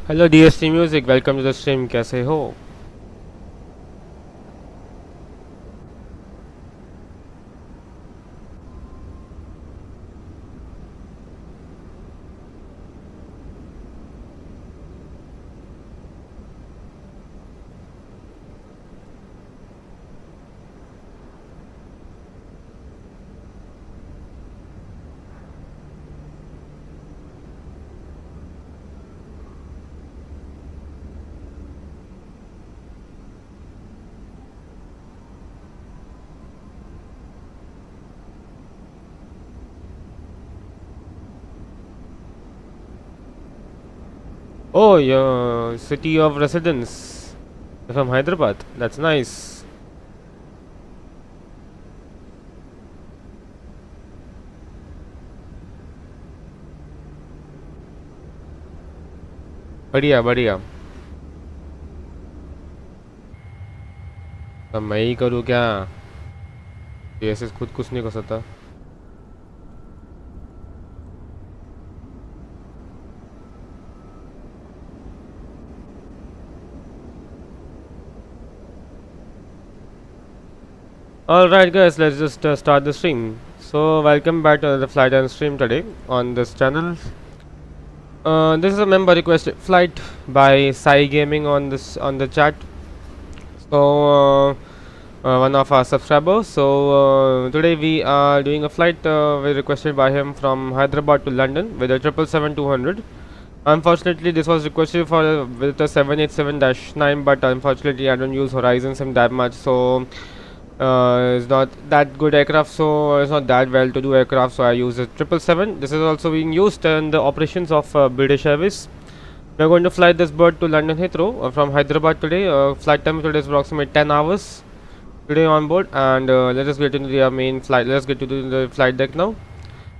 Hello DST music, welcome to the stream. कैसे हो? Oh, your city of residence from Hyderabad. That's nice. बढ़िया बढ़िया। अब मैं ही करूँ क्या? ऐसे खुद कुछ नहीं कर सकता। Alright guys, let's just start the stream. So welcome back to the flight and stream today on this channel. This is a member requested flight by Sai Gaming on the chat. So one of our subscribers. So today we are doing a flight we requested by him from Hyderabad to London with a 777-200. Unfortunately, this was requested for with a 787-9, but unfortunately, I don't use Horizon Sim that much, so it's not that good aircraft. So it's not that well-to-do aircraft. So I use a 777. This is also being used in the operations of British Airways. We are going to fly this bird to London Heathrow from Hyderabad today. Flight time today is approximately 10 hours today on board, and let us get into the main flight. Let's get to the flight deck now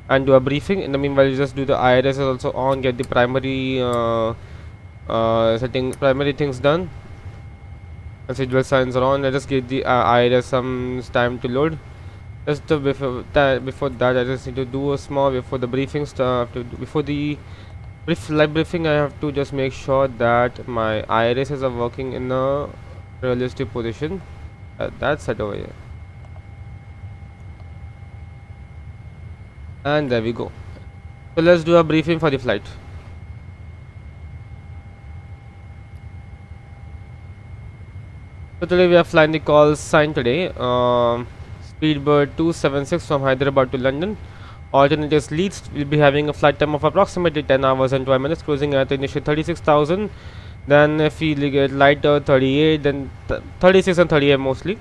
and do a briefing. In the meanwhile, you just do the IRS is also on, get the primary primary things done. Residual signs are on. Let us give the IRS some time to load. Just before that, I just need to do a small before the briefing stuff. Before the live briefing, I have to just make sure that my IRSs are working in a realistic position. That's set over here. And there we go. So let's do a briefing for the flight. So today we are flying the call sign today. Speedbird 276 from Hyderabad to London. Alternatives Leeds will be having a flight time of approximately 10 hours and 12 minutes, cruising at initial 36,000. Then if we get lighter 38, then 36 and 38 mostly.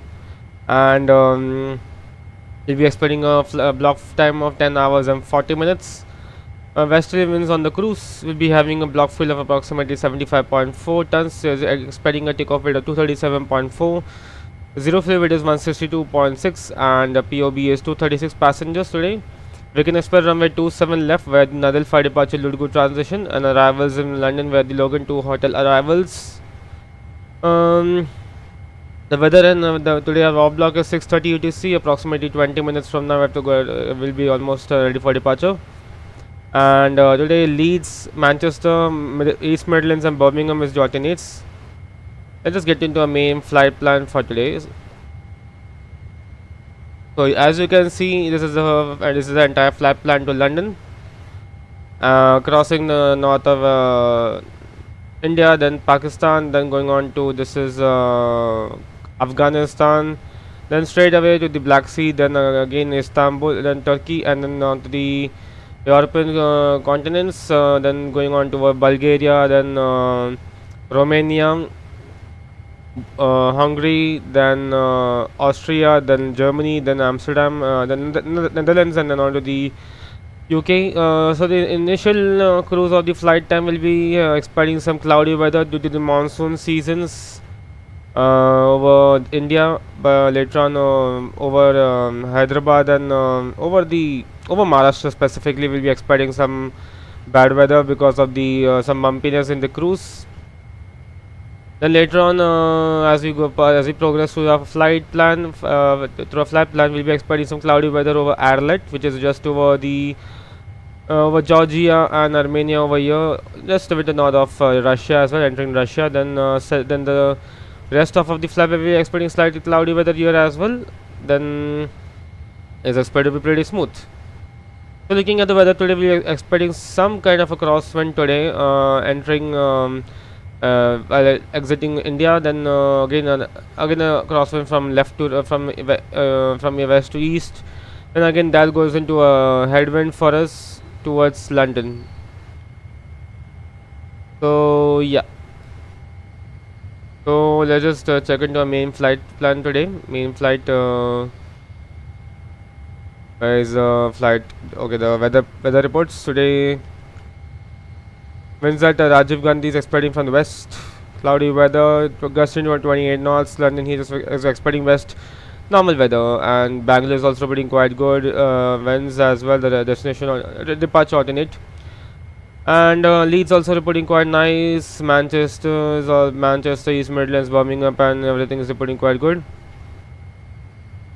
And we'll be expecting a block time of 10 hours and 40 minutes. Westerly winds on the cruise will be having a block fuel of approximately 75.4 tons, expecting a takeoff weight of 237.4. Zero fuel weight is 162.6, and the POB is 236 passengers today. We can expect runway 27 left where the Nadal 5 departure Ludgo transition, and arrivals in London where the Logan 2 hotel arrivals. The weather and today our block is 6:30 UTC. Approximately 20 minutes from now, we have to go. Will be almost ready for departure. And today Leeds, Manchester, East Midlands and Birmingham is the alternates. Let us get into our main flight plan for today. So as you can see, this is the entire flight plan to London, crossing the north of India, then Pakistan, then going on to this is Afghanistan, then straight away to the Black Sea, then again Istanbul, then Turkey, and then on to the European continents, then going on to Bulgaria, then Romania, Hungary, then Austria, then Germany, then Amsterdam, then the Netherlands, and then on to the UK. So the initial cruise of the flight time will be expecting some cloudy weather due to the monsoon seasons over India, but later on over Hyderabad and over Maharashtra specifically, we'll be expecting some bad weather because of the some bumpiness in the cruise. Then later on, as we progress through our flight plan, we'll be expecting some cloudy weather over Adelaide, which is just over the over Georgia and Armenia over here, just a bit north of Russia as well, entering Russia. Then the rest of the flight we are expecting slightly cloudy weather here as well. Then is expected to be pretty smooth. So looking at the weather today, we are expecting some kind of a crosswind today, entering while exiting India. Then again a crosswind from left to from west to east. Then again that goes into a headwind for us towards London. So yeah. So let's just check into our main flight plan today. Main flight. Where is flight? Okay, the weather reports today. Winds at Rajiv Gandhi is expecting from the west. Cloudy weather, gusting to 28 knots. London he is expecting west. Normal weather, and Bangalore is also pretty quite good. Winds as well. The destination departure alternate. And Leeds also reporting quite nice. Manchester, East Midlands, Birmingham, and everything is reporting quite good.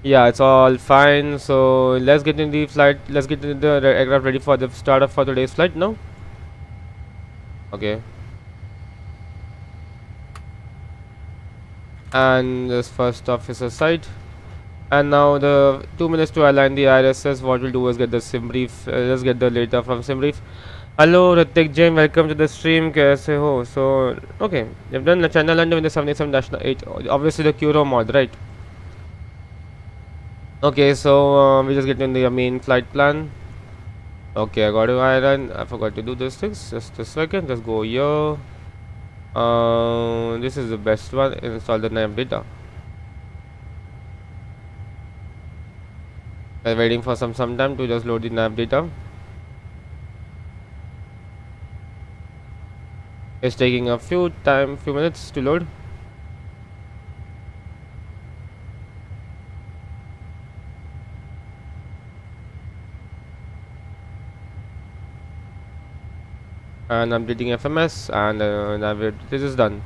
Yeah, it's all fine. So let's get in the flight. Let's get in the aircraft ready for the startup for today's flight now. Okay. And this first officer side. And now the 2 minutes to align the IRSS. What we'll do is get the sim brief. Let's get the data from sim brief. Hello Ritik Jain, welcome to the stream. Kaise ho? So okay, you've done the channel under with the 787-8. Obviously the Curo mod, right? Okay, so we just get in the main flight plan. Okay, I got to iron. I forgot to do those things. Just a second. Just go here. This is the best one. Install the nav data. I'm waiting for some time to just load the nav data. It's taking a few minutes to load. And I'm updating FMS, and this is done.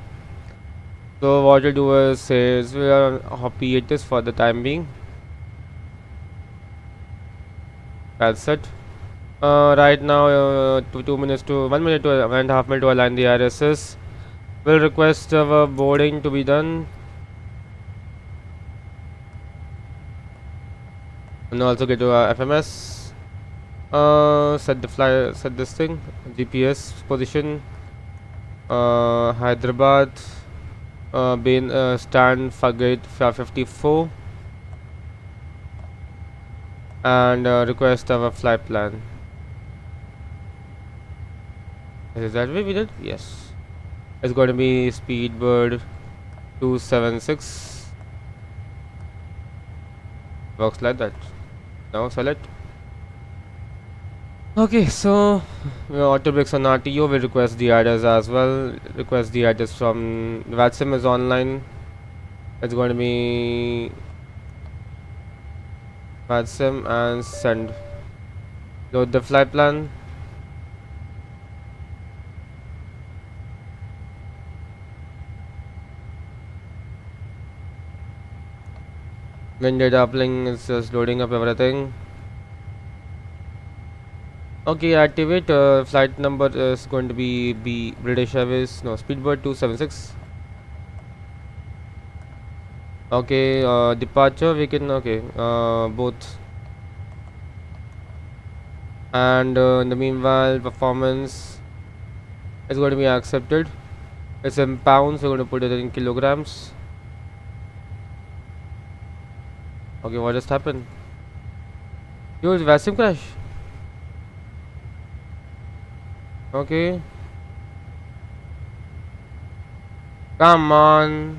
So what we'll do is we are on hiatus for the time being. That's it. Right now, 2 minutes to 1 minute to 1.5 minutes to align the RSS. We'll request our boarding to be done. And also get to FMS. Set this thing. GPS position. Hyderabad. Stand for gate 54. And request our flight plan. Is that way we did? Yes. It's going to be Speedbird 276. Works like that. Now select. Okay, so auto brakes on RTO. We request the address as well. Request the address from VATSIM is online. It's going to be VATSIM and send. Load the flight plan. When data uplink is just loading up everything. Okay, activate. Flight number is going to be British Airways. No, Speedbird 276. Okay, departure we can. Okay, both. And in the meanwhile, performance is going to be accepted. It's in pounds. We're going to put it in kilograms. Okay, what just happened? Yo, it's VATSIM crash. Okay. Come on.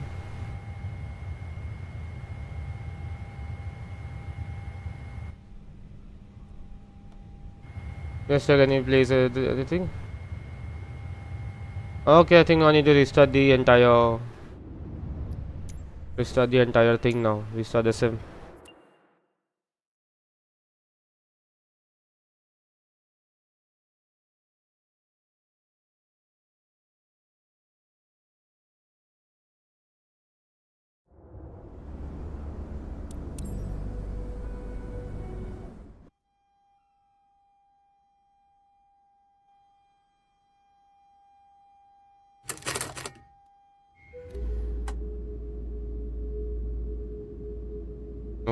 Mister, can you please the thing? Okay, I think I need to restart the entire thing now. Restart the sim.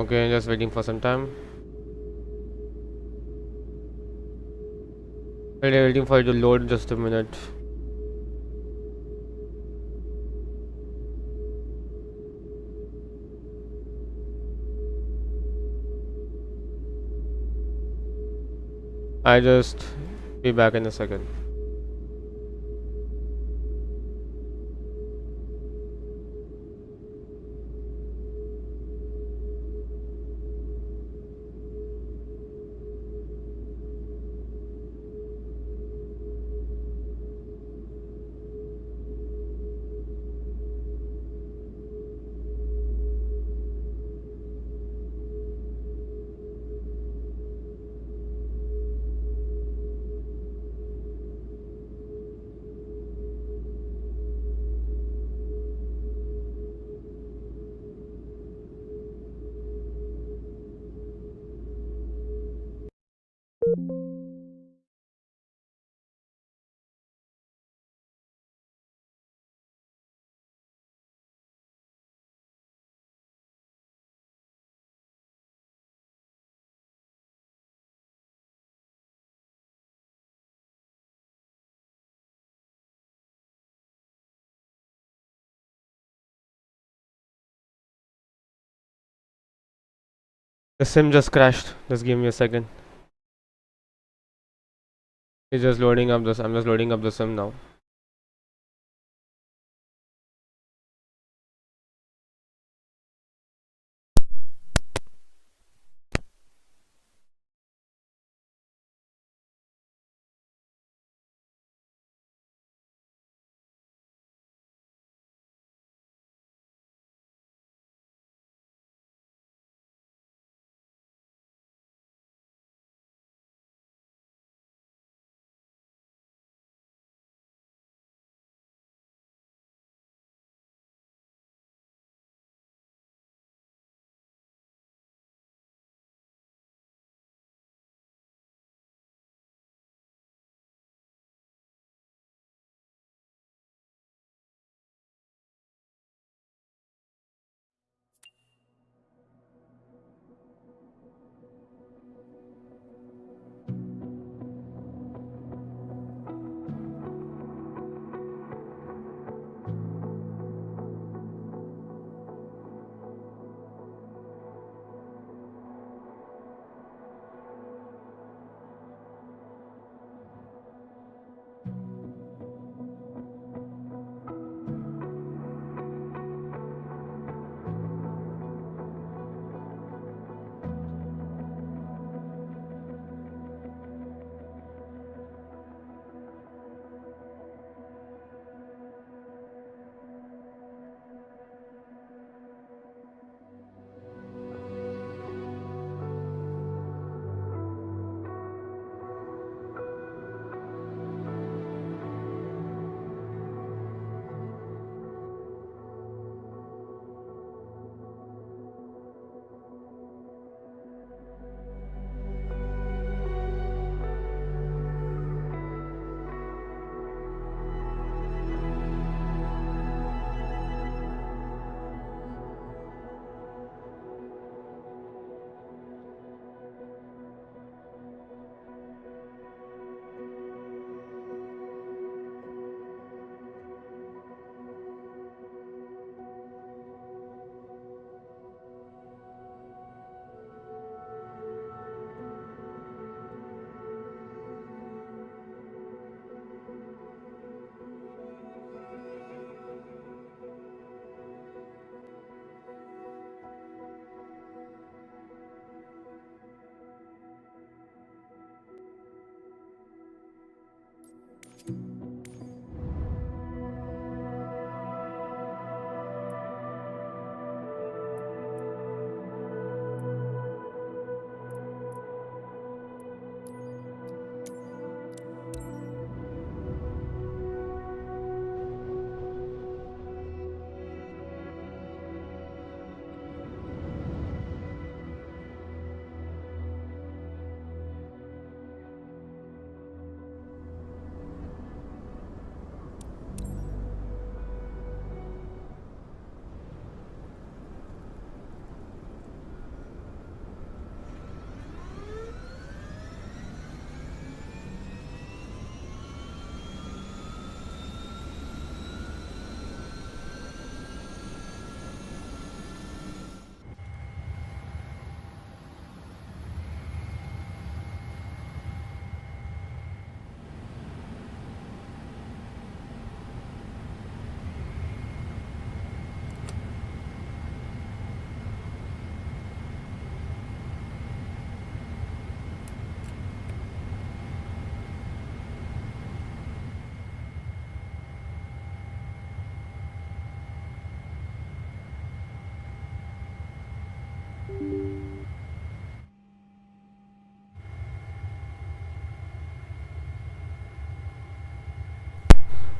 Okay, just waiting for some time. Waiting for it to load, just a minute. I just be back in a second. The sim just crashed. Just give me a second. It's just loading up this. I'm just loading up the sim now.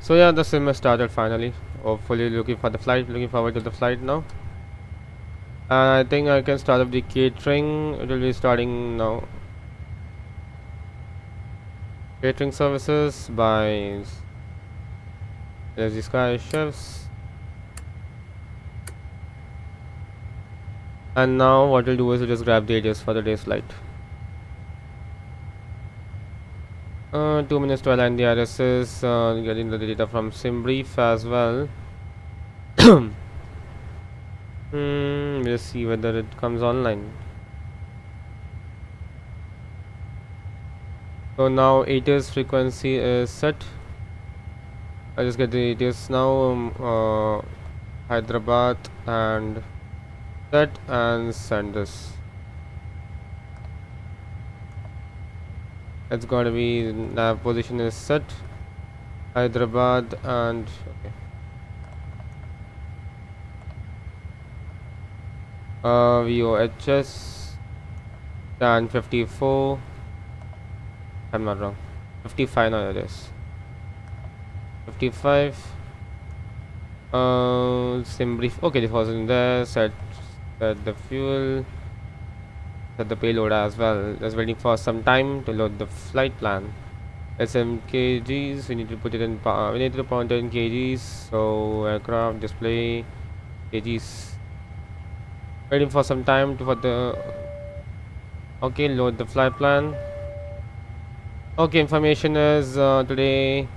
So yeah, the sim has started finally. Hopefully looking forward to the flight now. I think I can start up the catering. It will be starting now. Catering services by Lazy Sky Chefs. And now what we'll do is we'll just grab the ages for the day's flight. 2 minutes to align the RSS, getting the data from SimBrief as well. We'll see whether it comes online. So now ATIS frequency is set. I just get the ATIS now, Hyderabad, and set and send this. It's going to be nav position is set, Hyderabad, and okay. VOHS dan 54. I'm not wrong. 55 now it is. 55. SimBrief. Okay, this was in there. Set the fuel. Set the payload as well. Just waiting for some time to load the flight plan. SMKGs. We need to put it in. We need to put it in kgs. So aircraft display kgs. Waiting for some time for the. Okay, load the flight plan. Okay, information is today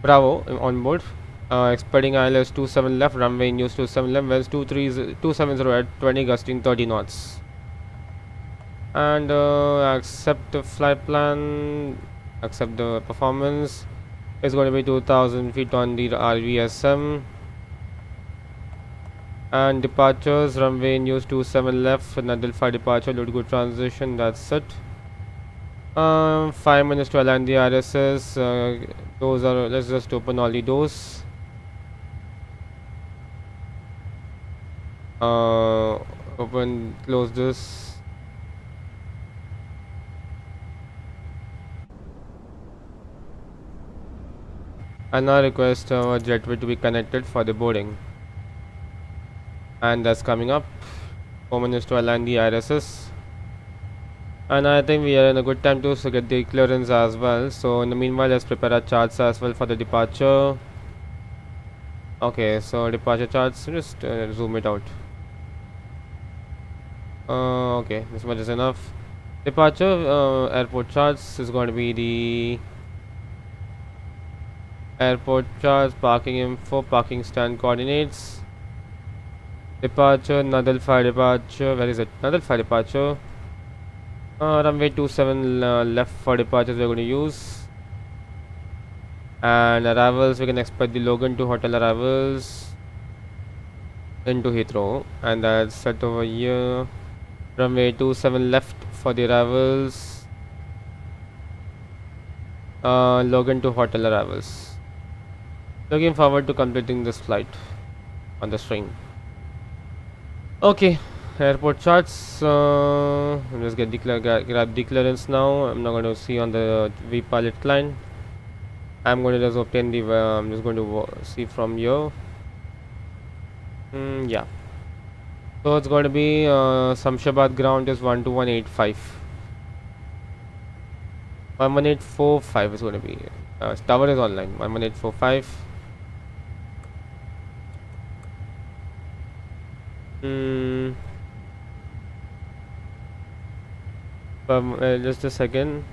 Bravo on board. Expecting ILS 27 left, runway news 27 left, winds 270 at 20, gusting 30 knots. And accept the flight plan, accept the performance. It's going to be 2000 feet on the RVSM. And departures, runway news 27 left, another 5 departure, load good transition, that's it. 5 minutes to align the RSS. Those are, let's just open all the doors. Open, close this. And now request our jetway to be connected for the boarding. And that's coming up. 4 minutes to align the RSS. And I think we are in a good time to get the clearance as well. So in the meanwhile, let's prepare our charts as well for the departure. Okay, so departure charts, just zoom it out. Okay, this much is enough. Departure airport charts is going to be the airport charts, parking info, parking stand coordinates. Departure, Nadal departure, where is it? Nadal departure. Runway 27 left for departures we're going to use. And arrivals, we can expect the Logan to hotel arrivals into Heathrow. And that's set over here. Runway 27 left for the arrivals. Logan to hotel arrivals. Looking forward to completing this flight on the string. Okay, airport charts. Let's get grab the clearance now. I'm not going to see on the vPilot client. I'm going to just obtain the. I'm just going to see from here. Yeah. So it's going to be Samshabad ground is 12185. 11845 is going to be. Tower is online. 11845. Just a second.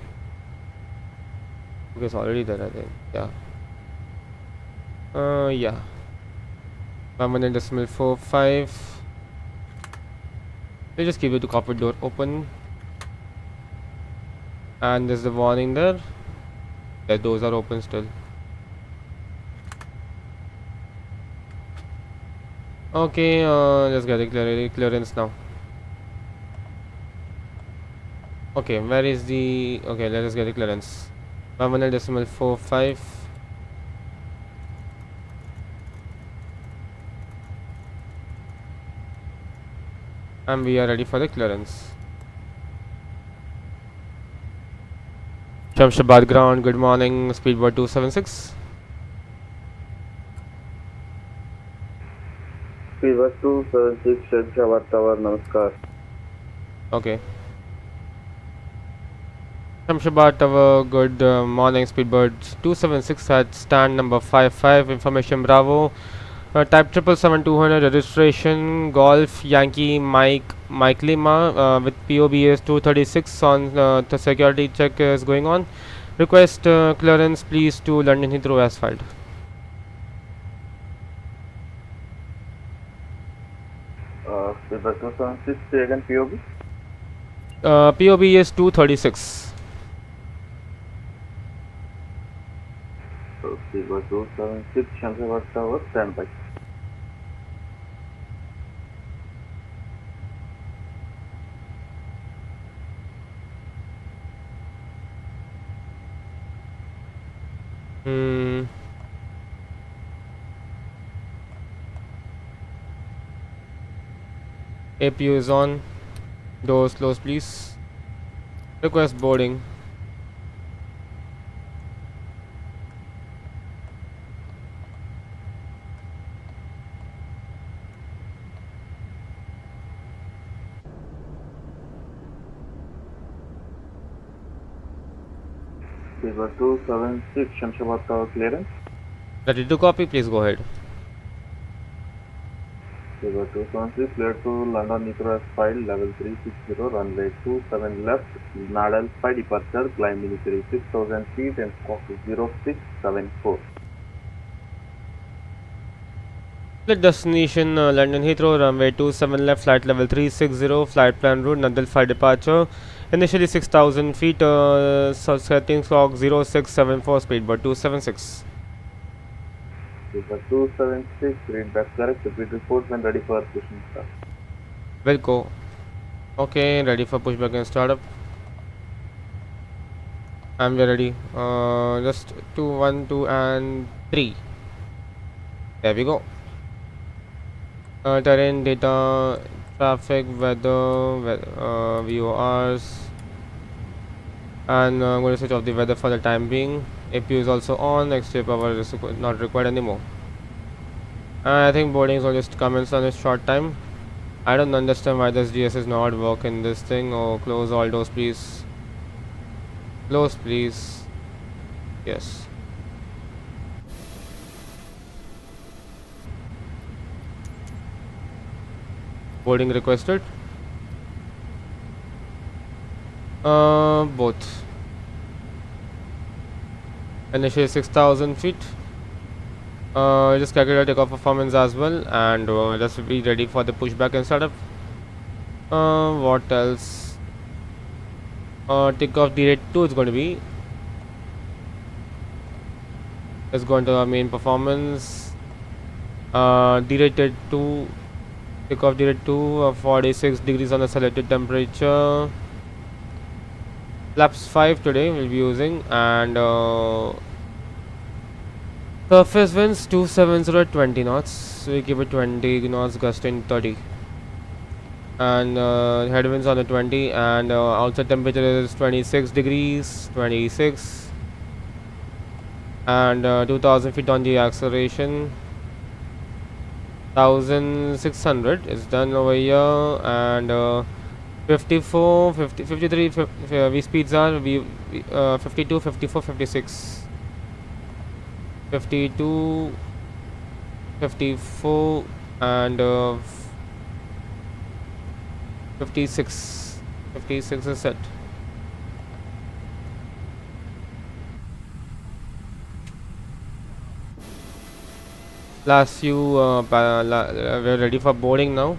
Because already there, I think. Yeah. Yeah. 1.45. We'll just keep the cockpit door open. And there's the warning there. The doors are open still. Okay, let's get the clearance now. Okay, where is the... Okay, let us get the clearance. 1.45. And we are ready for the clearance. Shamshabad ground, good morning, speedboat 276. Fever 276 Shedshawar Tower, Namaskar. Okay. Shamshabad Tower, good morning, Speedbird 276 at stand number 55, information Bravo. Type 777-200, registration Golf Yankee Mike Lima with POBS 236 on the security check is going on. Request clearance please to London Heathrow Asphalt. Fever 276, say again POB. POBS 236. Fever 276 Shedshawar Tower, standby. APU is on. Doors closed please. Request boarding. Fever 276 Shedshawar Tower, clearance. Ready to copy, please go ahead. Fever 276, clear to London Heathrow Asphalt, level 360, runway 27 left, Addons I departure, climb initially 6000 feet and squawk 0674. Split destination London Heathrow, runway 27 left, flight level 360, flight plan route Navigraph departure. Initially 6000 feet, so setting clock 0674, speedbird 276. Fever 276, read back correct, repeat report when ready for pushing start. Wilco. Okay, ready for pushback and startup. I'm ready. Just 2, 1, 2, and 3. There we go. Terrain data, traffic, weather, VORs, and I'm going to switch off the weather for the time being. APU is also on. Extra power is not required anymore. I think boarding will just commence on a short time. I don't understand why this GS is not working this thing. Oh, close all doors please. Close please. Yes. Boarding requested. Both. Initially 6000 feet. Just calculate takeoff performance as well, and just be ready for the pushback and startup. What else? Takeoff D rate 2 is going to be. Let's go into our main performance. D rated 2. Takeoff D rate 2. 46 degrees on the selected temperature. Flaps 5 today we'll be using, and surface winds 270 at 20 knots, so we keep it 20 knots, gusting 30, and headwinds on the 20, and outside temperature is 26 degrees, 26, and 2000 feet on the acceleration. 1600 is done over here, and 54, 50, 53, V speeds are 52, 54, 56, 52, 54, and 56. 56 is set. Last few we're ready for boarding now.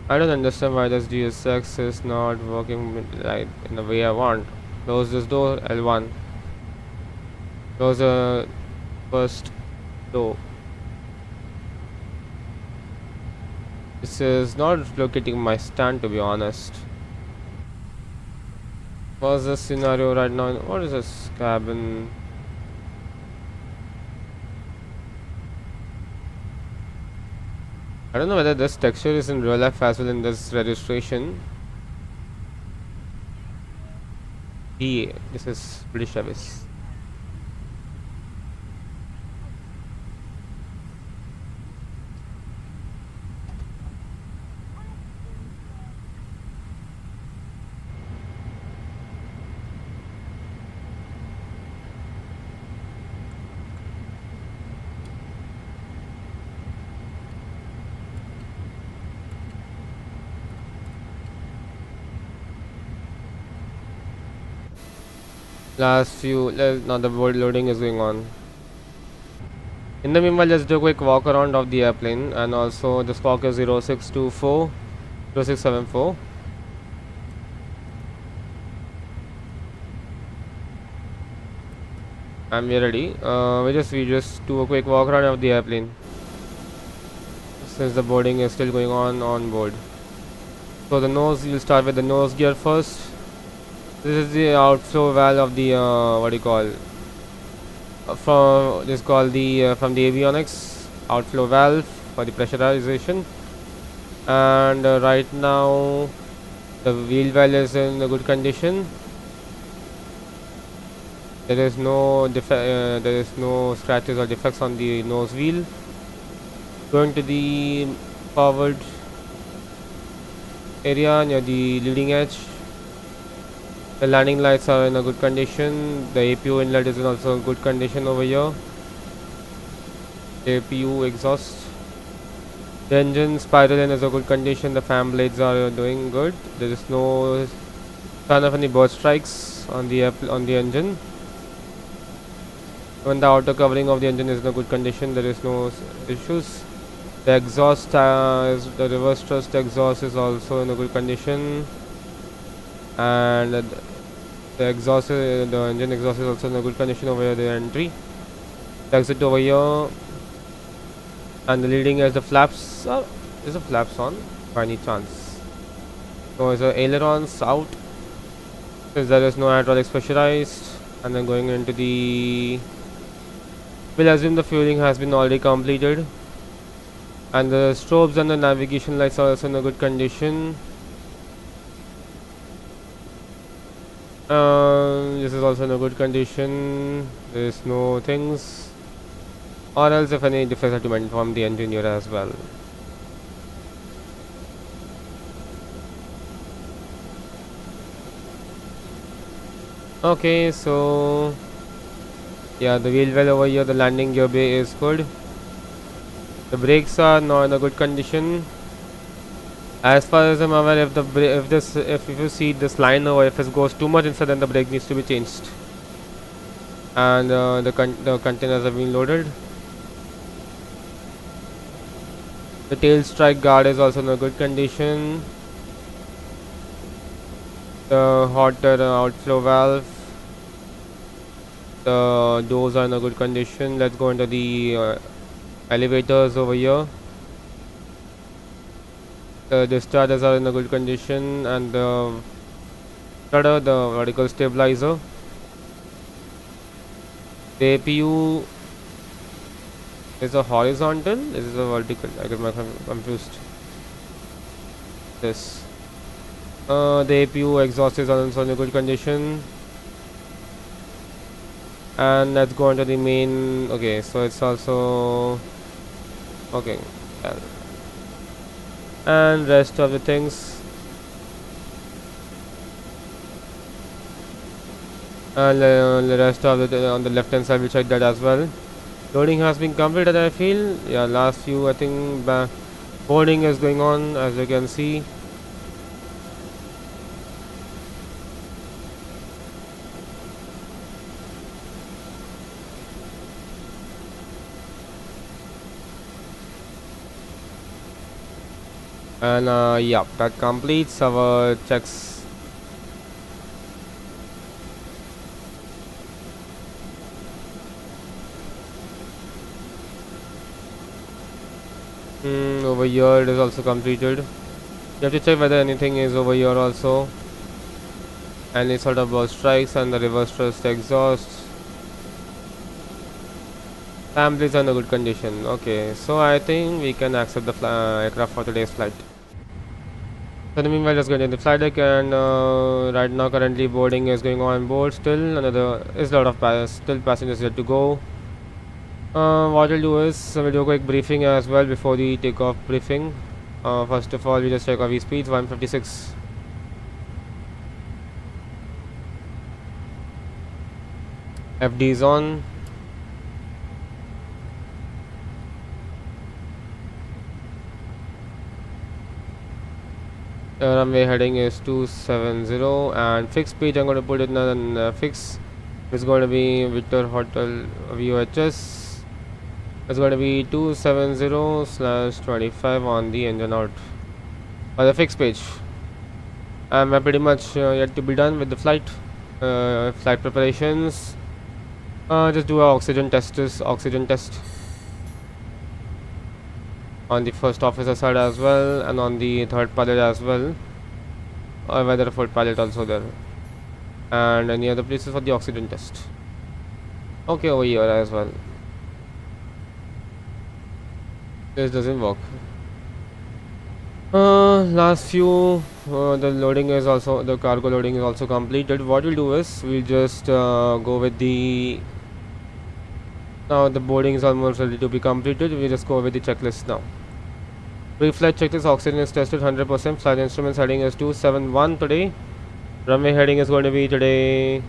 I don't understand why this GSX is not working like in the way I want. Close this door, L1. Close the first door. This is not locating my stand, to be honest. What's the scenario right now? What is this cabin? I don't know whether this texture is in real life as well in this registration. This is British Airways. Last few, now the board loading is going on. In the meanwhile, let's do a quick walk around of the airplane, and also the squawk is 0624 0674. And we're ready. We just do a quick walk around of the airplane since the boarding is still going on board. So the nose, you'll start with the nose gear first. This is the outflow valve of the what do you call? From this called the from the avionics outflow valve for the pressurization. And right now the wheel well is in a good condition. There is no scratches or defects on the nose wheel. Going to the forward area near the leading edge. The landing lights are in a good condition. The APU inlet is in also good condition over here. The APU exhaust. The engine spiral in is a good condition. The fan blades are doing good. There is no sign of any burst strikes on the engine. When the outer covering of the engine is in a good condition, there is no issues. The exhaust the reverse thrust exhaust is also in a good condition, and the engine exhaust is also in a good condition over here. The entry, the exit over here, and the leading edge. The flaps is the flaps on by any chance? So is the ailerons out since there is no hydraulics pressurized, and then going into the. We'll assume the fueling has been already completed. And the strobes and the navigation lights are also in a good condition. This is also in a good condition. There is no things, or else if any defects are to be informed the engineer as well. Okay, so yeah, the wheel well over here, the landing gear bay is good. The brakes are now in a good condition. As far as I'm aware, if you see this line over, if it goes too much inside, then the brake needs to be changed. And the containers have been loaded. The tail strike guard is also in a good condition. The hot air outflow valve. The doors are in a good condition. Let's go into the elevators over here. The discharges are in a good condition, and the rudder, the vertical stabilizer. The APU is a horizontal. This is a vertical. I get my confused. This. The APU exhaust is also in a good condition. And let's go into the main. Okay, so it's also okay. And rest of the things, and the rest of the on the left hand side, we'll check that as well. Loading has been completed, I feel. Yeah, last few, I think, boarding is going on, as you can see. And yeah, that completes our checks. Over here it is also completed. You have to check whether anything is over here also. Any sort of burst strikes, and the reverse thrust exhaust. Families are in a good condition. Okay, so I think we can accept the aircraft for today's flight. So in the meanwhile, just going to the flight deck, and right now currently boarding is going on board still. There's a lot of still passengers yet to go. What we'll do is we'll do a quick briefing as well before the takeoff briefing. First of all, we just check our V-speeds, 156. FD is on. Runway heading is 270, and fixed speed I'm going to put it in fix It's going to be Victor Hotel VOHS. It's going to be 270/25 on the engine out by the fixed page. I'm pretty much yet to be done with the flight. Flight preparations. Just do a oxygen test on the first officer side as well, and on the third pilot as well, or whether a fourth pilot also there, and any other places for the oxygen test. Okay, over here as well. This doesn't work. Last few, the cargo loading is also completed. What we'll do is we'll just go with the. Now the boarding is almost ready to be completed. We just go with the checklist now. Pre-flight checklist: oxygen is tested 100%. Flight instruments heading is 271 today. Runway heading is going to be today.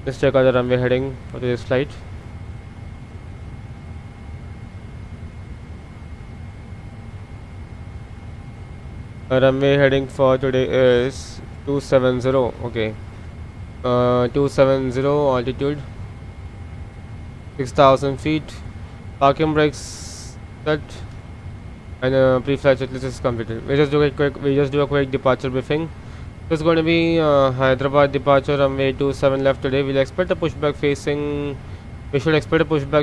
Let's check out the runway heading for today's flight. Runway heading for today is 270. Okay. 270 altitude. 6,000 feet. Parking brakes set. And pre-flight checklist is completed. We just do a quick departure briefing. It's going to be Hyderabad departure runway 27 left today. We should expect a pushback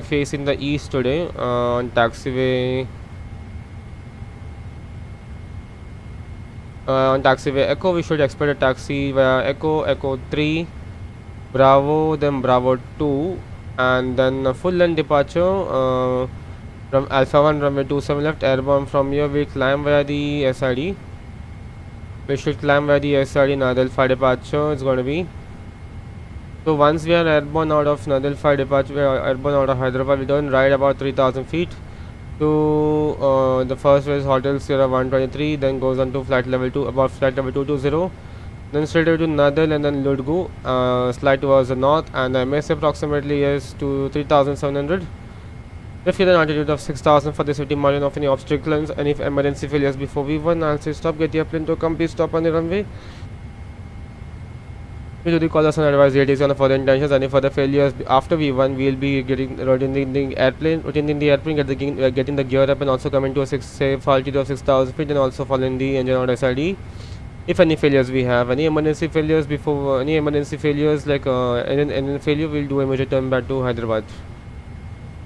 facing the east today on taxiway. On taxiway Echo, we should expect a taxi via Echo 3, Bravo, then Bravo 2, and then a full length departure from Alpha 1 runway 27 left, airborne. From here we climb via the SID. We should climb via the SID Nadal 5 departure. It's going to be. So once we are airborne out of Nadal 5 departure, we are airborne out of Hyderabad, we don't ride about 3,000 feet to the first phase Hotel Sierra 123, then goes on to flight level 2, about flight level 220, then straight away to Nadal and then Ludgu, slide towards the north, and the MS approximately is to 3,700. If you're an altitude of 6,000 for the city margin of any obstacles, any emergency failures before V1, I'll say stop, get the airplane to a complete stop on the runway. Usually call us and advise the ATC on the further intentions. Any further failures after V1, we'll be rotating the airplane, getting the gear up, and also coming to a safe altitude of 6,000 feet, and also following the engine out SID. If any failures we have, any emergency failures like engine failure, we'll do immediate turn back to Hyderabad. Do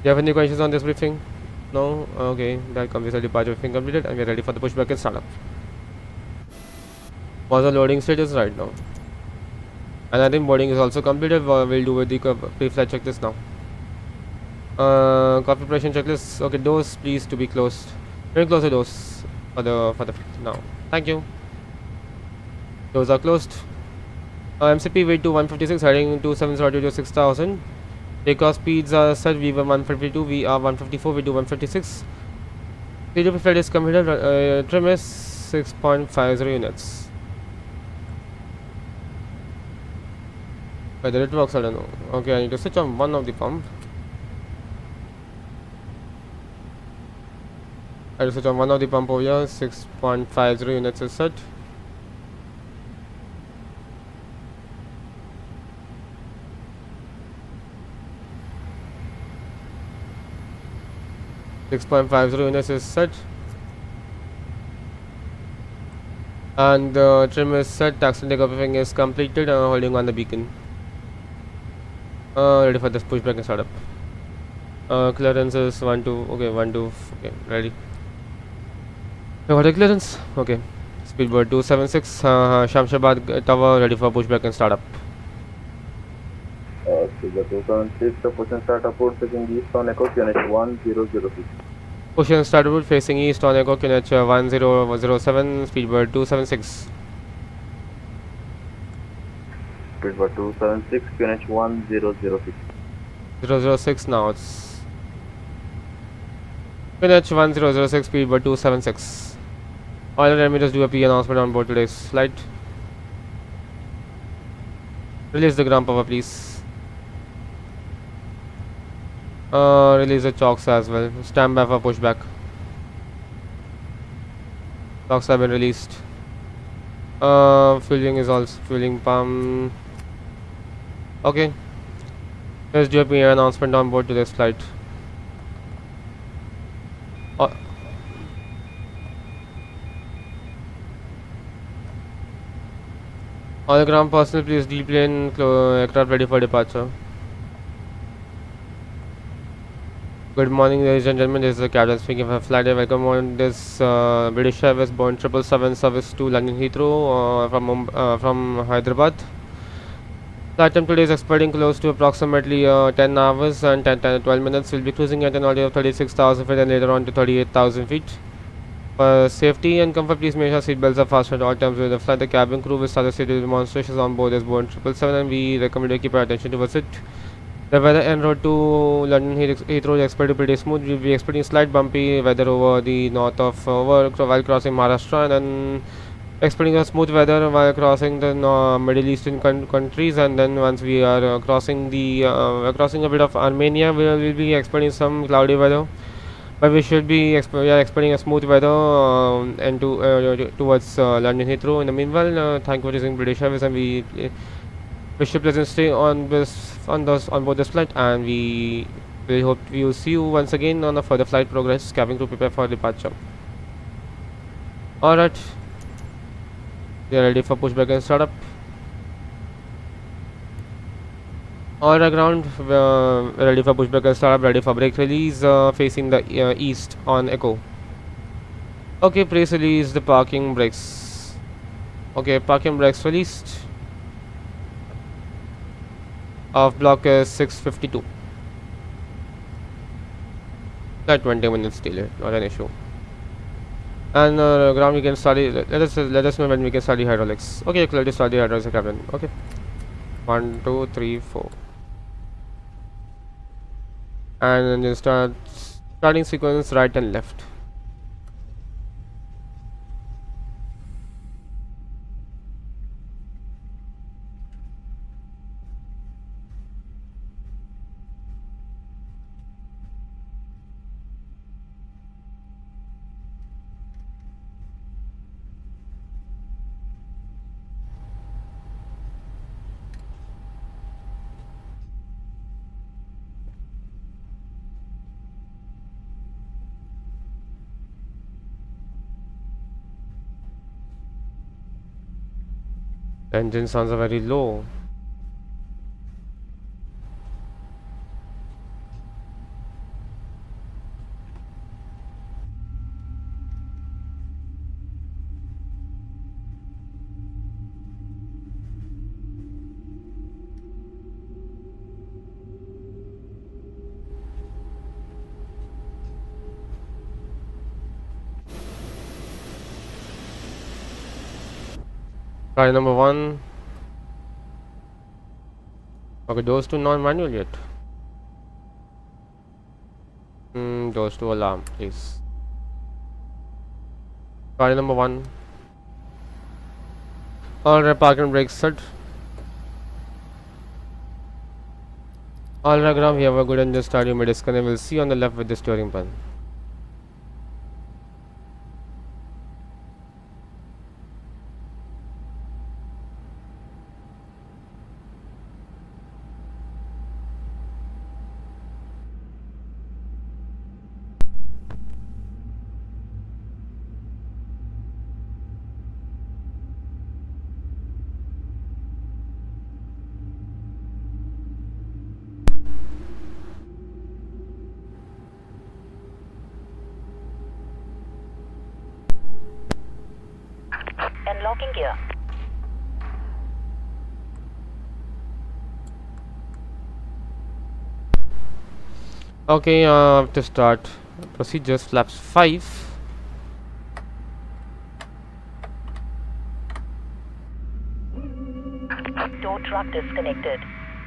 you have any questions on this briefing? No? Okay, that completes the departure briefing completed, and we're ready for the pushback and startup. What's the loading status right now? And I think boarding is also completed. We'll do with the pre-flight checklist now. Coffee preparation checklist. Okay, doors please to be closed. Very close the doors for the flight now. Thank you. Doors are closed. MCP weight to 156, heading 270 to 6,000. Takeoff speeds are set. We were 152, we are 154, we do 156. CDP flight is completed. Trim is 6.50 units. Whether it works, I don't know. Okay, I need to switch on one of the pump. I will switch on one of the pump over here. 6.50 units is set. units is set, and the trim is set. Taxi takeoff briefing is completed. Holding on the beacon. Ready for this pushback and startup. Clearance is 1 2. Okay, 1 2. Okay, ready. Water clearance. Okay. Speedbird 276. Shamshabad Tower ready for pushback and startup. Speedbird 276. The push and startup port facing east on Echo QNH 1006. Push and startup facing east on Echo QNH 1007. Speedbird 276. Speedbird 276, QNH 1006. 006 now. It's QNH 1006, Speedbird 276. Alright, let me just do a P announcement on board today's flight. Release the ground power, please. Release the chocks as well. Stand by for pushback. Chocks have been released. Fueling is also fueling pump. Okay, let's do a PR announcement on board today's flight. Uh, all the ground personnel, please deplane aircraft ready for departure. Good morning, ladies and gentlemen. This is the captain speaking for FlybyWire. Welcome on this British Airways Boeing 777 service to London Heathrow from Hyderabad. Flight time today is expecting close to approximately 10 hours and 12 minutes. We'll be cruising at an altitude of 36,000 feet and later on to 38,000 feet. For safety and comfort, please make sure seatbelts are fastened at all times during the flight. The cabin crew will start the safety demonstrations on board this Boeing 777 and we recommend you keep your attention towards it. The weather en route to London Heathrow is expected to be pretty smooth. We'll be expecting slight bumpy weather over the north of while crossing Maharashtra, and then expecting a smooth weather while crossing the Middle Eastern countries. And then once we are crossing a bit of Armenia, we'll be expecting some cloudy weather. But we should be we are expecting a smooth weather and towards London Heathrow. In the meanwhile, thank you for using British Airways, and we wish you a pleasant stay on board this flight, and we hope we will see you once again on the further flight progress. Cabin crew prepare for departure. Alright, we are ready for pushback and startup. Alright, ground, ready for pushback and startup, ready for brake release, facing the east on echo. Okay, press release the parking brakes. Okay, parking brakes released. Off block is 6:52. That 20 minutes delay, not an issue. And ground, we can study. Let us know when we can study hydraulics. Okay, clear to study hydraulics, cabin. Okay, 1, 2, 3, 4, and then starting sequence right and left. The engine sounds are very low. Try number 1. Okay, those two non-manual yet. Those two alarm, please. Try number 1. Alright, parking brakes set. Alright, ground, we have a good engine start. You may disconnect. We'll see on the left with the steering pan. And locking gear. Okay, to start procedures, flaps 5. Tow truck disconnected.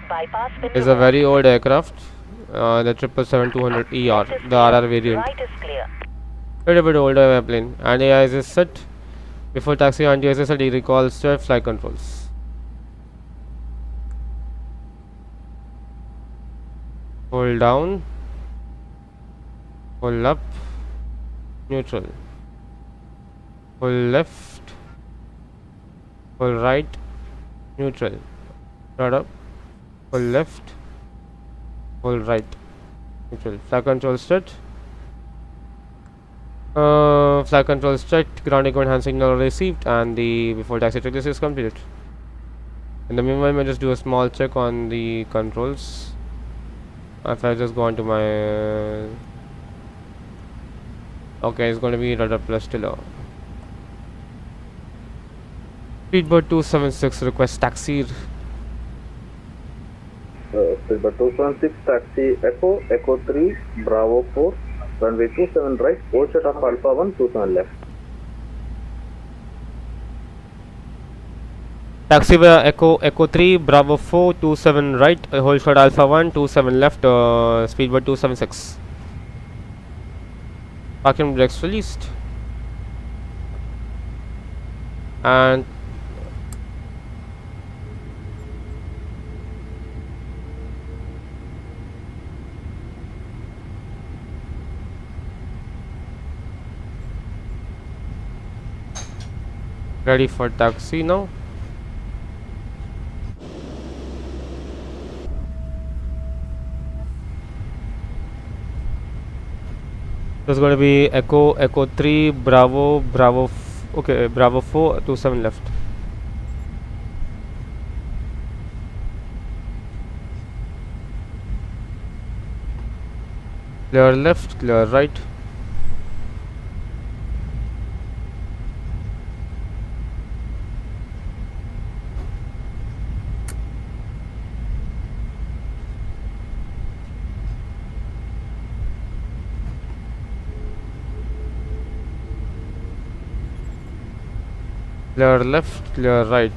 Bypass window. Is a very old aircraft, the 777-200ER, the RR variant. Right is clear. Little bit older airplane. And AIS is set. Before taxi, anti-AIS is set. He recalls flight controls. Hold down. Hold up. Neutral. Hold left. Hold right. Neutral. Start up. full left, full right. Actually, flight control set. Flight control set, ground echo enhanced signal received, and the before taxi checklist is completed. In the meanwhile, I just do a small check on the controls. If I just go on to my okay, it's going to be rudder plus tiller. Speedbird 276 request taxi. Speedbird 276 taxi Echo, Echo 3, Bravo 4, runway 27 right, hold shot of Alpha 1, 27 left. Taxi via Echo 3, Bravo 4, 27 right, hold short Alpha 1, 27 left, Speedbird 276. Parking brakes released. And ready for taxi now. There's going to be Echo 3, Bravo 4, 27 left. Clear left, clear right. Clear left, clear right.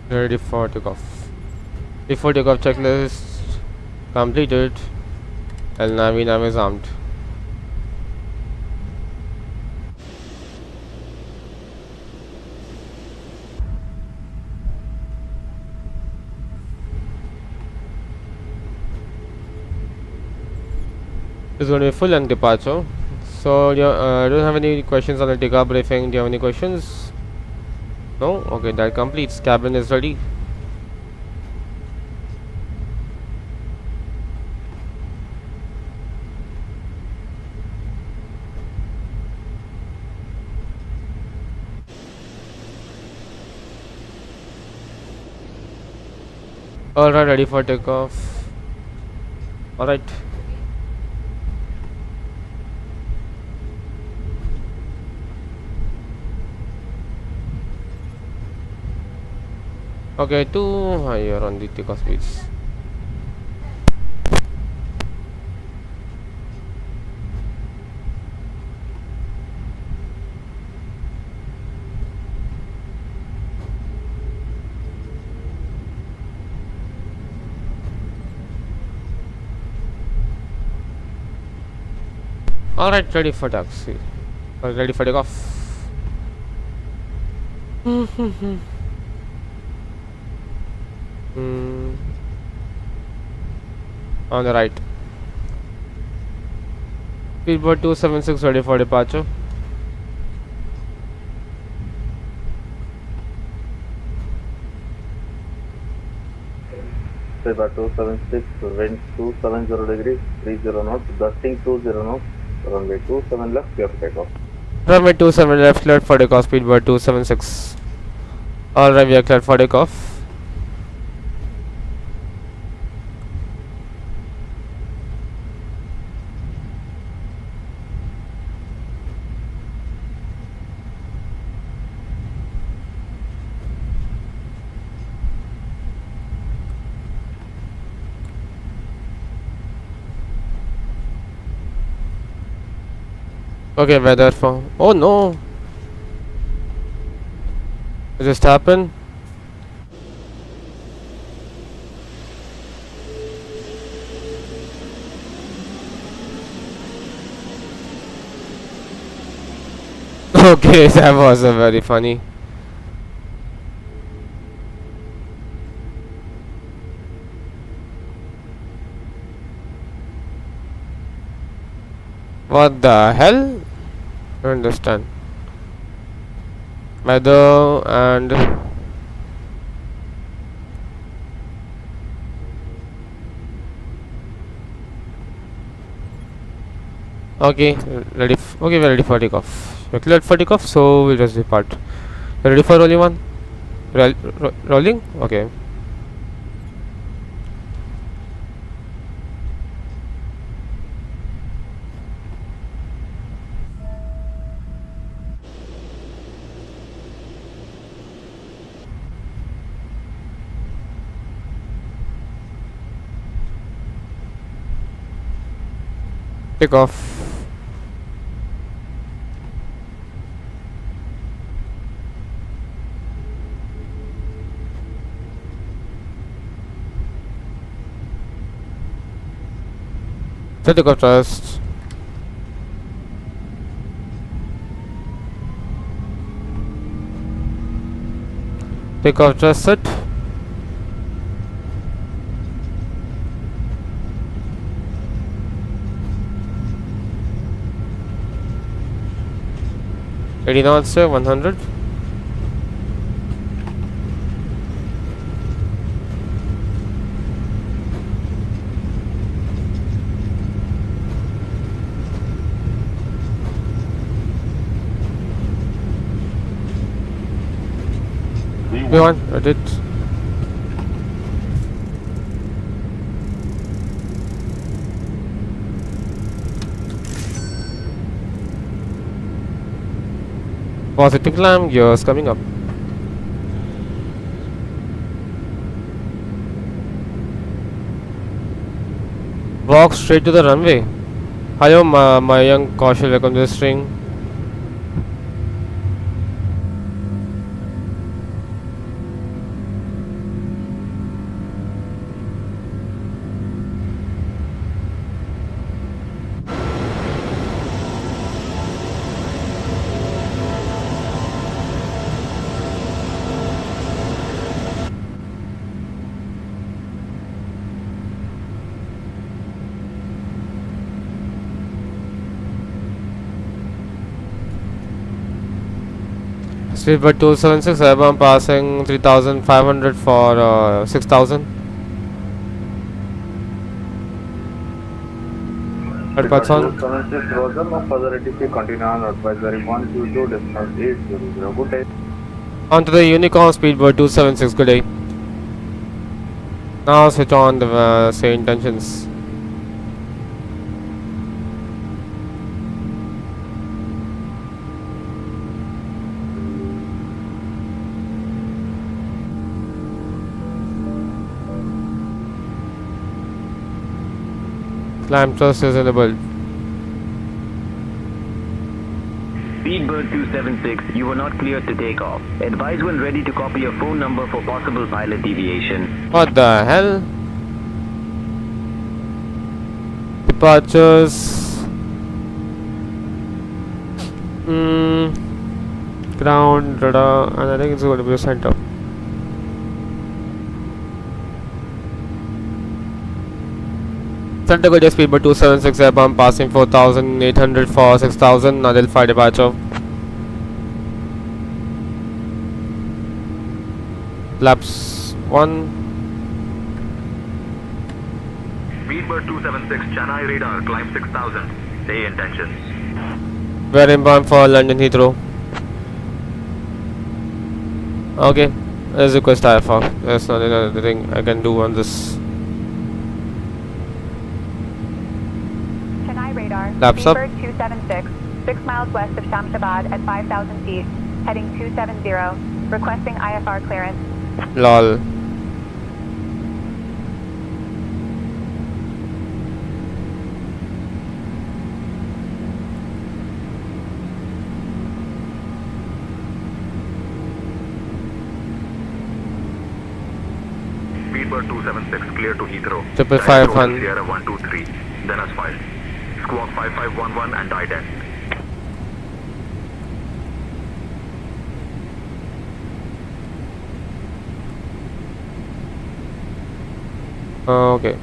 Ready for takeoff. Before takeoff checklist completed. El Navi is armed. It's going to be full and departure. So, I don't have any questions on the takeoff briefing. Do you have any questions? No? Okay, that completes. Cabin is ready. Alright, ready for takeoff. Alright. Okay, too higher on the takeoff speeds. Alright, ready for taxi. Ready for takeoff. On the right. Speedbird 276 ready for departure. Speedbird 276, wind 270 degrees, 30 knots, gusting 20 knots, runway 27 left, clear for takeoff. Runway 27 left, cleared for takeoff. Speedbird 276. Alright, we are cleared for takeoff. Okay, weather for. Oh no! It just happened. Okay, that was a very funny. What the hell? I don't understand. Weather and okay, ready. Okay, we're ready for takeoff. We're cleared for takeoff, so we'll just depart. You're ready for rolling one? Rolling? Okay. Take off. Take off first. Take off just set. Ready now, sir. 100. V1, edit. Positive climb, gears coming up. Walk straight to the runway. Hello, my young Kaushal, welcome to the string. Speedbird 276, airborne passing 3500 for 6000. Headpaths on. 276 Roger, no further ATC, continue on advisory 122, distance 800. Good day. Onto the Unicorn Speedbird 276, good day. Now switch on the say intentions. Climb thrust is enabled. Speedbird 276, you were not cleared to take off. Advise when ready to copy your phone number for possible pilot deviation. What the hell? Departures. Ground, radar, and I think it's going to be a center. Center good Speedbird 276 airborne passing 4800 for 6000. Now they'll fly departure. Flaps 1. Speedbird 276, Chennai radar, climb 6000. Say intentions. We're inbound for London Heathrow. Okay, let's request IFLY. There's not another thing I can do on this. Chennai radar. Laps up. Speedbird 276, 6 miles west of Shamshabad at 5,000 feet, heading 270, requesting IFR clearance. Lol. Speedbird 276, clear to Heathrow. 555 fun. Sierra 123, then as filed. Squawk 5511 and die 10. Okay.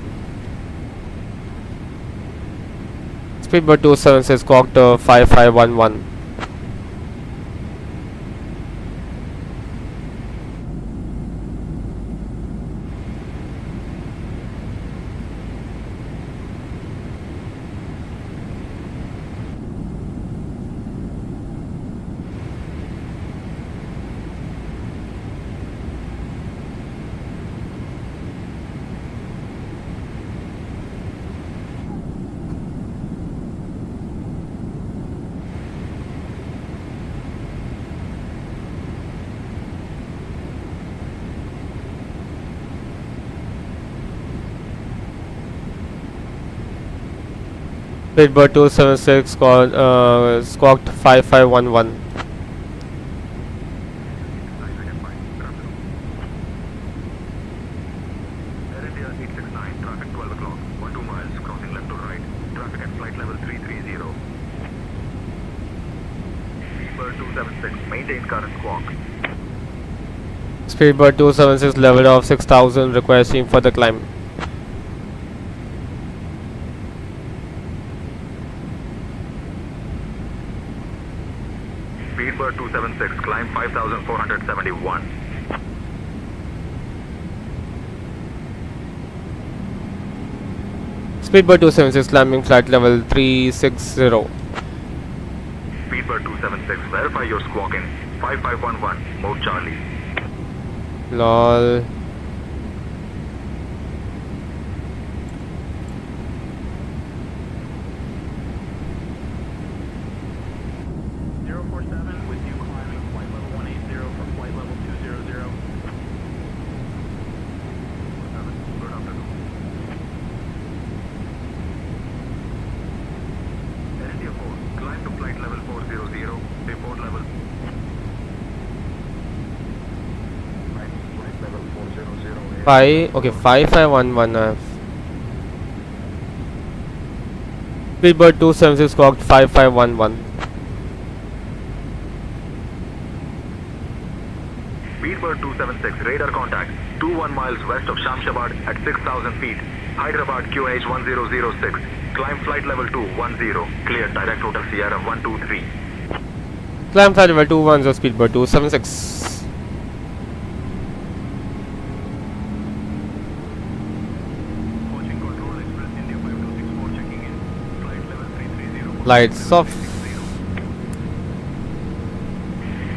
Speedbird 276 squawked 5511. Speedbird 276 squawked 5511. Air India 869, traffic 12 o'clock, 12 miles, crossing left to right, traffic at flight level 330. Speedbird 276, maintain current squawk. Speedbird 276 level of 6000, requesting for the climb. Speedbird 276, climb 5471. Speedbird 276 climbing flight level 360. Speedbird 276, verify your squawking. 5511, mode Charlie. Lol. With you climbing flight level 180 for flight level 200. Good afternoon. Air India 4, climb to flight level 400, report level. Flight level 400. 5511. Speedbird 276 squawked 5511. Speedbird 276, radar contact, 21 miles west of Shamshabad at 6,000 feet. Hyderabad QNH 1006, climb flight level 210, cleared direct Hotel Sierra 123. Climb flight level 210, Speedbird 276. Coaching control, Express India 5264 checking in, flight level 330. Lights off.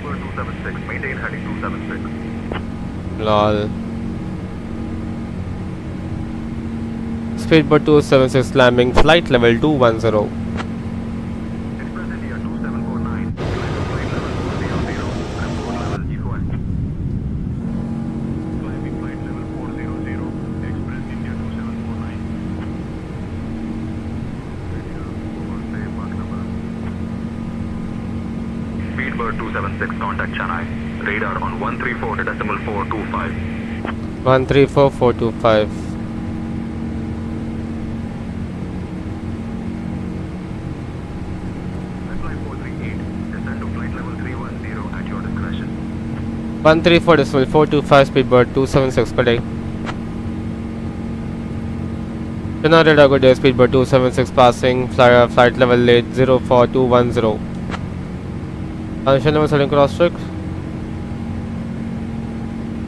Speedbird 276, maintain heading 276. Lol. Speedbird 276 climbing flight level 210. Express India 2749, climb to flight level 400, report level equal. Climbing flight level 400, Express India 2749. Speedbird 276, contact Chennai. Radar on 134.425. 134425. Flight 438, descend to flight level 310 at your discretion. 134.425 Speedbird 276 per day. Chennai radar good day, Speedbird 276 passing flight level 804.210. Transition level setting cross check.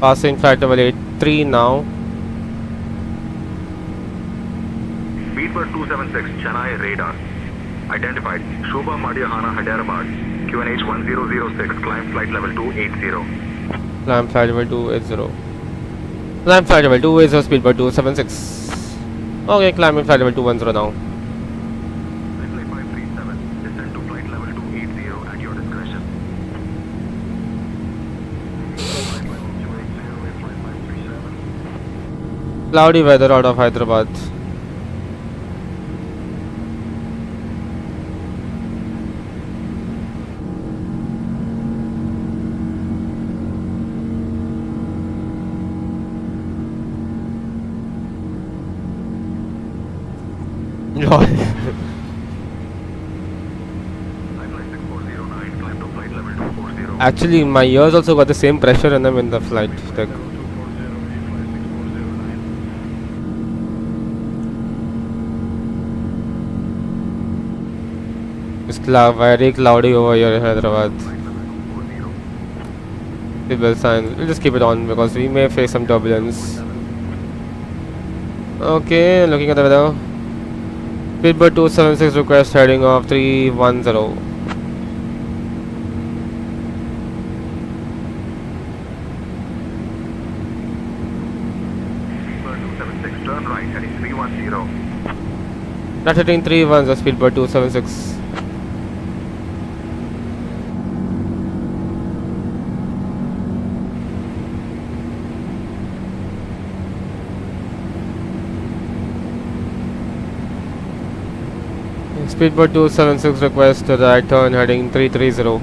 Passing flight level 83 now. Speedbird 276, Chennai radar. Identified, Shubha Madhyahana Hyderabad, QNH 1006, climb flight level 280. Climb flight level 280. Climb flight level 280 Speedbird 276. Okay, climbing flight level 210 now. Flight 537, descend to flight level 280 at your discretion. Flight level 280, flight 537. Cloudy weather out of Hyderabad. Flight 6409, climb to flight level 240. Actually, my ears also got the same pressure in them in the flight deck. very cloudy over here in Hyderabad. Seatbelt signs. We'll just keep it on because we may face some turbulence. Okay, looking at the weather. Speedbird 276 request heading off 310. Speedbird 276, turn right, heading 310. Not hitting 310, Speedbird 276. Speedbird 276 request to right turn heading 330.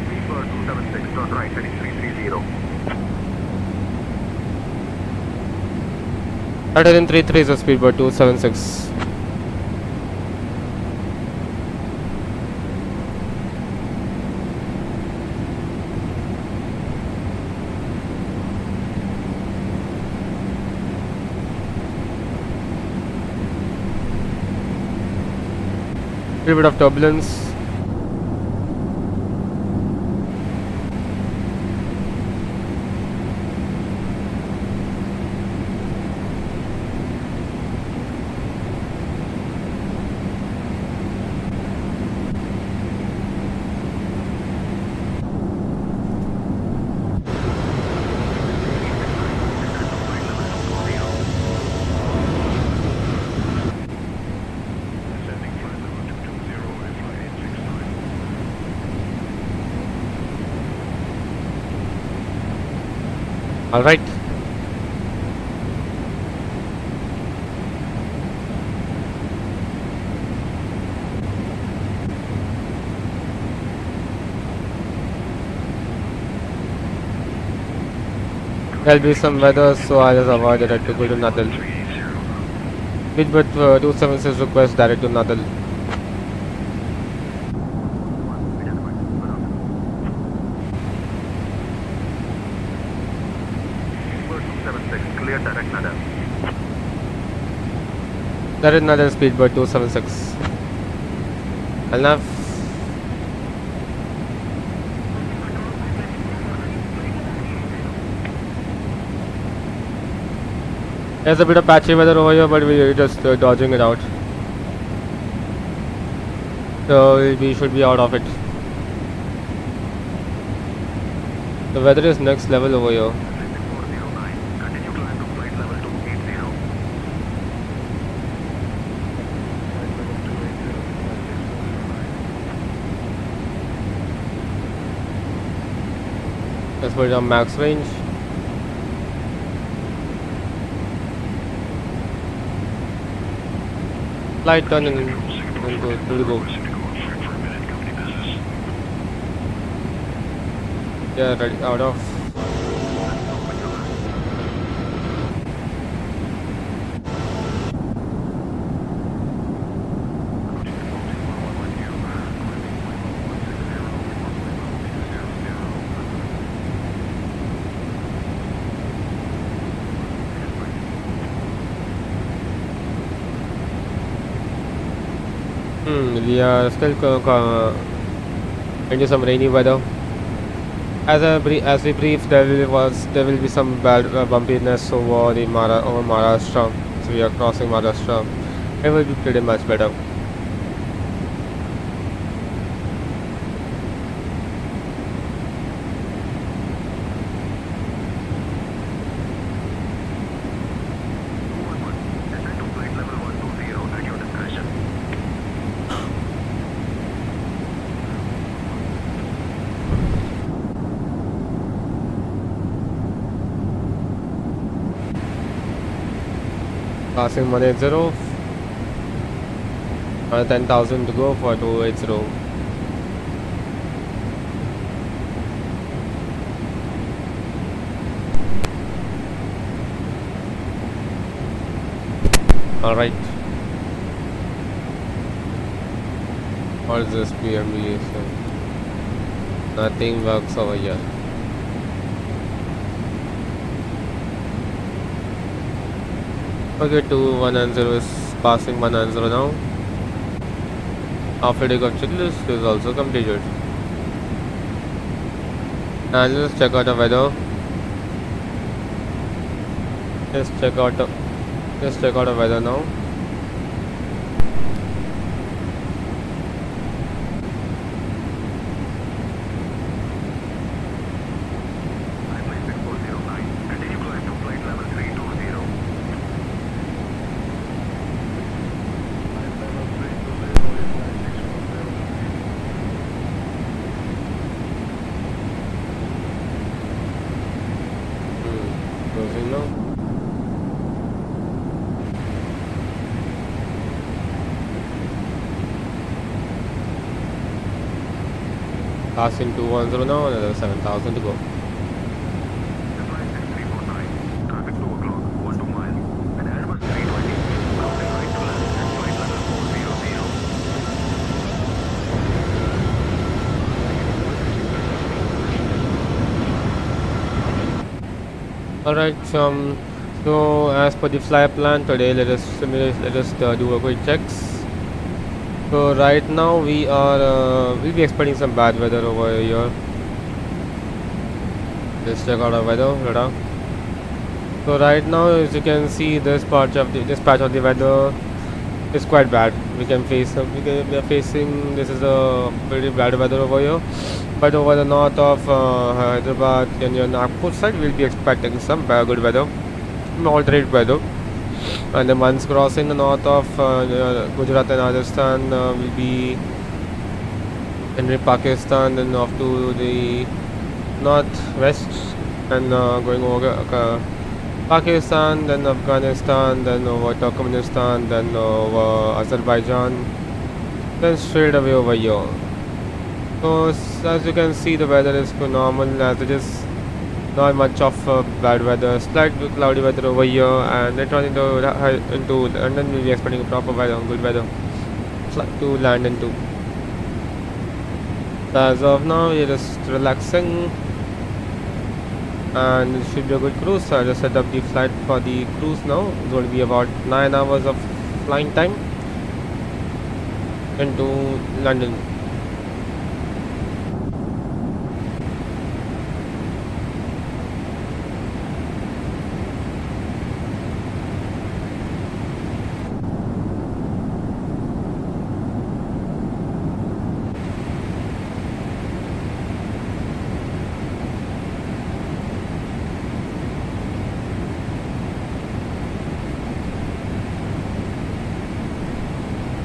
Speedbird 276, turn right, heading 330. Right heading 330, Speedbird 276. Little bit of turbulence. All right. There'll be some weather, so I'll just avoid it to go to Nadal. Speedbird 276 request direct to Nadal. Speedbird 276, clear direct Nadal. That is Nadal Speedbird 276. Enough. There's a bit of patchy weather over here, but we're just dodging it out. So we should be out of it. The weather is next level over here. Continue climb to flight level 280. Let's put it on max range. Flight turn and go. Yeah, ready, out of. We are still into some rainy weather. As we briefed, there will be some bad bumpiness over Maharashtra. So we are crossing Maharashtra. It will be pretty much better. Descend to flight level 120 at your discretion. Passing 180. 10,000 to go for 280. Alright. What is this PMDG? Nothing works over here. Okay, 2190 is passing 190 now. After take of checklist is also completed. And let's check out the weather. Let's check out the weather now. IFLY 6409. Continue climb to flight level 320. Closing now. Passing 210 now, another 7,000 to go. FLY 6349. Traffic 2 o'clock, 12 miles. At Addons I, crossing right to left at flight level 400. Alright, so as per the flight plan today, let us do a quick checks. So right now we'll be expecting some bad weather over here. Let's check out our weather radar. So right now, as you can see, this patch of the weather is quite bad. We are facing, this is a pretty bad weather over here. But over the north of Hyderabad and your Nagpur side, we'll be expecting some very good weather, moderate weather. And then once crossing the north of Gujarat and Rajasthan, will be entering Pakistan, then off to the northwest and going over Pakistan, then Afghanistan, then over Turkmenistan, then over Azerbaijan, then straight away over here. So as you can see, the weather is normal as it is. Not much of bad weather, slight cloudy weather over here, and later on into London we'll be expecting a proper weather, good weather to land into. So as of now, we're just relaxing, and it should be a good cruise. So I just set up the flight for the cruise now. It's going to be about 9 hours of flying time into London.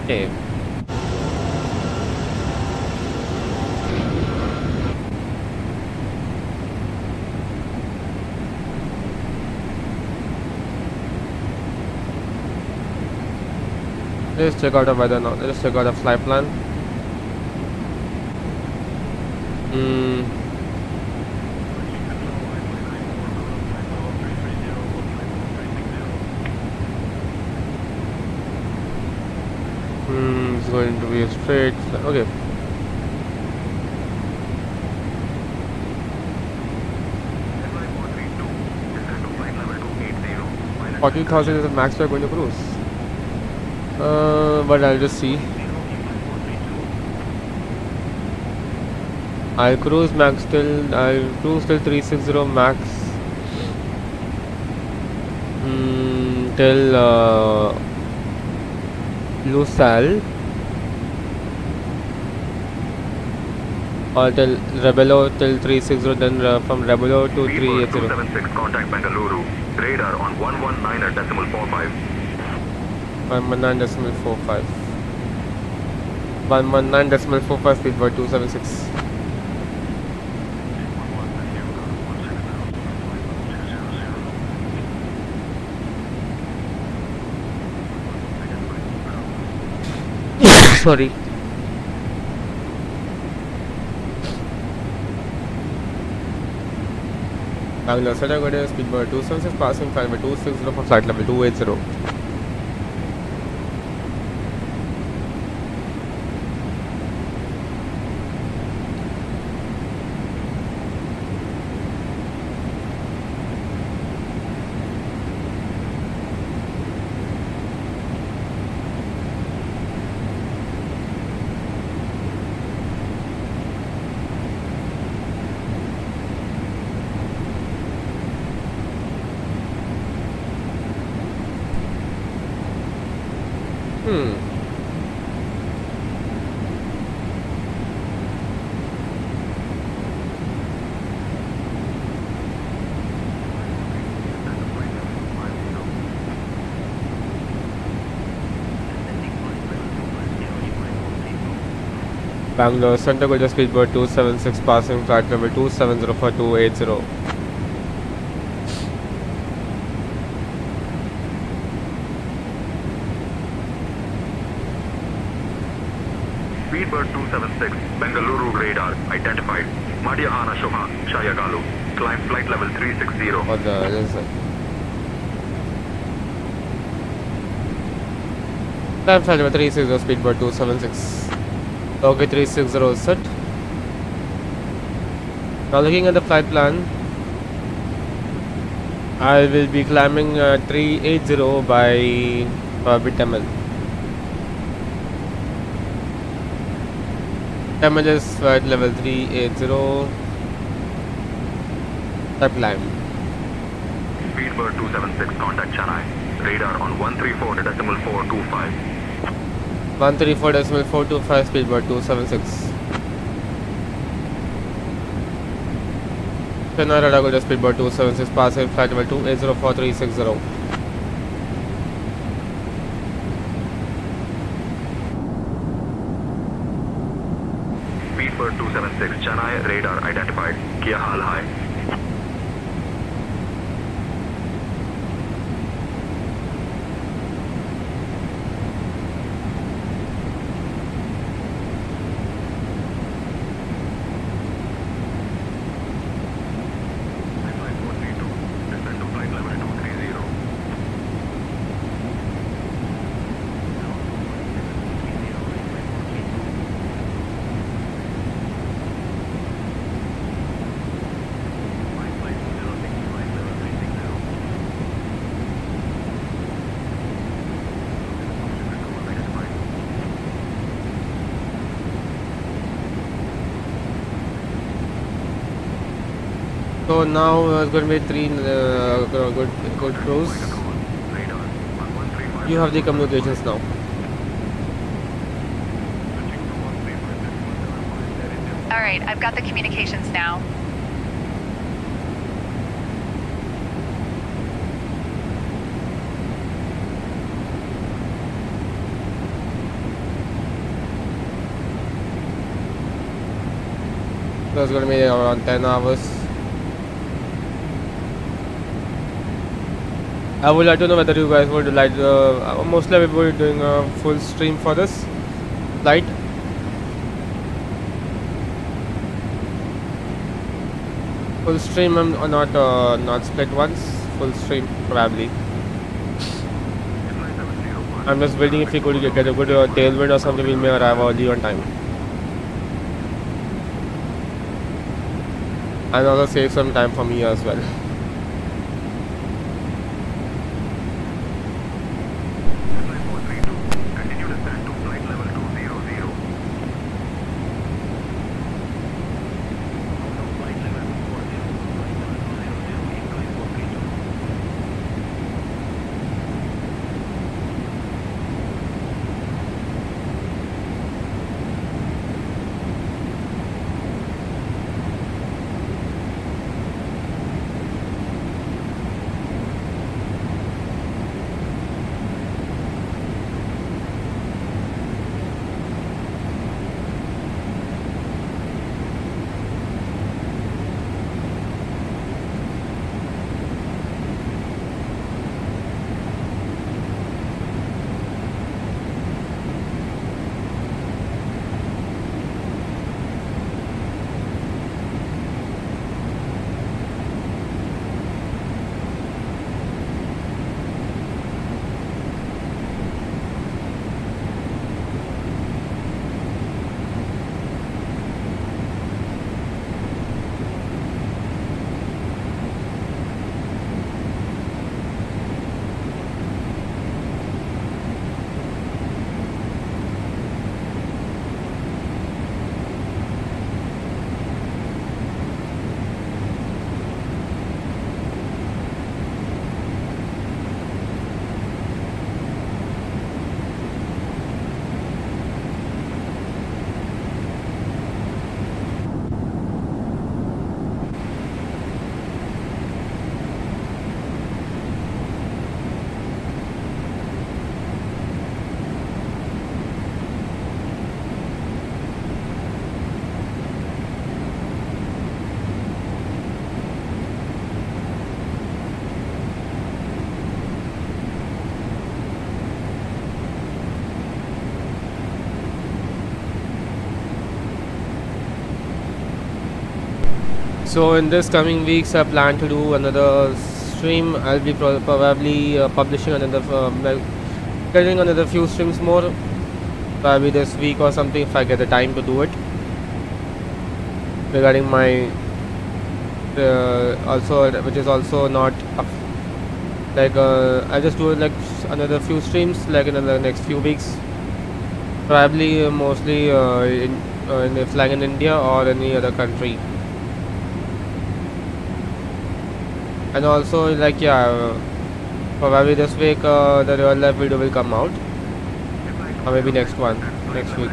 Okay. Let's check out the weather now. Let's check out the flight plan. It's going to be a straight. Okay. FLY 432. Descend to flight level 280. 40,000 is the max we're going to cruise. But I'll just see. I'll cruise till 360 max till Lucelle or till Rebelo till 360, then from Rebelo to 380. 276, contact Bengaluru. Radar on 119.45. 119.45. 119.45 speedbird 276. Sorry. Bangalore Saturday speedbird 276 passing flight by 260 for flight level 280. Bangalore Center Gulja speedboat 276 passing flight level 270 for 280. Speedbird 276, Bengaluru radar identified. Madhyahana Shobha, Shayagalu. Climb flight level 360. What the hell is it? Climb flight level 360 speedboat 276. Okay, 360 is set. Now looking at the flight plan, I will be climbing 380 by probably Tamil. Tamil is flight level 380. Type climb. Speedbird 276, contact Chennai. Radar on 134.425. 134.425 speedboat 276. Chennai radar go to speedboat 276 passing flight level 280 for 360. Speedbird 276, Chennai radar identified. Kia Hal High. So now it's going to be three good cruise. You have the communications now. All right, I've got the communications now. So it's going to be around 10 hours. I would like to know whether you guys would like, mostly we will be doing a full stream for this flight. Full stream or not split ones, full stream probably. I'm just waiting if we could get a good tailwind or something, we may arrive early on time. And also save some time for me as well. So in this coming weeks, I plan to do another stream. I'll be probably publishing another, like getting another few streams more, probably this week or something if I get the time to do it. Regarding my also, which is also not like I just do like another few streams like in the next few weeks. Probably mostly in flying in India or any other country. And also like probably this week the real life video will come out, or maybe next week.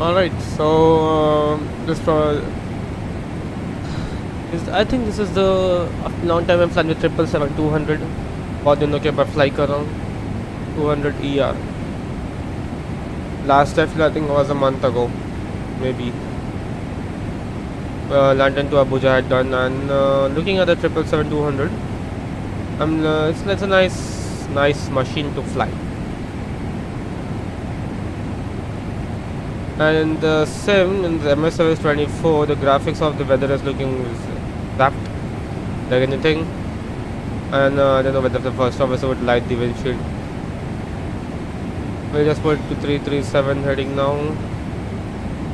Alright, so I think this is the long time I'm flying with 777-200. बहुत दिनों के बाद fly कर रहा हूँ 200 ER. Last I flew I think was a month ago, maybe. London to Abuja I had done, and looking at the 777-200, it's a nice machine to fly. And the sim in the MSFS2024, the graphics of the weather is looking wrapped like anything, and I don't know whether the first officer would light the windshield. We'll just put to 337 heading now,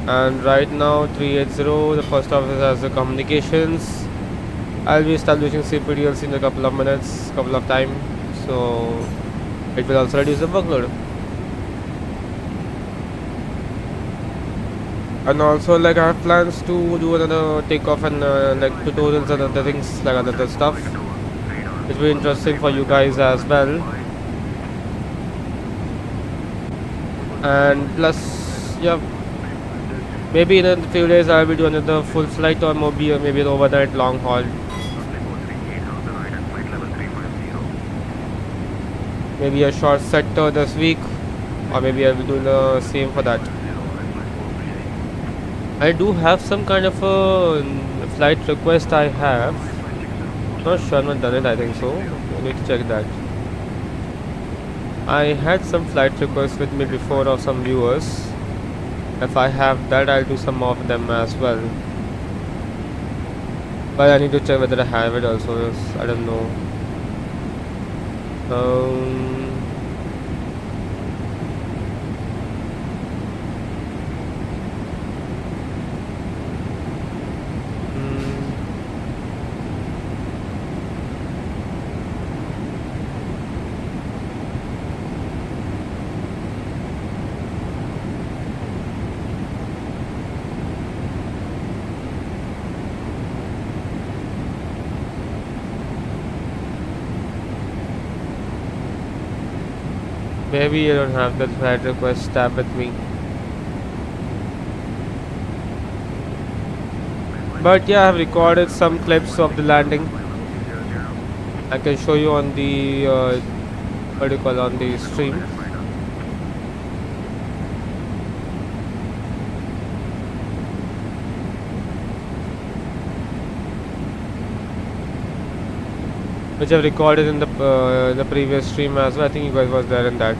and right now 380, the first officer has the communications. I'll be establishing CPDLC in a couple of minutes, couple of time, so it will also reduce the workload. And also like I have plans to do another takeoff and like tutorials and other things like other stuff. It will be interesting for you guys as well. And plus, yeah, maybe in a few days I will do another full flight or maybe an overnight long haul. Maybe a short sector this week, or maybe I will do the same for that. I do have some kind of a flight request I have. Not sure, I've not done it, I think so. I need to check that. I had some flight requests with me before of some viewers. If I have that, I'll do some of them as well. But I need to check whether I have it also. I don't know. Maybe I don't have that flight request tab with me. But yeah, I have recorded some clips of the landing. I can show you on the what do you call, on the stream. Which I've recorded in the previous stream as well. I think you guys was there in that.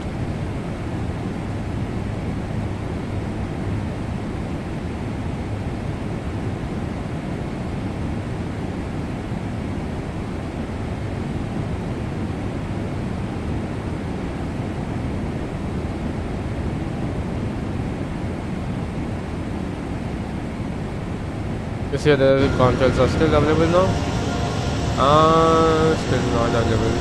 You see the controls are still available now. Still not available.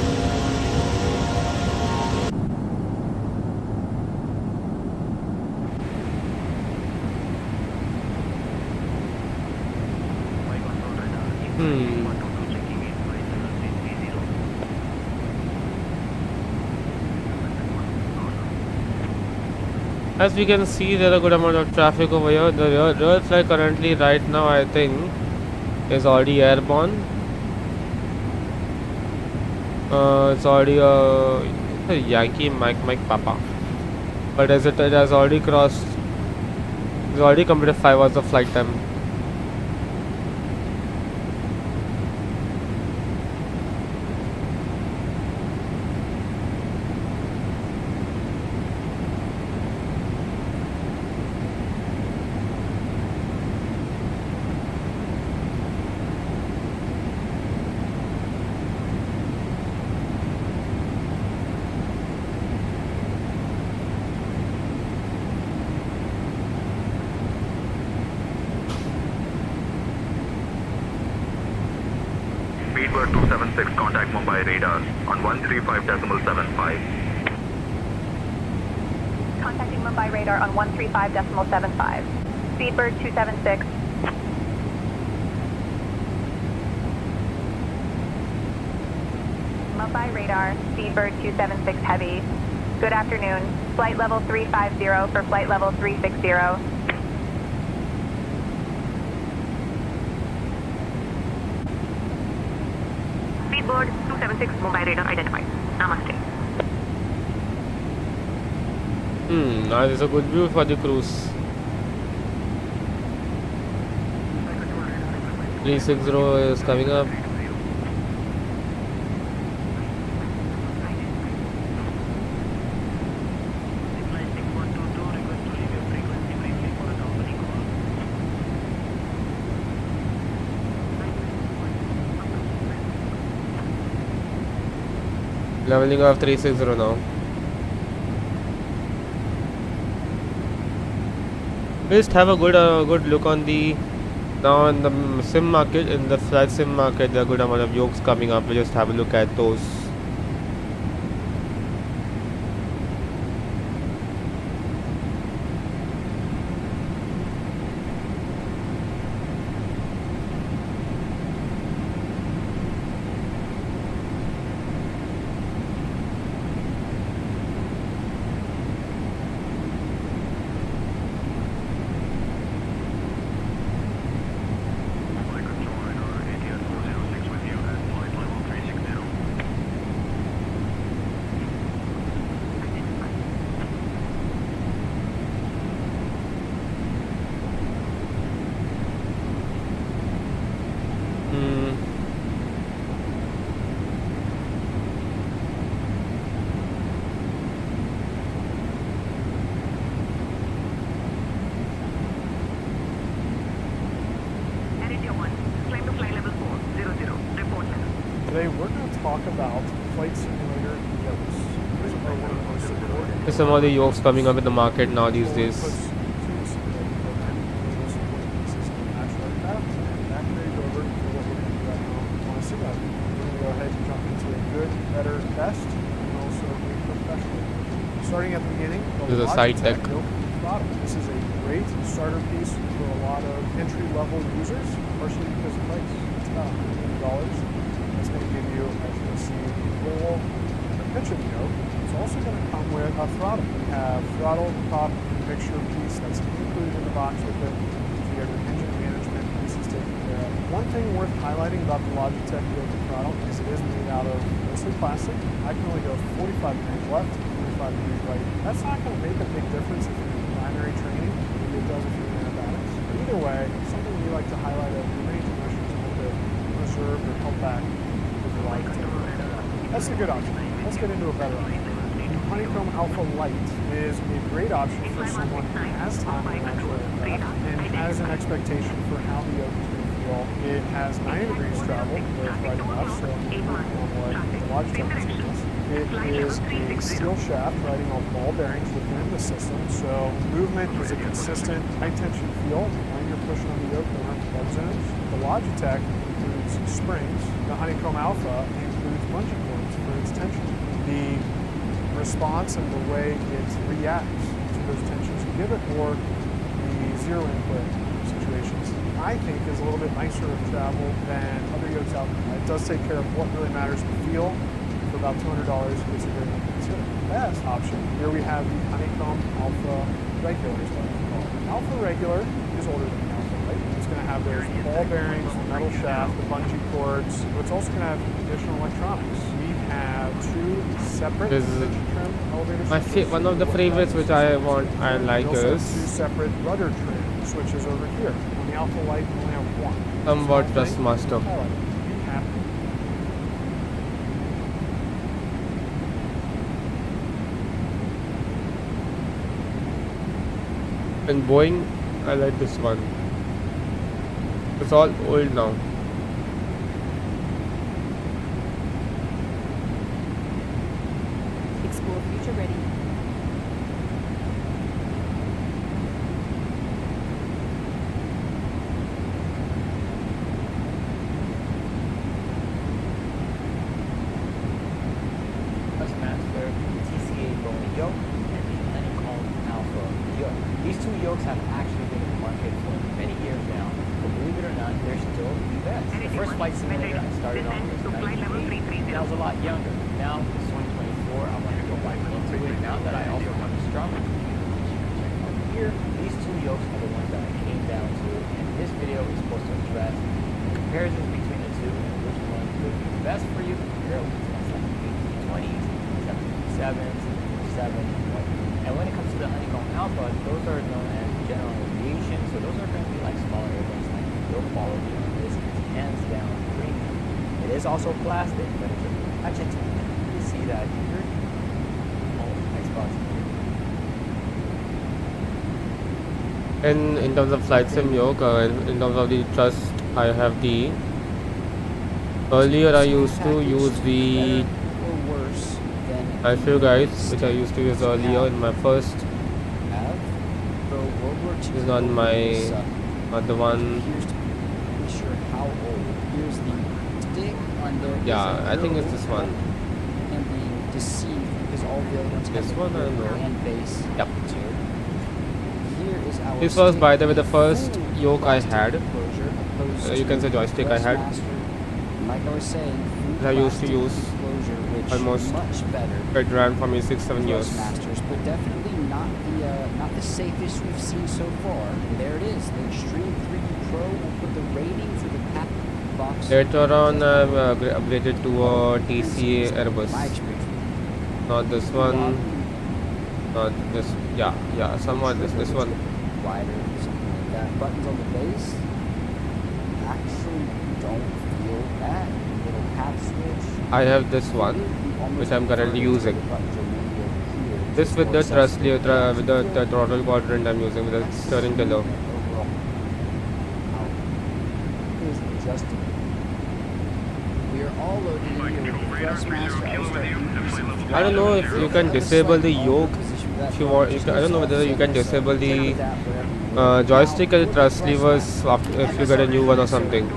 As we can see, there are a good amount of traffic over here. The real flight currently right now, I think, is already airborne. It's already a Yankee Mike Papa. But as it has already crossed, it's already completed 5 hours of flight time. Speedbird 276, contact Mumbai radar on 135.75. Contacting Mumbai radar on 135.75. Speedbird 276. Mumbai radar, Speedbird 276 heavy. Good afternoon. Flight level 350 for flight level 360. Speedbird 276 Mumbai radar identified. Namaste. Now there's a good view for the cruise. 360 is coming up. Leveling off 360 now. Just have a good look on the now in the sim market. In the flight sim market, there are a good amount of yokes coming up. We just have a look at those. Today we're going to talk about flight simulator yokes. These are one of the most important. There's some of the yokes coming up in the market now these days. Starting at the beginning, There's a side deck. This is a great starter piece for a lot of entry-level users, partially because of price. It's about $100. It's going to give you, as you can see, roll and a pitching yoke. It's also going to come with a throttle. We have throttle, top, mixture piece that's included in the box with it. So you have your engine management pieces taken care of. One thing worth highlighting about the Logitech yoke and throttle is it is made out of mostly plastic. I can only go 45 degrees left, 45 degrees right. That's not going to make a big difference if you're in primary training. Maybe it does if you're in aerobatics. But either way, something we like to highlight of your range of motion is a little bit reserved or held back. That's the good option. Let's get into a better option. The Honeycomb Alpha Light is a great option for someone who has time to actually and has an expectation for how the yoke is going to feel. It has 90 degrees travel with right and left, so on what the Logitech is giving us. It is a steel shaft riding on ball bearings within the system, so movement is a consistent high tension feel when you're pushing on the yoke. There aren't plug zones. The Logitech includes springs. The Honeycomb Alpha includes bungee cords for its tension. The response and the way it reacts to those tensions you give it, or the zero input situations, I think is a little bit nicer of travel than other yokes out there. It does take care of what really matters, the feel. For about $200, it's a very considered best option. Here we have the Honeycomb Alpha Regular, is what I call it. Alpha Regular is older than the Alpha, right? It's going to have those ball bearings, the metal shaft, the bungee cords, but it's also going to have additional electronics. We have two separate This is trim elevator one of the favorites which I like we also have is two separate rudder trim switches over here. On the Alpha Light, we only have one. somewhat Small thing, Trustmaster. highlight it. Be happy. And Boeing, I like this one. It's all old now. Explore future ready. Master TCA bone yoke and the Honeycomb Alpha yoke. These two yokes have actually been in the market for many years now, but believe it or not, they're still the best. The first flight simulator I started on was 1980, and I was a lot younger. Now, it's 2024, I want to go back into it now that I also have a stronger computer. Check out here, these two yokes are the ones that I came down to, and this video is supposed to address the comparisons between the two and which one would be the best for you compared with like 1820s, 777s, 7, and when it comes to the Honeycomb Alpha, those are known as general aviation, so those are going to be like smaller airplanes, like the quality on this is hands down premium. It is also plastic, but it's actually you see that here. Oh, Xbox. And in terms of flight sim yoke, in terms of the trust, I have the. Earlier I used to use the or worse than I feel guys, which I used to use earlier in my first. have. So World War II Is not my, sucked. not the one. Here's to be sure how old. Here's the stick on there. is Yeah, a I think it's real this one. And being deceived because all the other ones This have one, I don't know. land base. Yep. too. Here is our This was, stick by the way, the with first full yoke I plastic had. enclosure opposed You can say to joystick I had. Thrustmaster. And like I was saying, full I used to plastic use enclosure, which almost- much better. It ran for me 6-7 years. Thrustmasters, but definitely not the safest we've seen so far. There it is. The Extreme 3D Pro will put the rating for the pack box. Later on, I've upgraded to a TCA My Airbus. experience with Not this one. Not this. Yeah. Somewhat this one. wider, something like that. Buttons on the base actually don't feel bad. Little hat switch. I have this one, which I'm currently using. This with the with the throttle quadrant I'm using with the steering tiller. Is adjustable. We are all loaded in here with the Thrustmaster. I will start increasing I don't know if you can disable the yoke. If you want, I don't know whether you can disable the joystick and the thrust levers if you get a new one or something,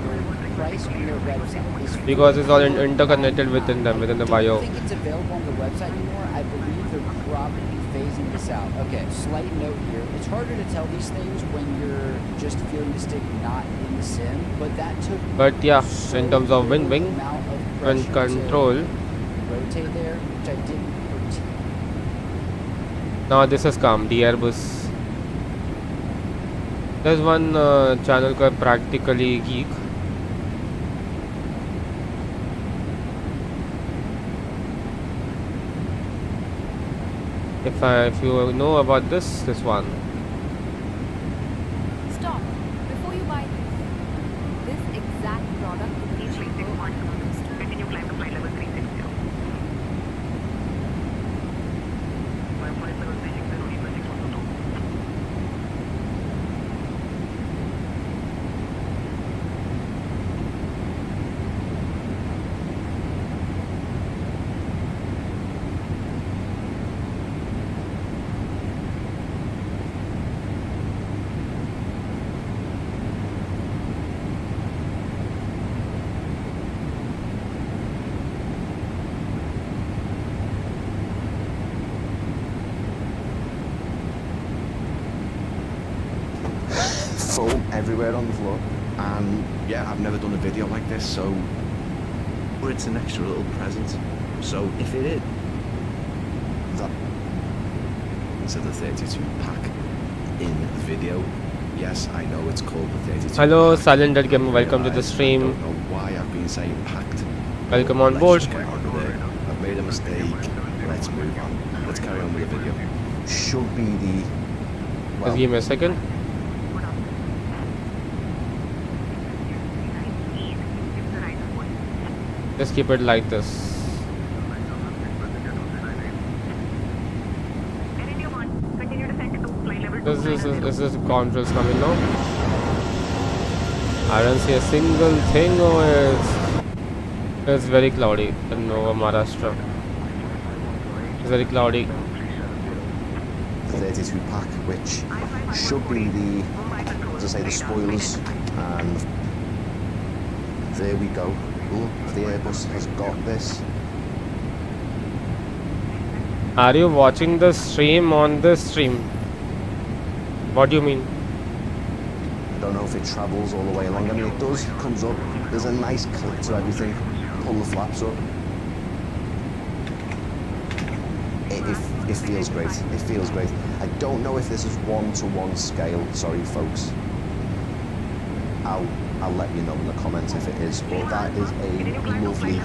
Price on their website is because it's all interconnected within them, within the I bio. don't think it's available on the website anymore. I believe they're probably phasing this out. Okay, slight note here. It's harder to tell these things when you're just feeling the stick not in the sim, but that took But yeah, so in terms of little wing amount of and pressure to control, rotate there, which I didn't rotate. now this has come, the Airbus. There's one channel called Practically Geek. If you know about this one. Stop. Before you buy this exact product is Continue climb to flight level 360. Flight level 360, requesting 122. foam everywhere on the floor. And yeah, I've never done a video like this, so but it's an extra little present. So if it is that instead of the 32 pack in the video, yes, I know it's called the 32. Hello, pack. Silent Gamer. Welcome to the I stream. don't know why I've been saying packed. Welcome on Let's board. just get on with it. I've made a mistake. Let's move on. Let's carry on with the video. Should be the. Just give me a second. Just keep it like this. This is controls coming now. I don't see a single thing over it. It's very cloudy in Nova Maharashtra. It's very cloudy. 32 pack, which should be the, as I say, the spoilers. And there we go. Look, the Airbus has got this. Are you watching the stream on the stream? What do you mean? I don't know if it travels all the way along. I mean, it does. It comes up. There's a nice clip to everything. Pull the flaps up. It feels great. It feels great. I don't know if this is 1-to-1 scale. Sorry, folks. I'll let you know in the comments if it is. But that is a lovely.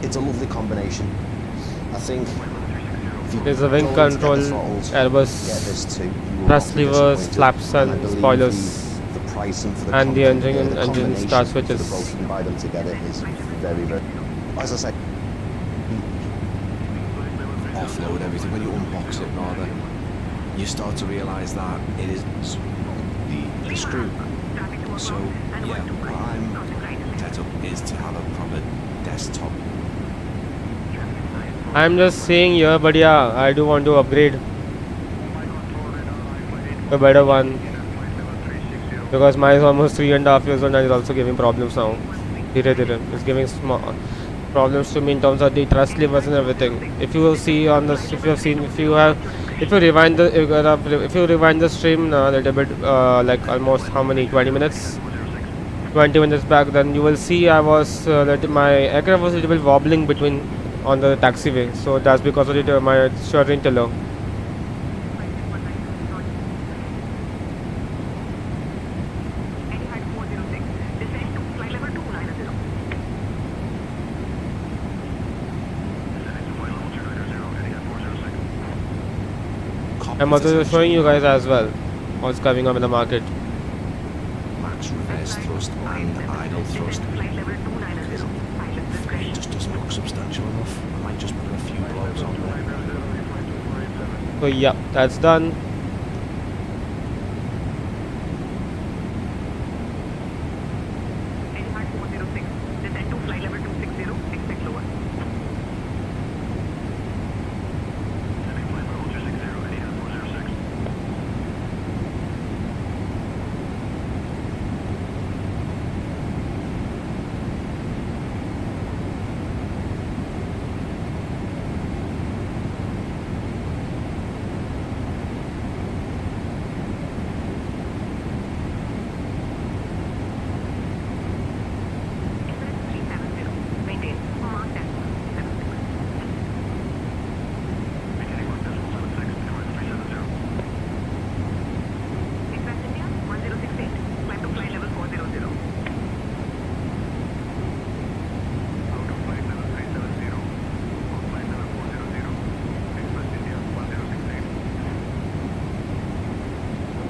It's a lovely combination. I think. There's a wing control, Airbus, thrust levers, flaps and spoilers, and the engine start switches. Both combine them together is very, very. As I say, offload everything when you unbox it. Rather, you start to realise that it is the screw. So yeah, what I'm set up is to have a proper desktop. I'm just saying here, but yeah, I do want to upgrade a better one because mine is almost 3.5 years old and it's also giving problems now. It's giving small problems to me in terms of the thrust levers and everything. If you will see on this, if you rewind the stream a little bit, like almost how many 20 minutes back, then you will see I was that my aircraft was a little bit wobbling between on the taxiway, so that's because of it, my steering tiller. I'm also showing you guys as well what's coming up in the market. Max reverse thrust and idle thrust. It just doesn't look substantial enough. I might just put a few blows on there. So yeah, that's done.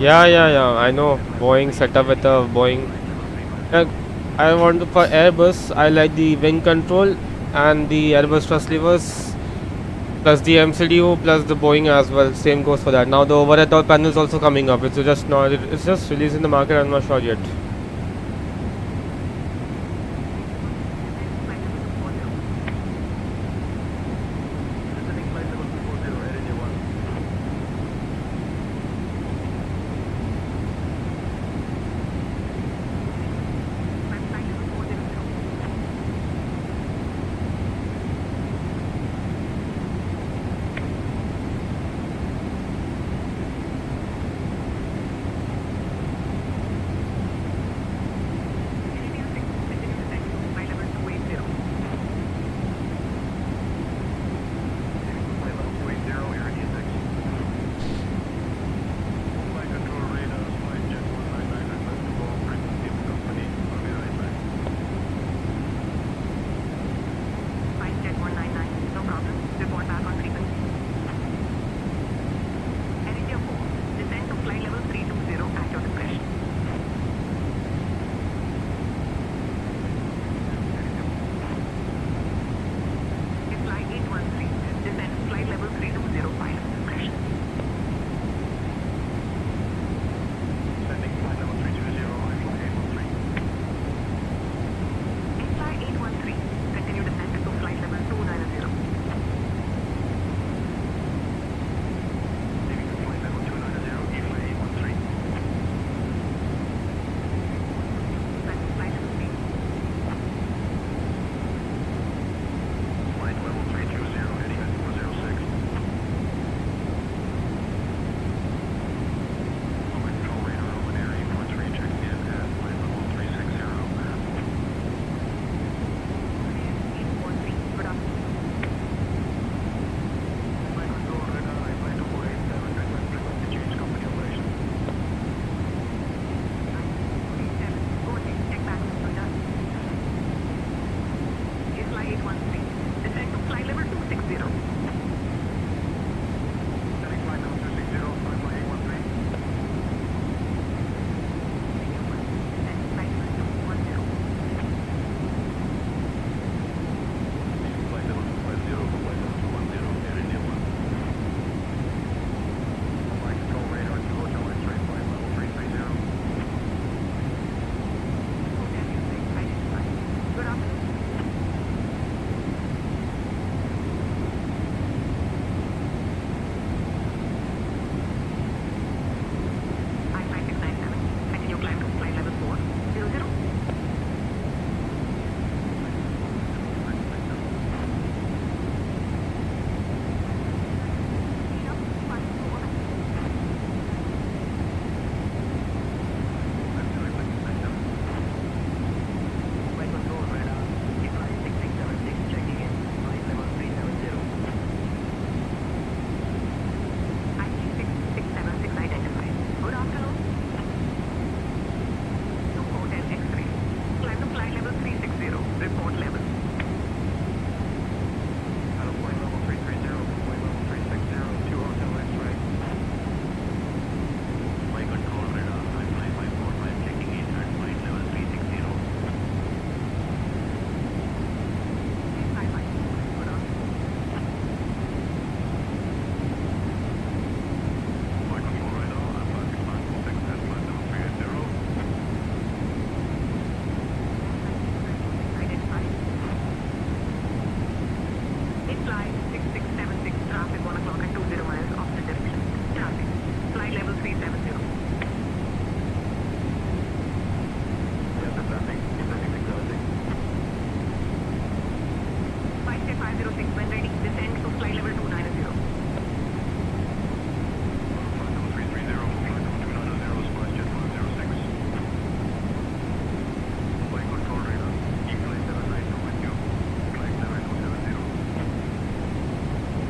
Yeah, I know. Boeing setup with a Boeing. I want to, for Airbus, I like the wing control and the Airbus thrust levers, plus the MCDU, plus the Boeing as well. Same goes for that. Now the overhead door panel is also coming up. It's just released in the market. I'm not sure yet.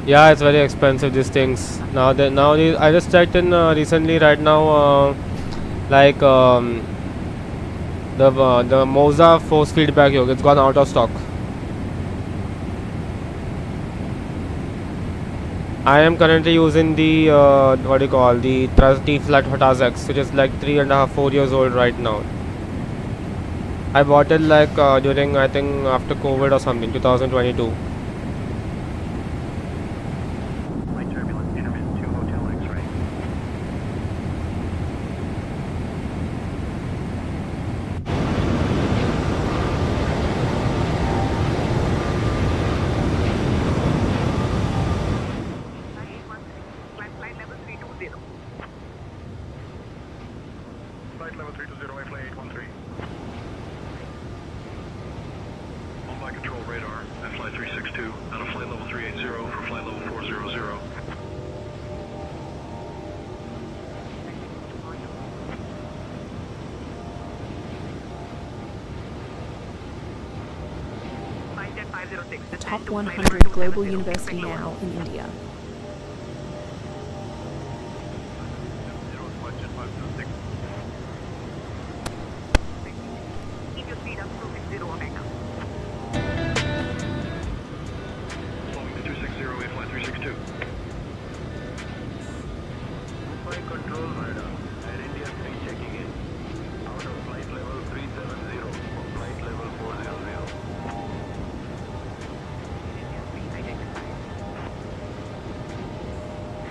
Yeah, it's very expensive these things. Nowadays I just checked in recently right now, like the Moza force feedback yoke, it's gone out of stock. I am currently using the what do you call, the thrust D flat Hotaz X, which is like 3.5-4 years old right now. I bought it like during, I think, after COVID or something, 2022. Light turbulence, intermittent 2 Hotel X-ray. Flight level 320. Flight level 320, FLY 813. On by control radar, FLY 362, out of flight level 380 for flight level 400. Top 100 global university now in India. Keep your speed up to 60 Omega. Following the 260, FLY 362. Mumbai control radar, Air India 3 checking in. Out of flight level 370 for flight level 400.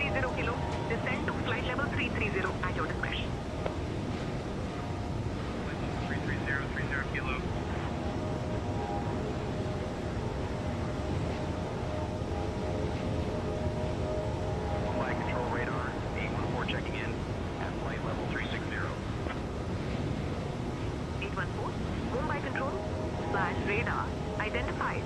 30 kilo, descend to flight level 330 at your discretion. 330 kilo. Mumbai control radar, 814 checking in at flight level 360. 814, Mumbai control, flash radar, identified.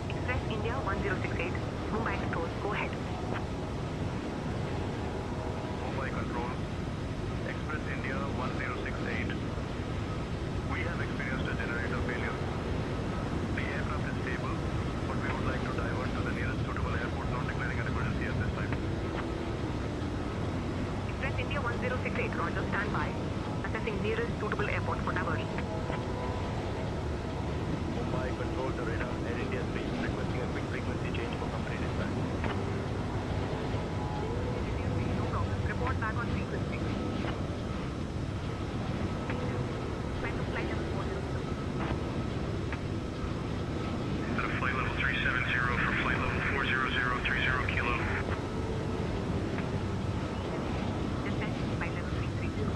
Express India 1068, Mumbai control, go ahead. Mumbai control, Express India 1068. We have experienced a generator failure. The aircraft is stable, but we would like to divert to the nearest suitable airport, not declaring an emergency at this time. Express India 1068, Roger, stand by. Assessing nearest suitable airport for diversion. Mumbai control to radar, Air India 3, requesting a quick frequency change for company dispatch. No problem, report back on frequency. Flight to flight level 400. Instead of flight level 370 for flight level 400, 30 kilo. Descent, flight level 330.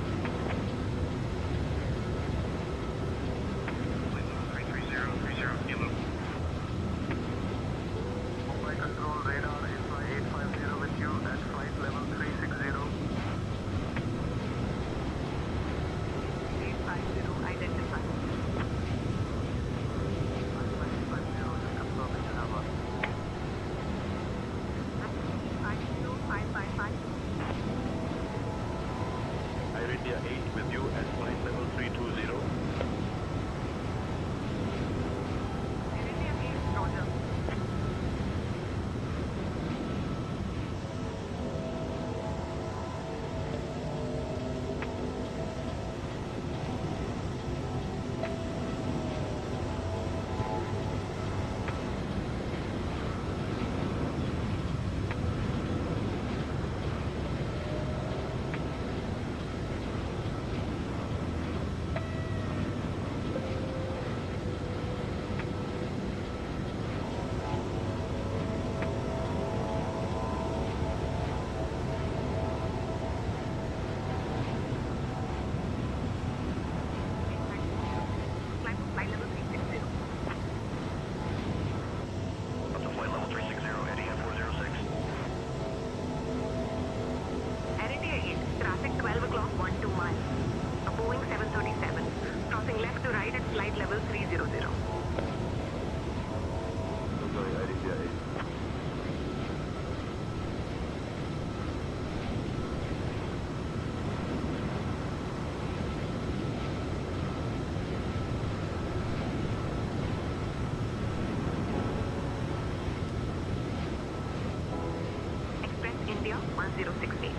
1068.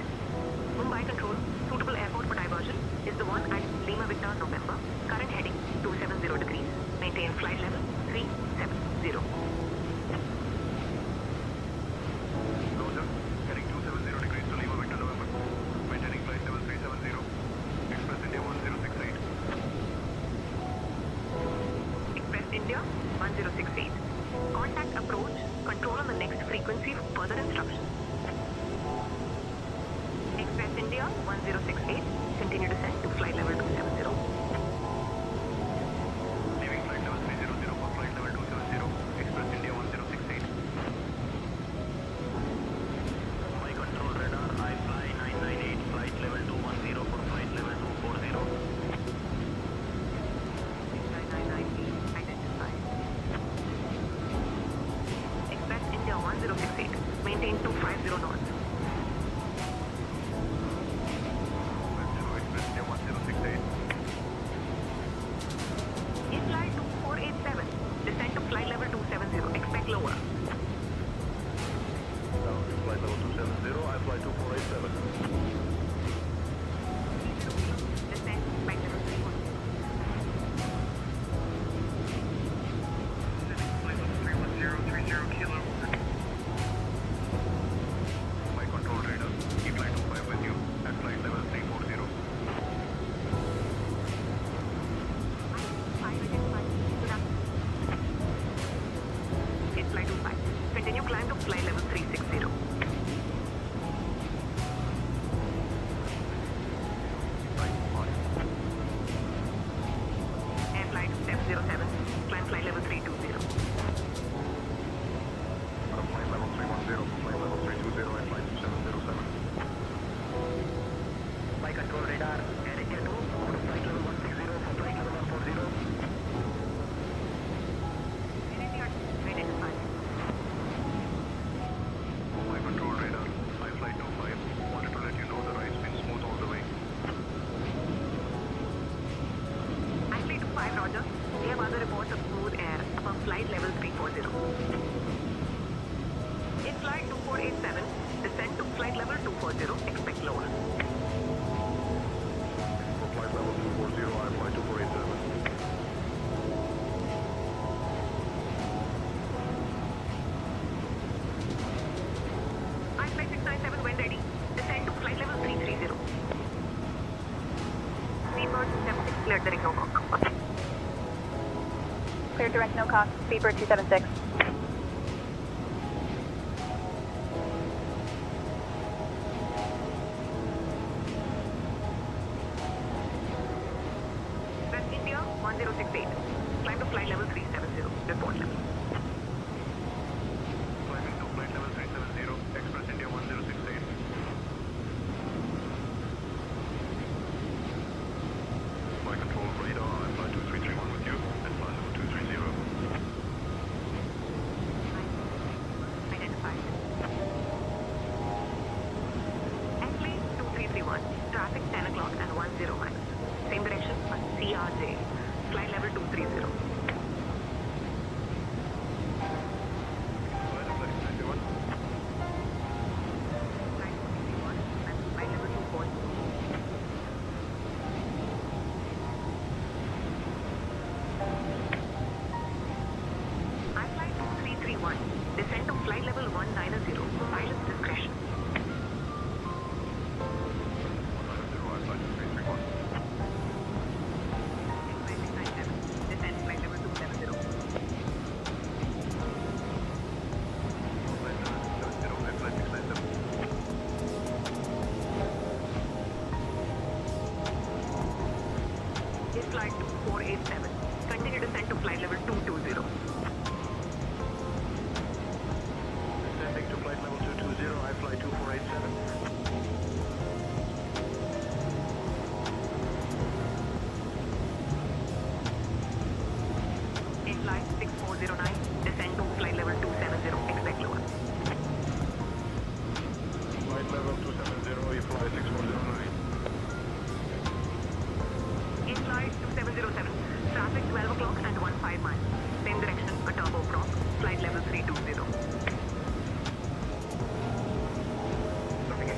Mumbai Control, suitable airport for diversion is the one at Lima Victor November. Current heading 270 degrees. Maintain flight level 370. Roger. Heading 270 degrees to Lima Victor November. Maintaining flight level 370. Express India 1068. Express India 1068. Contact approach. Control on the next frequency for further instructions. Express India 1068. Continue descent to flight level 270. Leaving flight level 300 for flight level 270. Express India 1068. My control radar, IFLY 998. Flight level 210 for flight level 240. 998 identified. Express India 1068. Maintain 250 knots. Express India 1068. IFLY 2487. Descend to flight level 270. Expect lower. Down to flight level 270, IFLY 2487. Descend to flight level 310. Flight level 310, 30 kilo. My control radar, keep line 25 with you at flight level 340. IFLY 25. Continue climb to flight level 360. Air flight 707. Climb flight level 320. Flight level 310, flight level 320, and flight 707. My control radar, Air India 2, go to flight level 160 for flight level 140. Identified. My control radar, IFLY 25. Wanted to let you know the ride's been smooth all the way. IFLY 25, Roger. We have other reports of smooth air above flight level 340. IFLY 2487. Descend to flight level 240. Expect lower. For flight level 240, IFLY 2487. IFLY 697 when ready. Descend to flight level 330. Speedbird 76 cleared direct no cock. Clear direct no cock. Speedbird 276. West India 1068. Climb to flight level 370. Report level. Climbing to flight level 370, Express India 1068. My control radar, IFLY 2331 with you, and flight level 230. Identified. FLY 2331. Traffic 10 o'clock and 10 miles. Same direction on CRJ. Flight level 230. Flight level 91. Flight 231 and flight level 240. IFLY 2331. Descend to flight level 190. Pilot's discretion. 190, IFLY 2331. FLY 697. Descend flight level 270. Flight level 270, IFLY 697. IFLY 2487. Continue descent to flight level 220. Descending to flight level 220, IFLY 2487. IFLY 6409. Descend to flight level 270. Expect lower. Flight level 270, IFLY 6409. IFLY 2707. Traffic 12 o'clock and 15 miles. Same direction, a turboprop. Flight level 320. Nothing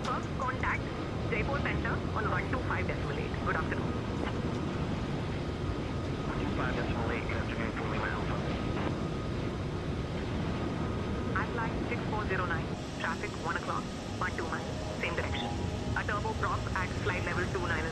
confirm contact Jaipur Center on 125.8. Good afternoon. 125.8, good afternoon, for Lima Alpha. IFLY 6409, traffic 1 o'clock, 12 miles, same direction. A turbo prop at flight level 290.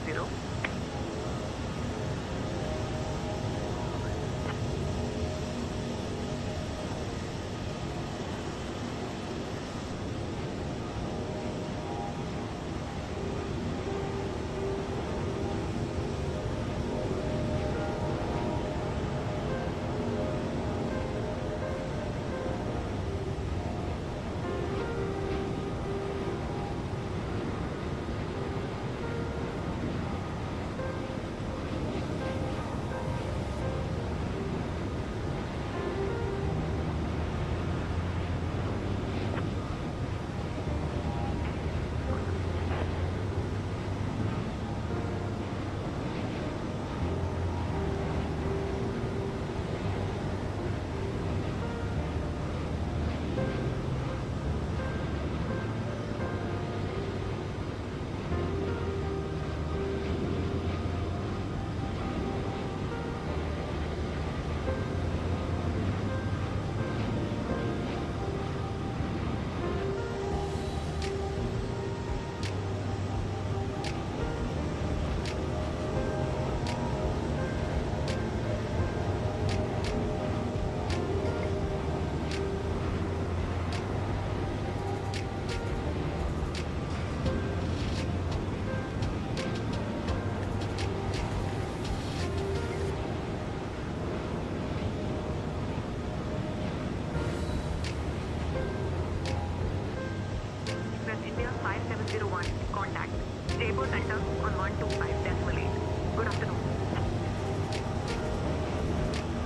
West India 5701, contact Jaipur Center on 125.8. Good afternoon.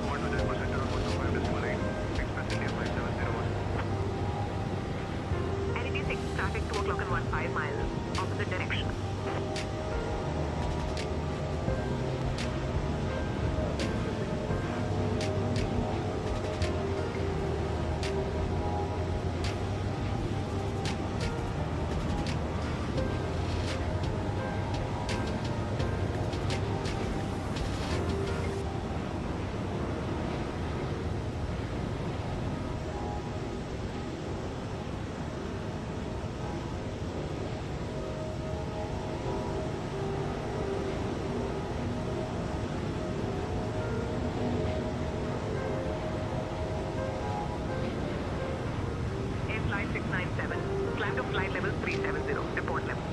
One to Jaipur Center on 125.8. Express India 5701. NET 6, traffic 2 o'clock and 15 miles, opposite direction. Flight 697, climb to flight level 370, report level.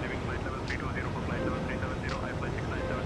Leaving flight level 320 for flight level 370, IFLY 697.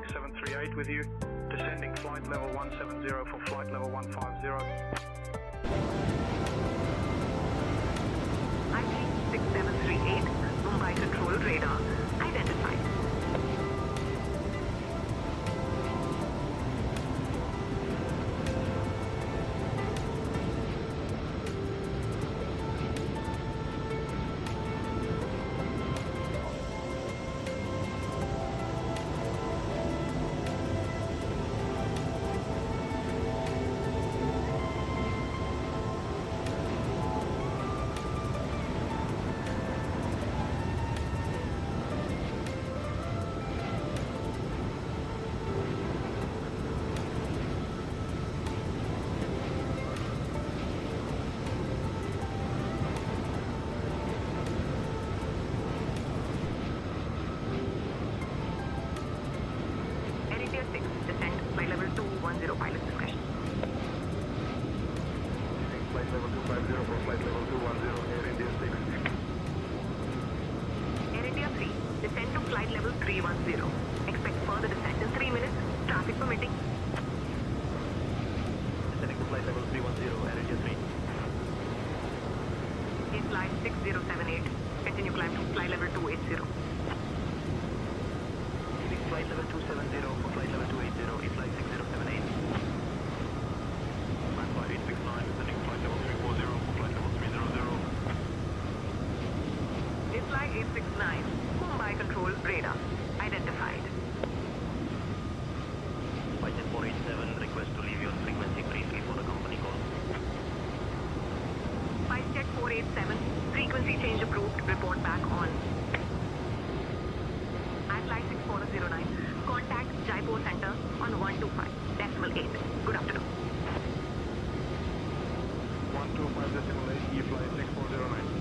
6738 with you. Descending flight level 170 for flight level 150. IFLY 6738, Mumbai Control Radar identified. Fly 6078. Continue climb to flight level 280. Flight level 270 for flight level 280. Fly 6078. Flight 869. Descending flight level 340 for flight level 300. Fly 869. Mumbai Control Radar identified. Flight 487. Request to leave your frequency briefly for the company call. Jet 487, frequency change approved, report back on. IFLY 6409, contact Jaipur Center on 125.8. Good afternoon. 125.8, E-Fly 6409.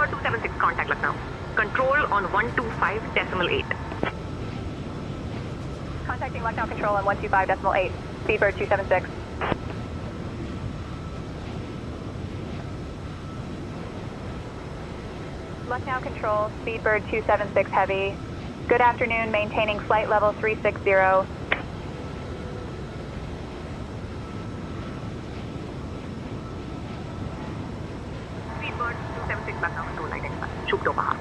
Speedbird 276, contact Lucknow. Control on 125.8. Contacting Lucknow Control on 125.8. Speedbird 276. Lucknow Control, Speedbird 276 Heavy. Good afternoon, maintaining flight level 360. Speedbird 276, Lucknow Control, light expert. Shuk do bahar.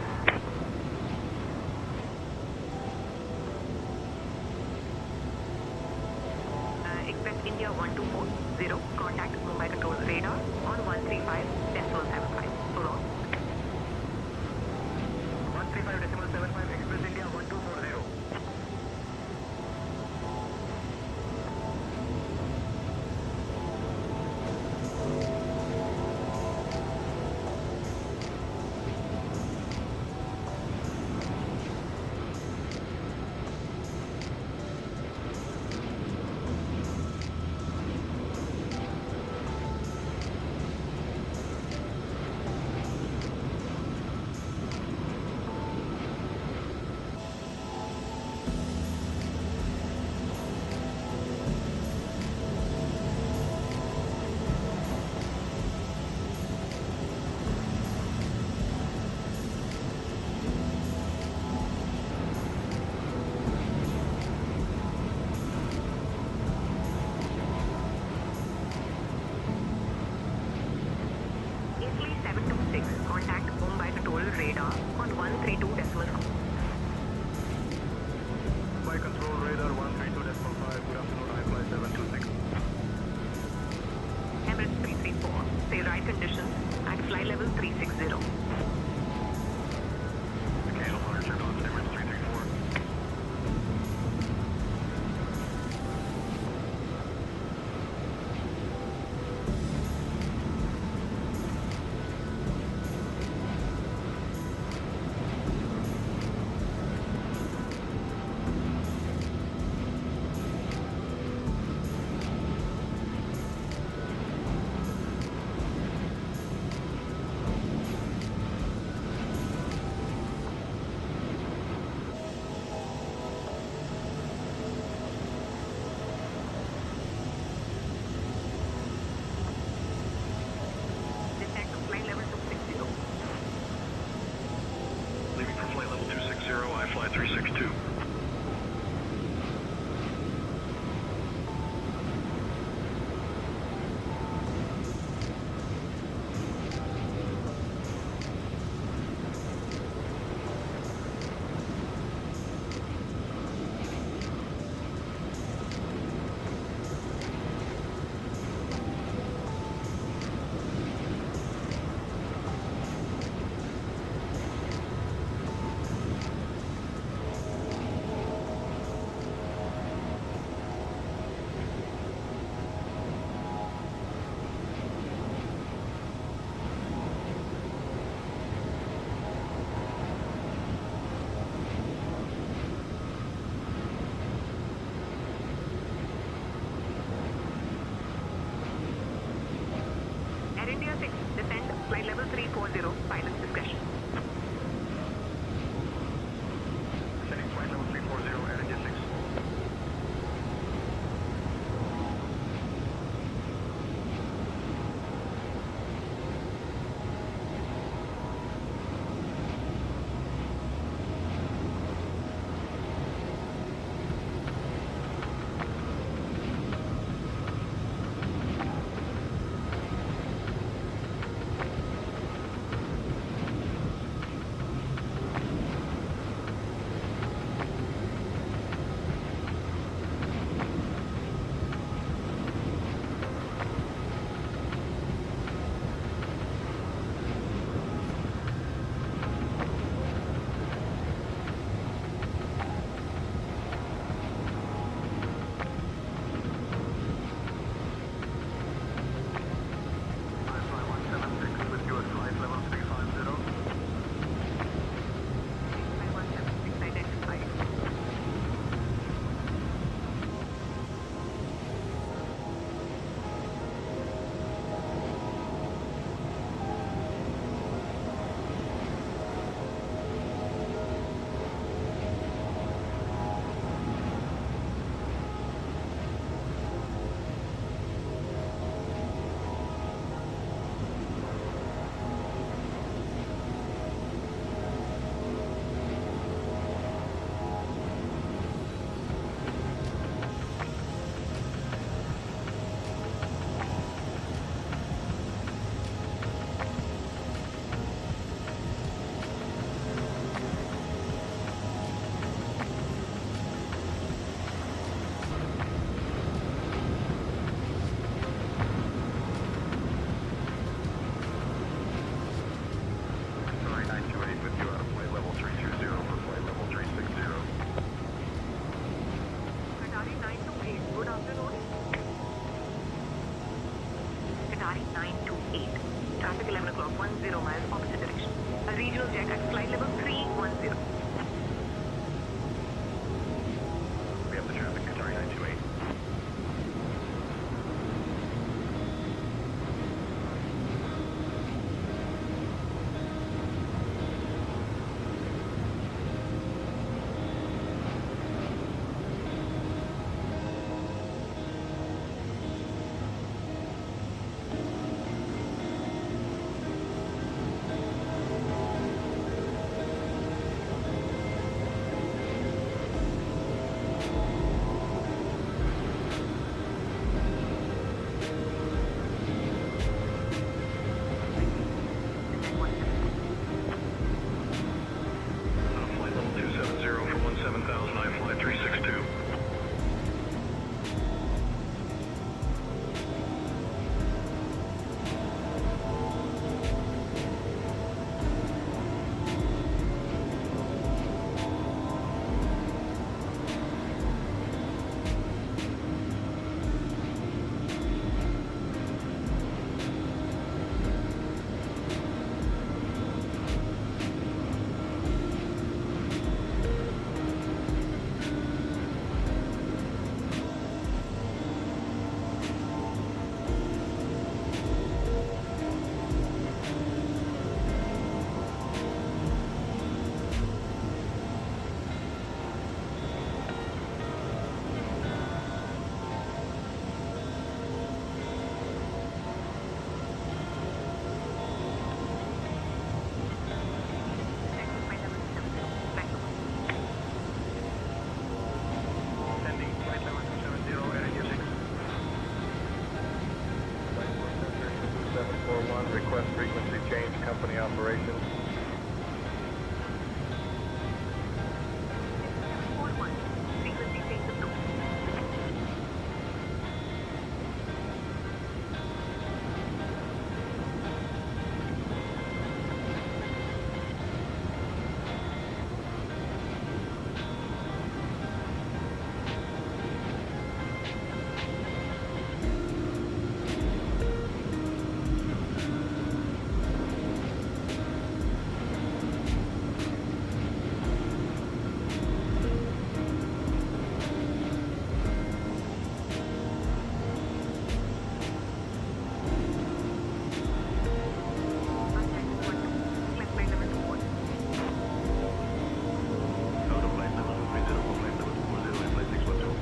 Express India 1240, contact Mumbai Control radar on 135.75. So long. 135.75, Express India 1240. IFLY 726, contact Mumbai Control radar on 132.5. Mumbai Control Radar 132.5. Good afternoon, IFLY 726. Emirates 334, say right conditions at flight level 360. Occasional order check on Emirates 334. Detect flight level 260. Leaving for flight level 260, IFLY 362. Air India 6, descend flight level 340, pilot's discretion. Descending flight level 340, Air India 6. traffic 11 o'clock, 10 miles opposite direction. A regional jet at flight level 310. We have the traffic, Qatari 928. Flight level 270 for 17,000, IFLY 362. Sending flight level 270, Air India 6. Flight 2741, request frequency change, company operations. 41. Frequency change approved. Out of flight level 230 for flight level 240 and flight 612.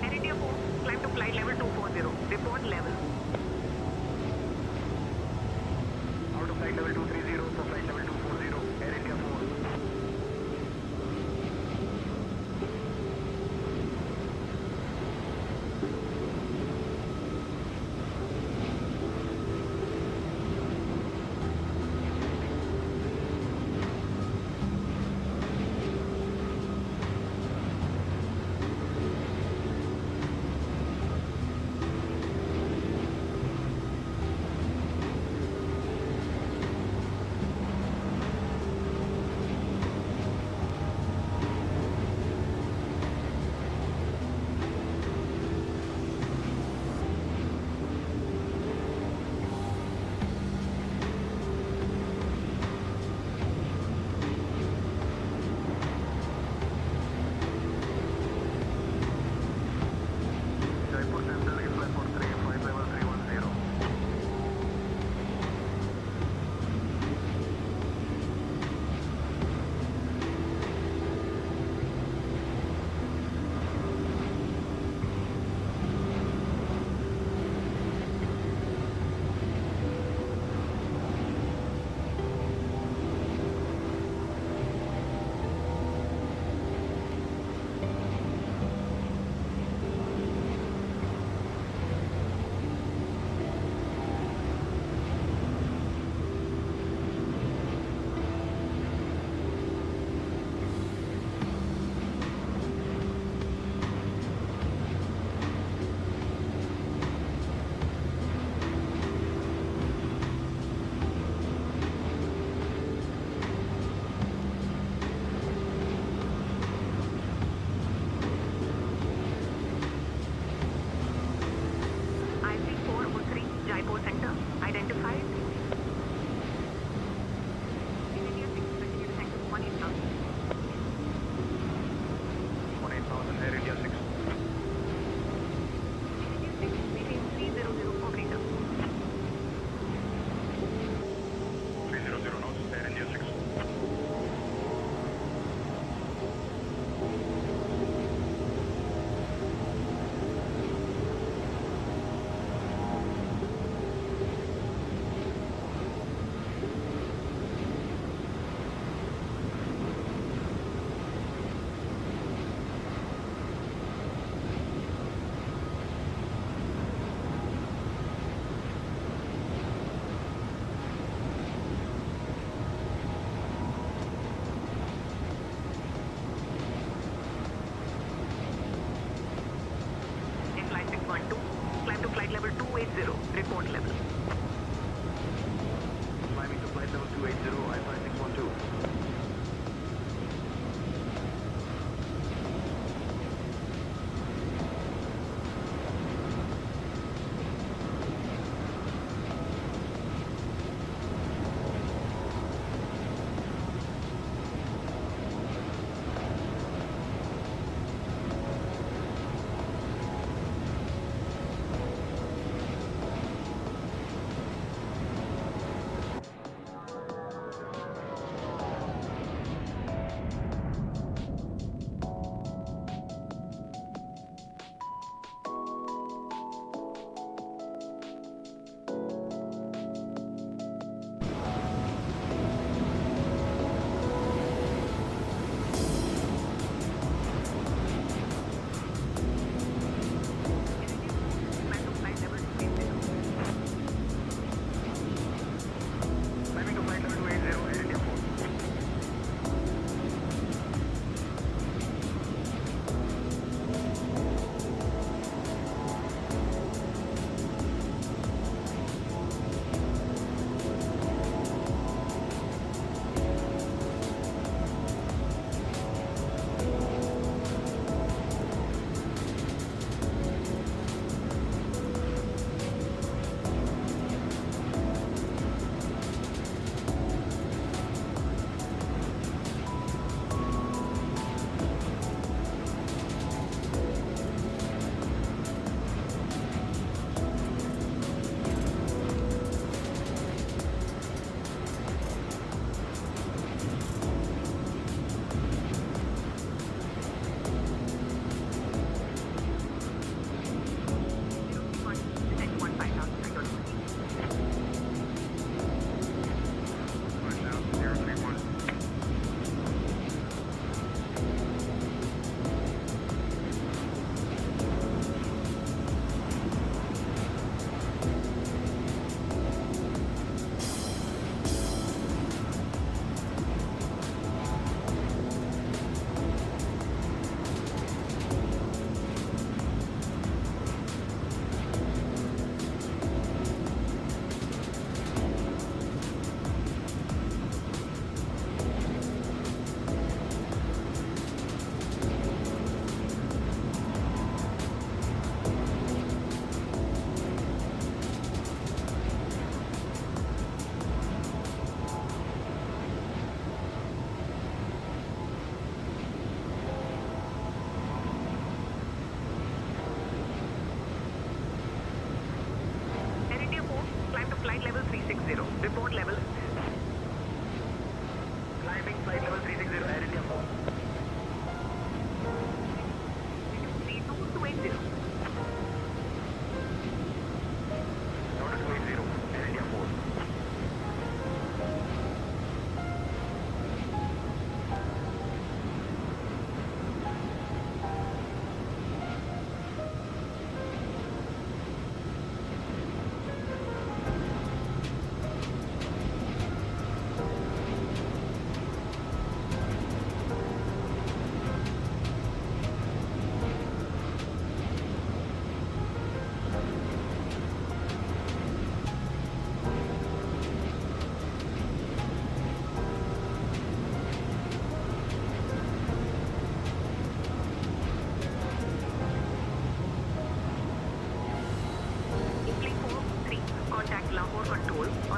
Air India 4, climb to flight level 240. Report level. Out of flight level 230 for flight level 240, Air India 4.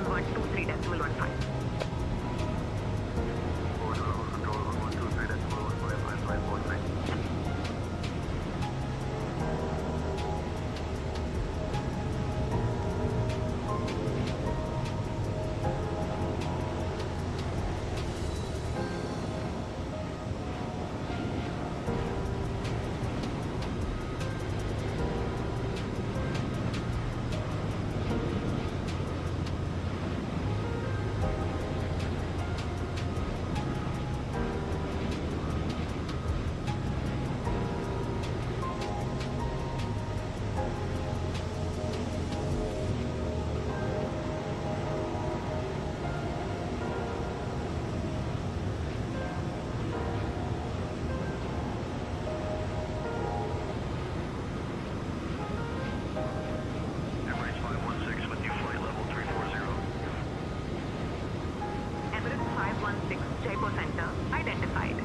on 123.15. Control 123.15.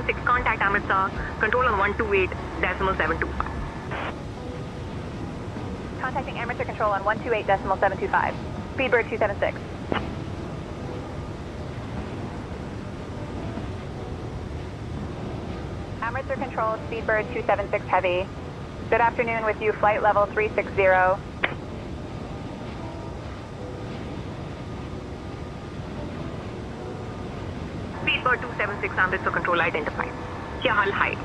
276, contact Amritsar, control on 128.725. Contacting Amritsar Control on 128.725. Speedbird 276. Amritsar Control, Speedbird 276 Heavy. Good afternoon with you, flight level 360. Speedbird 276, Amritsar Control identified. Here, Hull high.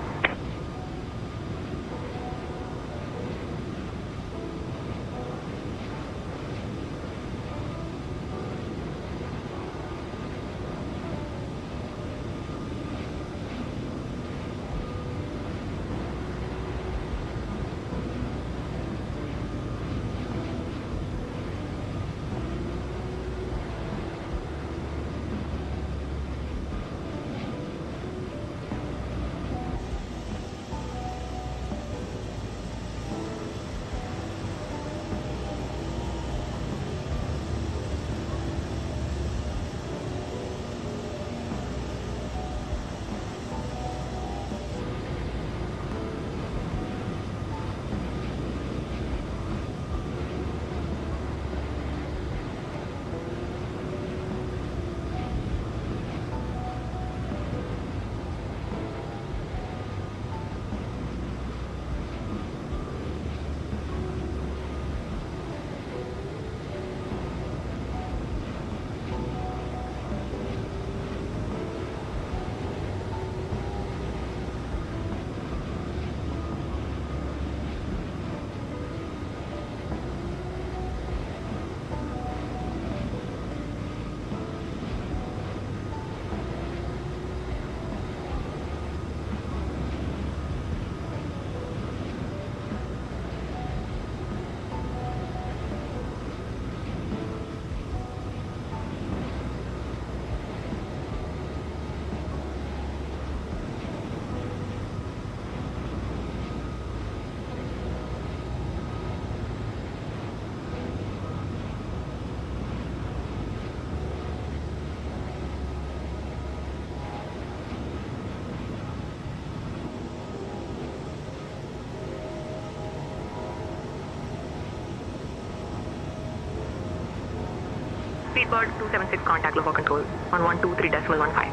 Speedbird 276, contact Lahore Control on 123.15.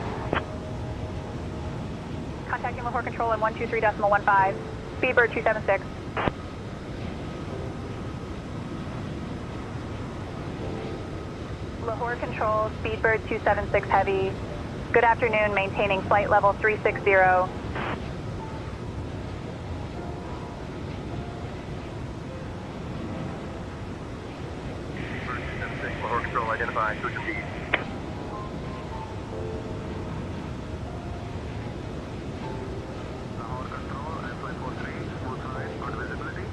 Contacting Lahore Control on 123.15. Speedbird 276. Lahore Control, Speedbird 276 Heavy. Good afternoon, maintaining flight level 360. Lahore Control identified, good to see you. Lahore Control, FY43, smooth ride, good visibility.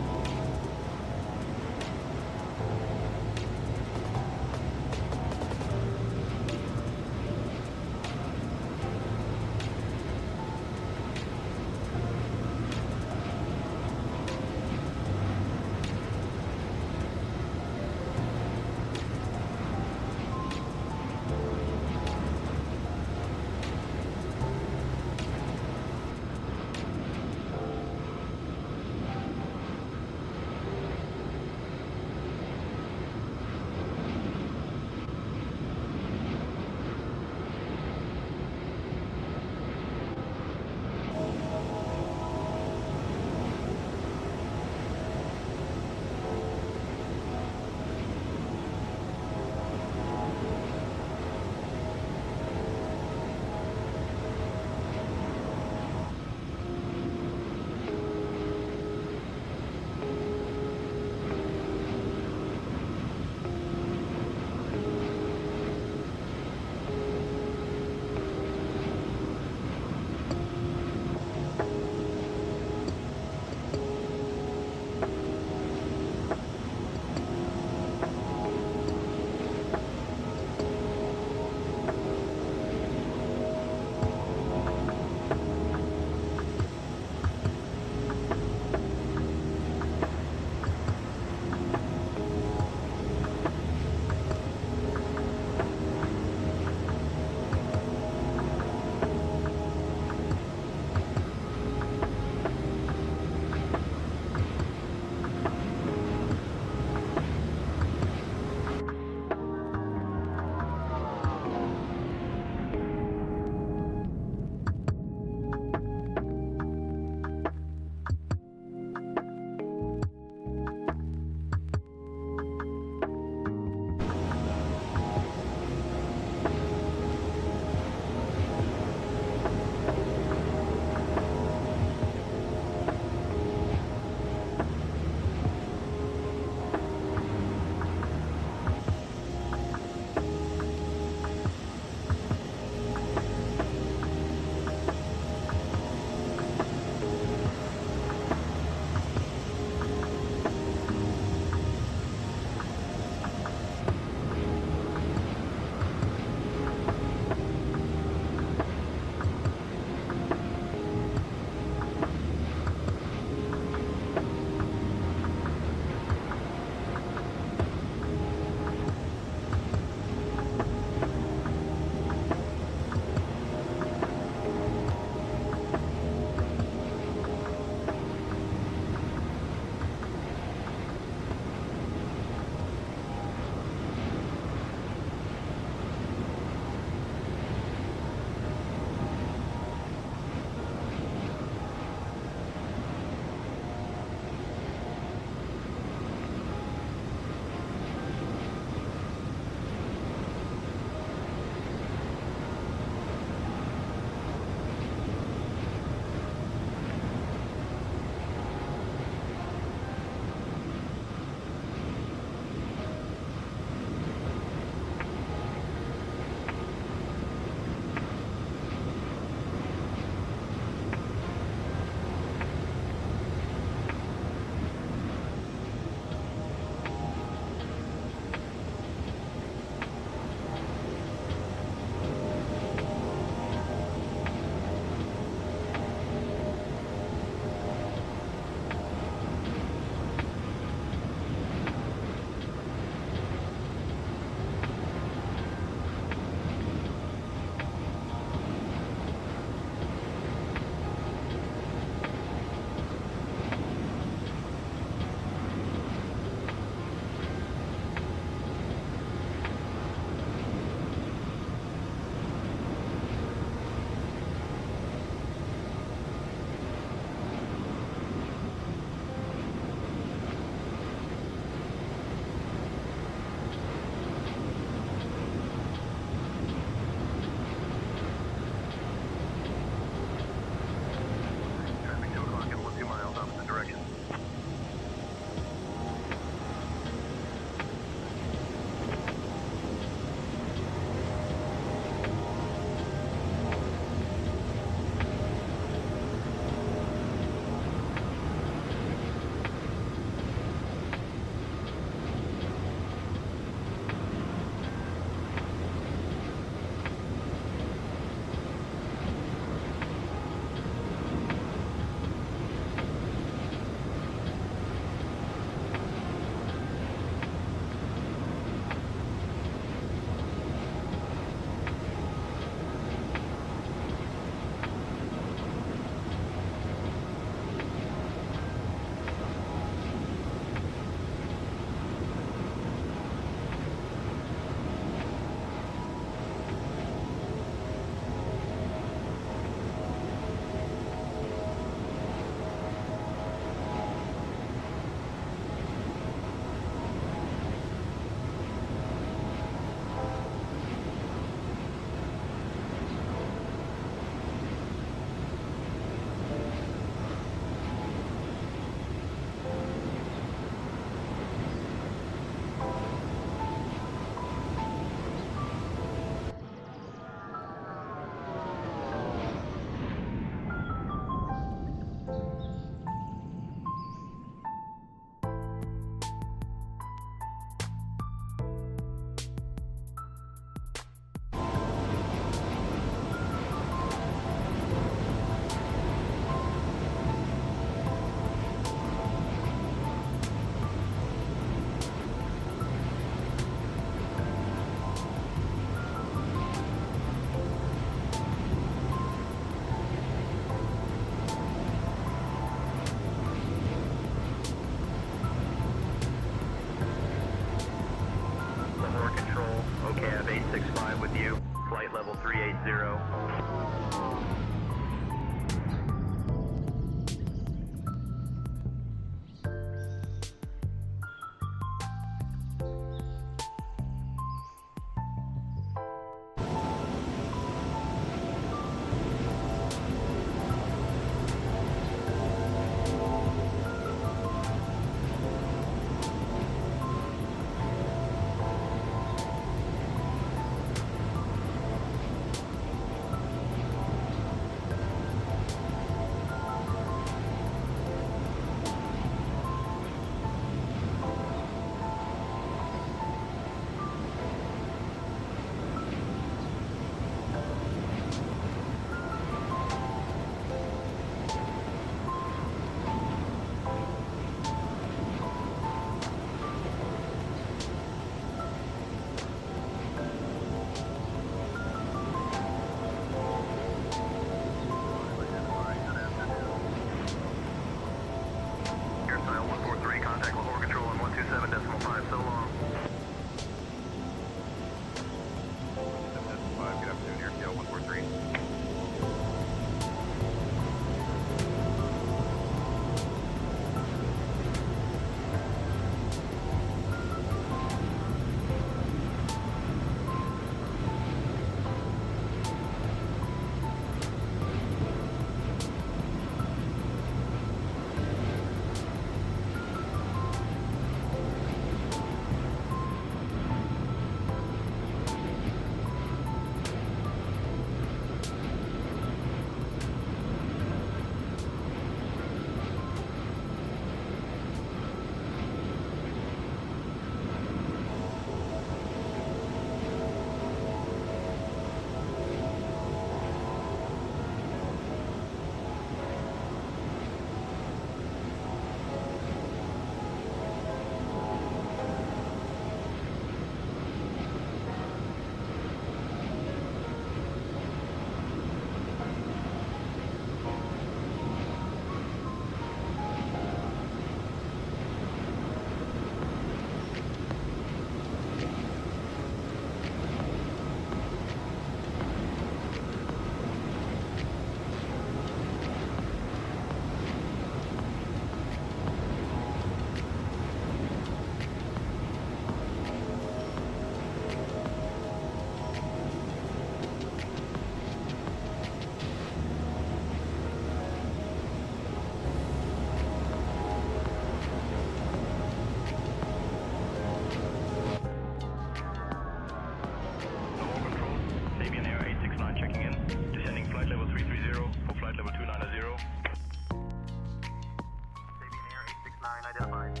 69 identified.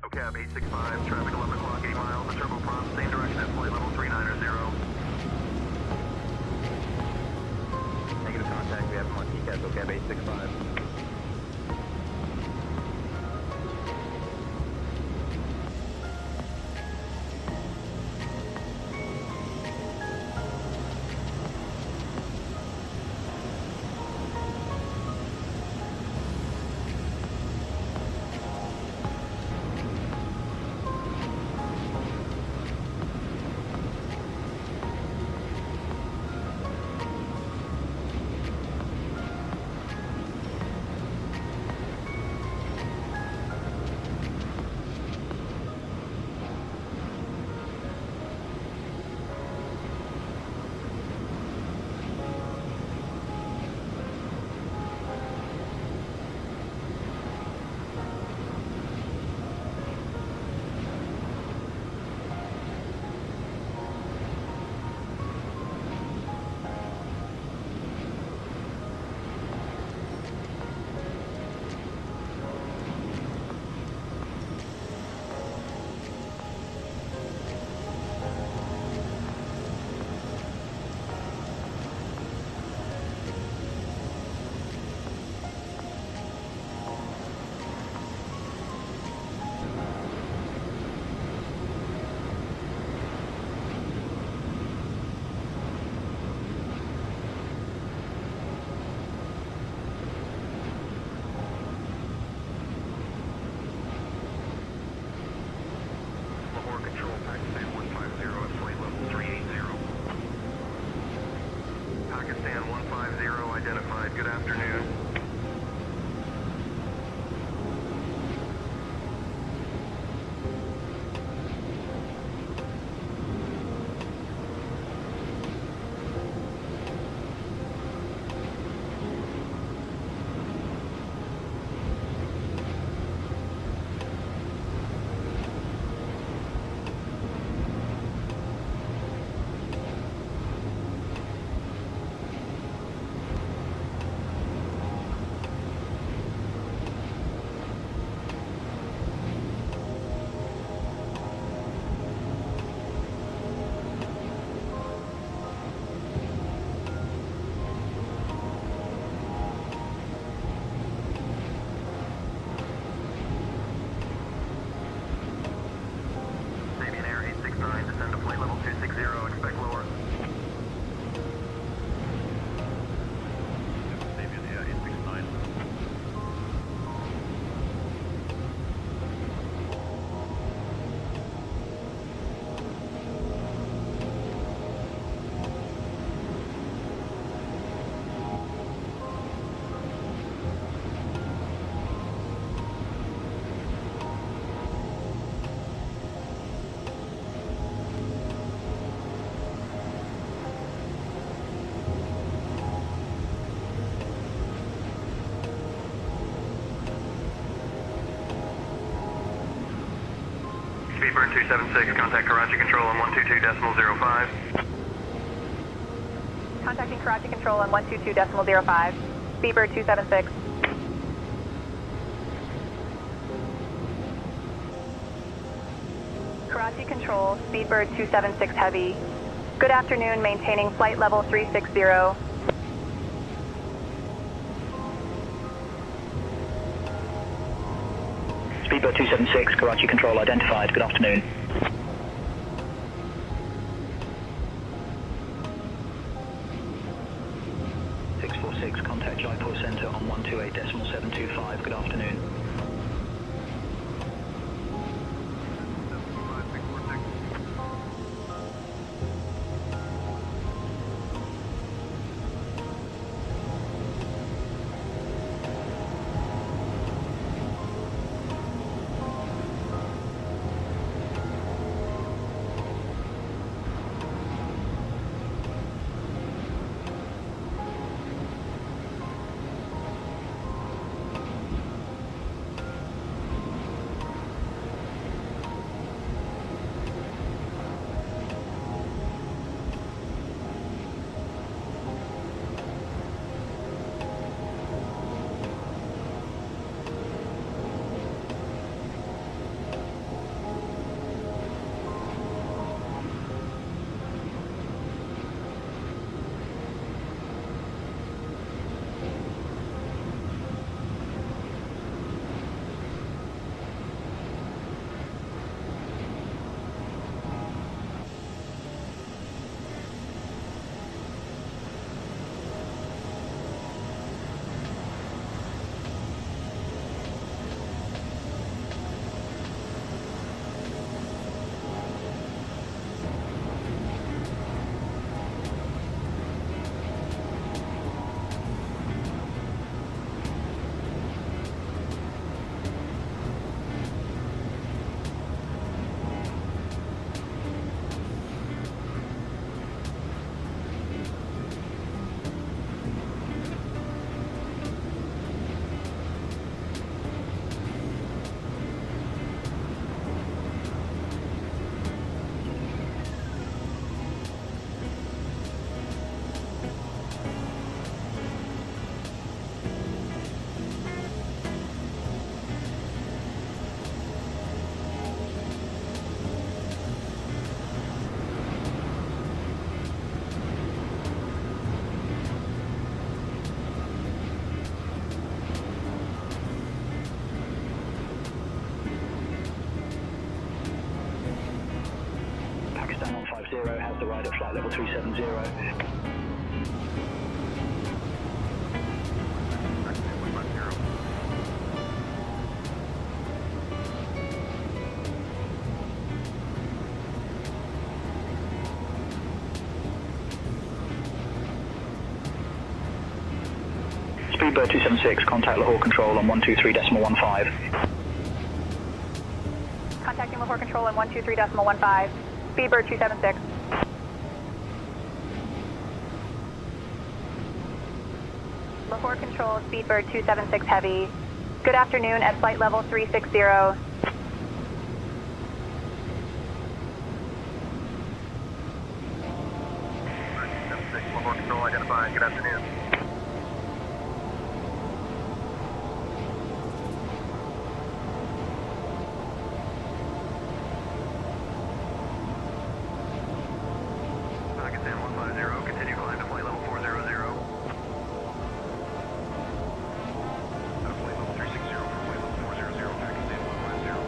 OCAB 865, traffic 11 o'clock, 80 miles, the turboprop, same direction as flight level 390. Negative contact, we have him on TCAS, OCAB 865. Speedbird 276, contact Karachi Control on 122.05. Contacting Karachi Control on 122.05. Speedbird 276. Karachi Control, Speedbird 276 Heavy. Good afternoon, maintaining flight level 360. Speedbird 276, Karachi Control identified. Good afternoon. Contact Jaipur Center on 128.725. Good afternoon. the right at flight level 370. Speedbird 276, contact Lahore Control on 123.15. Contacting Lahore Control on 123.15. Speedbird 276. Lahore Control, Speedbird 276 Heavy. Good afternoon at flight level 360. Lahore Control identified. Good afternoon. Pakistan 150, continue climb to flight level 400. Flight level 360 for flight level 400, Pakistan 150.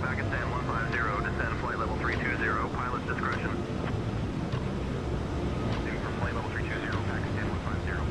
Pakistan 150, descend flight level 320, pilot's discretion. Aim for flight level 320, Pakistan 150.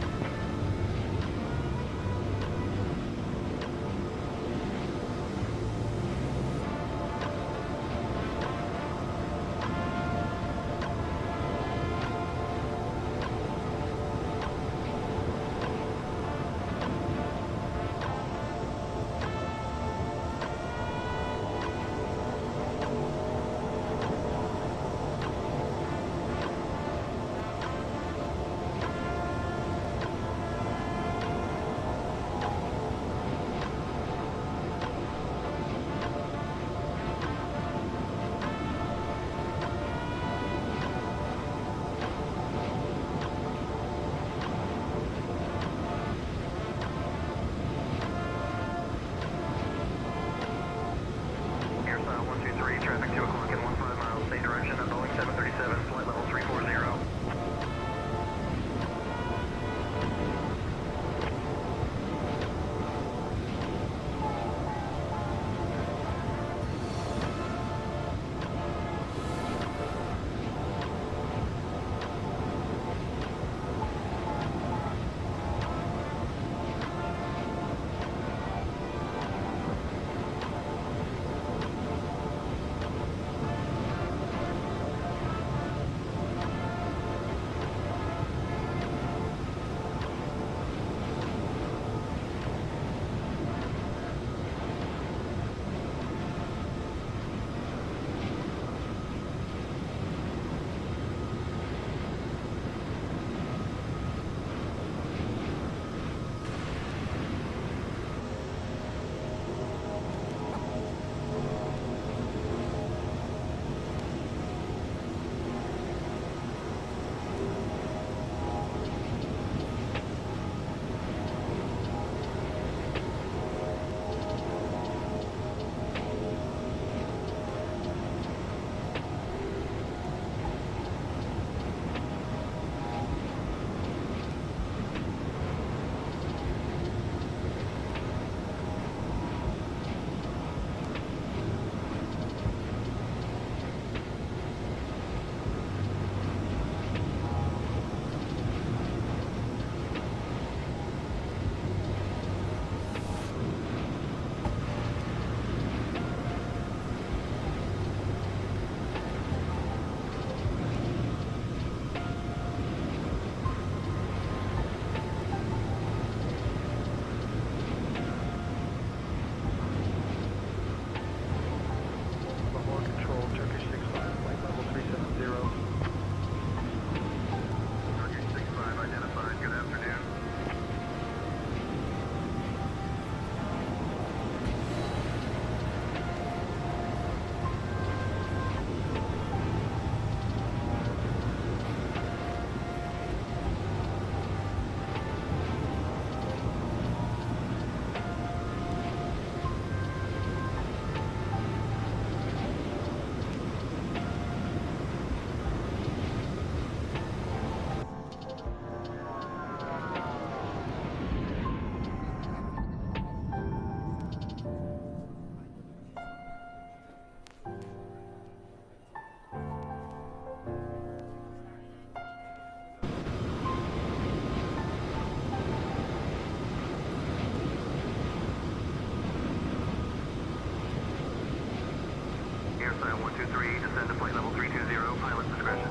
AirSide 123, descend to flight level 320, pilot's discretion.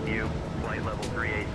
you, flight level 380.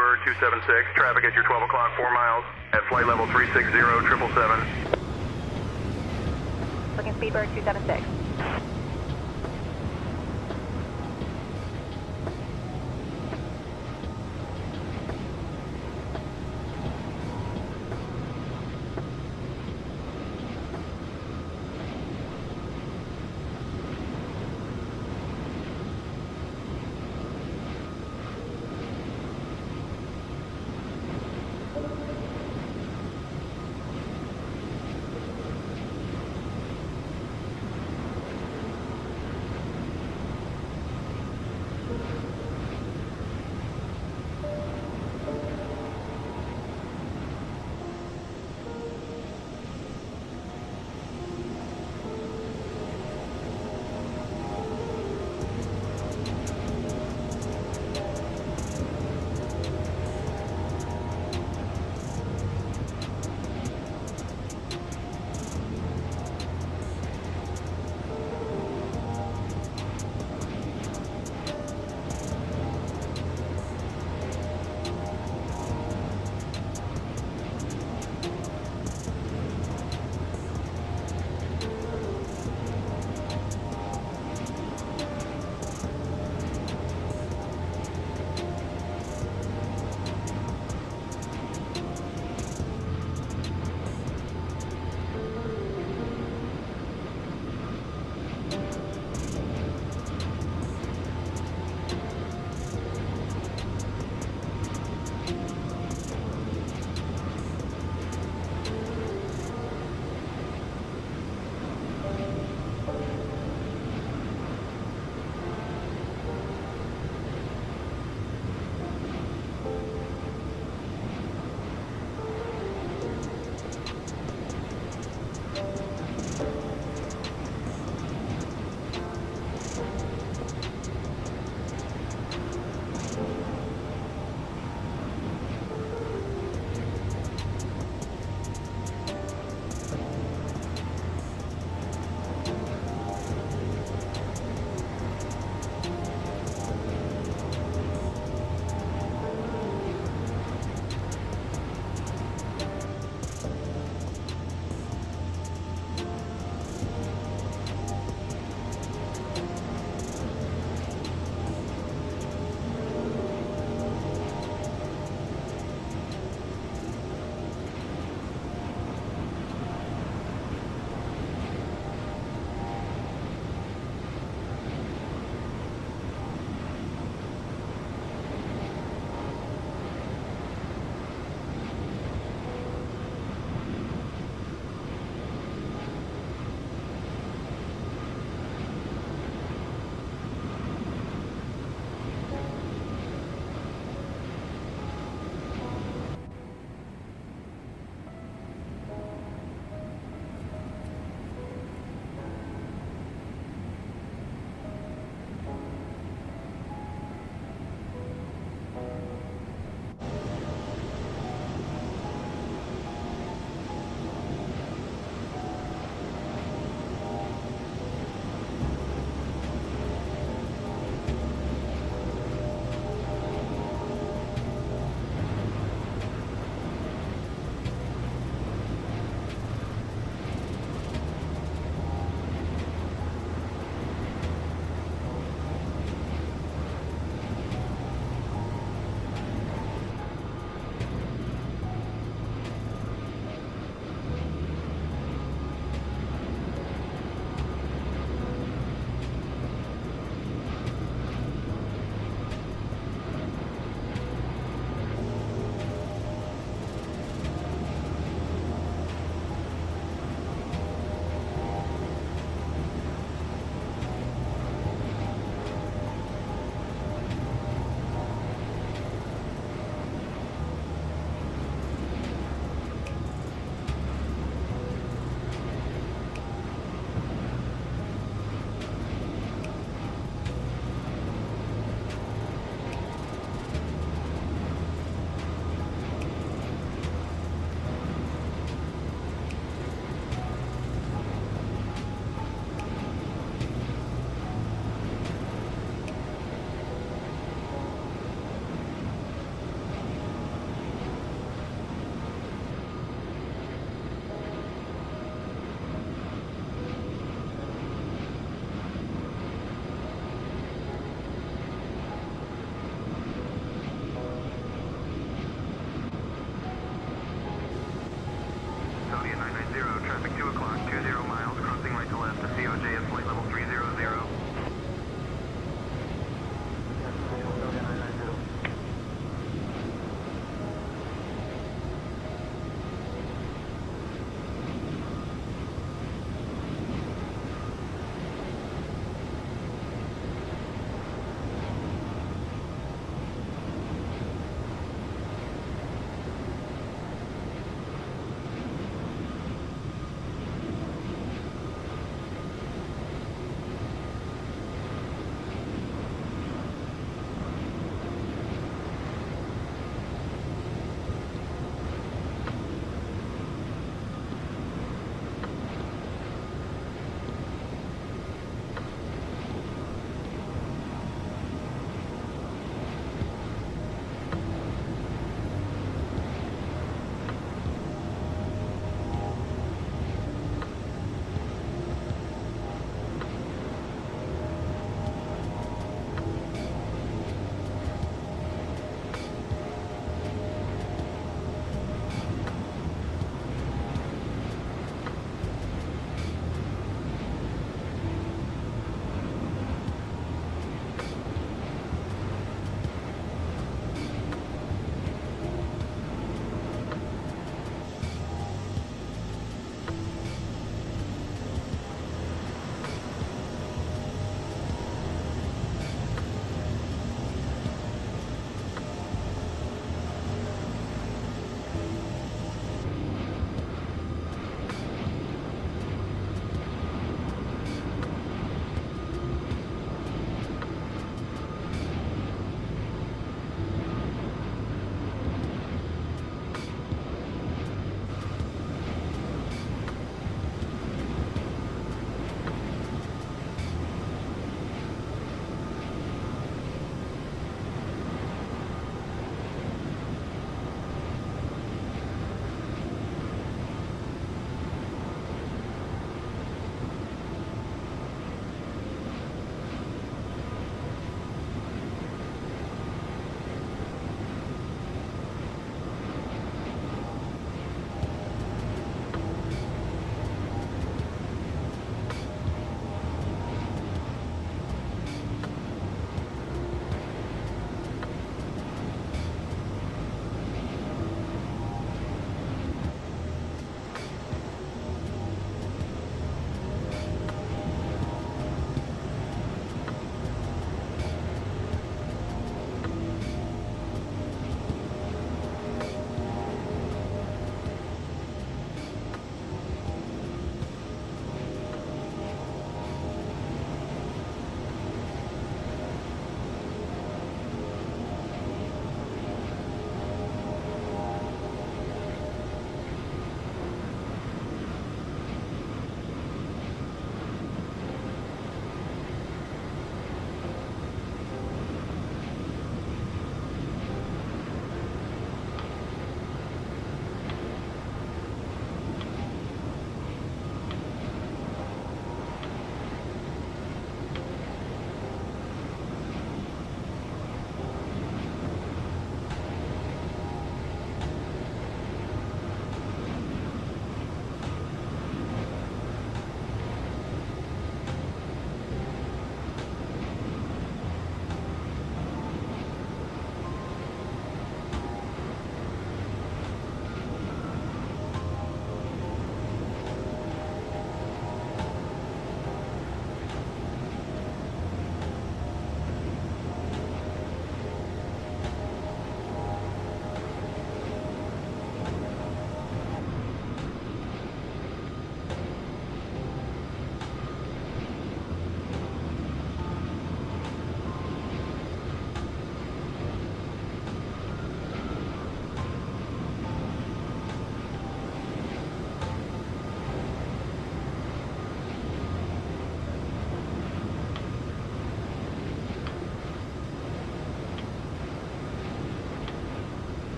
Speedbird 276, traffic at your 12 o'clock, 4 miles, at flight level 360, 777. Looking Speedbird 276.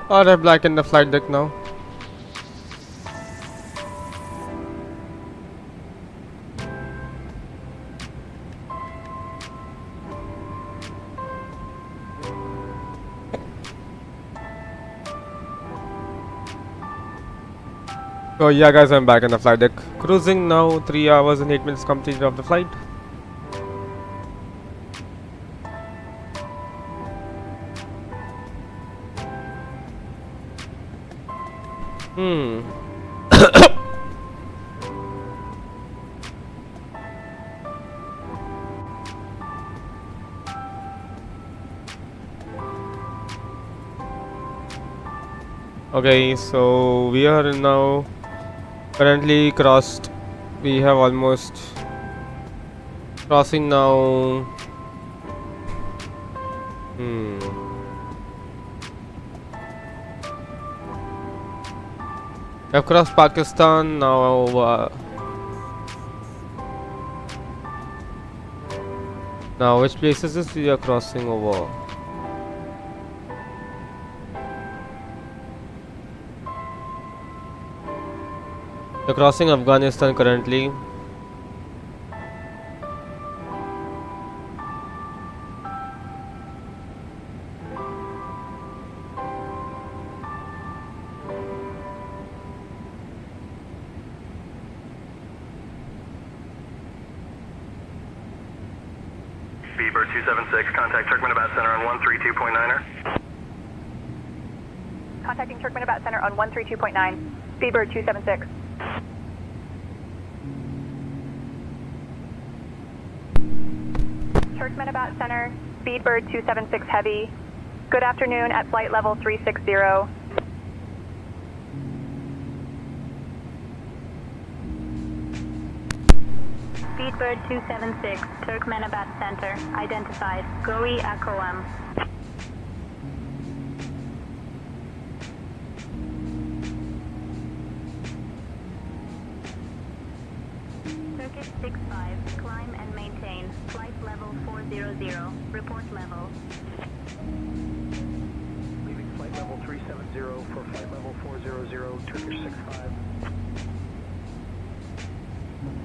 Alright, blacken the flight deck now. So yeah guys, I'm back in the flight deck. Cruising now, 3 hours and 8 minutes completed of the flight. Okay, so we are now currently crossed. We have almost crossing now. We have crossed Pakistan now. Now, which places is we are crossing over? We are crossing Afghanistan currently. Speedbird 276, contact Turkmenabad Center on 132.9er. Contacting Turkmenabad Center on 132.9. Speedbird 276. Turkmenabad Center, Speedbird 276 Heavy. Good afternoon at flight level 360. Speedbird 276, Turkmenabad Center, identified, Goi Akoam. Turkish 65, climb and maintain, flight level 400, report level. Leaving flight level 370 for flight level 400, Turkish 65.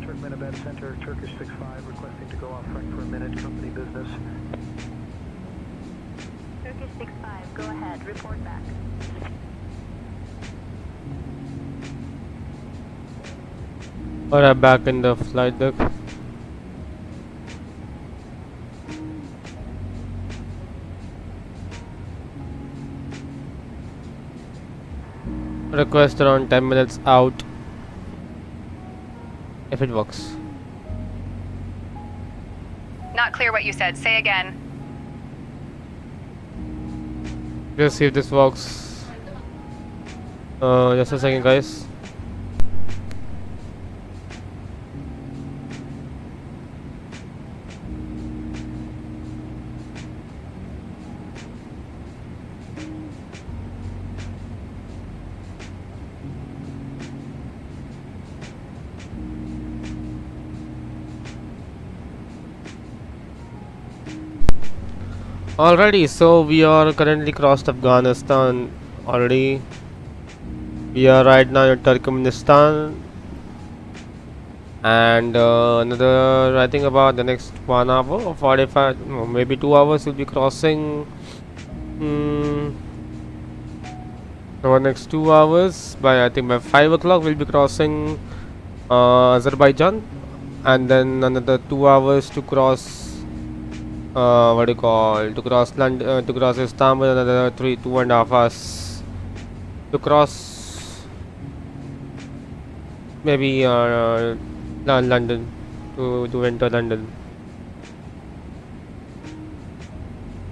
Turkmenabad Center, Turkish 65, requesting to go off rank for a minute, company business. Turkish 65, go ahead, report back. Alright, back in the flight deck. Request around 10 minutes out. If it works. Not clear what you said. Say again. Let's see if this works. Just a second, guys. Alrighty, so we are currently crossed Afghanistan already. We are right now in Turkmenistan, and another, I think about the next 1 hour or 45, no, maybe 2 hours, we'll be crossing. Our next 2 hours, by I think by 5 o'clock, we'll be crossing Azerbaijan, and then another 2 hours to cross. What do you call, to cross London, to cross Istanbul, another 2.5 hours to cross maybe London, to enter London.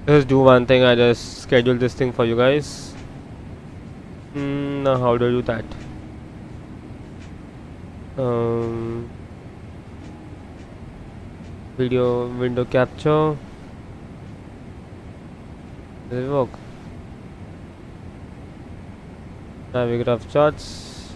Just do one thing, I just schedule this thing for you guys. Now how do I do that? Video window capture. Does it work? Navigraph Charts.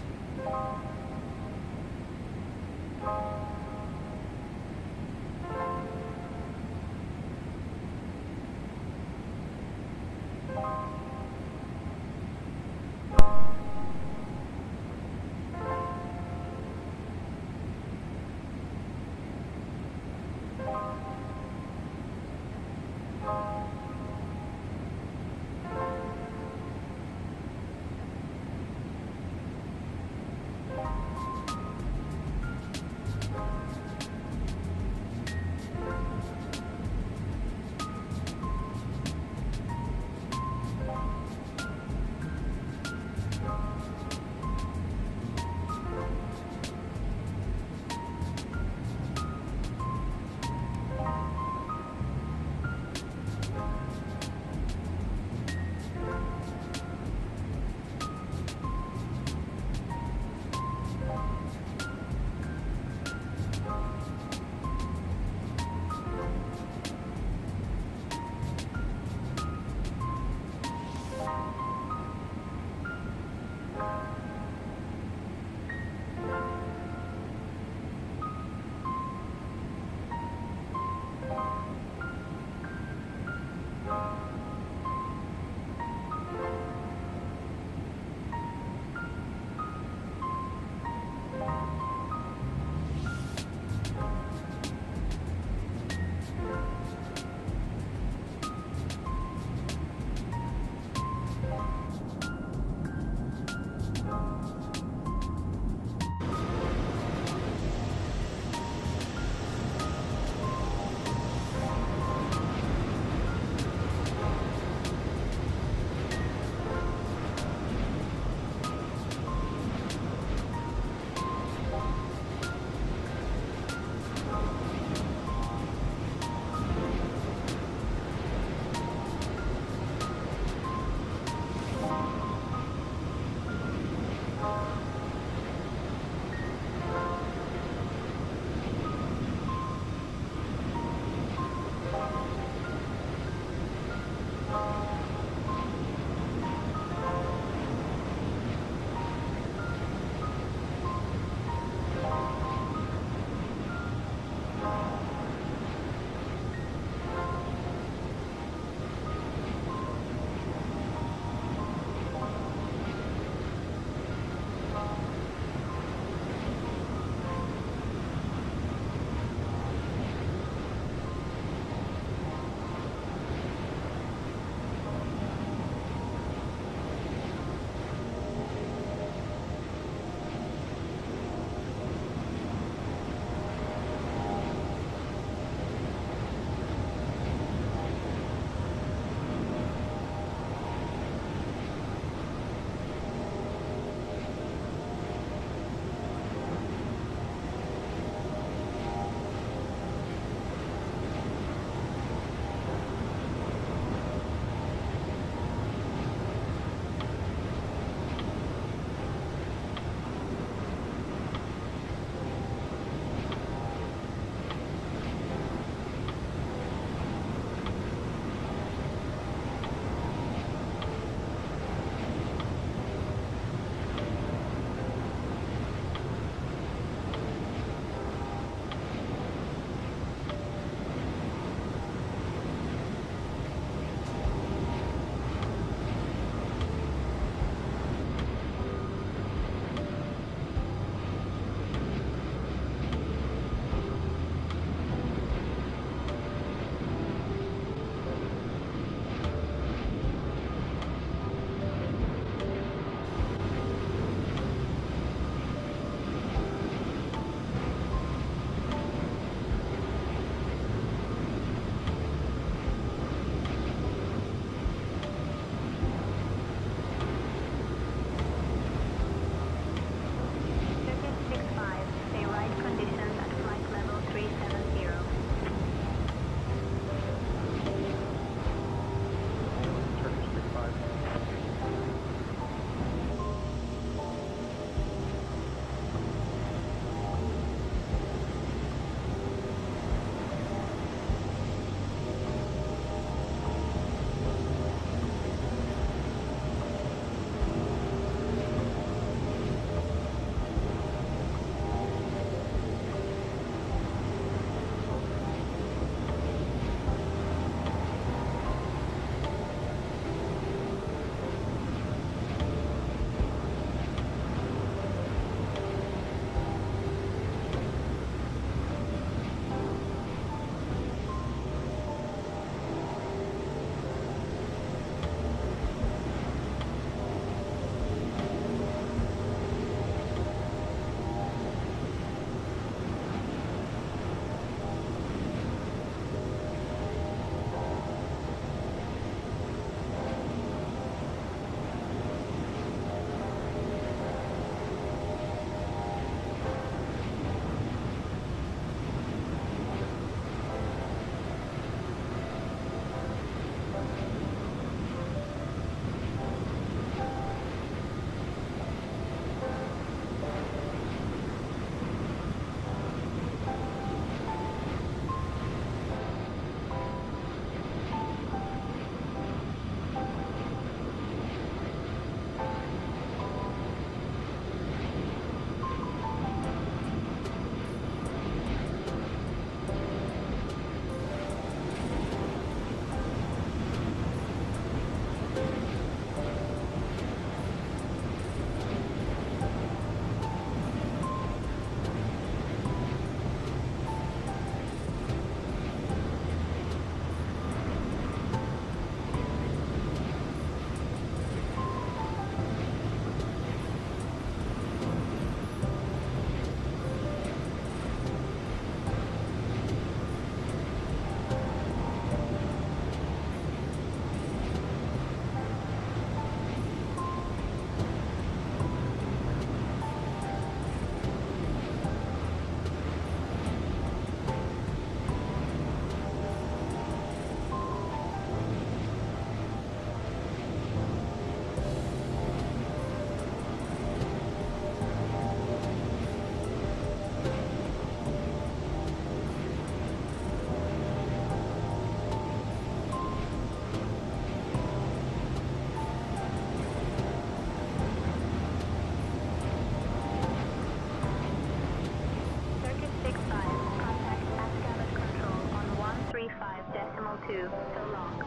so long.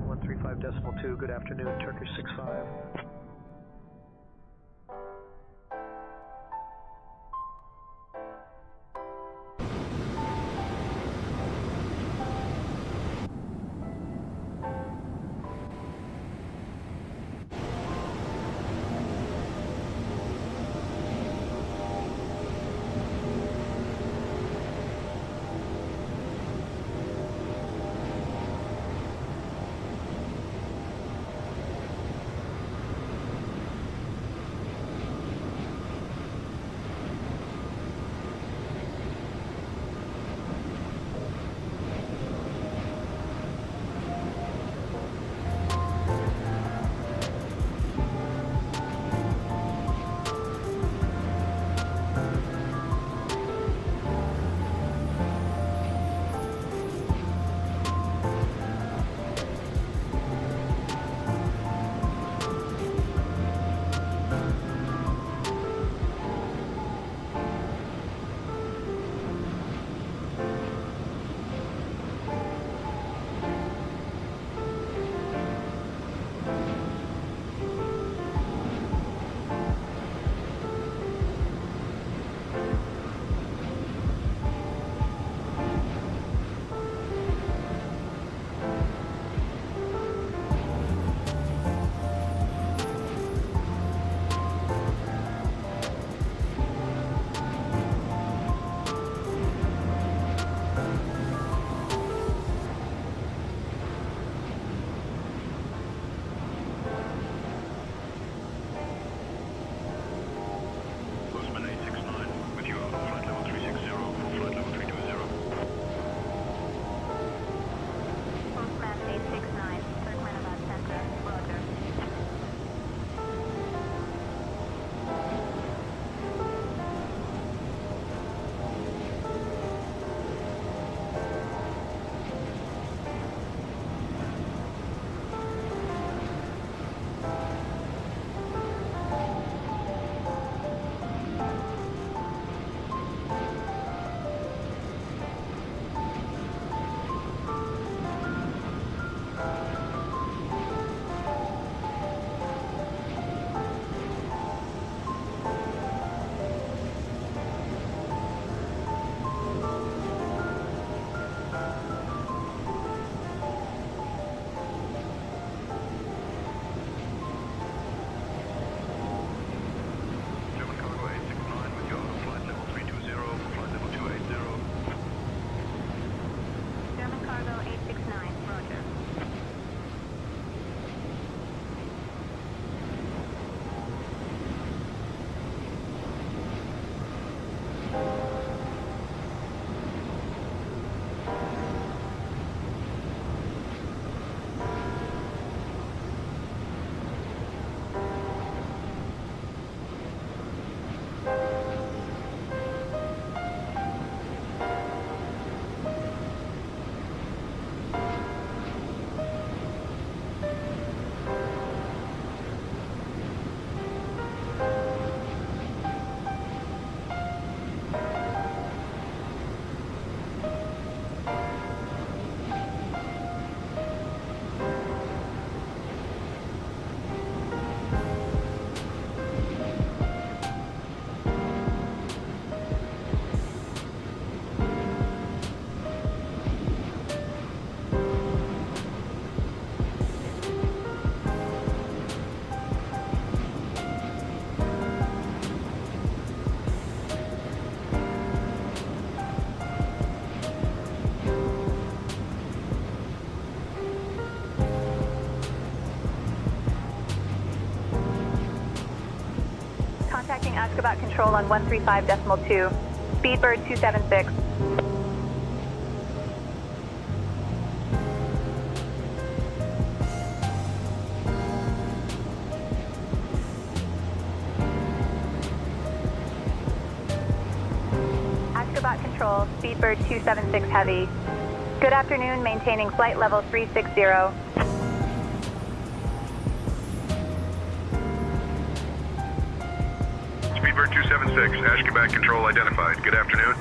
135.2, good afternoon, Turkish 65. Contacting Ashgabat Control on 135.2. Speedbird 276. Ashgabat Control, Speedbird 276 Heavy. Good afternoon, maintaining flight level 360. Speedbird 276, Ashgabat Control identified. Good afternoon.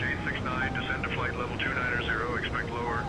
Turkish 869, descend to flight level 290, expect lower.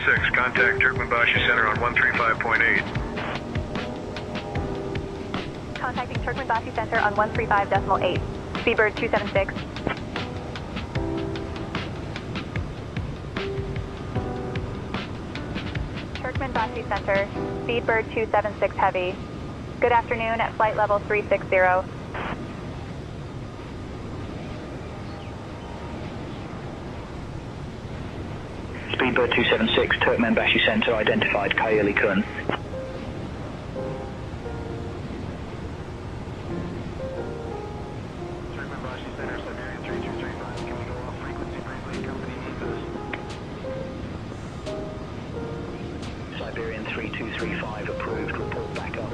276, contact Turkmenbashi Center on 135.8. Contacting Turkmenbashi Center on 135.8. Speedbird 276. Turkmenbashi Center, Speedbird 276 Heavy. Good afternoon at flight level 360. Speedbird 276, Turkmenbashi Center identified, Kayali Kun. Turkmenbashi Center, Siberian 3235, can we go off frequency briefly? Company needs us. Siberian 3235 approved, report back up.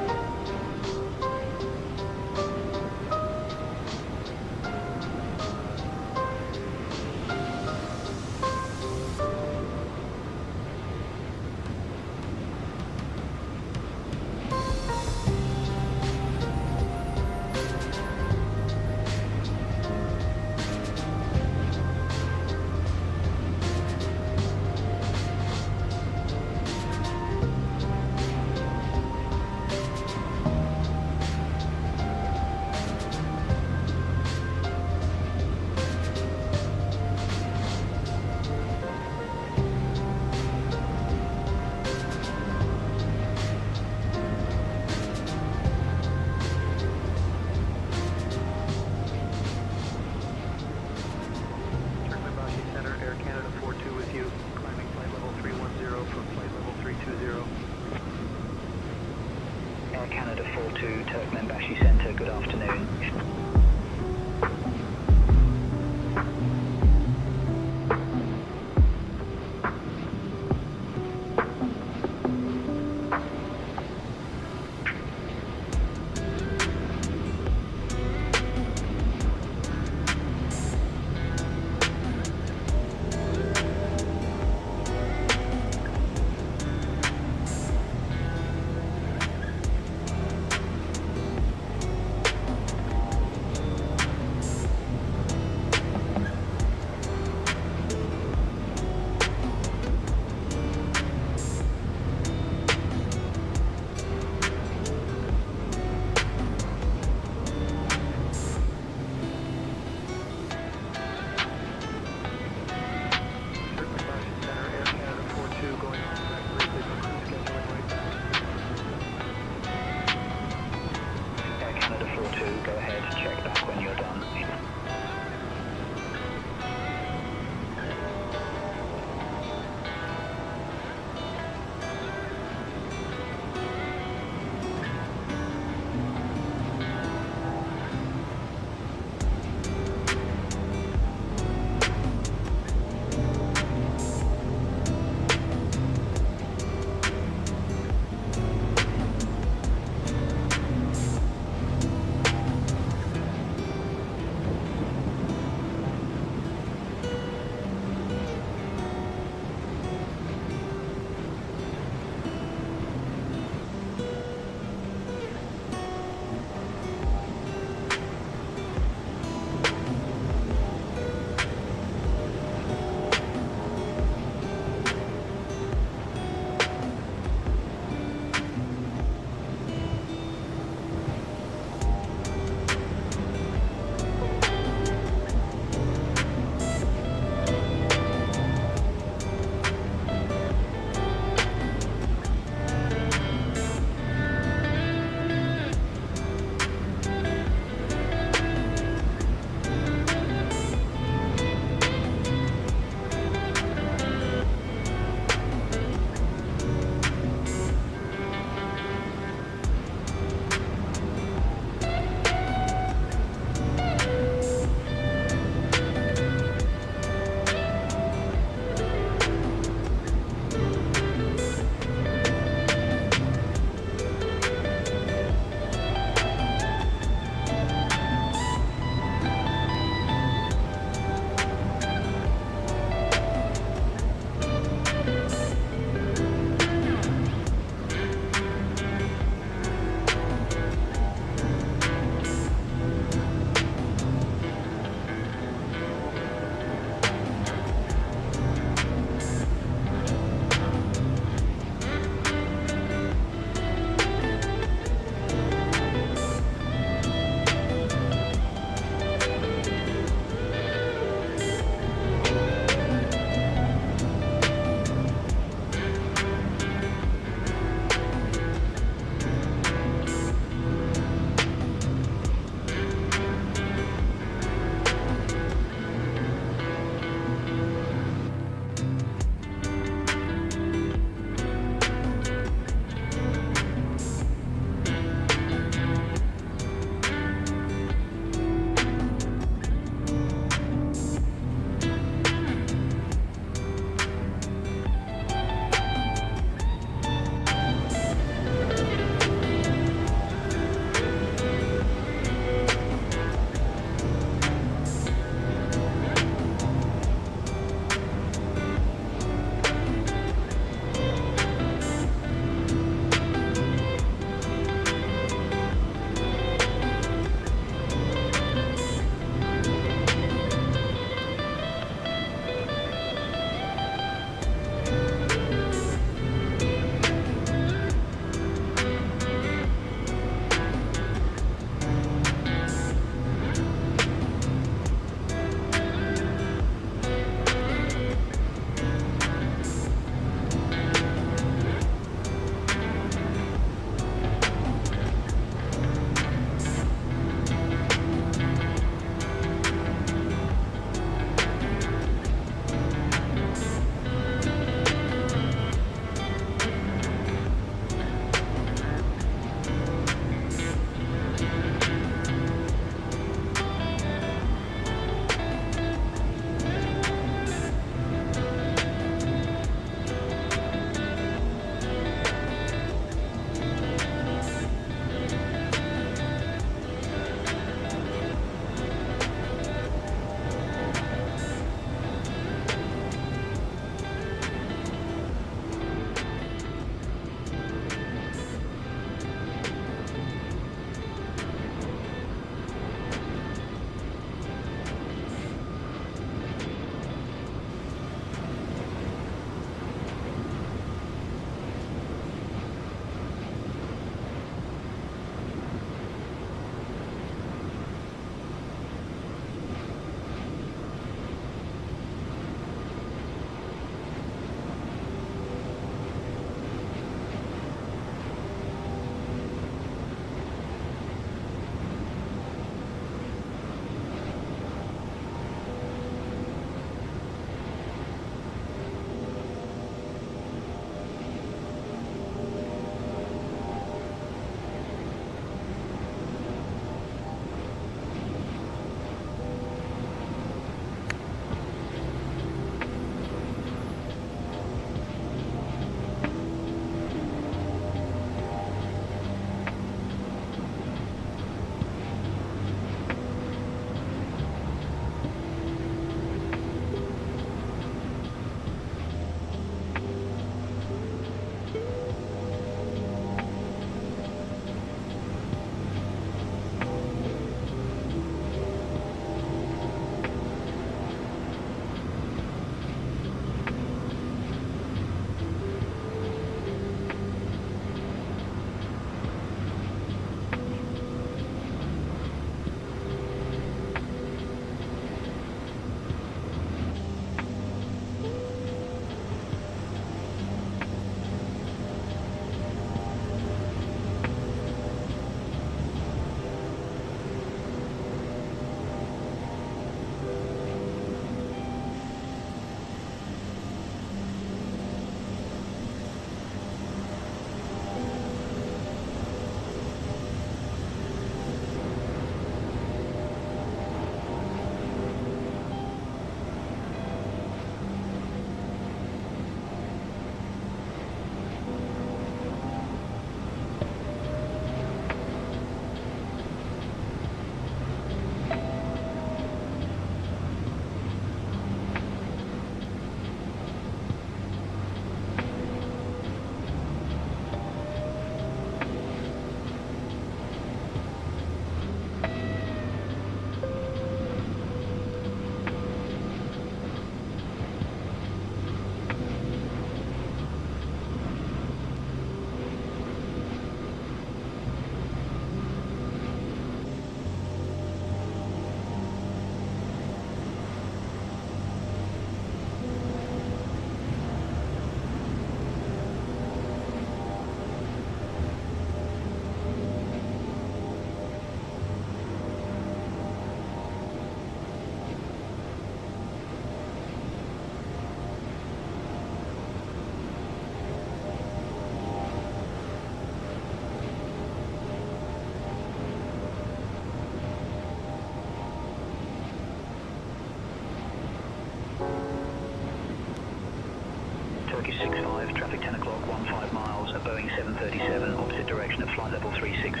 Turkish 65, traffic 10 o'clock, 15 miles, a Boeing 737, opposite direction at flight level 360.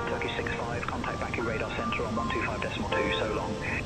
Turkish 65, contact Baku radar center on 125.2, so long.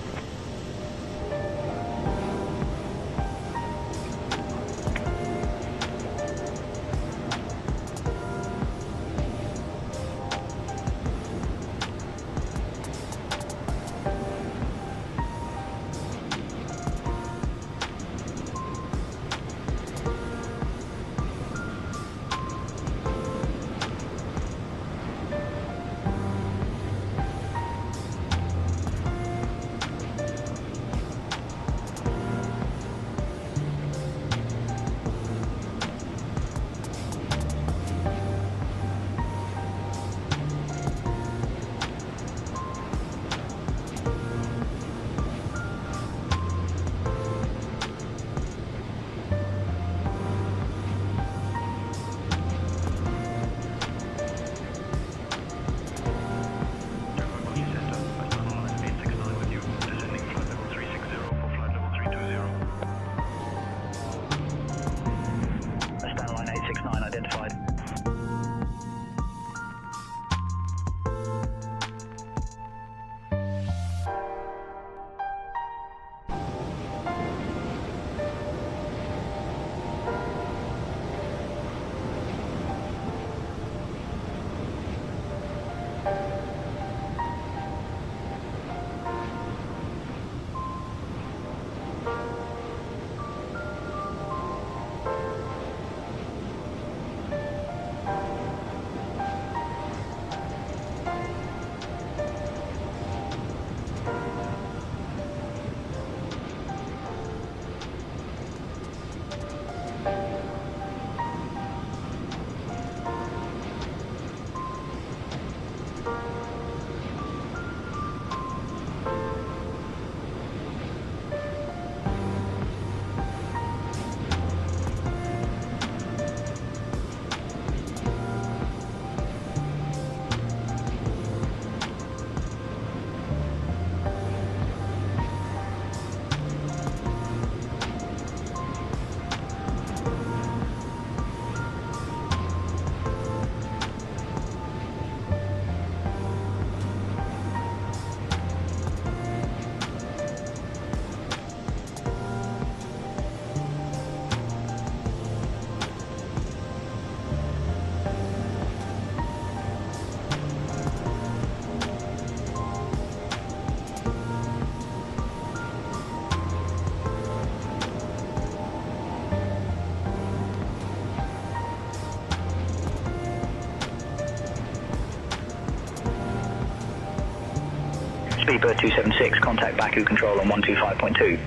Speedbird 276, contact Baku Control on 125.2.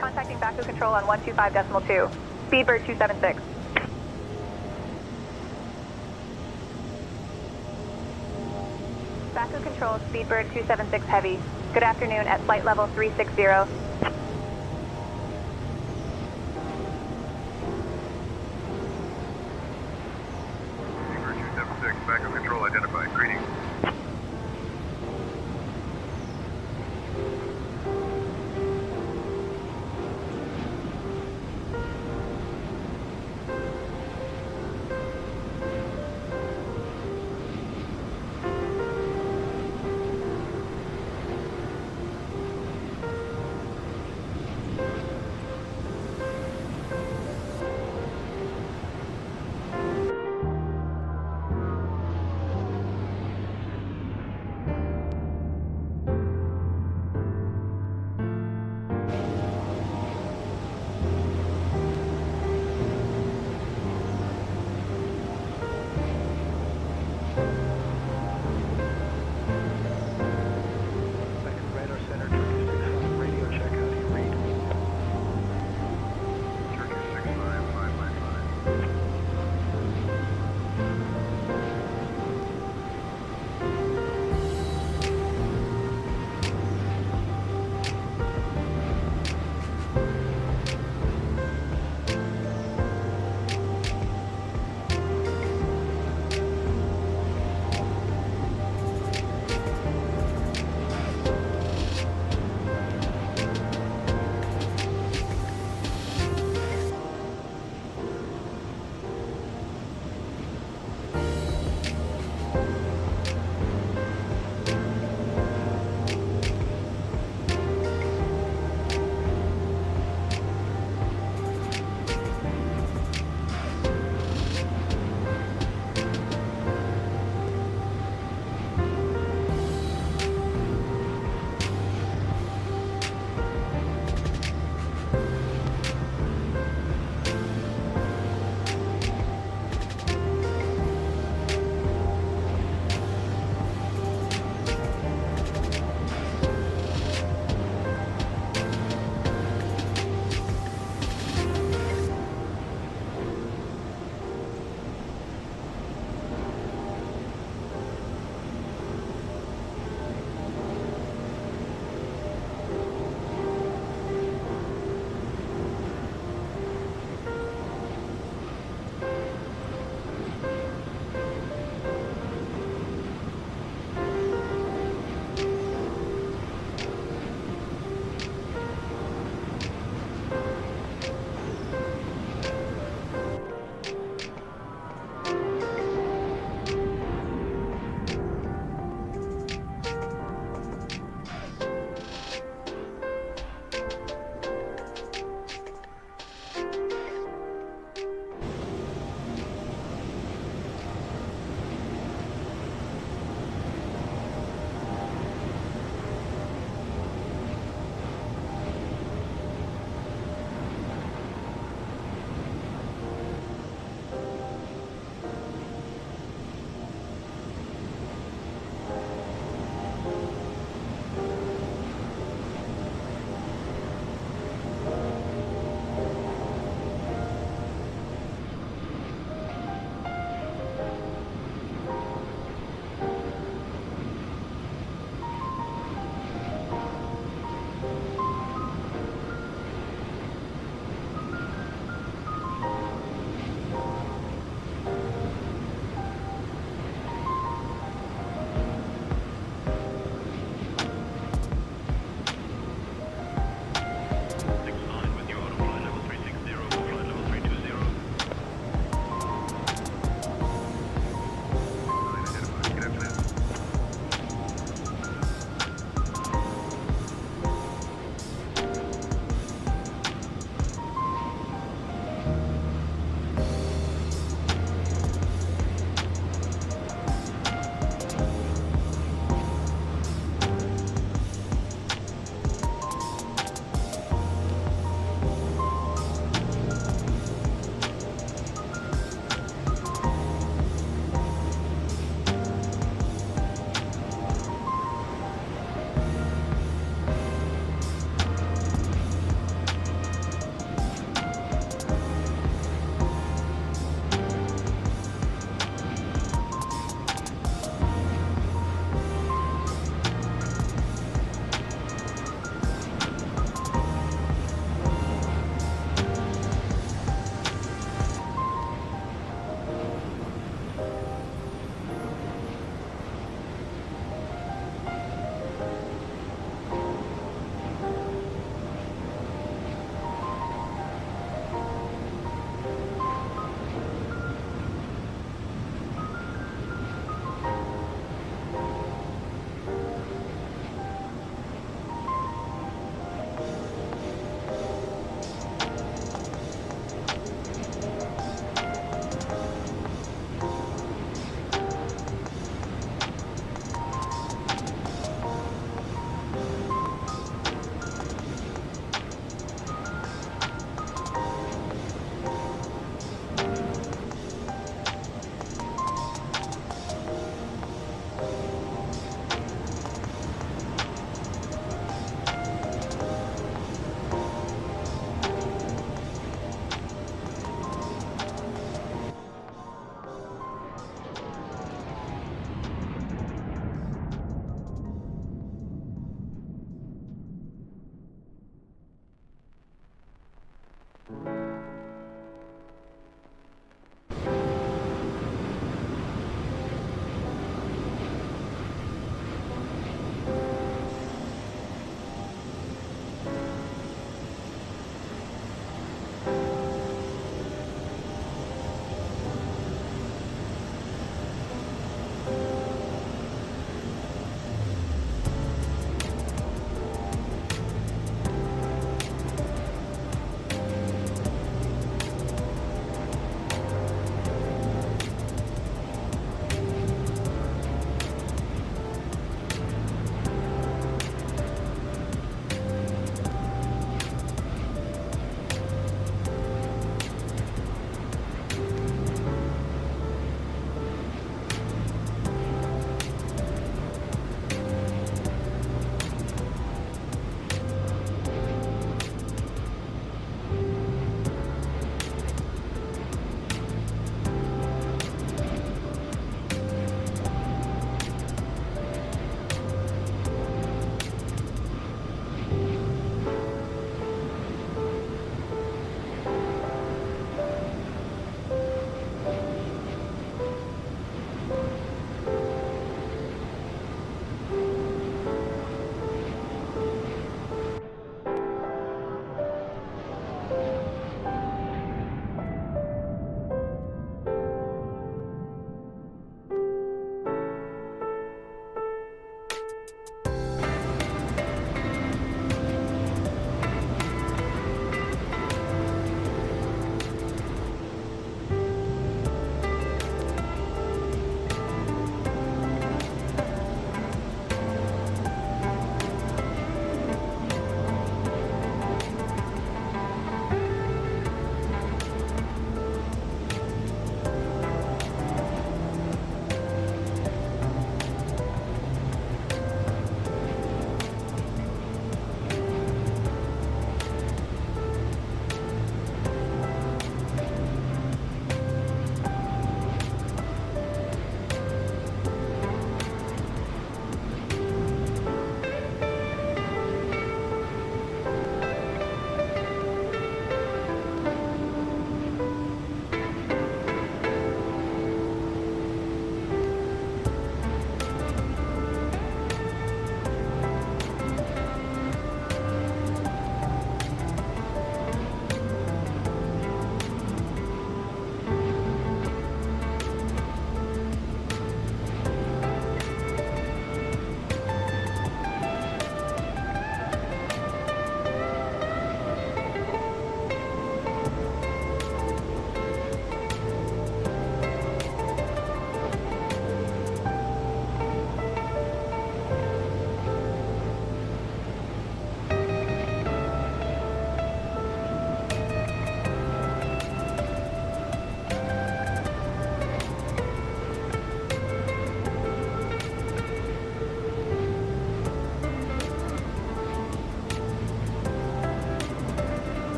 Contacting Baku Control on 125.2. Speedbird 276. Baku Control, Speedbird 276 Heavy. Good afternoon at flight level 360. Backup control identified. Greetings.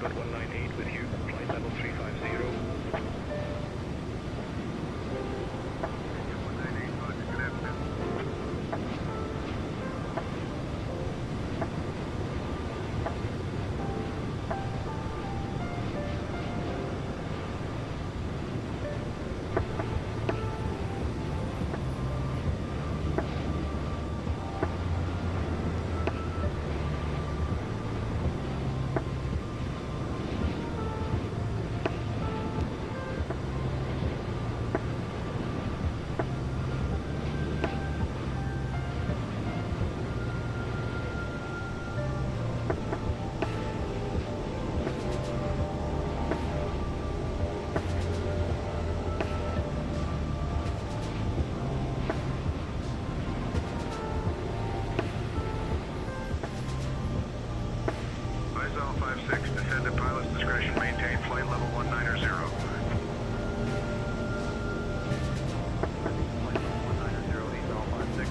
Speedbird 198 with you, flight level 350. Descend at pilot's discretion. Maintain flight level 190. Flight level 190, ease all 56.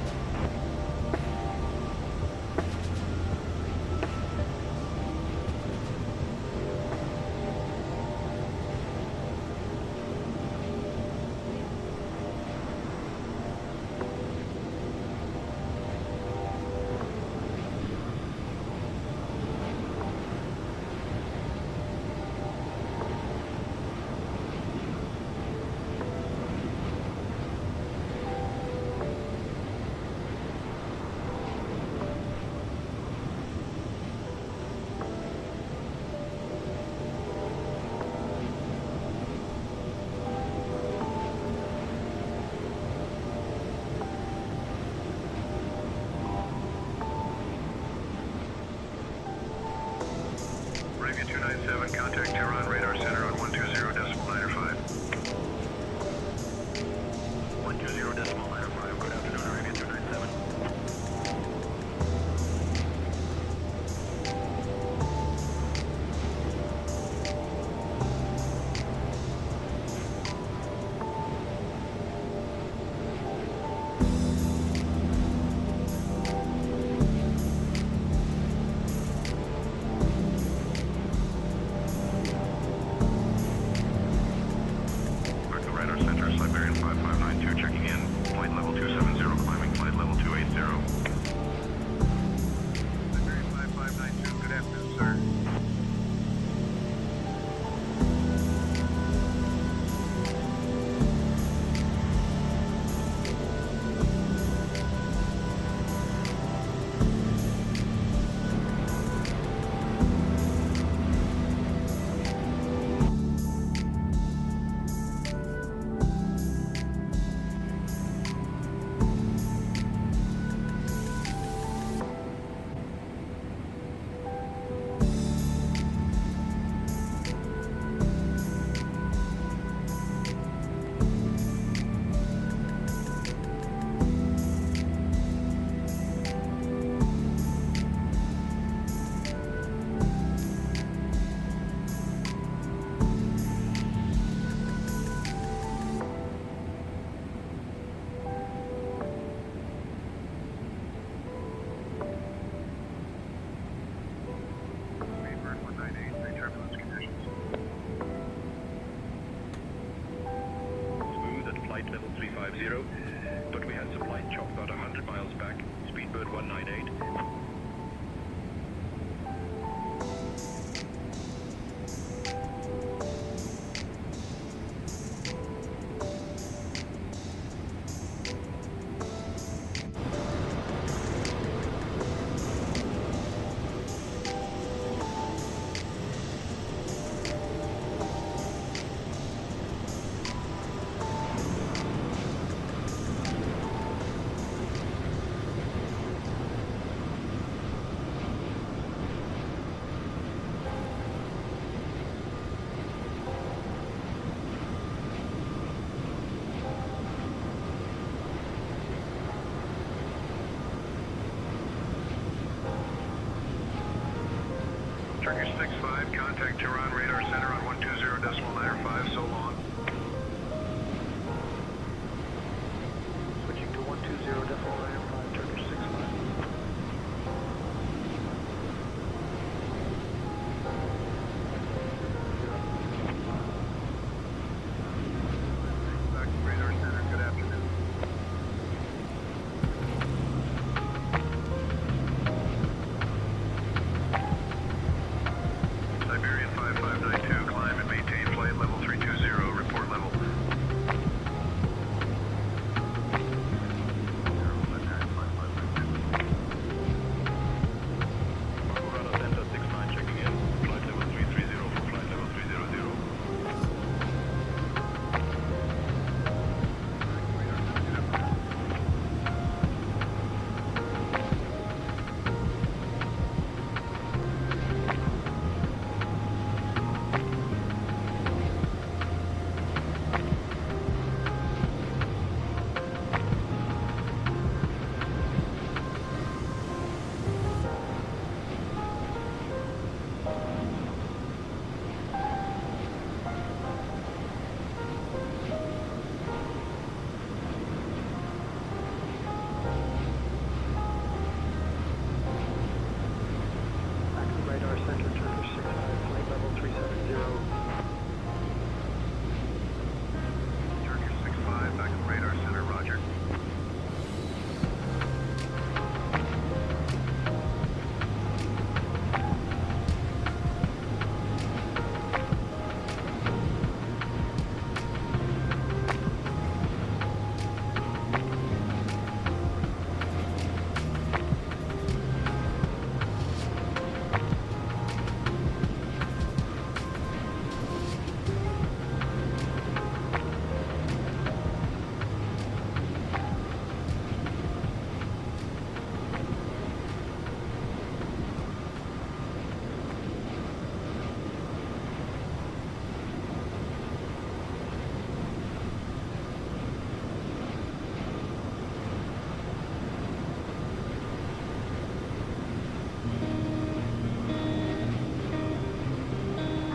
Arabia 297, contact Tehran radar center on 120.95. 120.95, good afternoon, Arabia 297. Radar center, Siberian 5592, checking in. Flight level 270, climbing flight level 280. Siberian 5592, good afternoon, sir. Speedbird 198, say turbulence conditions. Smooth at flight level 350, but we had some light chop about 100 miles back. Speedbird 198. Turkish 65, contact Tehran radar center on 120.95, so long. Switching to 120.95, Turkish 65. Radar Center, Turkish 65, flight level 370. Turkish 65, back at Radar Center, roger.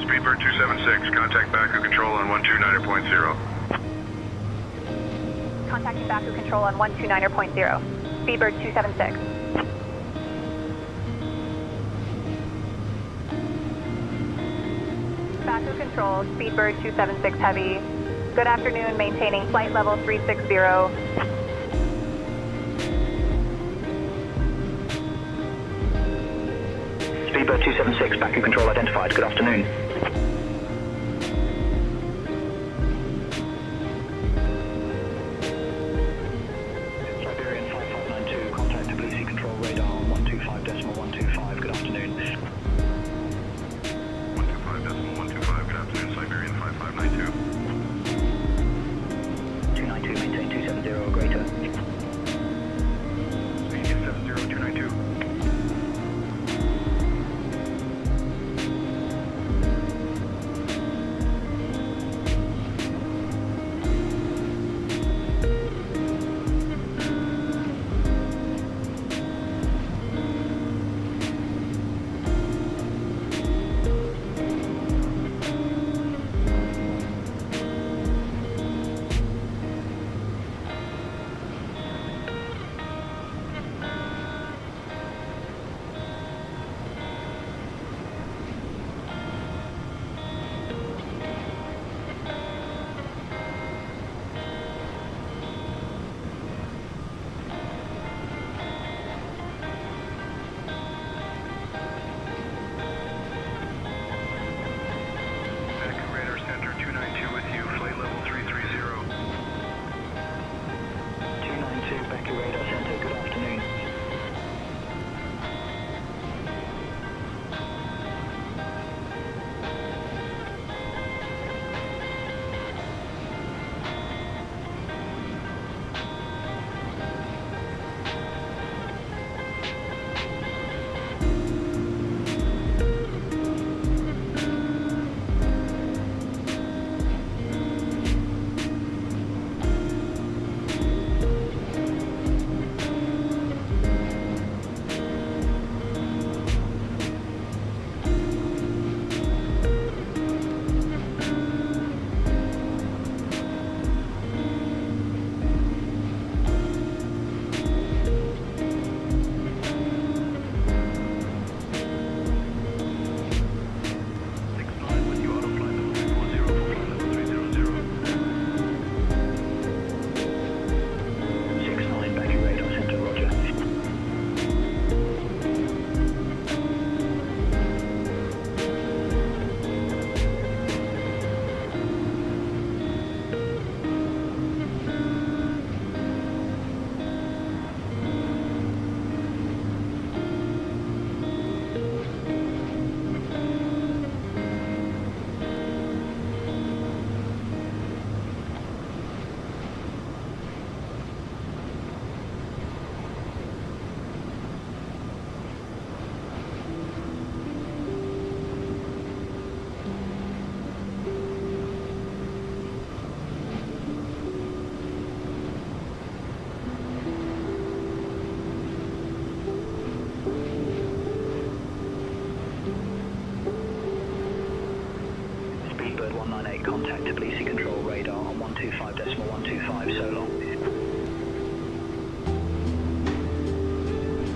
Speedbird 276, contact Baku control on 129.0. Contacting Baku control on 129.0. Speedbird 276. Baku control, Speedbird 276 heavy. Good afternoon, maintaining flight level 360. Speedbird 276, Baku control identified. Good afternoon. Siberian 5592, contact Tbilisi control radar on 125.125. Good afternoon. 125.125, good afternoon, Siberian 5592. 292, maintain 270 or greater. Speed 270, 292. Baku Radar Center 292 with you, flight level 330. 292, Baku radar center. Good afternoon. Speedbird 198, contact Tbilisi control radar on 125.125, so long.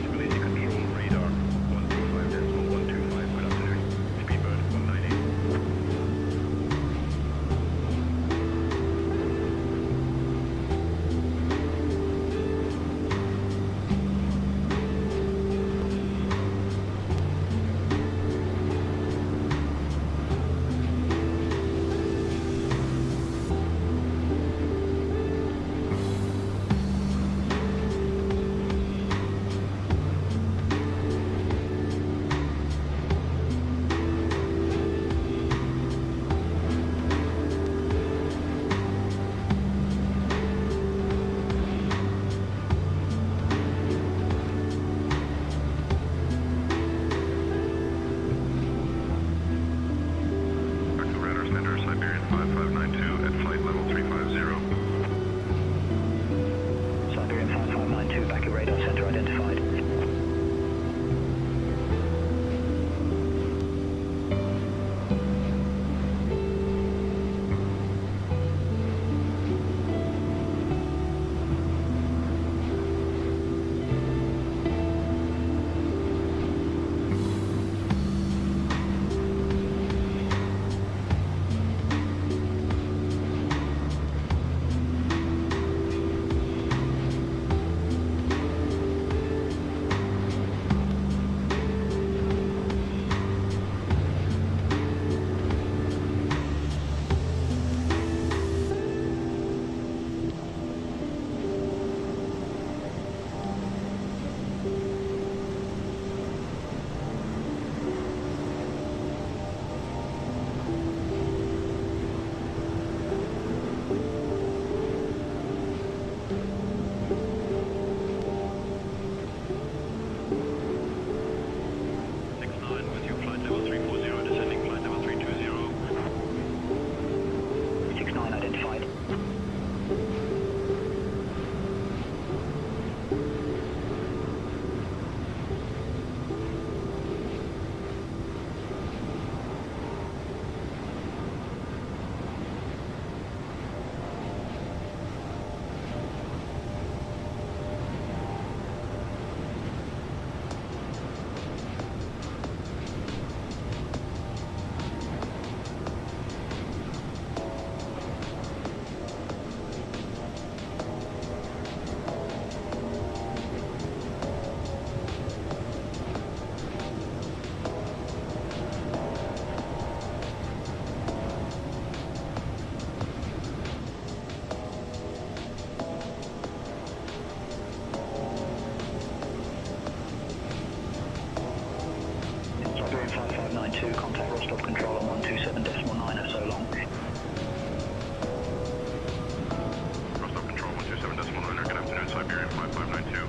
Tbilisi control radar 125.125, good control on 127.9 so long. Rostov Control 127.9, good afternoon, Siberian 5592.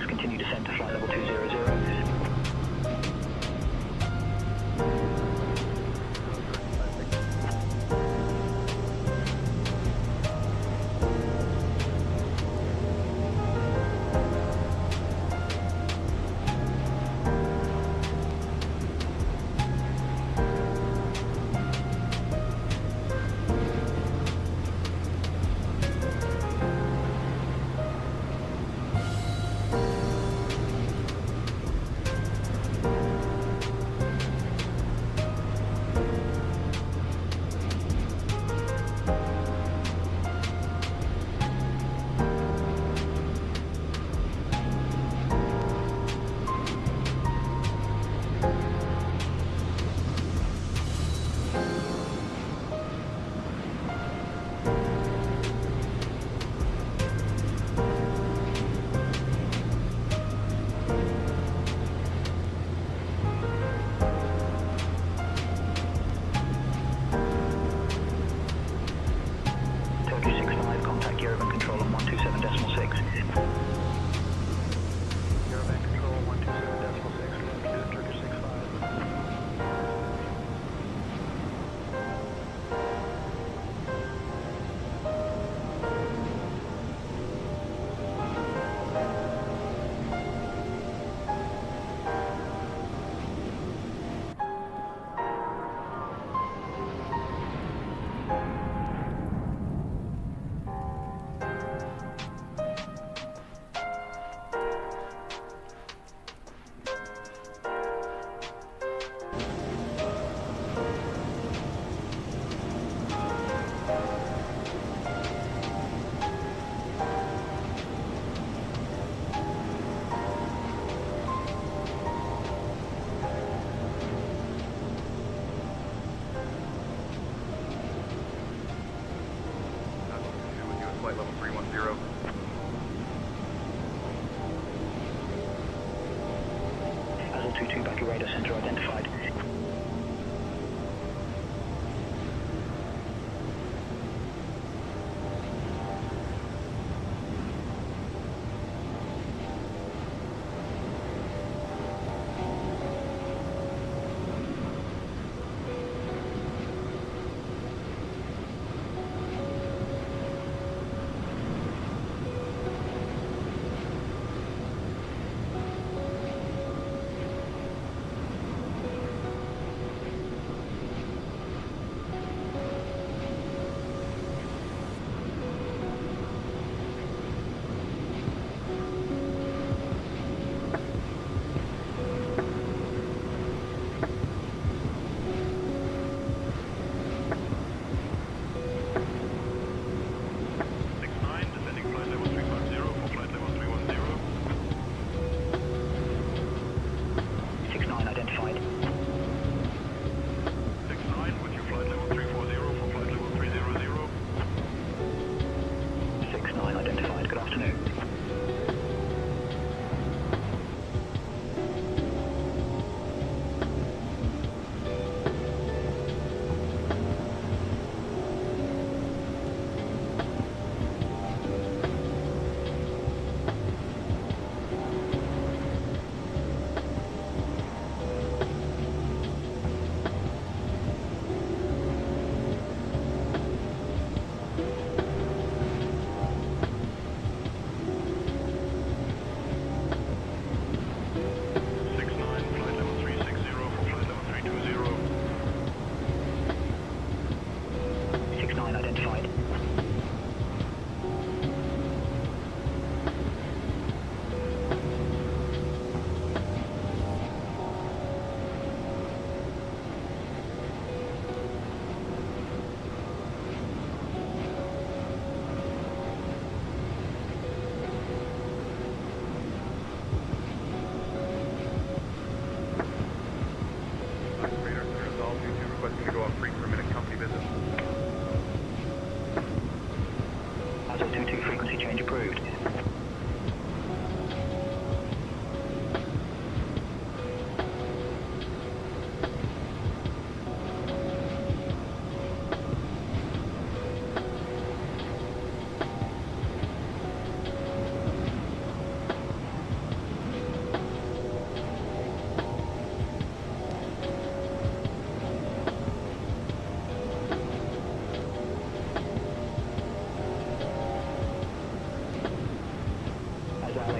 Continue descent to flight level 200. flight level 310. Addons I, back at radar center identified.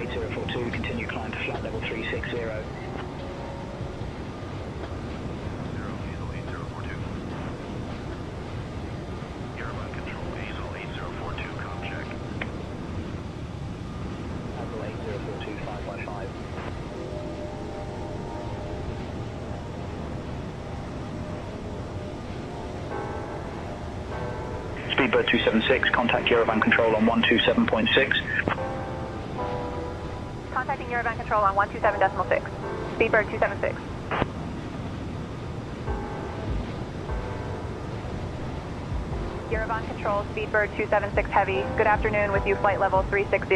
A042, continue climb to flight level 360. Speedbird 276, contact Yerevan Control on 127.6. Contacting Yerevan Control on 127.6. Speedbird 276. Yerevan Control, Speedbird 276 Heavy. Good afternoon, with you flight level 360.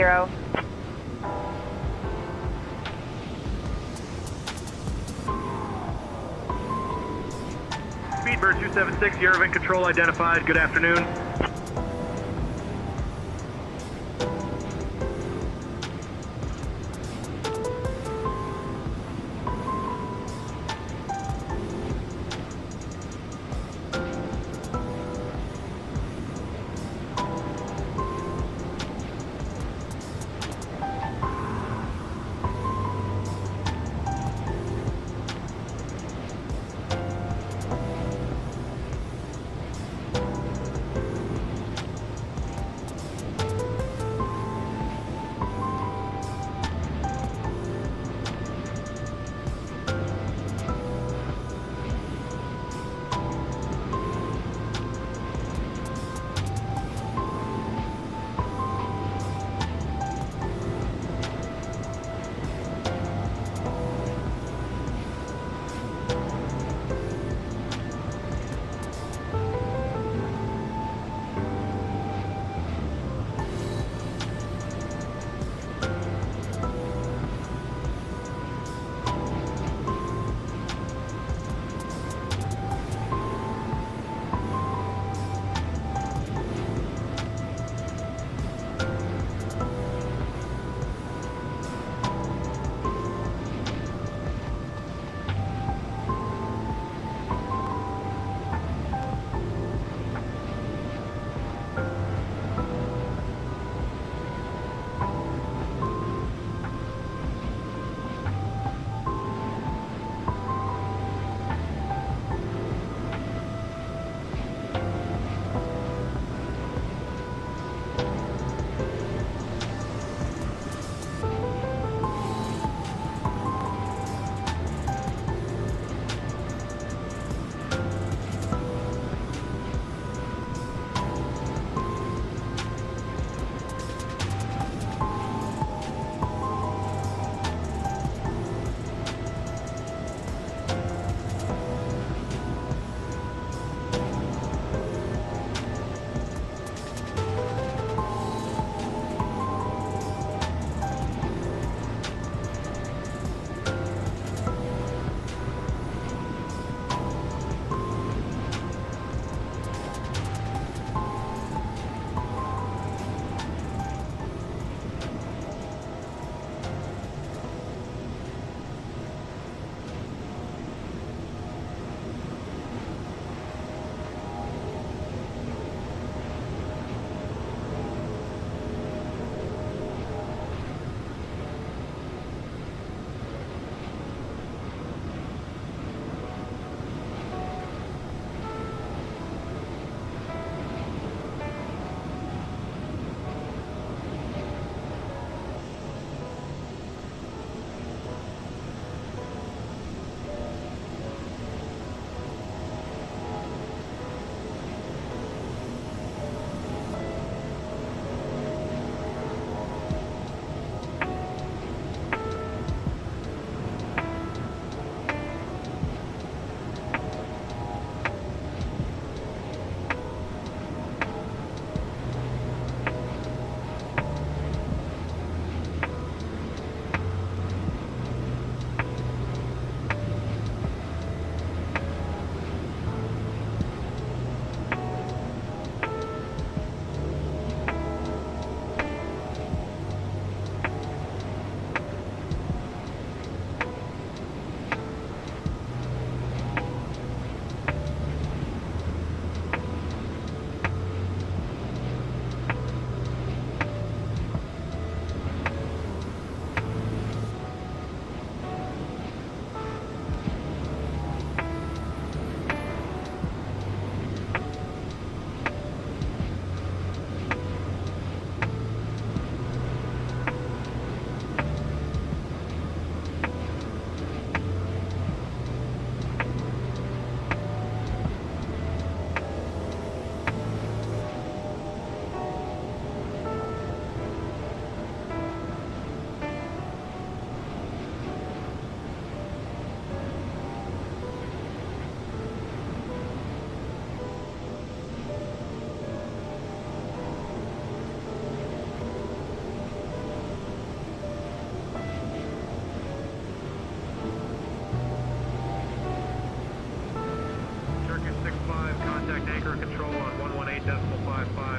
Speedbird 276, Yerevan Control identified. Good afternoon.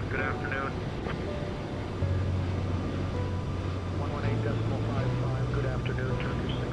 6-5, good afternoon. 118.55, good afternoon, Turkish 6-5.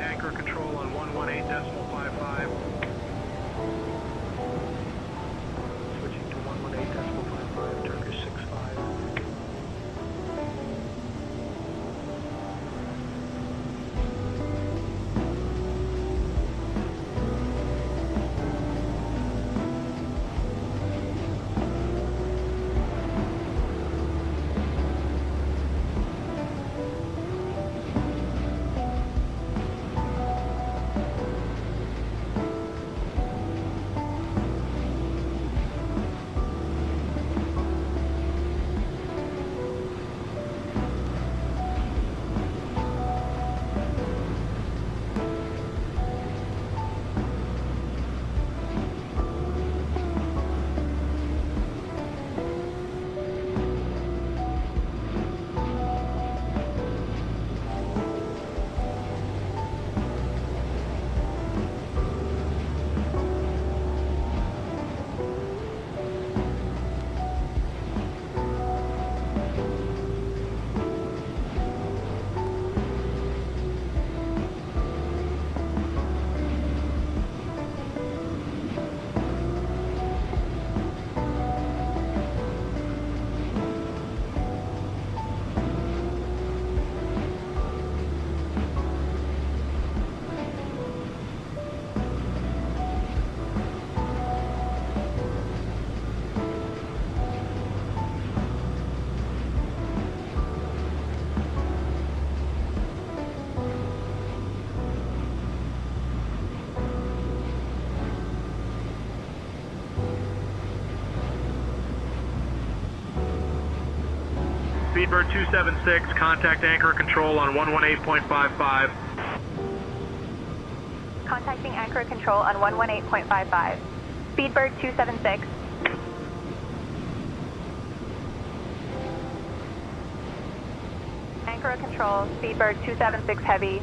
Anchor control on 118.55. Switching to 118.55, Turkish 6-5. Speedbird 276, contact anchor control on 118.55. Contacting anchor control on 118.55. Speedbird 276. Anchor control, Speedbird 276 Heavy.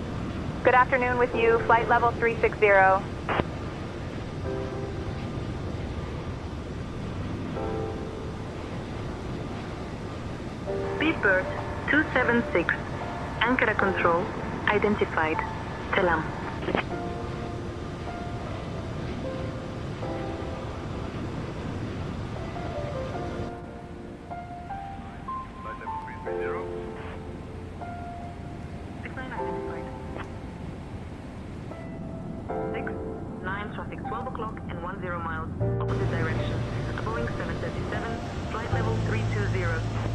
Good afternoon with you, flight level 360. Speedbird 276. Anchor control identified. Salam. Traffic 12 o'clock and 10 miles, opposite direction. A Boeing 737, flight level 320.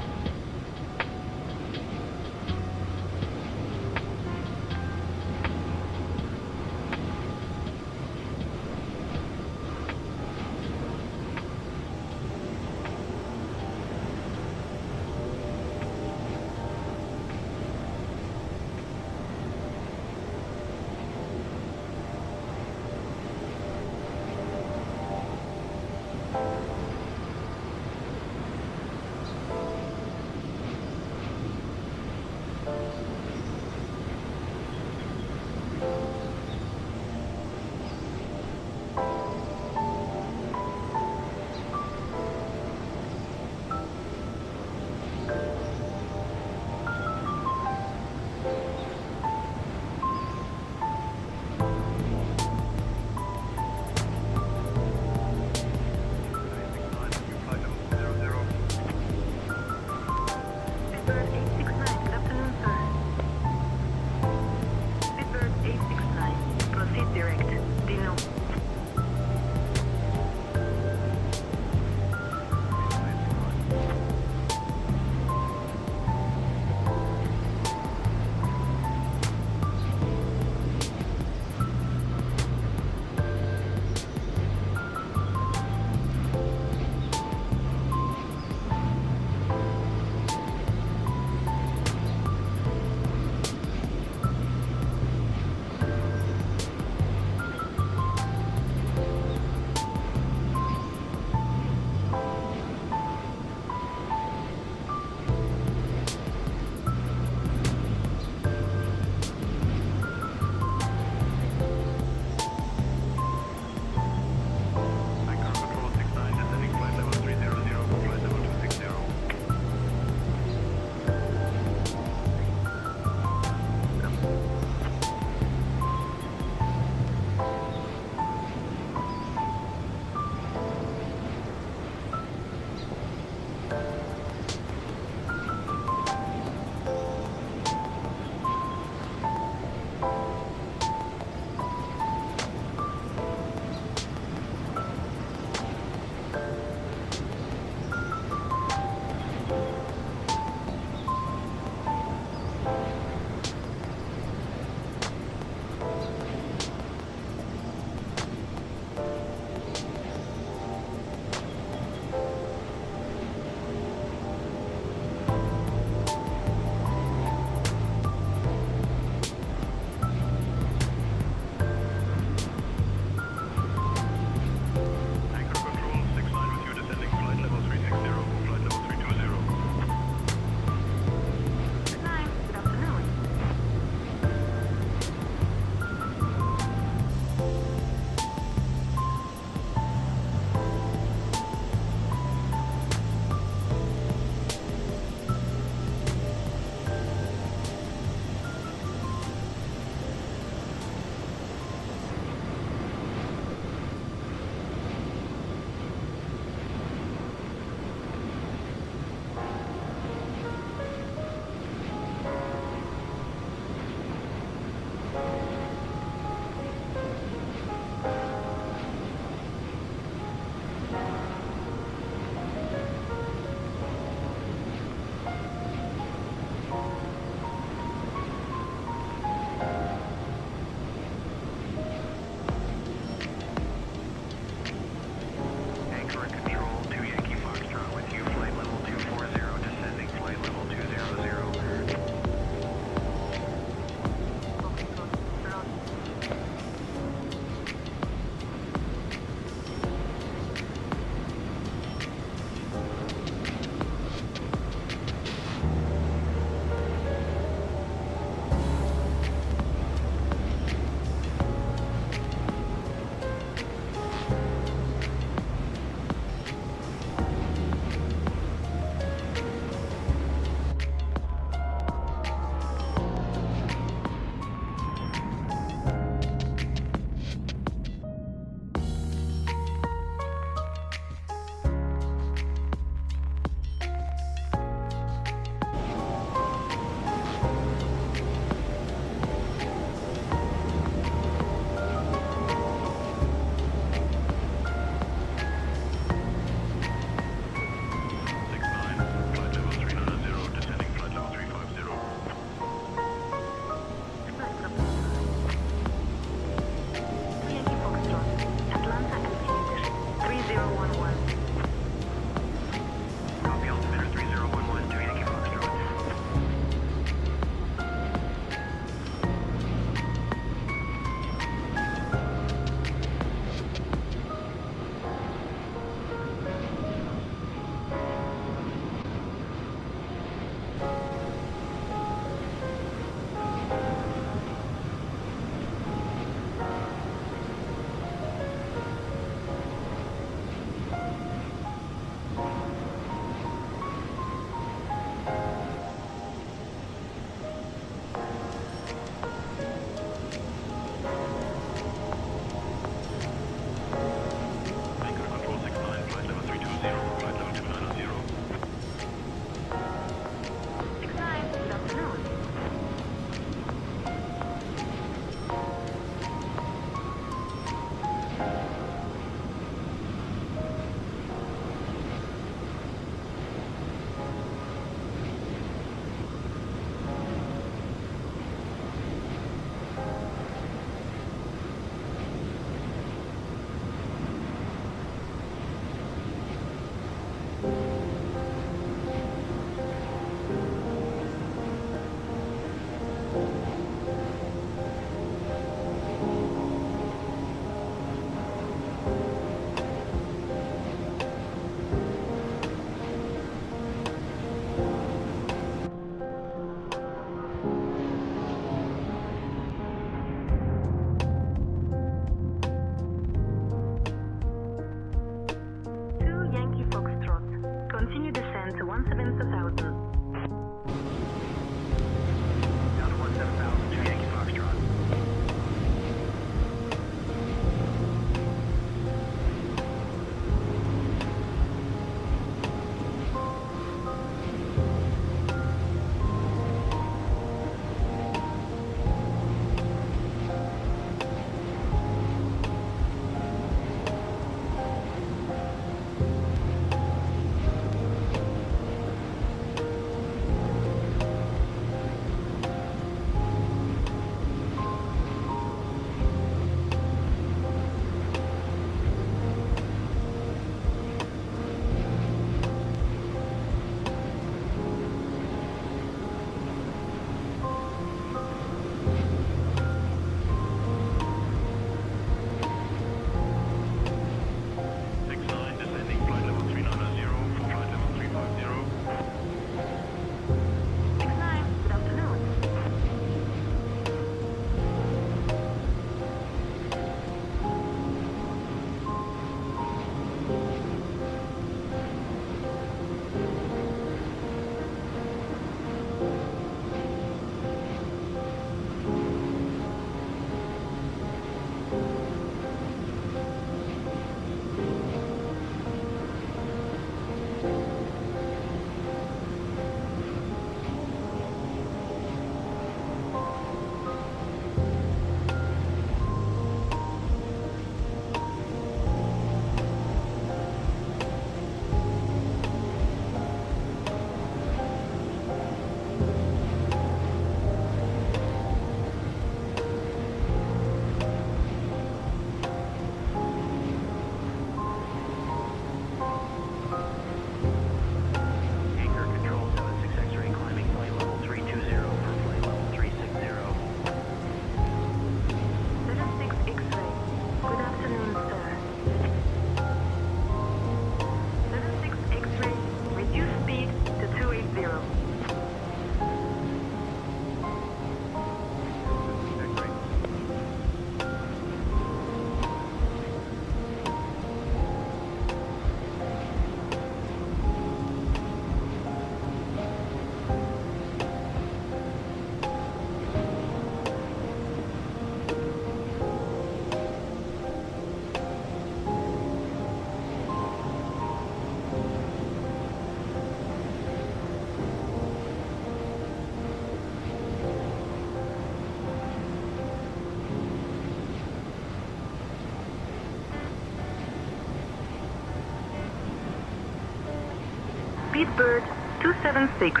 Speedbird 276.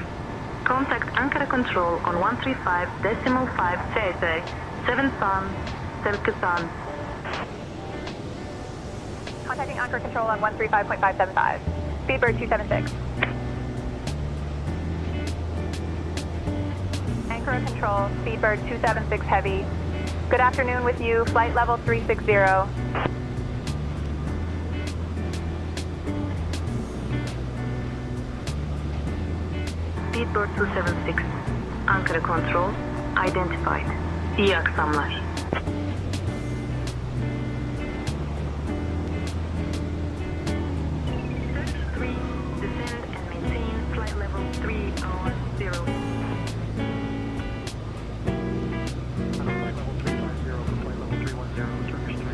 Contact Ankara Control on 135.5 CT, 7 Sun, Selkistan. Contacting Ankara Control on 135.575. Speedbird 276. Ankara Control, Speedbird 276 Heavy. Good afternoon with you, flight level 360. Speedbird 276. Ankara Control, identified. İyi akşamlar. Descend and maintain flight level 310. Flight level 350 for flight level 310, Turkish 3.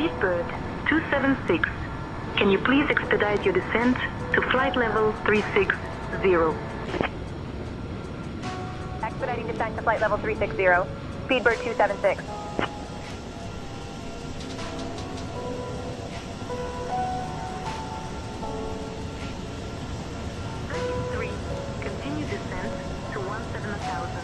Speedbird 276, can you please expedite your descent to flight level 360? Expediting descent to flight level 360. Speedbird 276. Circuit 3, continue descent to 17,000.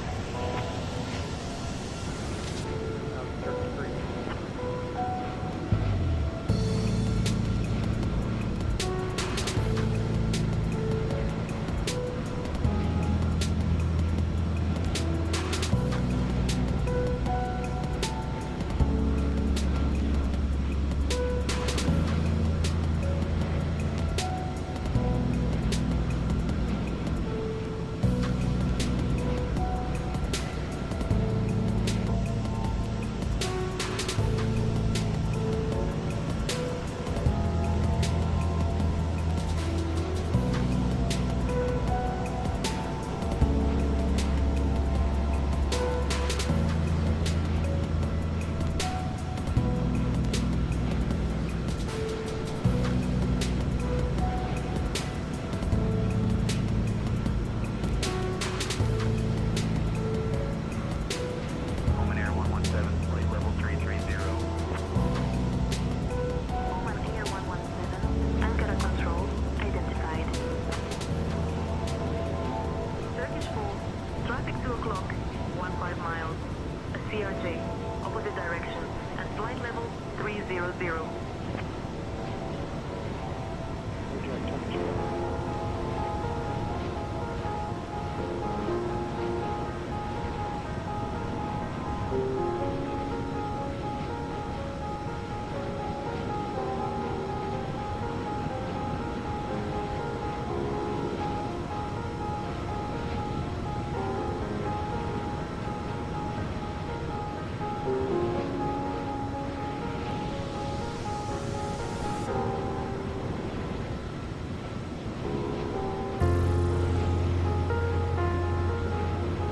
Oman Air 117, flight level 330. Oman Air 117, Ankara control identified. Turkish 4, traffic 2 o'clock, 15 miles, a CRJ, opposite direction, and flight level 300.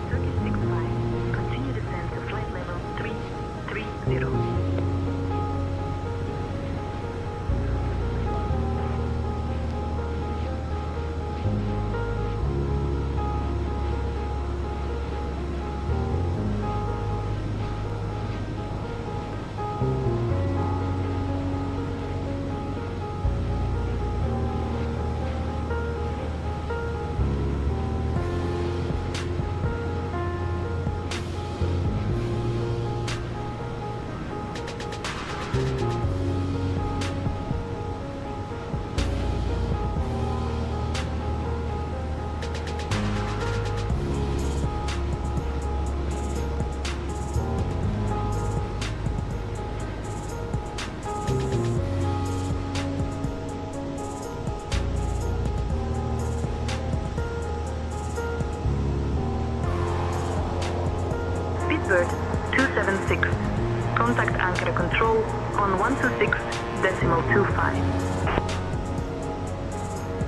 Turkish 65, continue descent to flight level 330. Speedbird 276, contact Ankara control on 126.25.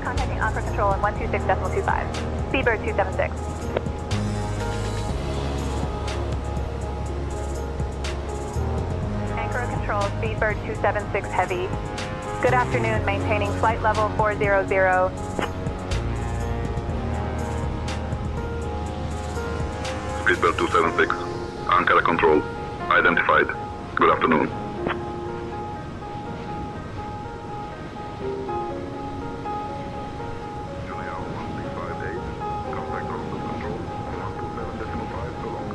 Contacting Ankara control on 126.25. Speedbird 276. Ankara control, Speedbird 276 heavy. Good afternoon, maintaining flight level 400. Speedbird 276, Ankara control identified. Good afternoon. Julia 1658, contact Rockland control on 127.5 so long.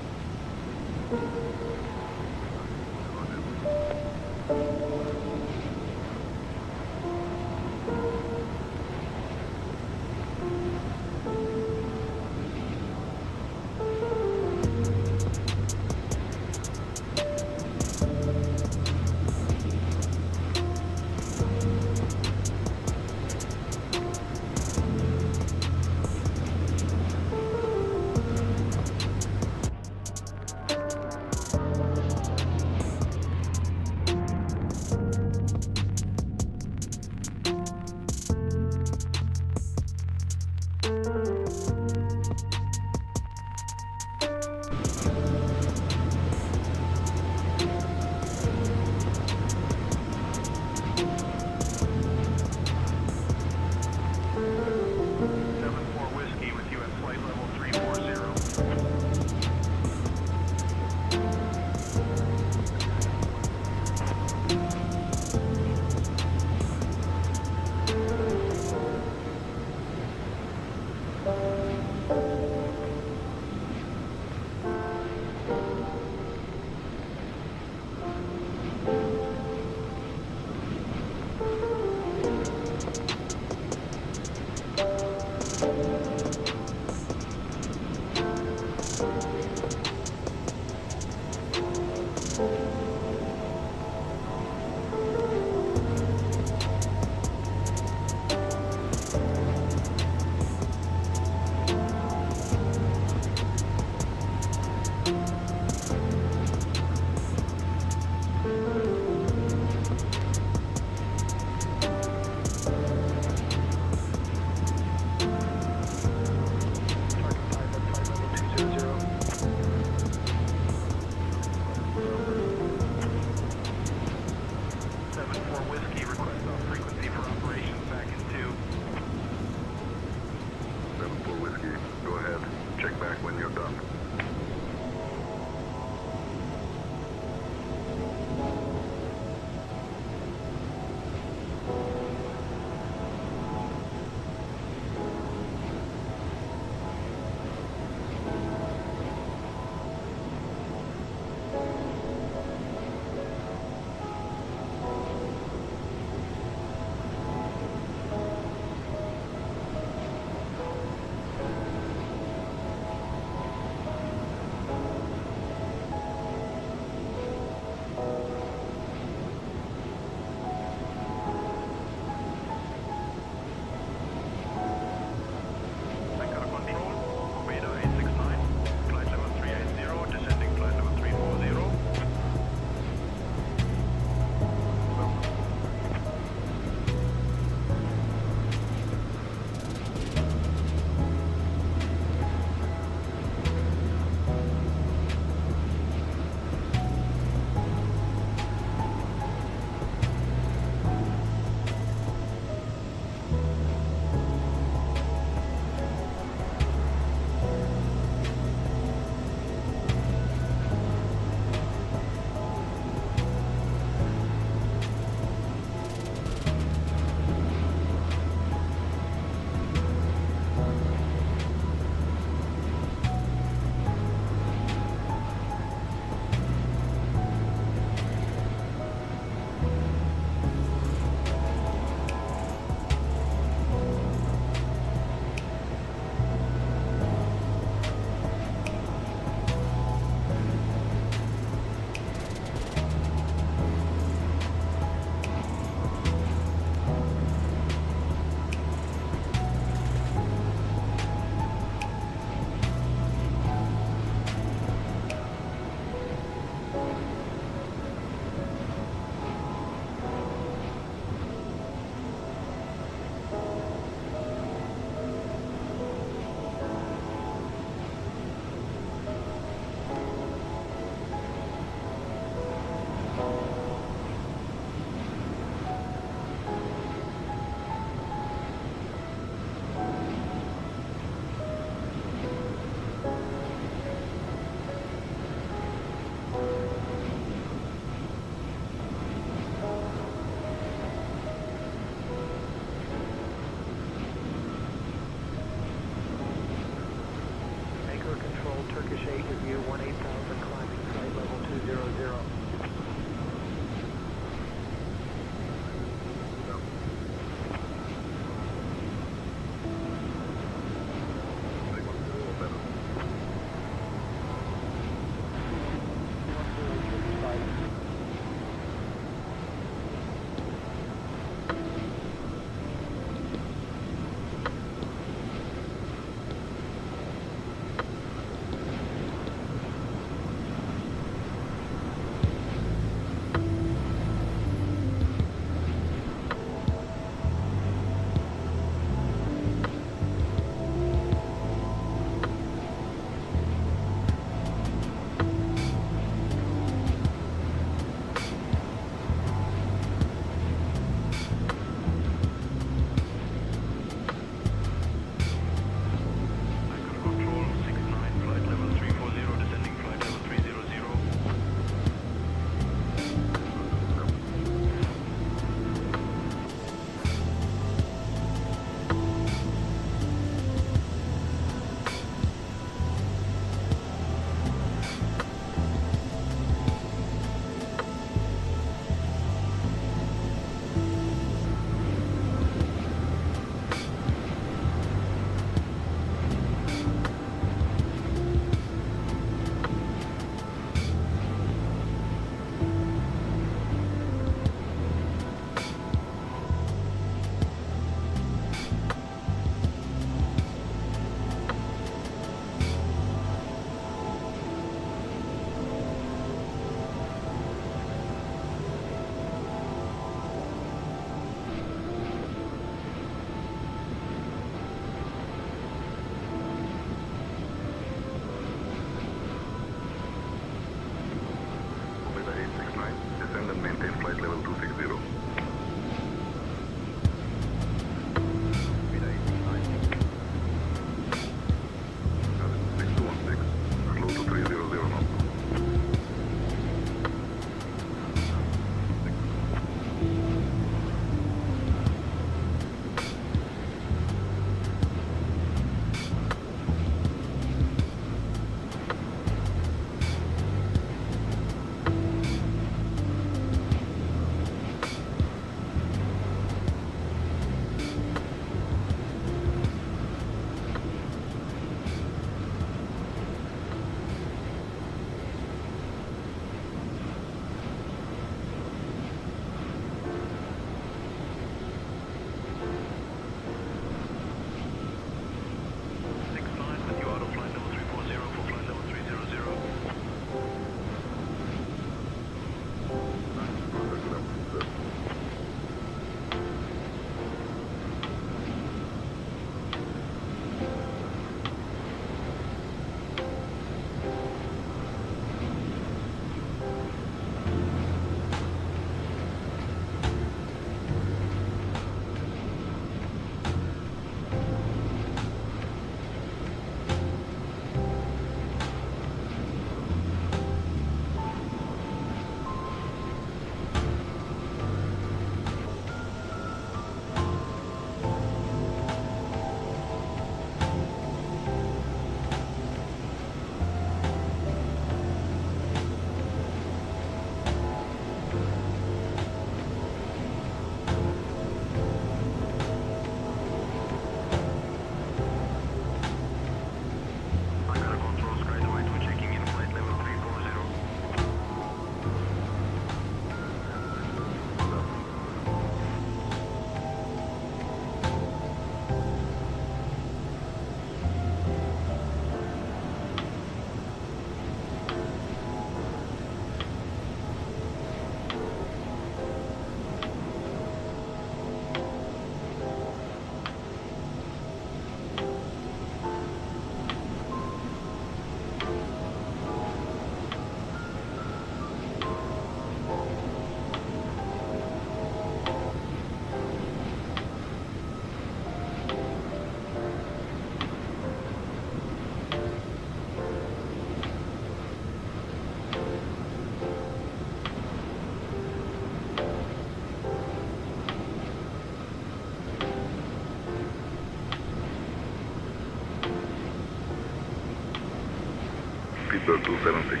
Speedbird 276.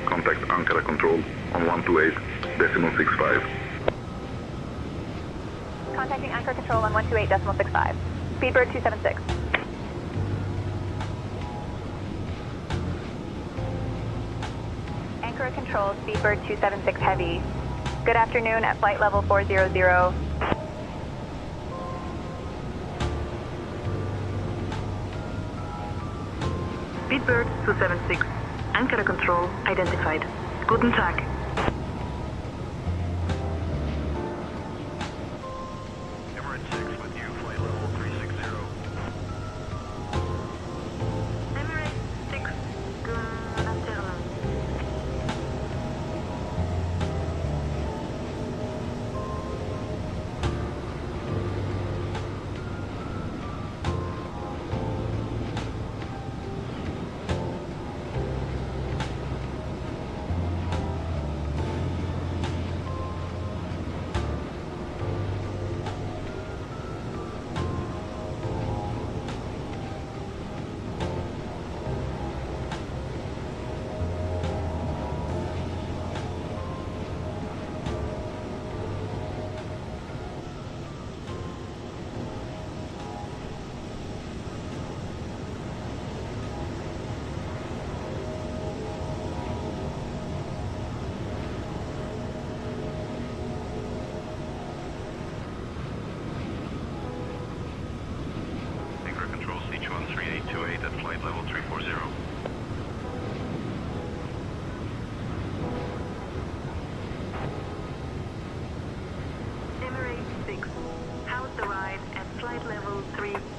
Contact Ankara Control on 128.65. Contacting Anchor Control on 128.65. Speedbird 276. Anchor Control, Speedbird 276 Heavy. Good afternoon at flight level 400. Speedbird 276. Ankara Control identified. Guten Tag. Emirates 6 with you, flight level 360. Emirates 6, good afternoon. Anchor Control CH-13828 at flight level 340. Emirates 6, how's the ride at flight level 360?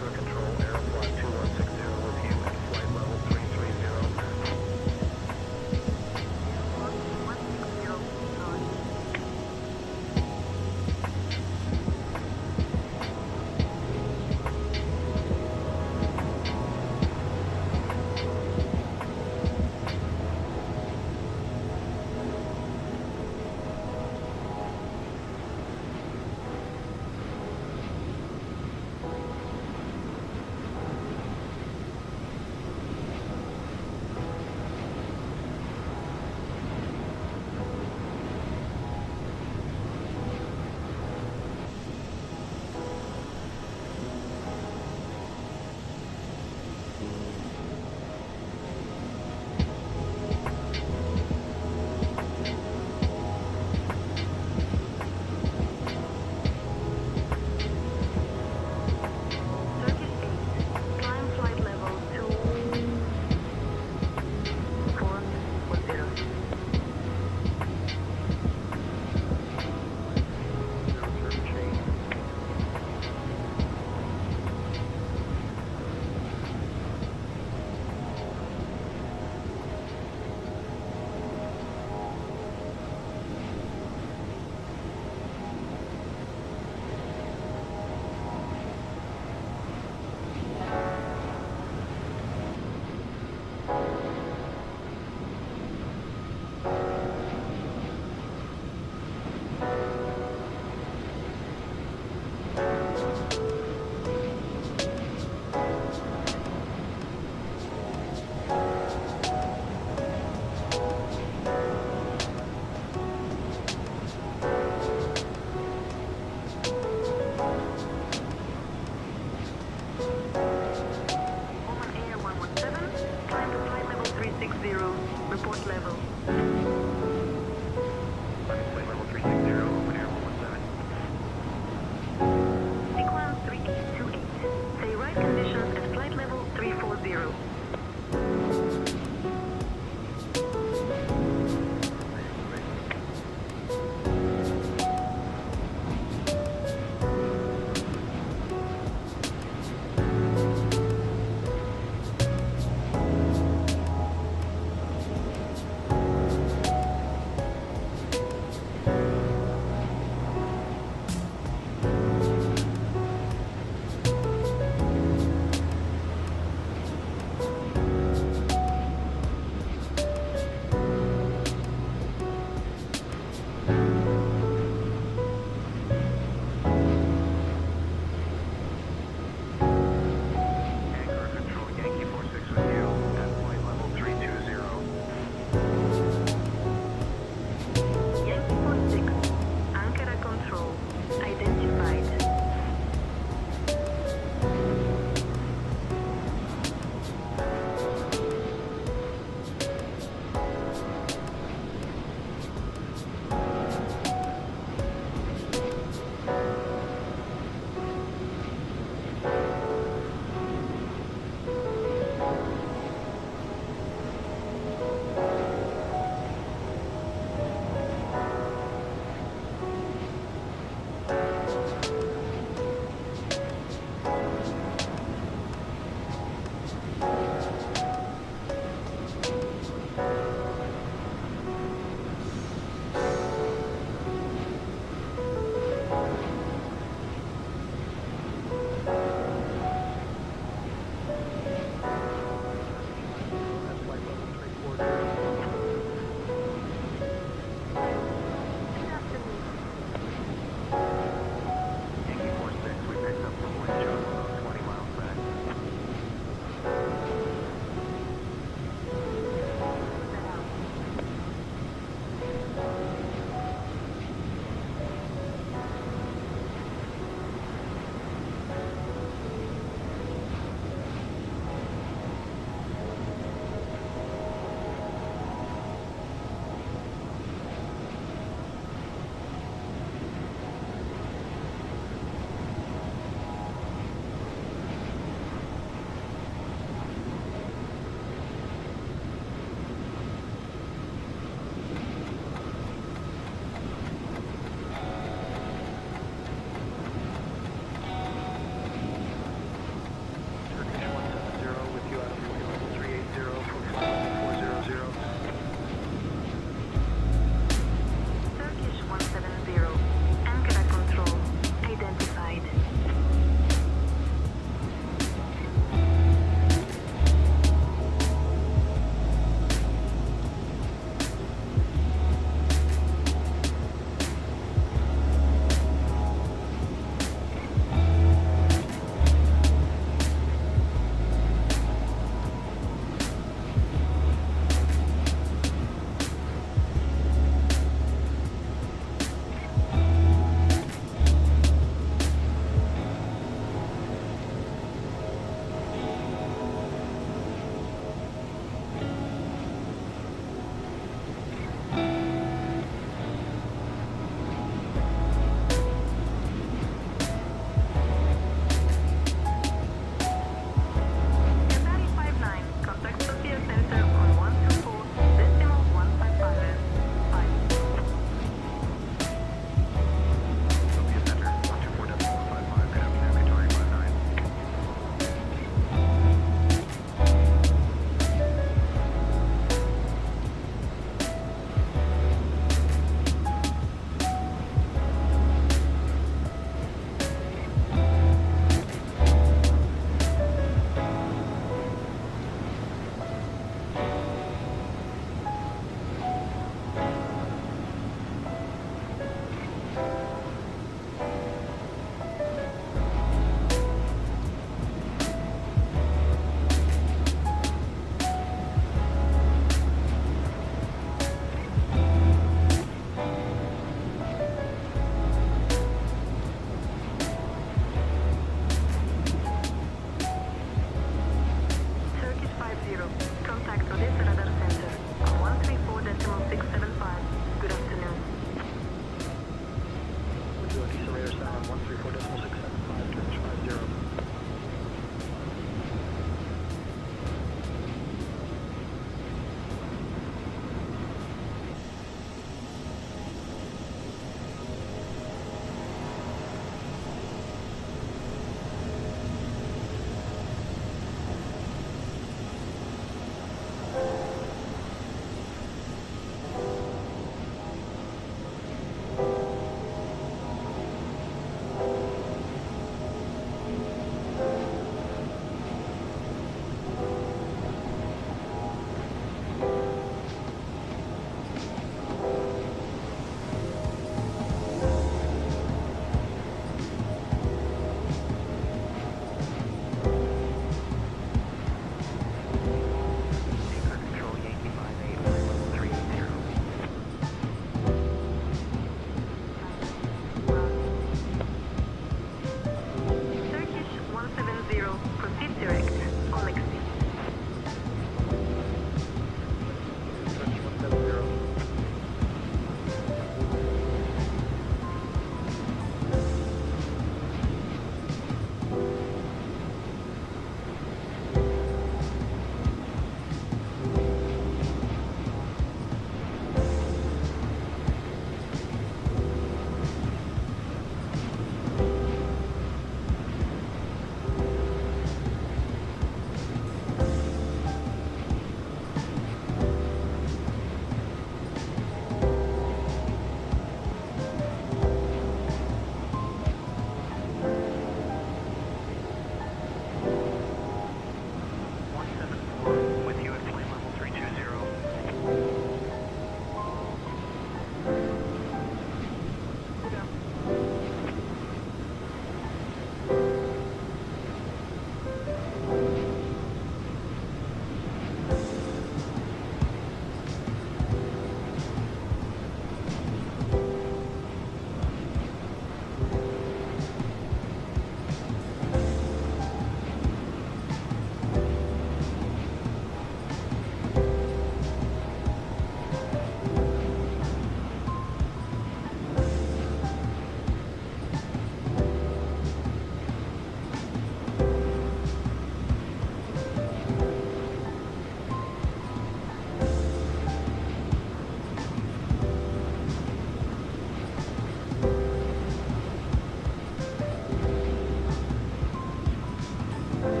Turkish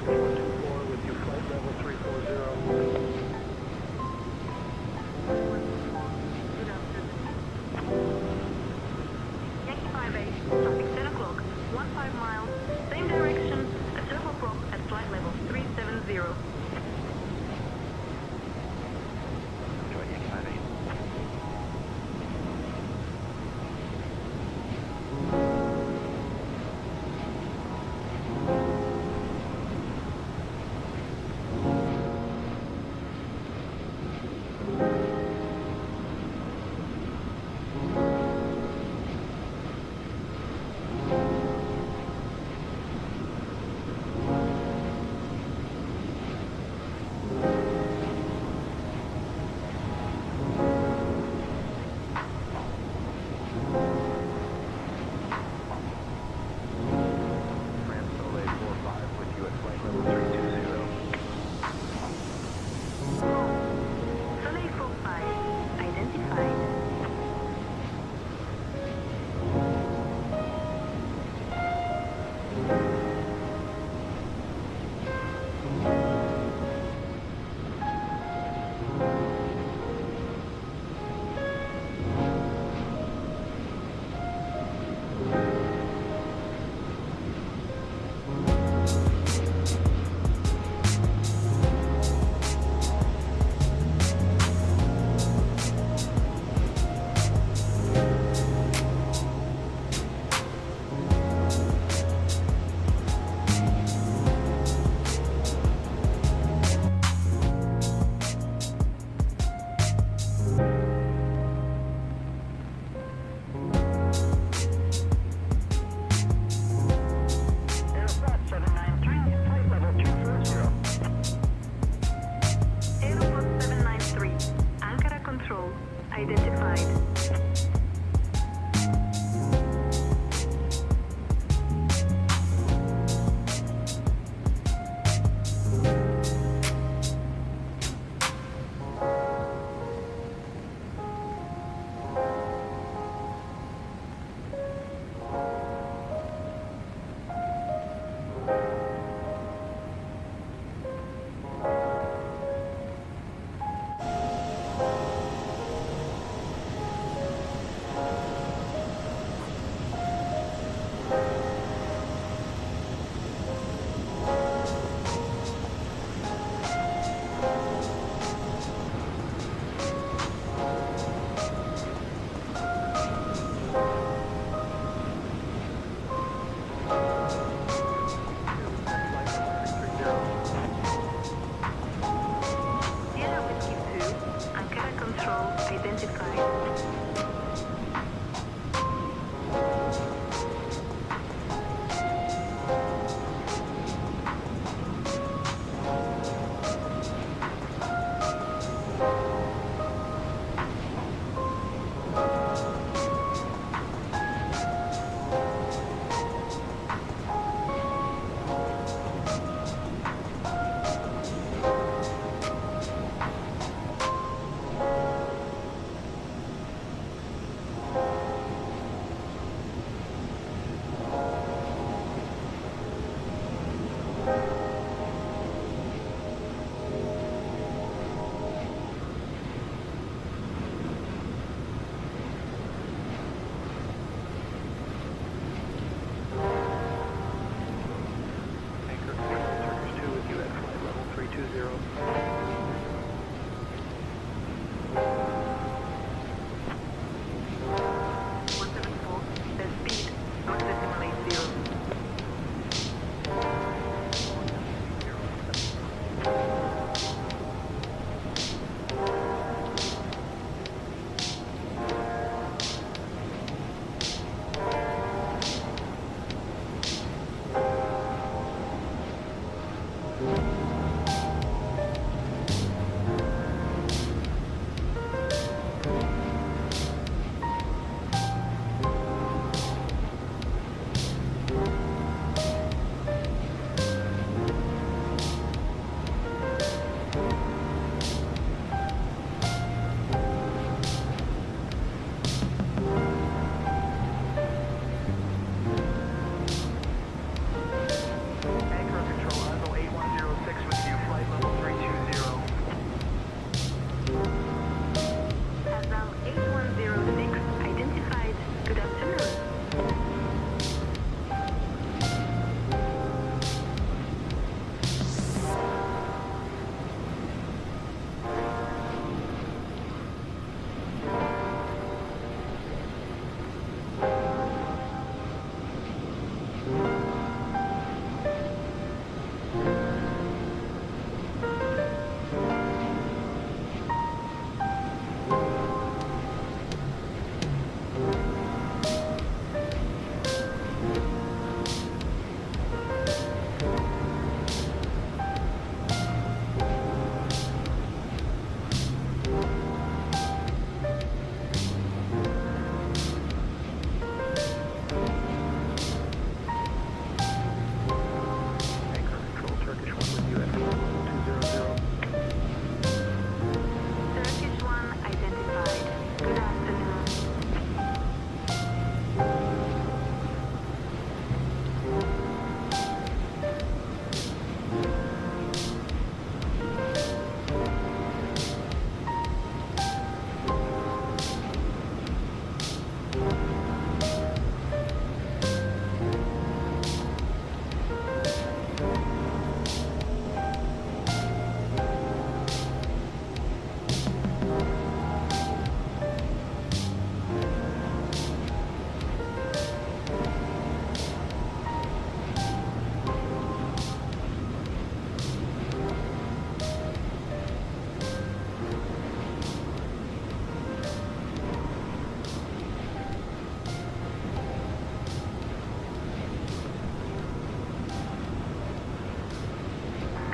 124 with you, flight level 340. Yankee 58, starting 10 o'clock, 15 miles, same direction, a turboprop at flight level 370. Enjoy Yankee 58.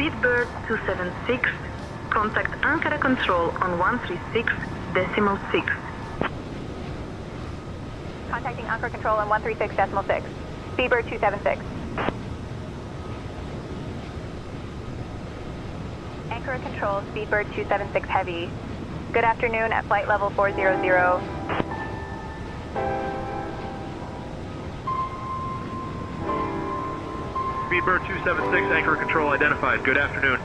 Speedbird 276, contact Ankara Control on 136.6. Contacting Ankara Control on 136.6. Speedbird 276. Ankara Control, Speedbird 276 Heavy. Good afternoon at flight level 400. Speedbird 276, Ankara Control identified. Good afternoon.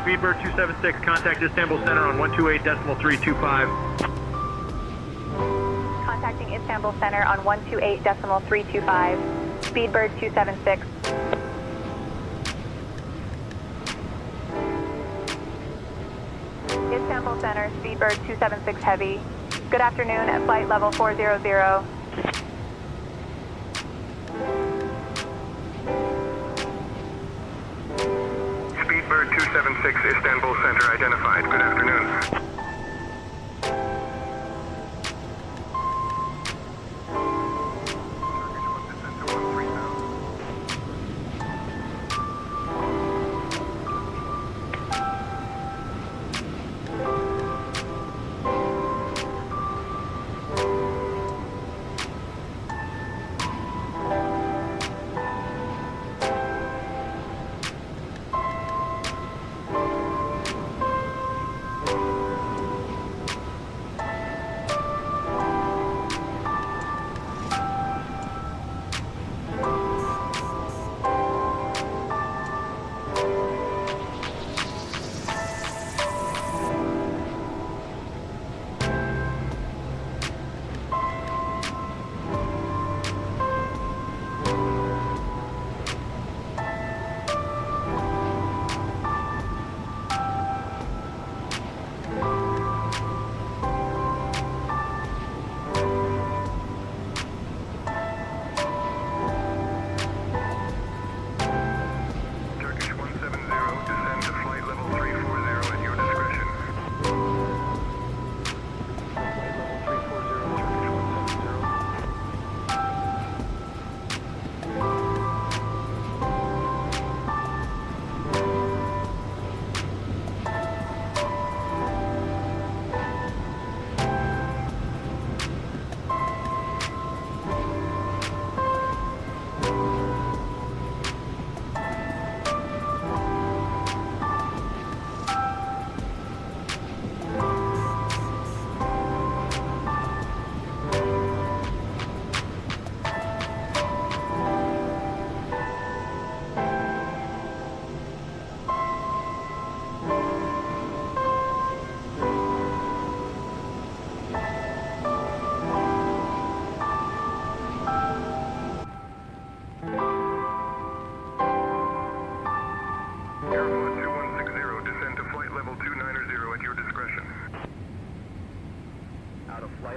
Speedbird 276, contact Istanbul Center on 128.325. Contacting Istanbul Center on 128.325. Speedbird 276. Istanbul Center, Speedbird 276 Heavy. Good afternoon at flight level 400. Speedbird 276, Istanbul Center identified. Good afternoon.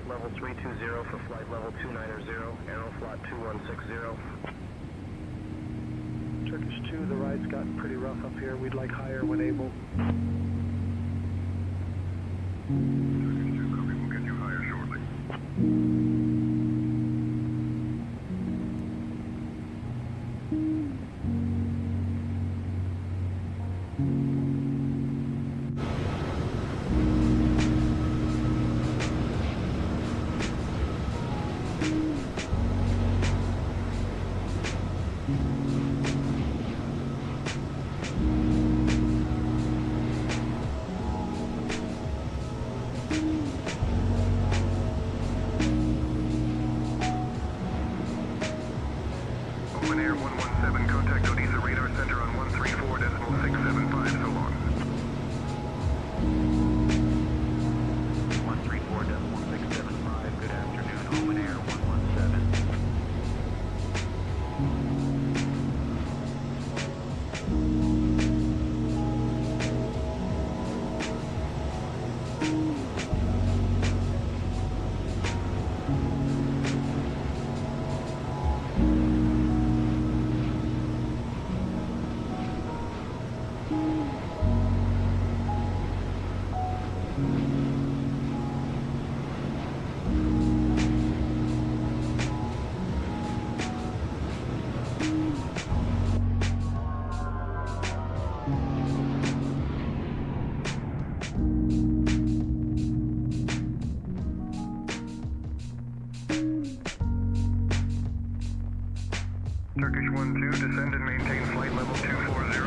level 320 for flight level 290, Aeroflot 2160. Turkish 2, the ride's gotten pretty rough up here. We'd like higher when able. Turkish 2, copy, we'll get you higher shortly. 117, contact Odessa radar center on 134.675, so long. 134.675, good afternoon, Open Air 117. Turkish 1-2, descend and maintain flight level 240.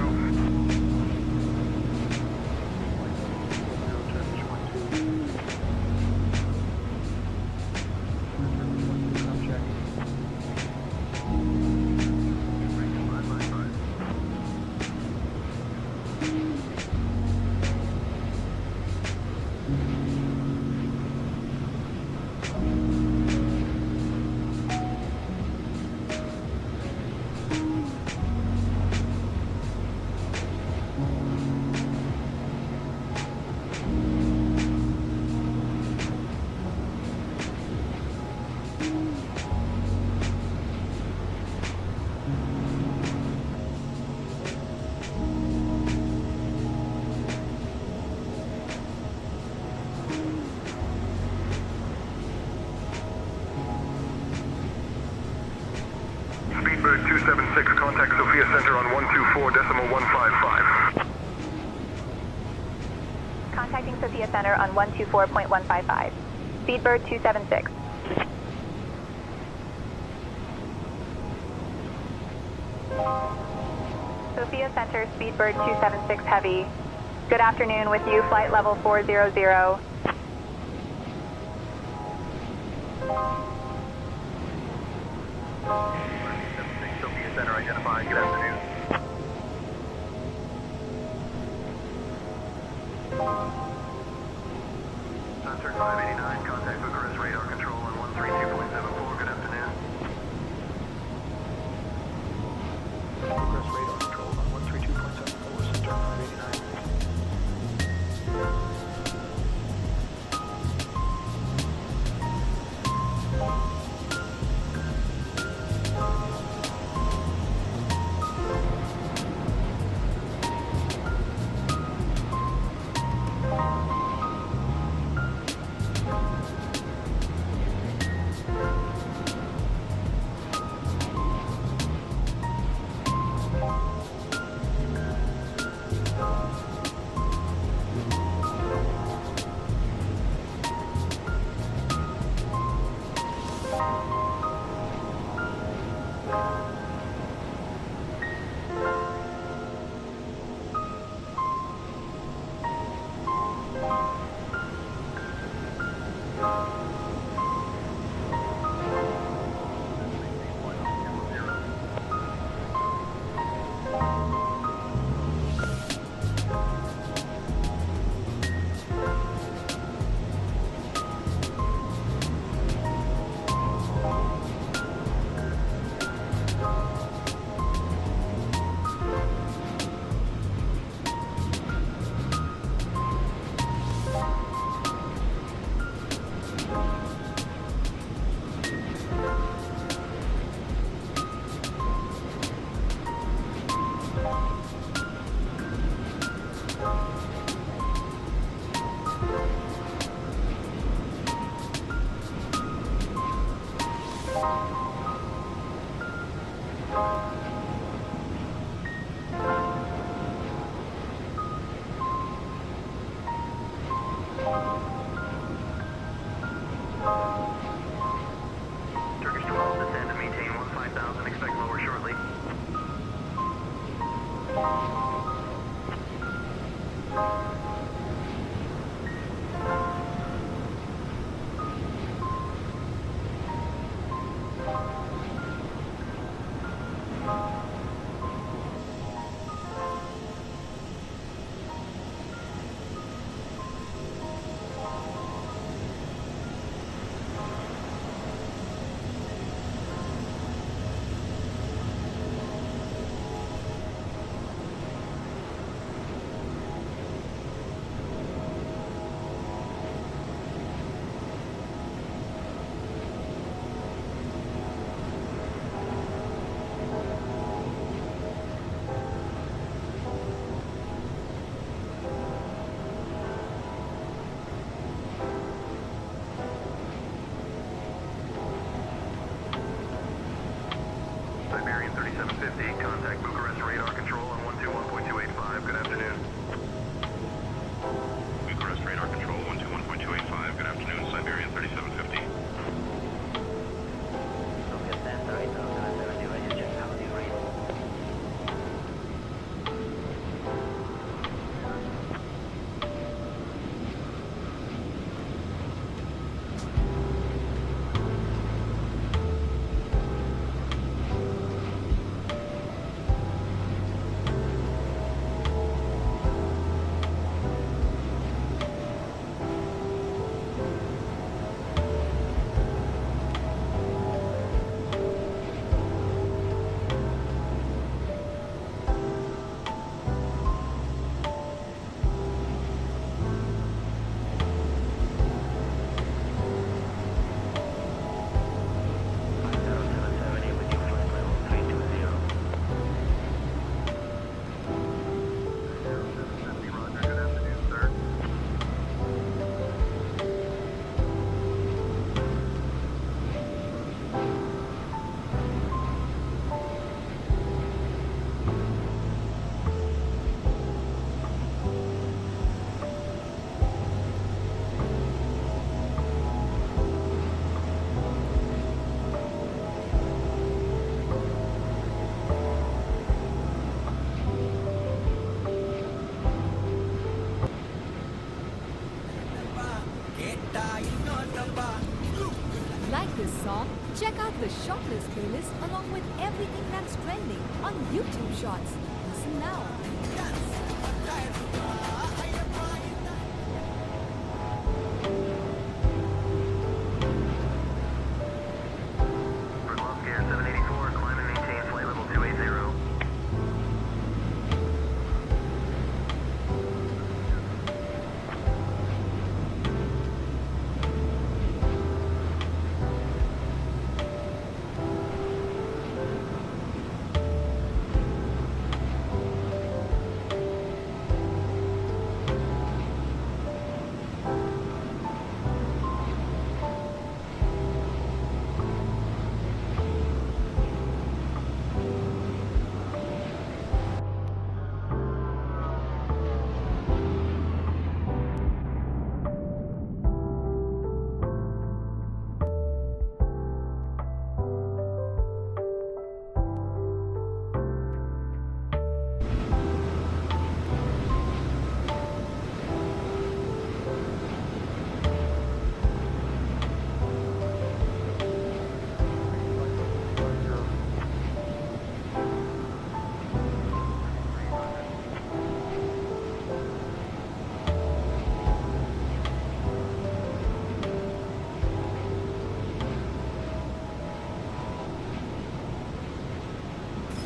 Speedbird 276, contact Sophia Center on 124.155. Contacting Sophia Center on 124.155. Speedbird 276. Sophia Center, Speedbird 276 Heavy. Good afternoon, with you, flight level 400. Sophia Center identified, good afternoon. Sunset 589, contact Bucharest radar control on 132.74, good afternoon. Bucharest radar control on 132.74, Center 589. Turkish 12, descend and maintain 15,000, expect lower shortly. Contact Bucharest radar control on 121.285. Good afternoon. Bucharest radar control 121.285. Good afternoon, Siberian 3750. Like this song? Check out the Shortlist playlist along with everything that's trending on YouTube Shorts. Listen now. Vermont Air 784, climb and maintain flight level 280.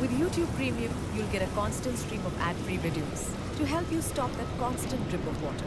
With YouTube Premium, you'll get a constant stream of ad-free videos to help you stop that constant drip of water.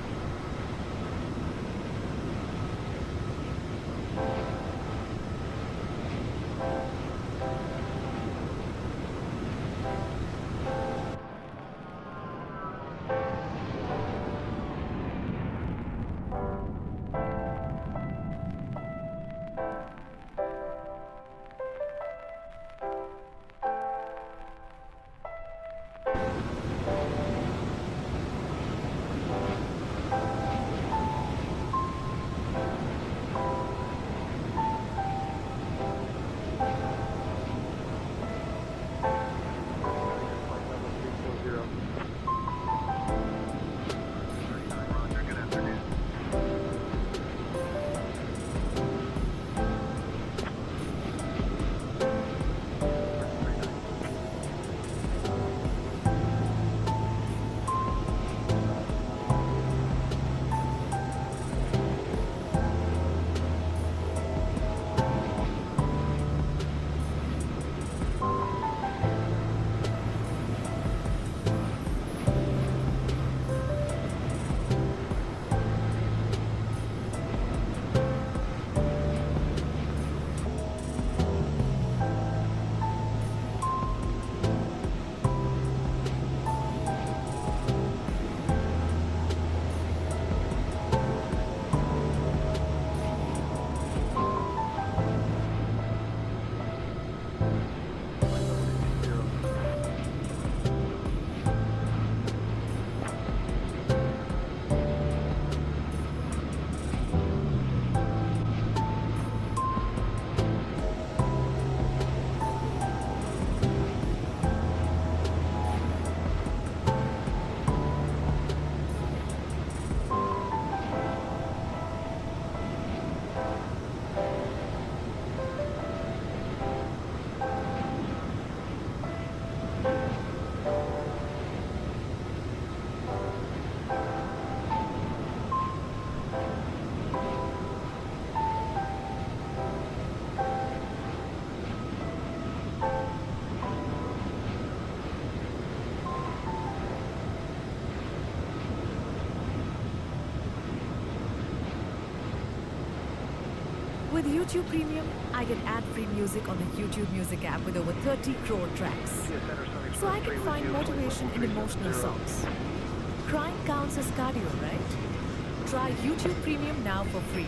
With YouTube Premium, I get ad-free music on the YouTube Music app with over 30 crore tracks. So I can find motivation in emotional songs. Crying counts as cardio, right? Try YouTube Premium now for free.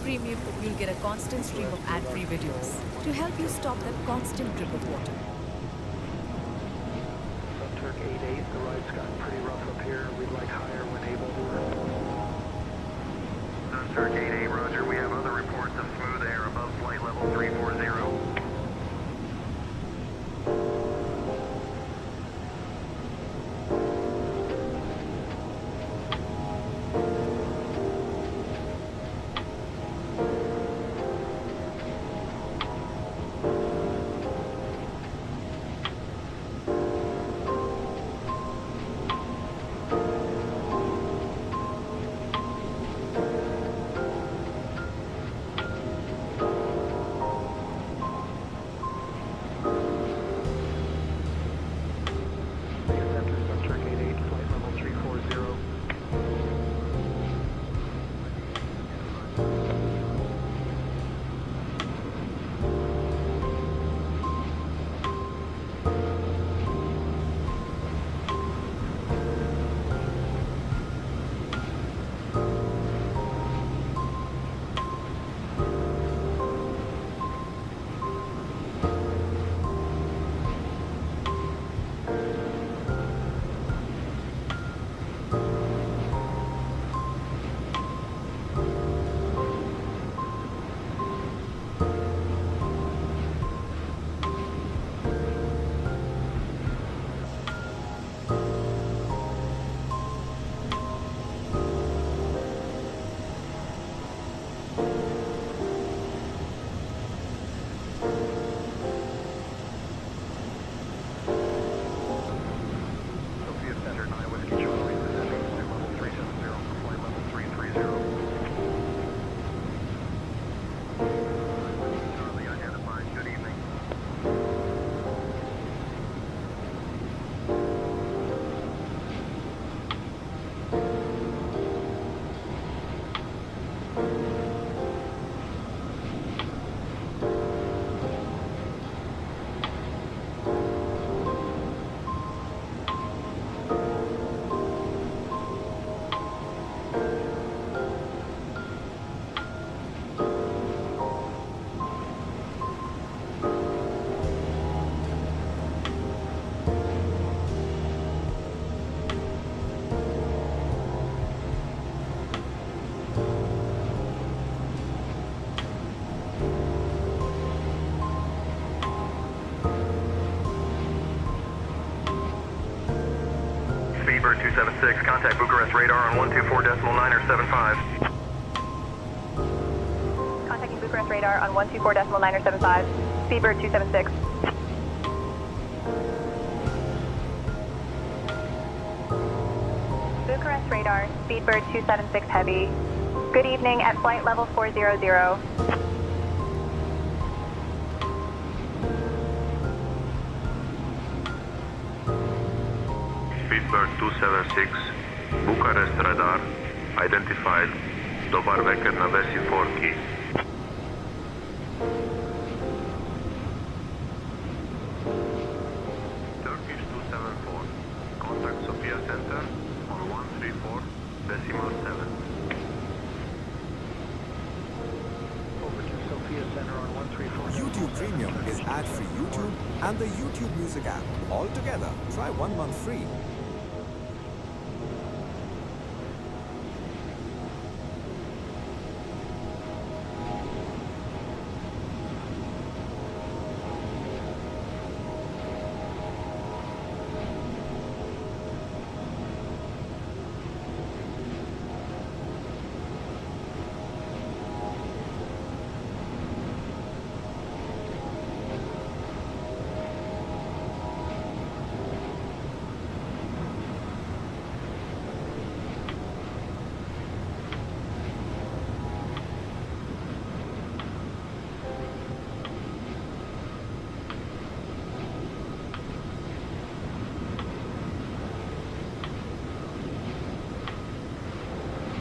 Premium, you'll get a constant stream of ad-free videos to help you stop that constant drip of water. Turk 88, the ride's gotten pretty rough up here. We'd like higher when able. Turk 88, roger. We have other reports of smooth air above flight level 340. Speedbird 276, contact Bucharest radar on 124.975. Contacting Bucharest radar on 124.975. Speedbird 276. Bucharest radar, Speedbird 276 Heavy. Good evening at flight level 400. Speedbird 276, Bucharest radar, identified, dobar vektor na vesi 4 key. Turkish 274, contact Sofia Center on 134.7. Over to Sophia Center on 134. YouTube Premium is ad-free YouTube and the YouTube Music app. All together, try 1 month free.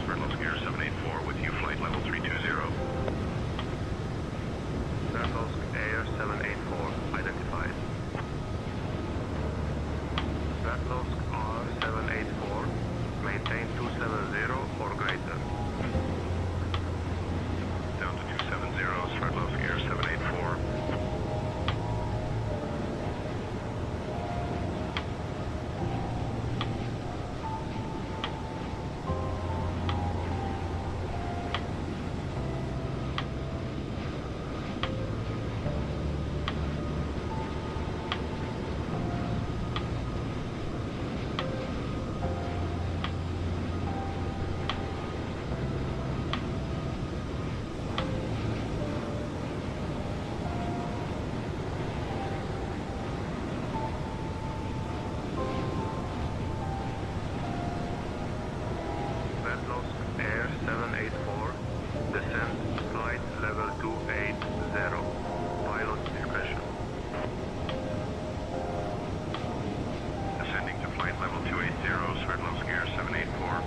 Sverdlovsk Air 784 with you, flight level 320. Sverdlovsk Air 784, identified. Sverdlovsk R784, maintain 270 or greater. Down to 270, Sverdlovsk Air 784. Sverdlovsk Air 784, descent flight level 280, pilot discretion. Descending to flight level 280, Sverdlovsk Air 784.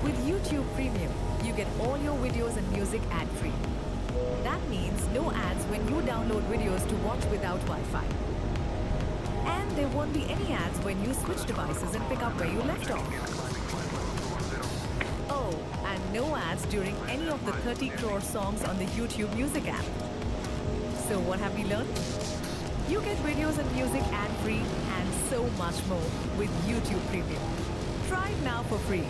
With YouTube Premium, you get all your videos and music ad-free. That means no ads when you download videos to watch without Wi-Fi. And there won't be any ads when you switch devices and pick up where you left off. Oh, and no ads during any of the 30 crore songs on the YouTube Music app. So what have we learned? You get videos and music ad-free and so much more with YouTube Premium. Try it now for free.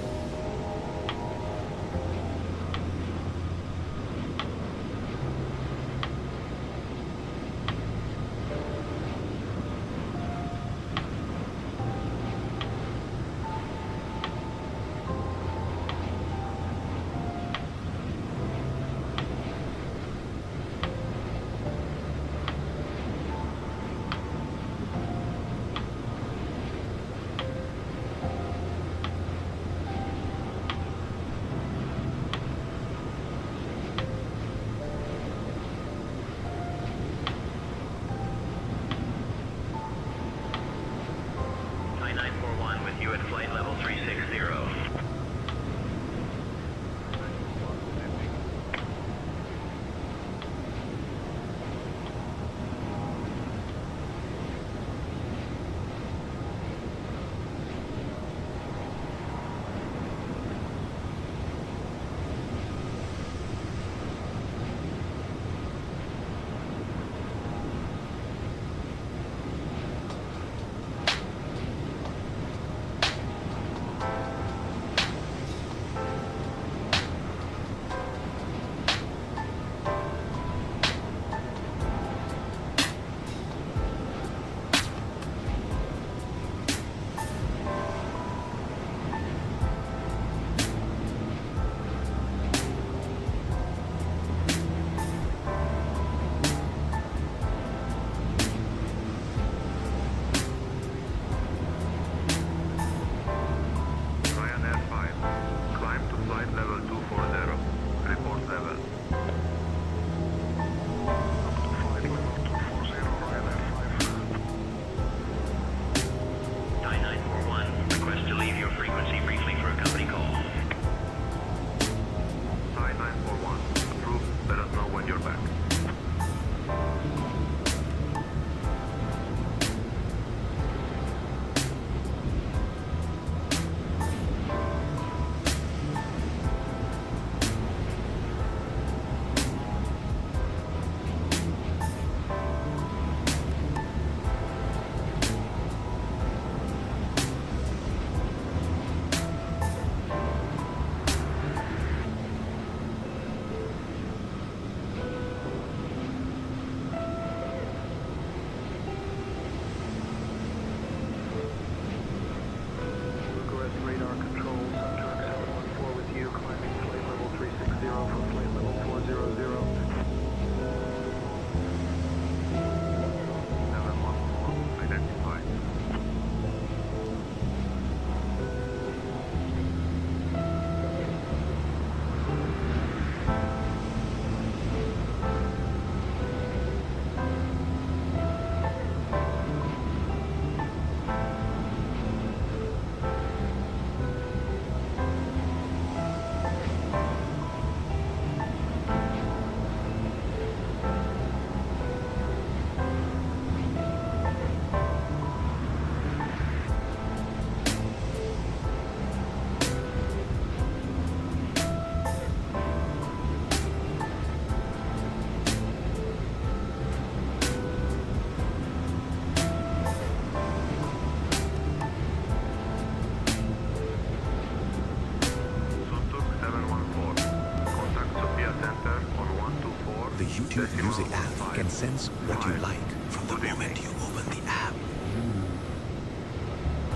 YouTube Music app can sense what you like from the moment you open the app.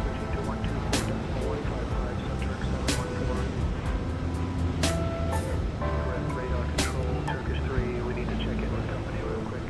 Switching to 124.155, Sunturk 714. Direct radar control, Turkish 3, we need to check in with company real quick.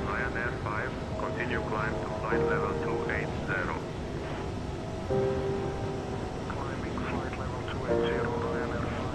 INR 5, continue climb to flight level 280. Climbing flight level 280, INR 5.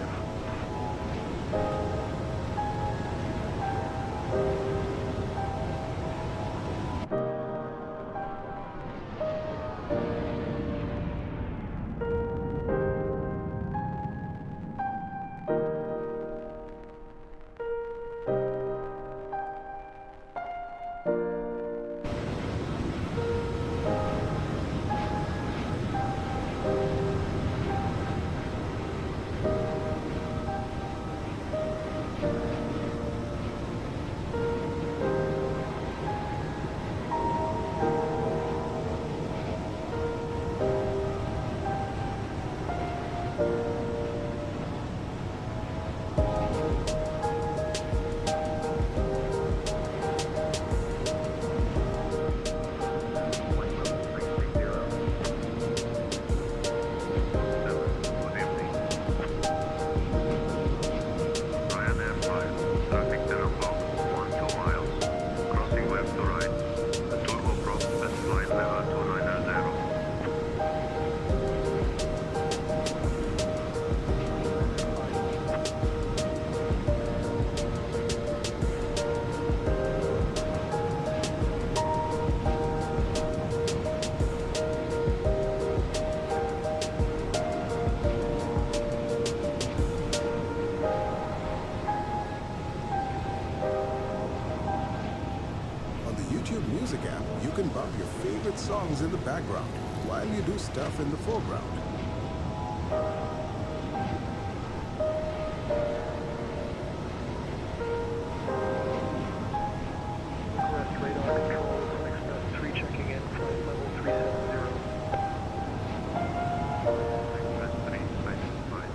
On the YouTube Music app, you can bump your favorite songs in the background while you do stuff in the foreground. Crest radar control, Express 3 checking in, flight level 370. Express 3, flight 5.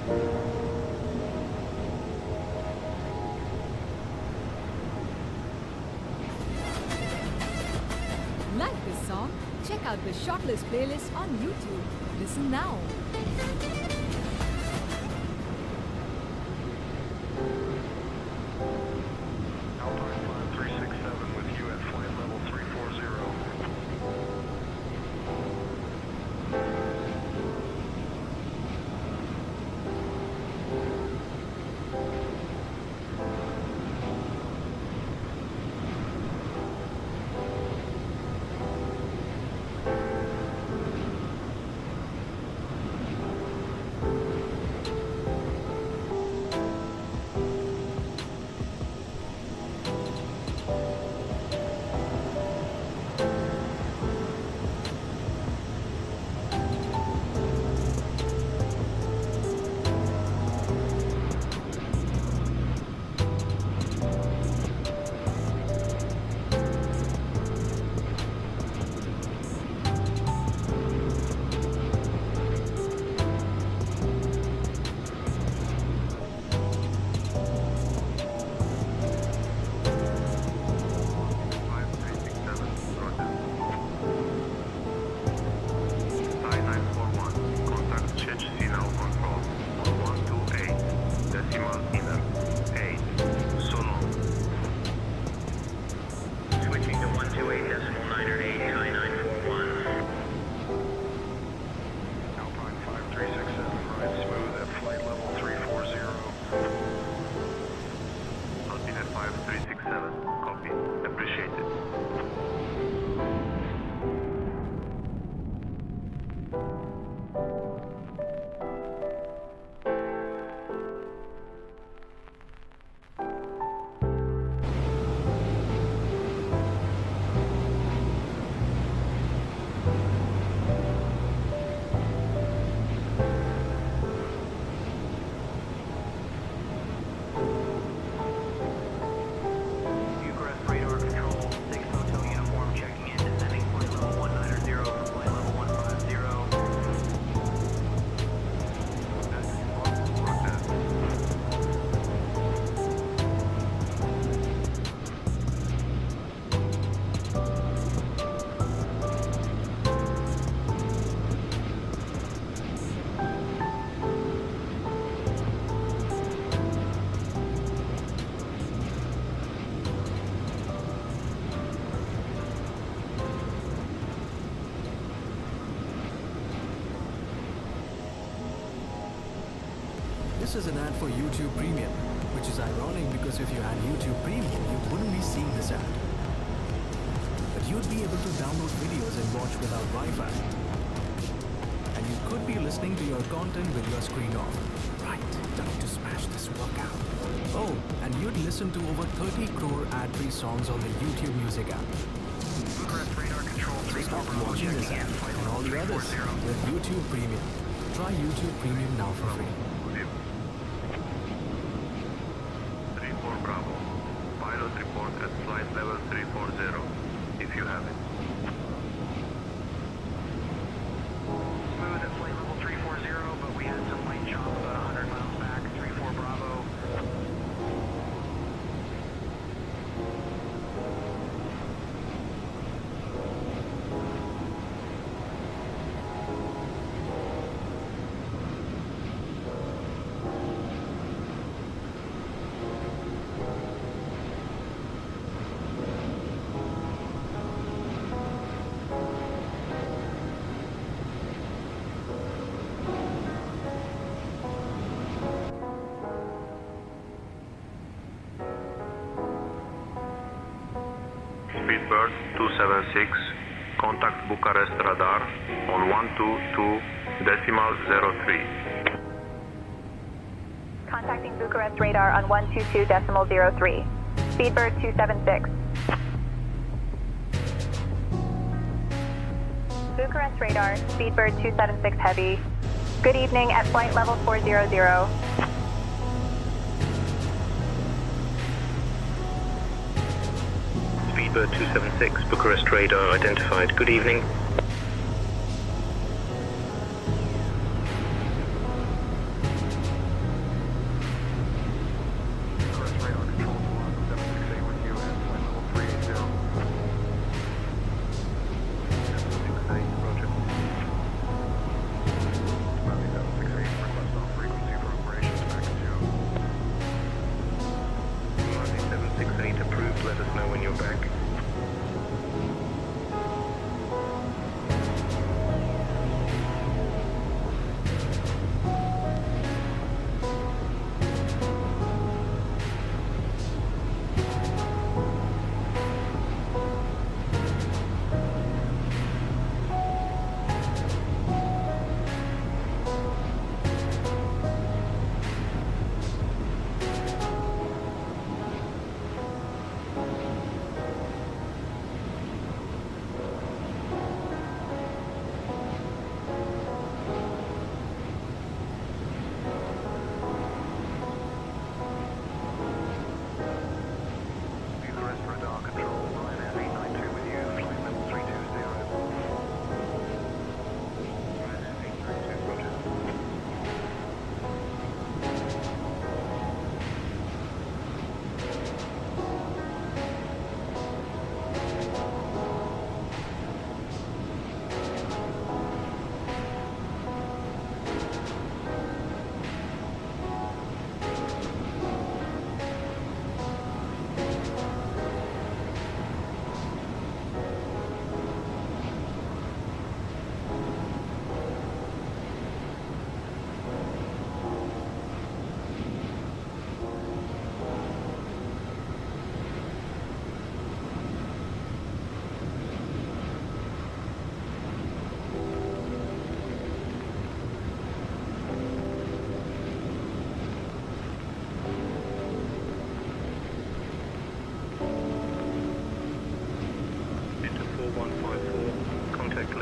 Like this song? Check out the shortlist playlist on YouTube. Listen now. Alpine 5367 with you at flight level 340. This is an ad for YouTube Premium, which is ironic because if you had YouTube Premium, you wouldn't be seeing this ad. But you'd be able to download videos and watch without Wi-Fi. And you could be listening to your content with your screen off. Right, time to smash this workout. Oh, and you'd listen to over 30 crore ad-free songs on the YouTube Music app. So stop watching this ad and all the others with YouTube Premium. Try YouTube Premium now for free. 34 Bravo. Pilot report at flight level 340, if you have it. Smooth at flight level 340, but we had some light chop about 100 miles back, 34 Bravo. Speedbird 276, contact Bucharest radar on 122.03. Contacting Bucharest radar on 122.03. Speedbird 276. Bucharest radar, Speedbird 276 heavy. Good evening at flight level 400. Speedbird 276, Bucharest radar identified. Good evening.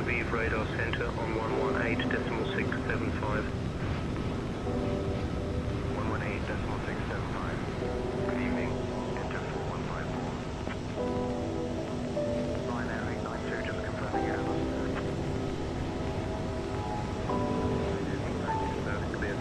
Aviv radar center on 118.675. 118.675. Good evening. Enter 4154. Line Air 892, just confirming Airbus. 892, that's clear.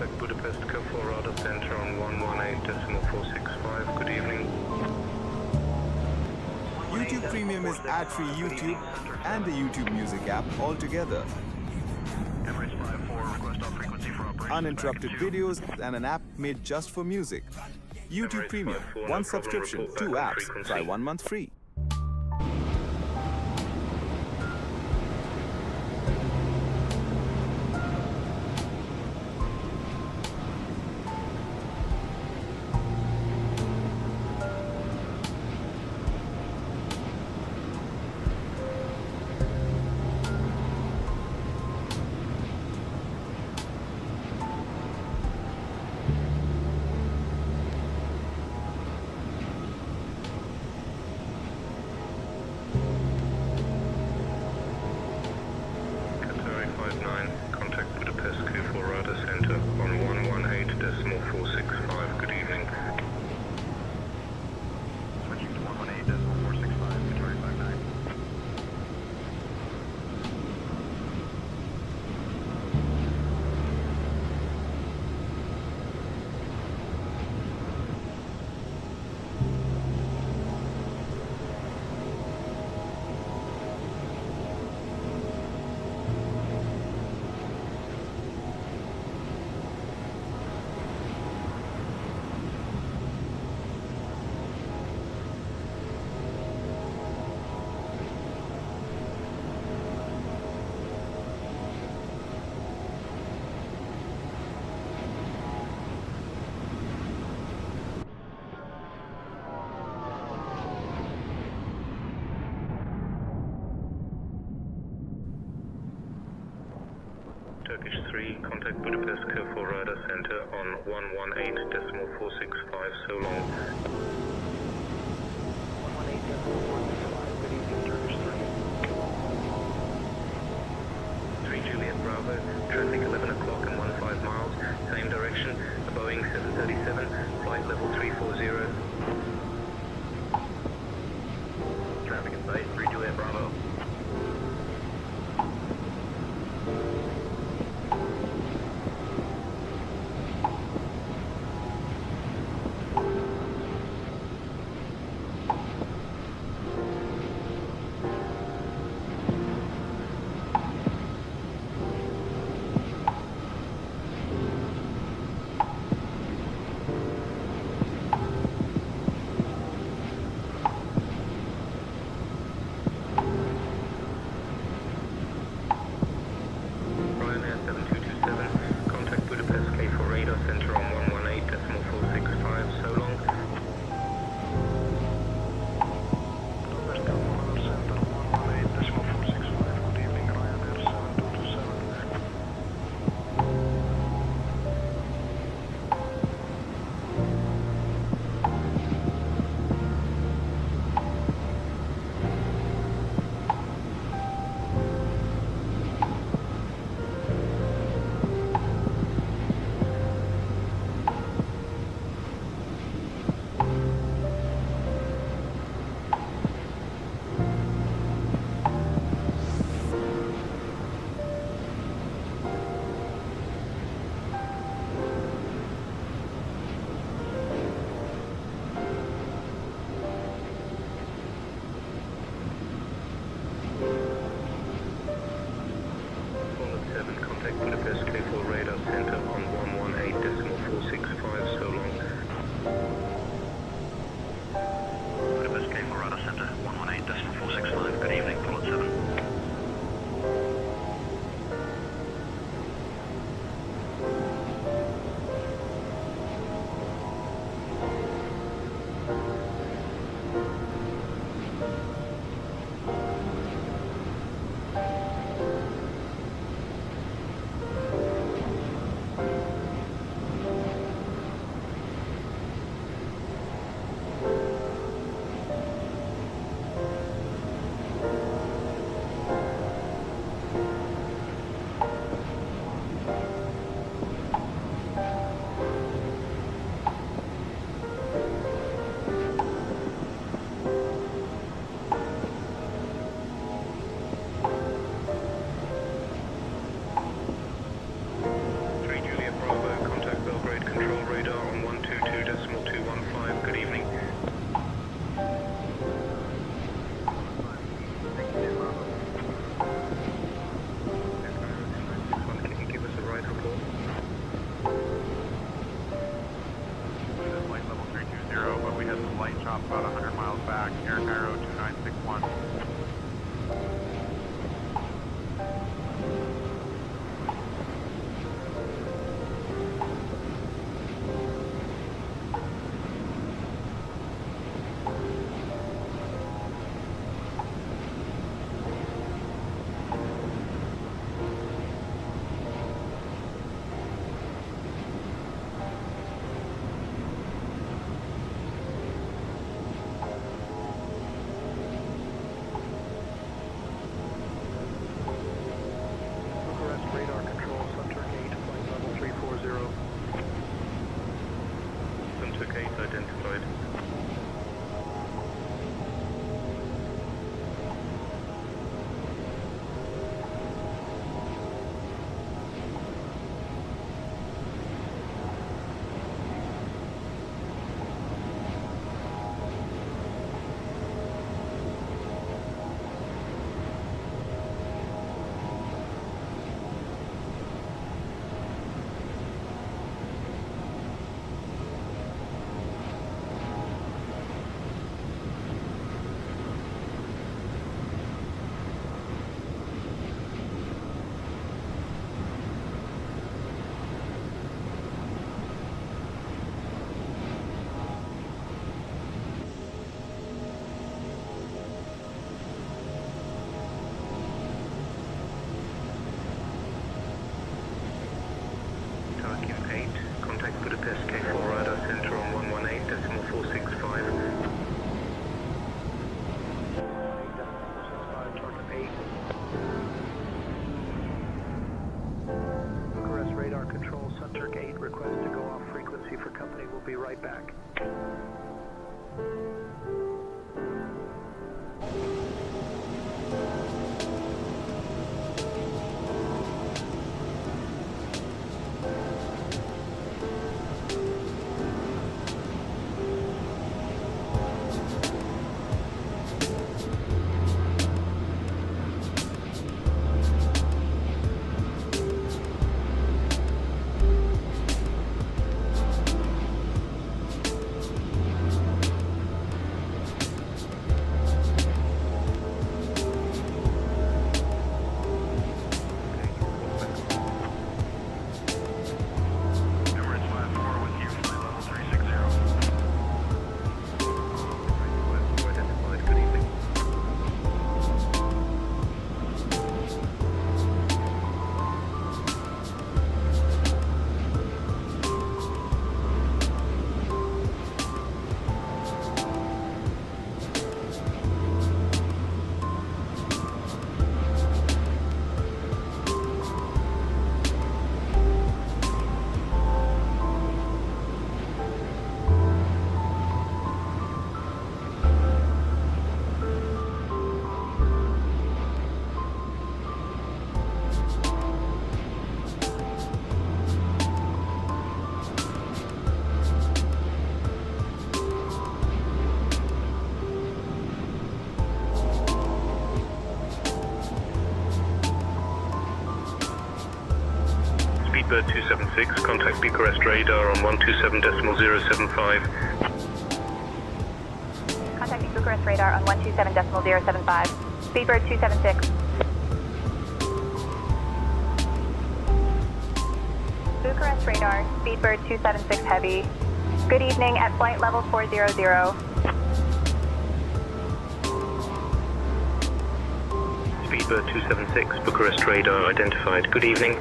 Contact Budapest Radar Center on 118.465. Good evening. YouTube Premium is ad-free YouTube and the YouTube Music app all together. Uninterrupted videos and an app made just for music. YouTube Premium, one subscription, two apps. Try 1 month free. Contact Budapest Radar Center on 118.465. Good evening. Switching to 118.465, Qatari 59. Turkish 3, contact Budapest Radar Center on 118.465. So long. 118.465. Good evening, Turkish 3 Juliet Bravo, traffic 11 o'clock and 15 miles, same direction, a Boeing 737, flight level 340. Traffic in sight, 3 Juliet Bravo. chop about 100 miles back, Air Cairo 2961. Radar control, center gate, flight level 340. Center gate identified. Tarkin 8, contact Budapest K4 radar center on 118.465. Bucharest radar control, center gate, request to go off frequency for company. We'll be right back. Speedbird 276, contact Bucharest radar on 127.075. Contacting Bucharest radar on 127.075. Speedbird 276. Bucharest radar, Speedbird 276 heavy. Good evening at flight level 400. Speedbird 276, Bucharest radar identified. Good evening.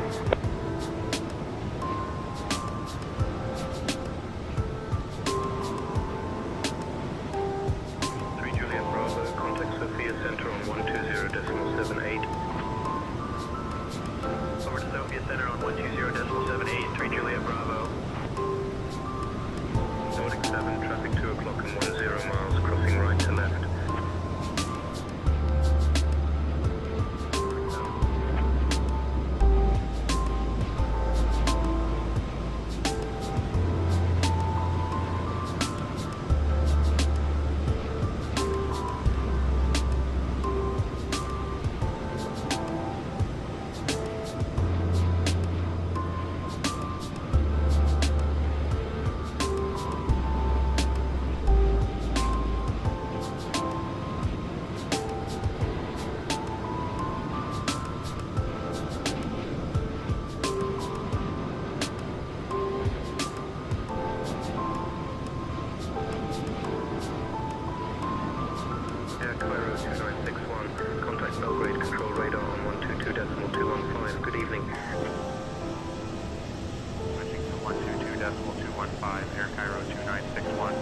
23.215, Air Cairo 2961.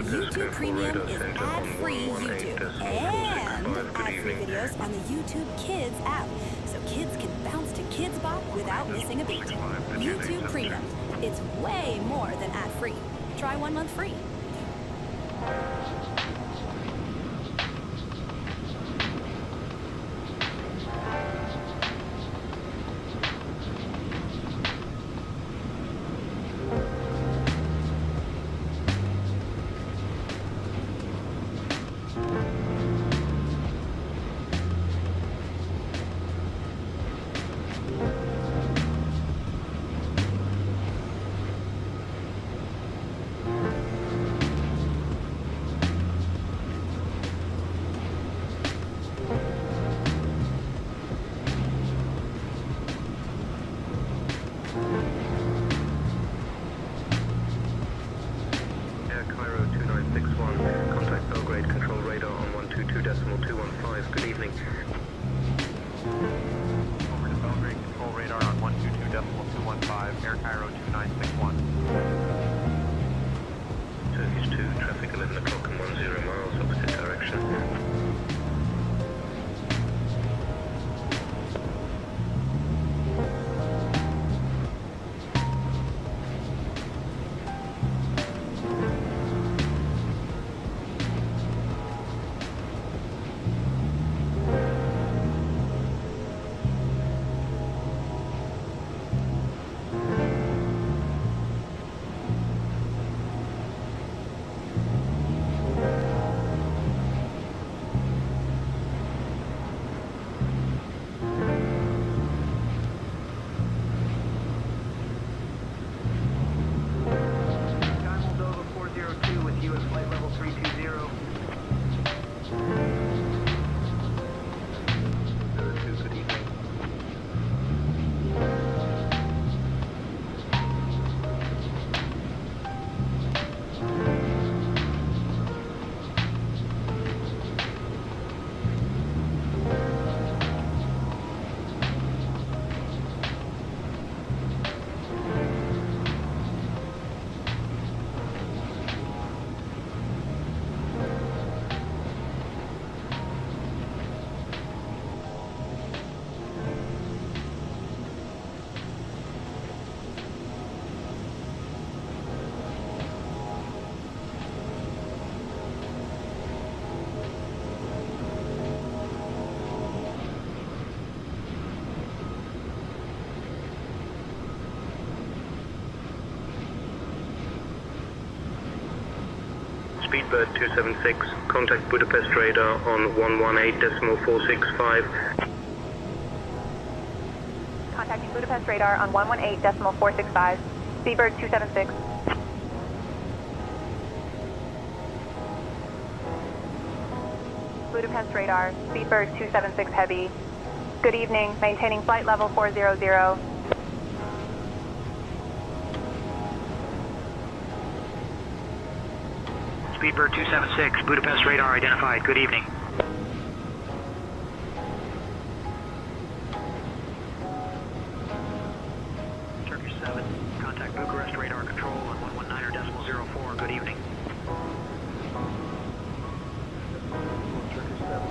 YouTube Premium is ad-free YouTube and ad-free videos on the YouTube Kids app, so kids can bounce to Kids Bop without missing a beat. YouTube Premium. It's way more than ad-free. Try 1 month free. Speedbird 276, contact Budapest radar on 118.465. Contacting Budapest radar on 118.465. Speedbird 276. Budapest radar, Speedbird 276 Heavy. Good evening, maintaining flight level 400. Speedbird 276, Budapest radar identified. Good evening. Turkish 7, contact Bucharest radar control on 119.04. Good evening. Turkish 7.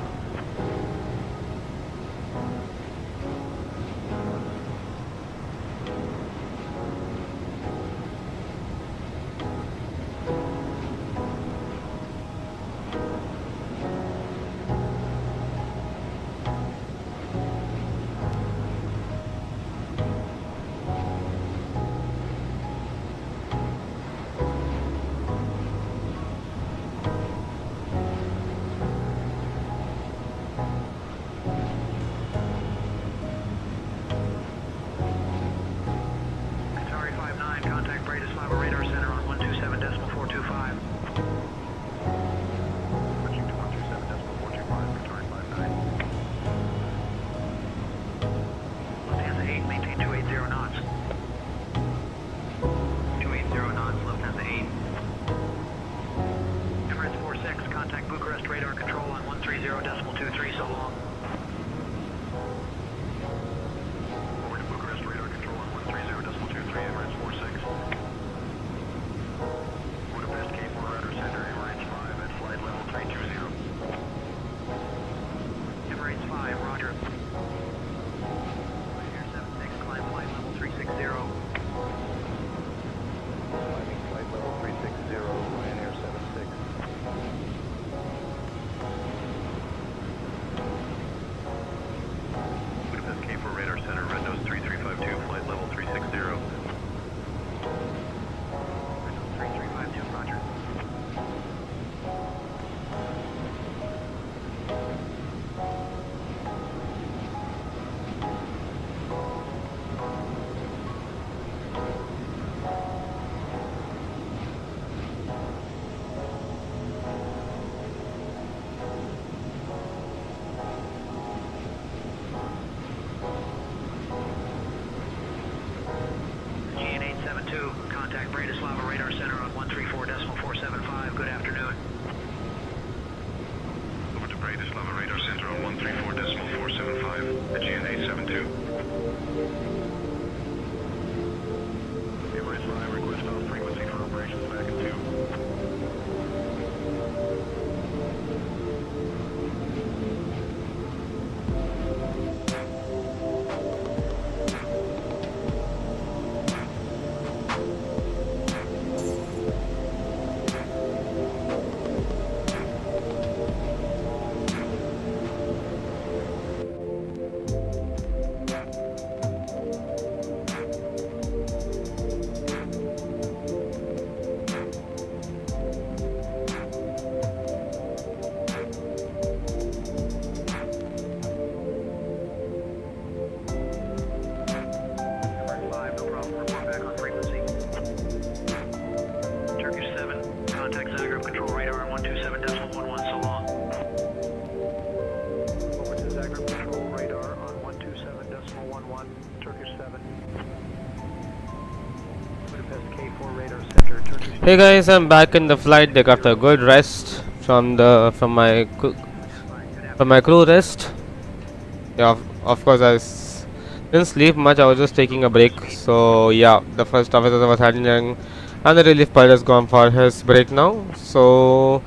Qatari 59, contact Bratislava radar center on 127.425. Switching to 127.425, Qatari 59. Lufthansa 8, maintain 280 knots. 280 knots, Lufthansa 8. Emirates 46, contact Bucharest radar control on 130.23, so long. Over to Bucharest radar control on 130.23, Emirates 46. Budapest Cape Radar Center, Emirates 5 at flight level 320. Emirates 5, roger. Ryanair 76, climb flight level 360. Climbing flight level 360, Ryanair 76. Budapest Cape Radar Center, Red Nose 3352, flight level 360. Red Nose 3352, roger. GN872, contact Bratislava radar center on 134.475. Good afternoon. Over to Bratislava radar center on 134.475, the GN872. Emirates 5, request off frequency for operations back at 2. Emirates 5, no problem. Report back on frequency. Turkish 7, contact Zagreb control radar on 127.11, so long. Over to Zagreb control radar on 127.11. Turkish 7. Budapest K4 radar center. Turkish. Hey guys, I'm back in the flight deck after a good rest from my crew rest. Yeah, of course didn't sleep much. I was just taking a break. So yeah, the first officer was handling, and the relief pilot has gone for his break now. So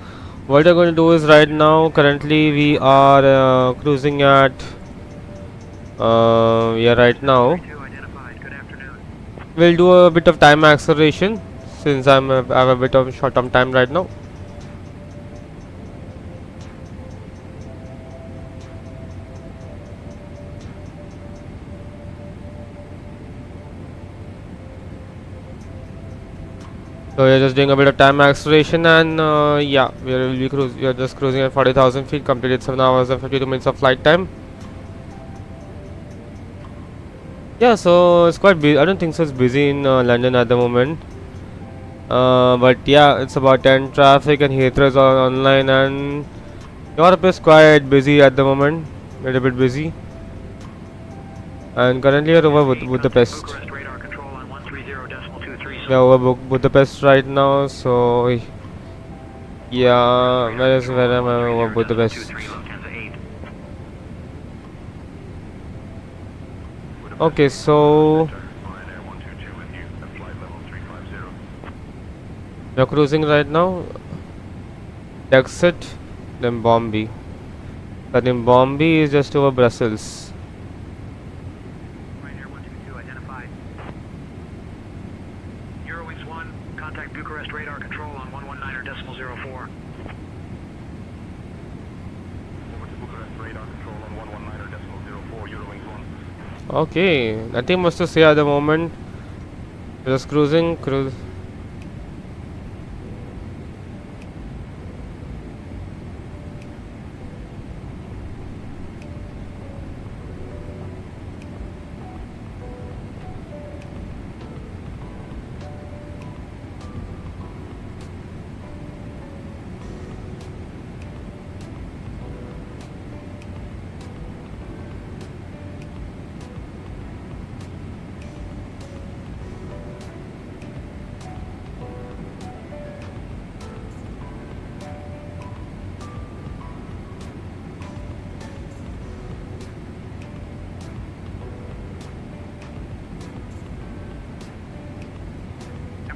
what we're going to do is right now. Currently we are cruising at right now. We'll do a bit of time acceleration since I have a bit of short on time right now. So we are just doing a bit of time acceleration, and yeah, we are just cruising at 40,000 feet. Completed 7 hours and 52 minutes of flight time. Yeah, so it's quite busy. I don't think so it's busy in London at the moment. But yeah, it's about 10 traffic, and Heathrow is all online, and Europe is quite busy at the moment. A little bit busy. And currently we're over Budapest. We are over Budapest right now, so yeah, where am I over Budapest? Okay, so we are cruising right now. Exit, then Bombay. But then Bombay is just over Brussels. Bucharest radar control on 119.04. Over to Bucharest radar control on 119.04, Eurowings 1. Okay, nothing much to say at the moment. Just cruising.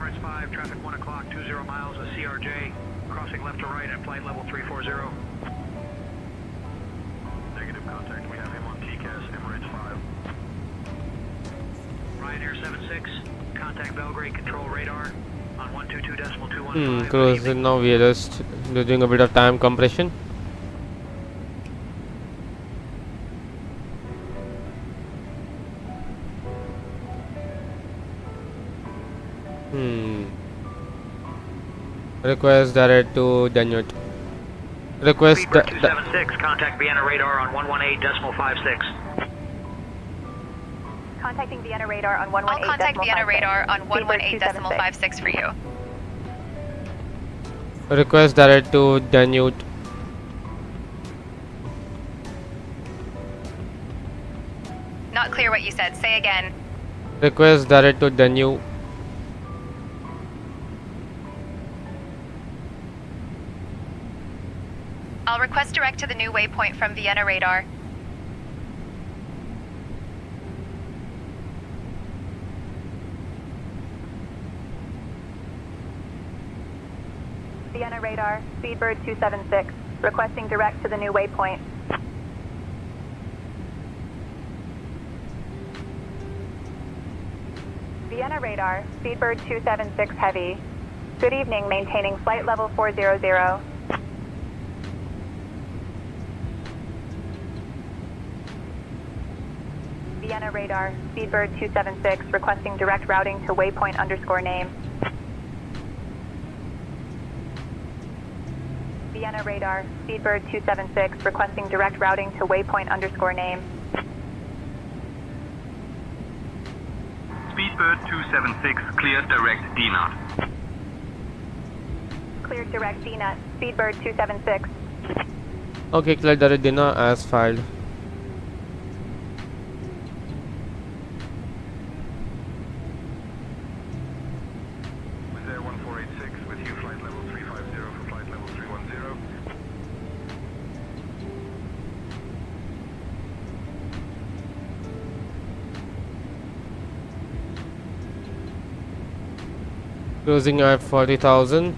Emirates 5, traffic 1 o'clock, 20 miles of CRJ, crossing left to right at flight level 340. Negative contact, we have him on TCAS, Emirates 5. Ryanair 76, contact Belgrade control radar on 122.215. Cruising now, we are just doing a bit of time compression. Request direct to Danube. Request 276, contact Vienna radar on 118.56. Contacting Vienna radar on 118.56. I'll contact Vienna radar on 118.56 for you. Request direct to Danube. Not clear what you said. Say again. Request direct to Danube. I'll request direct to the new waypoint from Vienna radar. Vienna radar, Speedbird 276, requesting direct to the new waypoint. Vienna radar, Speedbird 276 heavy. Good evening, maintaining flight level 400. Vienna radar, Speedbird 276, requesting direct routing to waypoint underscore name. Vienna radar, Speedbird 276, requesting direct routing to waypoint underscore name. Speedbird 276, cleared direct DNUT. Cleared direct DNUT, Speedbird 276. Okay, cleared direct DNUT as filed. Closing at 40,000.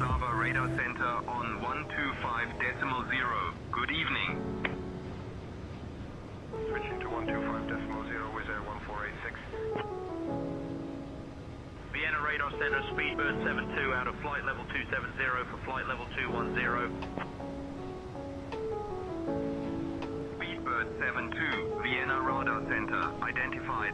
Java Radar Center on 125.0. Good evening. Switching to 125.0, Wizz Air 1486. Vienna Radar Center, Speedbird 72 out of flight level 270 for flight level 210. Speedbird 72, Vienna Radar Center, identified.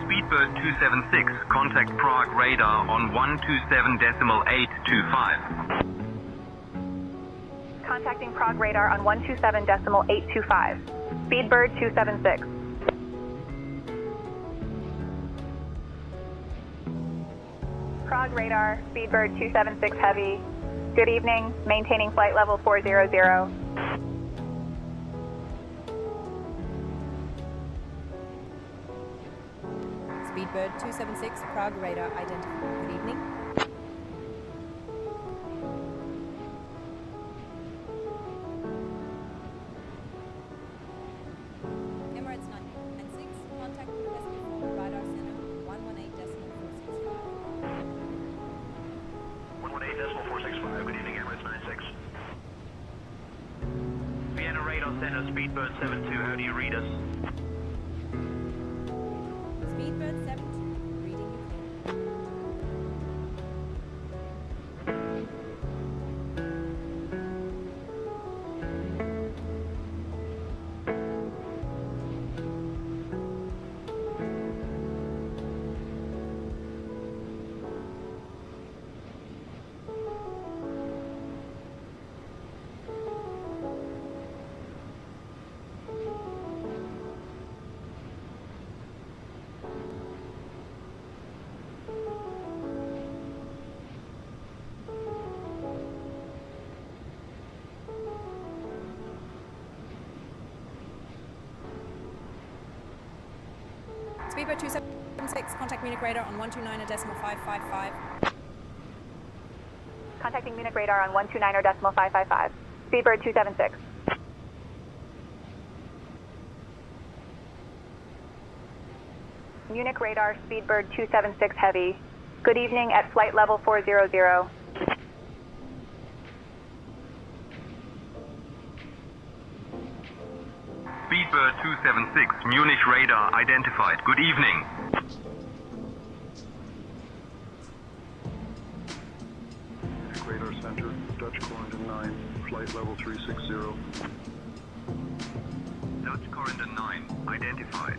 Speedbird 276, contact Prague radar on 127.825. Contacting Prague radar on 127.825. Speedbird 276. Prague radar, Speedbird 276 heavy. Good evening, maintaining flight level 400. Speedbird 276, Prague radar identified. Good evening. Emirates 996, contact Budapest radar center 118.465. 118.465, good evening, Emirates 96. Vienna Radar Center, Speedbird 72, how do you read us? Speedbird 72, reading you clear. Speedbird 276, contact Munich radar on 129.555. Contacting Munich radar on 129.555. Speedbird 276. Munich radar, Speedbird 276 heavy. Good evening at flight level 400. Speedbird 276, Munich radar identified. Good evening. Radar Center, Dutch Corendon 9, flight level 360. Dutch Corendon 9 identified.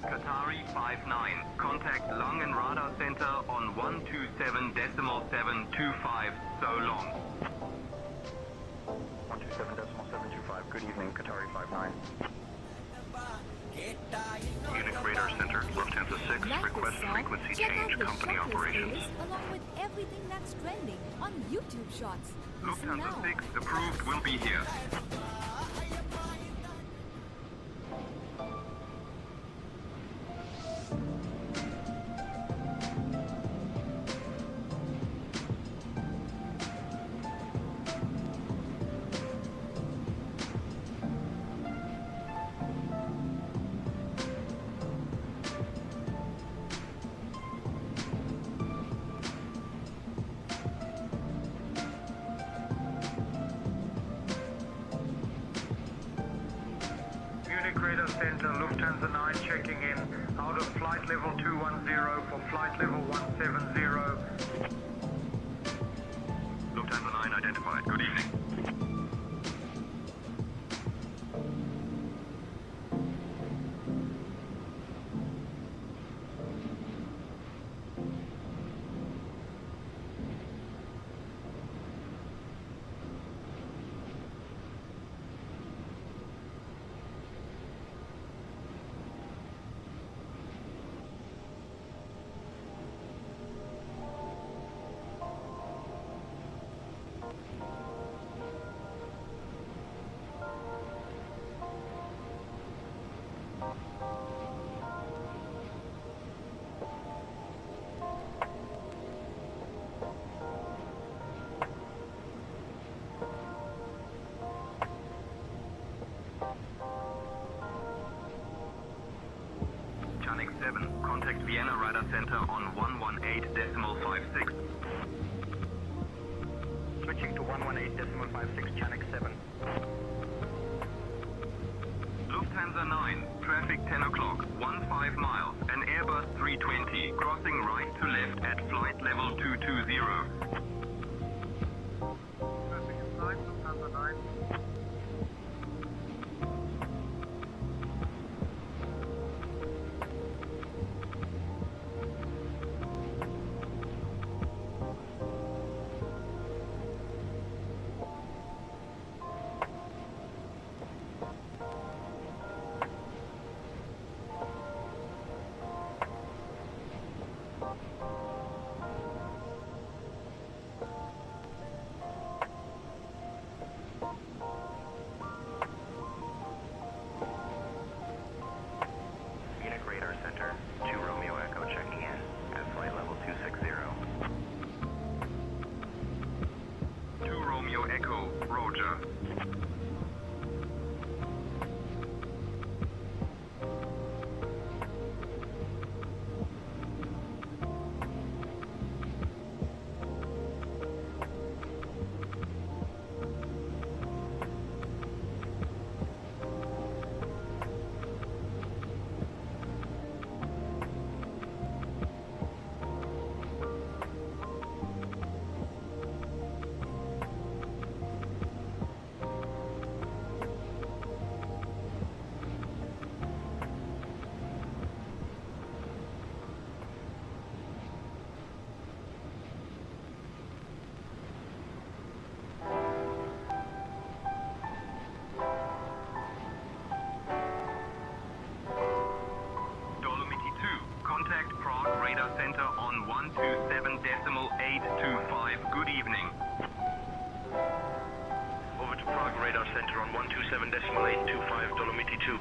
Qatari 59, contact Langen Radar Center on 127.725, so long. 127.725, good evening, Qatari 59. Munich Radar Center, Lufthansa 6, request frequency change, company operations. Along with everything that's trending on YouTube Shorts. Listen Lufthansa now. 6 approved, will be here. Radar Center, Lufthansa 9 checking in, out of flight level 210 for flight level 170. Lufthansa 9 identified. Good evening. Chanik 7, contact Vienna Radar Center on 118.56. Switching to 118.56, Chanik 7. Lufthansa 9, traffic 10 o'clock, 15 miles, an Airbus 320, crossing right to left at flight level 220. Traffic is 9, Lufthansa 9. Munich Radar Center, 2 Romeo Echo checking in at flight level 260. 2 Romeo Echo, Roger. Contact Prague Radar Center on 127.825. Good evening. Over to Prague Radar Center on 127.825, Dolomiti 2.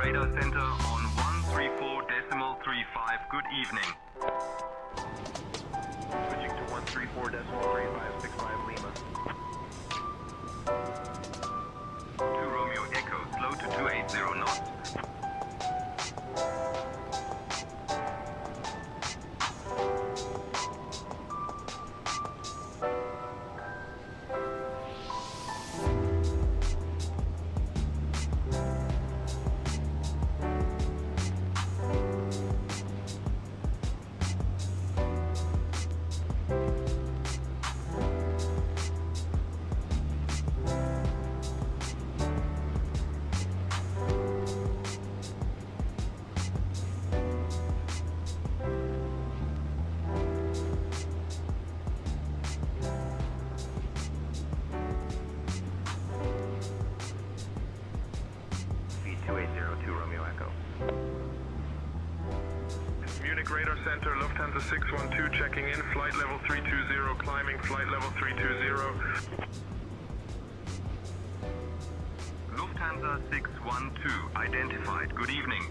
Radar Center on 134.35. Good evening. Switching to 134.3565 Lima. 2 Romeo Echo, slow to 280 knots. Center, Lufthansa 612 checking in, flight level 320, climbing flight level 320. Lufthansa 612 identified. Good evening.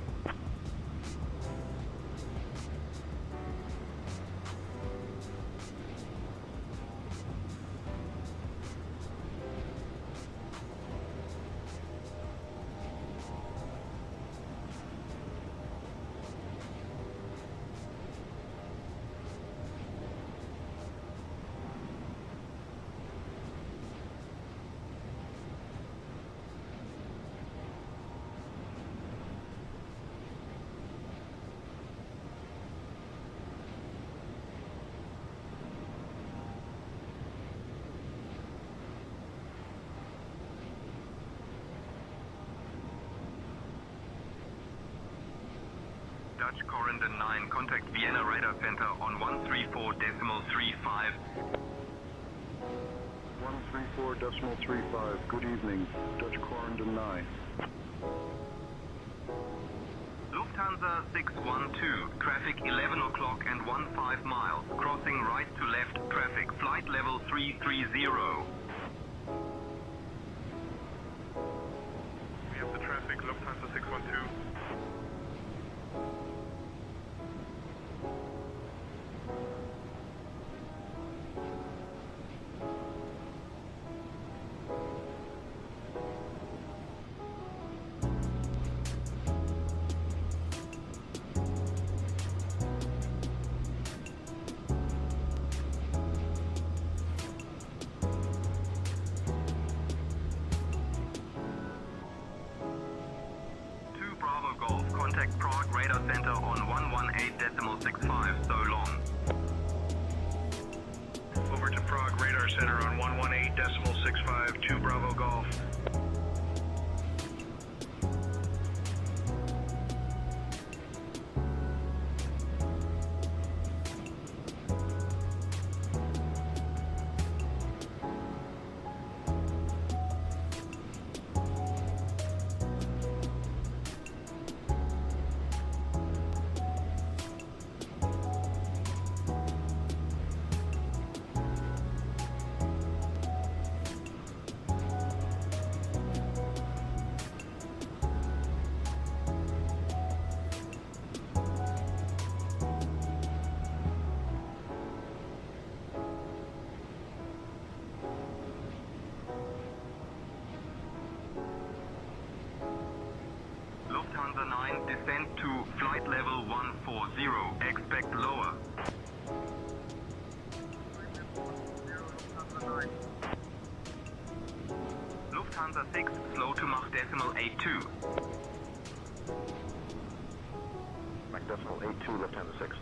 Dutch Corridor 9, contact Vienna Radar Center on 134.35. 134.35, good evening, Dutch Corridor 9. Lufthansa 612, traffic 11 o'clock and 15 miles, crossing right to left traffic, flight level 330. We have the traffic, Lufthansa 612. Contact Prague Radar Center on 118.65, so long. Over to Prague Radar Center on 118.65, 2 Bravo Golf. Lufthansa 9, descent to flight level 140, expect lower. Lufthansa 6, slow to Mach decimal 82. Mach decimal 82, Lufthansa 6.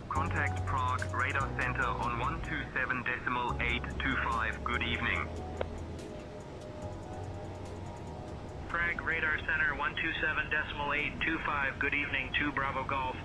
Contact Prague Radar Center on 127.825. Good evening. Prague Radar Center 127.825. Good evening, 2 Bravo Golf.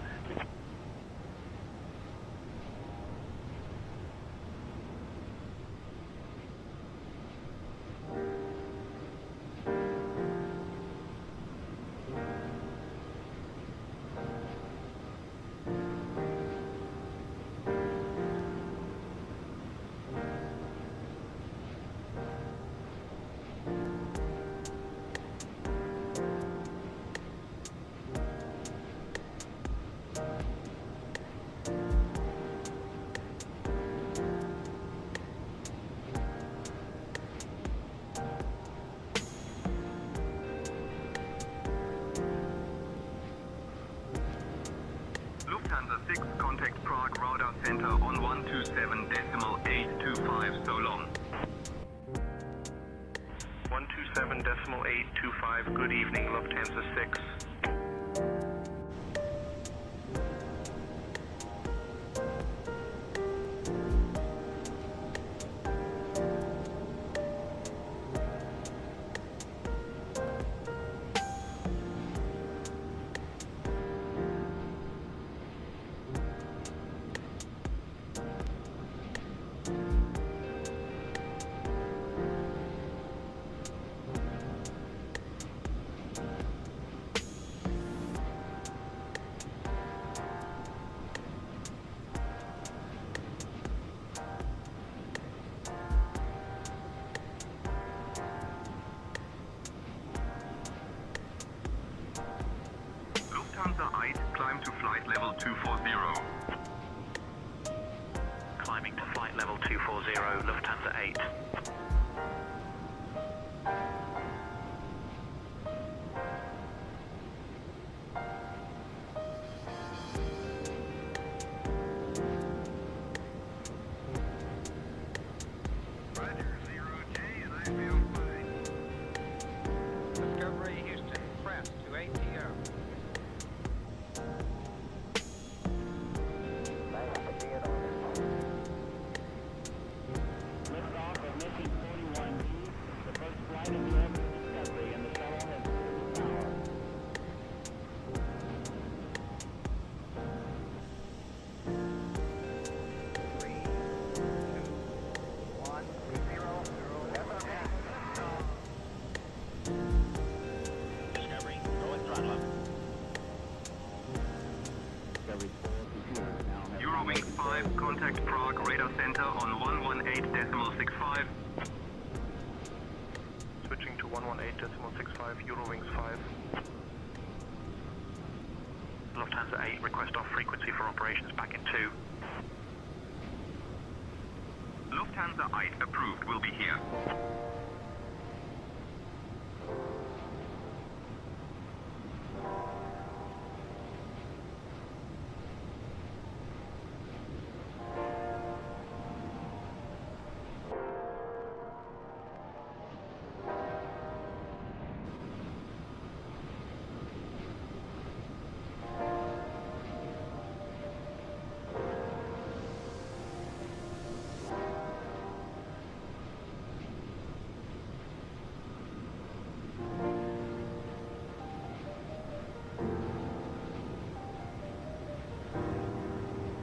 Lufthansa 6, contact Prague Radar Center on 127.825, so long. 127.825, good evening, Lufthansa 6. Lufthansa I, climb to flight level 240. Climbing to flight level 240, Lufthansa 8. Discovery Houston, press to ATO. Liftoff of mission 41B, the first flight of the Orbit Discovery, and the shuttle has driven power. Discovery, going throttle up. Discovery 4 computers now have Eurowings 5, contact Prague Radar Center on 118.65. Switching to 118.65, Eurowings 5. Lufthansa 8, request off frequency for operations back in 2. Lufthansa I, approved, will be here.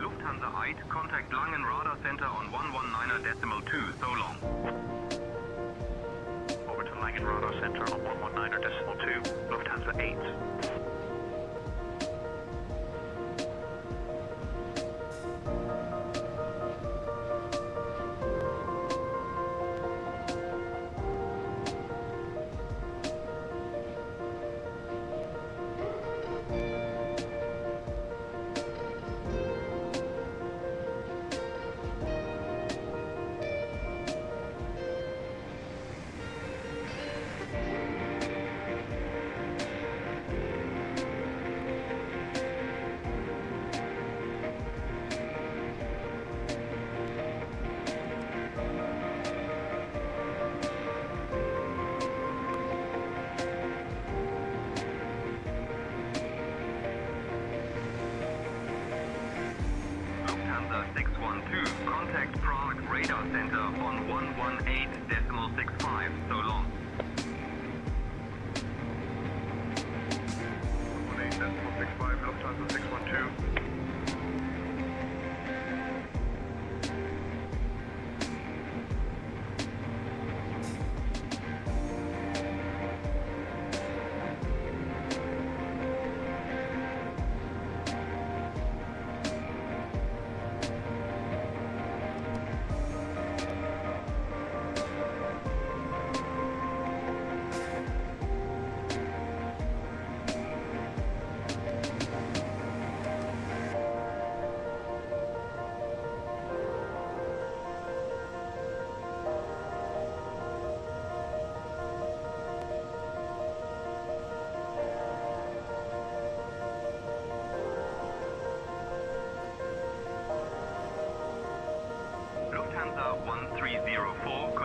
Lufthansa I, contact Langen Radar Center on 119.2, so long. Over to Langen Radar Center on 119.2, Lufthansa 8. Lufthansa 612, contact Prague Radar Center on 118.65, so long. 118.65, Lufthansa 612.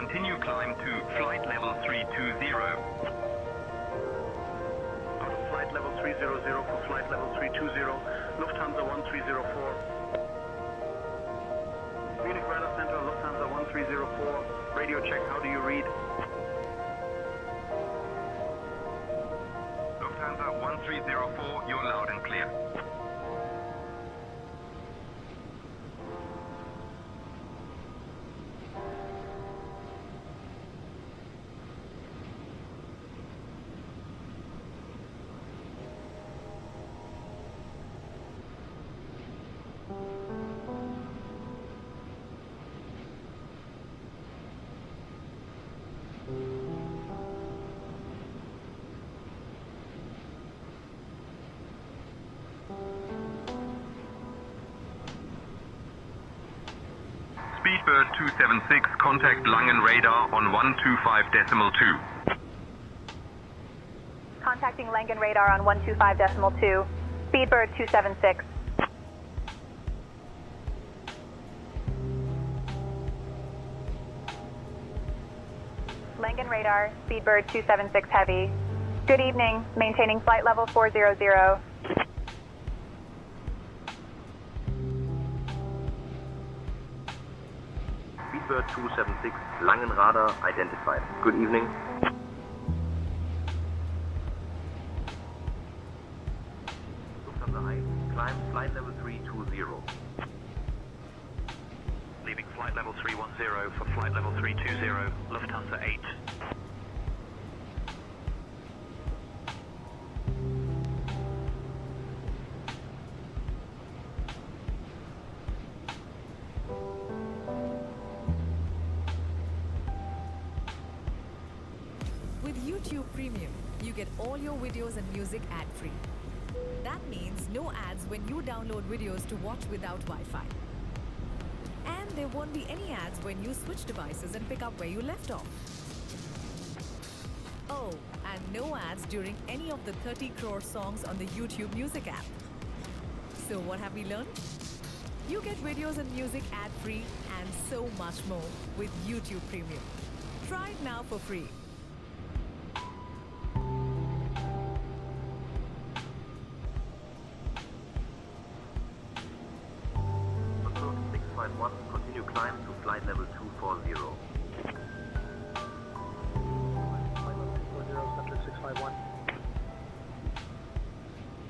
Continue climb to flight level 320. Out of flight level 300 for flight level 320, Lufthansa 1304. Munich Radar Center, Lufthansa 1304. Radio check, how do you read? Lufthansa 1304, you're loud and clear. Speedbird 276, contact Langen radar on 125.2. Contacting Langen radar on 125.2. Speedbird 276. Langen radar, Speedbird 276 heavy. Good evening, maintaining flight level 400. Speedbird 276, Langen radar identified. Good evening. Lufthansa I, climb flight level 320. Leaving flight level 310 for flight level 320, Lufthansa 8. With YouTube Premium, you get all your videos and music ad-free. That means no ads when you download videos to watch without Wi-Fi. And there won't be any ads when you switch devices and pick up where you left off. Oh, and no ads during any of the 30 crore songs on the YouTube Music app. So what have we learned? You get videos and music ad-free and so much more with YouTube Premium. Try it now for free. Control 651, continue climb to flight level 240. Center 651.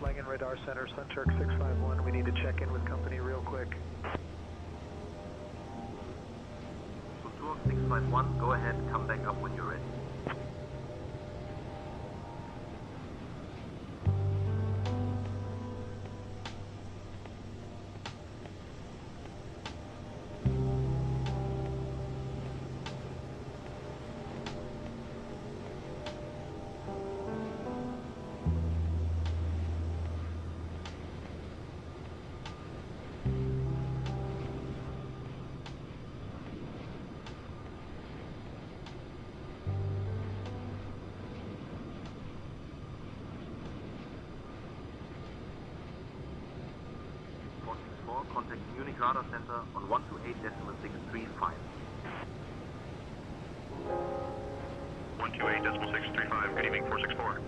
Langen radar center, Center 651. We need to check in with company real quick. Control 651, go ahead, come back up when you're ready. Contact Munich Radar Center on 128.635. 128.635, good evening, 464.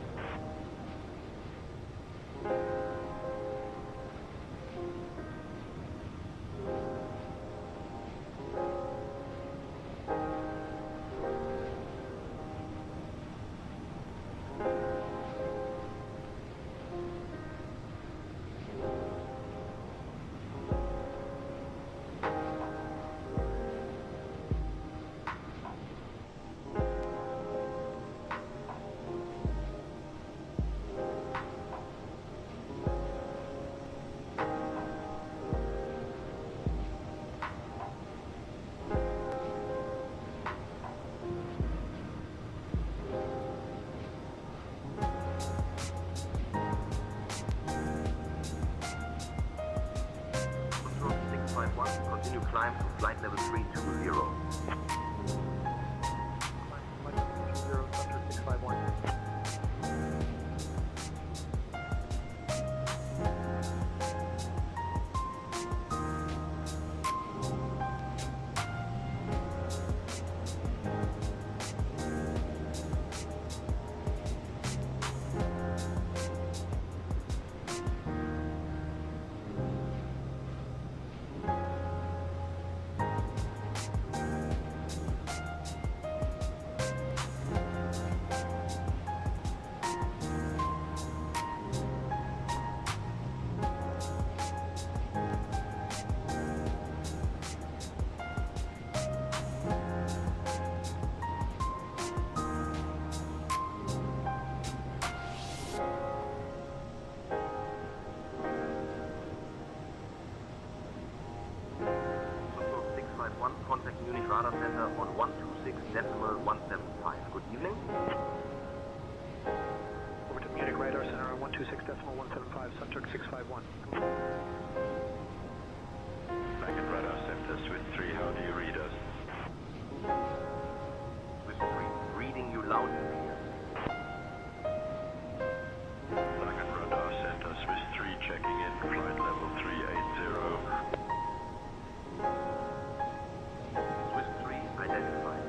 Continue climb to flight level 320. Flight level 320, Center 651. Flight 1, contact Munich Radar Center on 126.175. Good evening. Over to Munich Radar Center on 126.175, Sunturk 651. Langen Radar Center, Swiss 3, how do you read us? Swiss 3, reading you loud and clear. Langen Radar Center, Swiss 3, checking in, flight level 380. Swiss 3, identified.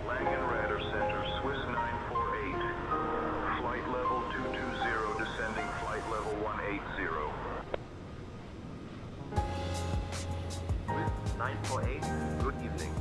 Langen Radar Center, Swiss 948, flight level 220, descending flight level 180. Swiss 948, good evening.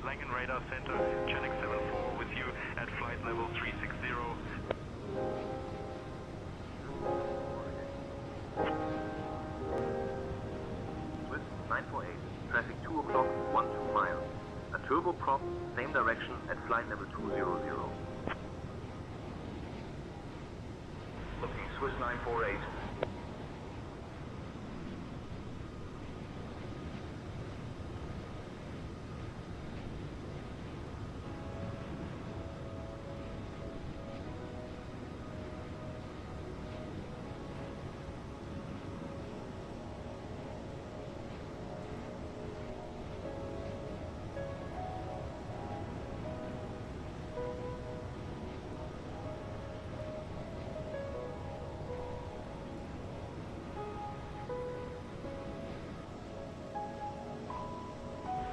Langen Radar Center, Channel 74 with you at flight level 360. Swiss 948, traffic 2 o'clock, 12 miles. A turboprop, same direction at flight level 200. Looking Swiss 948.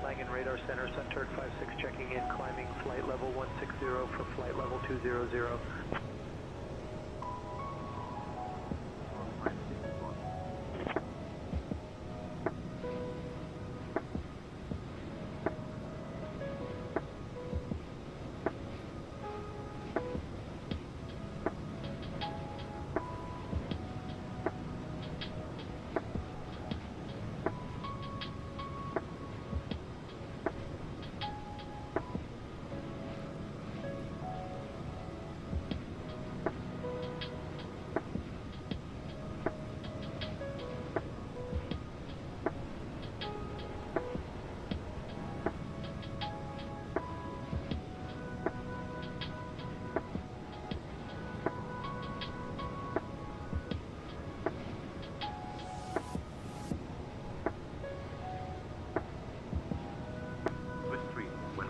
Langen Radar Center, Sunturk 56 checking in, climbing flight level 160 for flight level 200.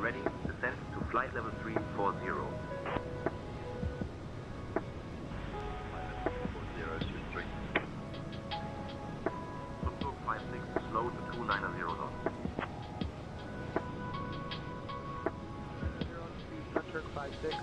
ready, descent to flight level 340. Lufthansa 56, slow to 290 knots. Sunturk 56.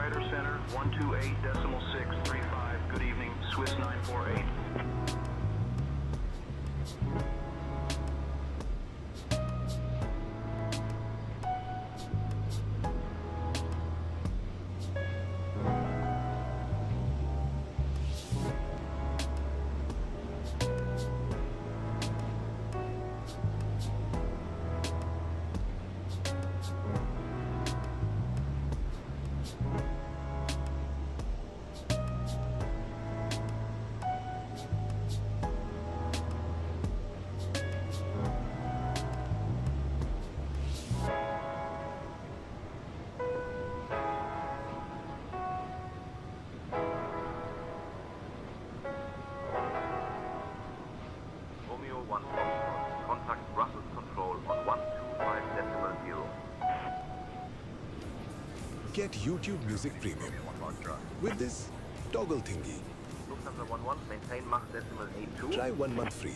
Radar Center 128.635. Good evening, Swiss 948. Get YouTube Music Premium with this toggle thingy. Lufthansa 11, maintain Mach decimal 82. Try 1 month free.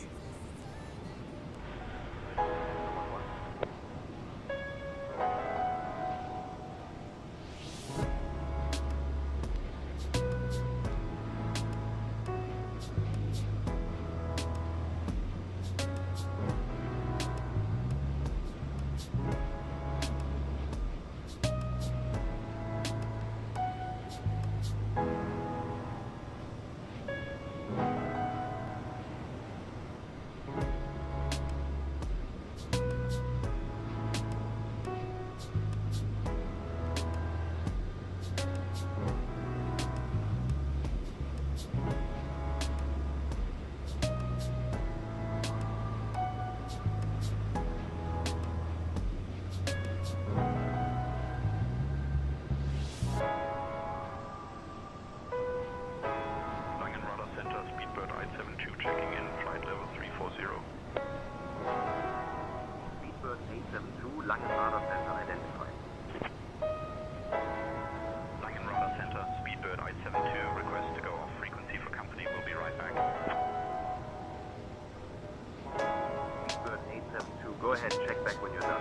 Go ahead, check back when you're done.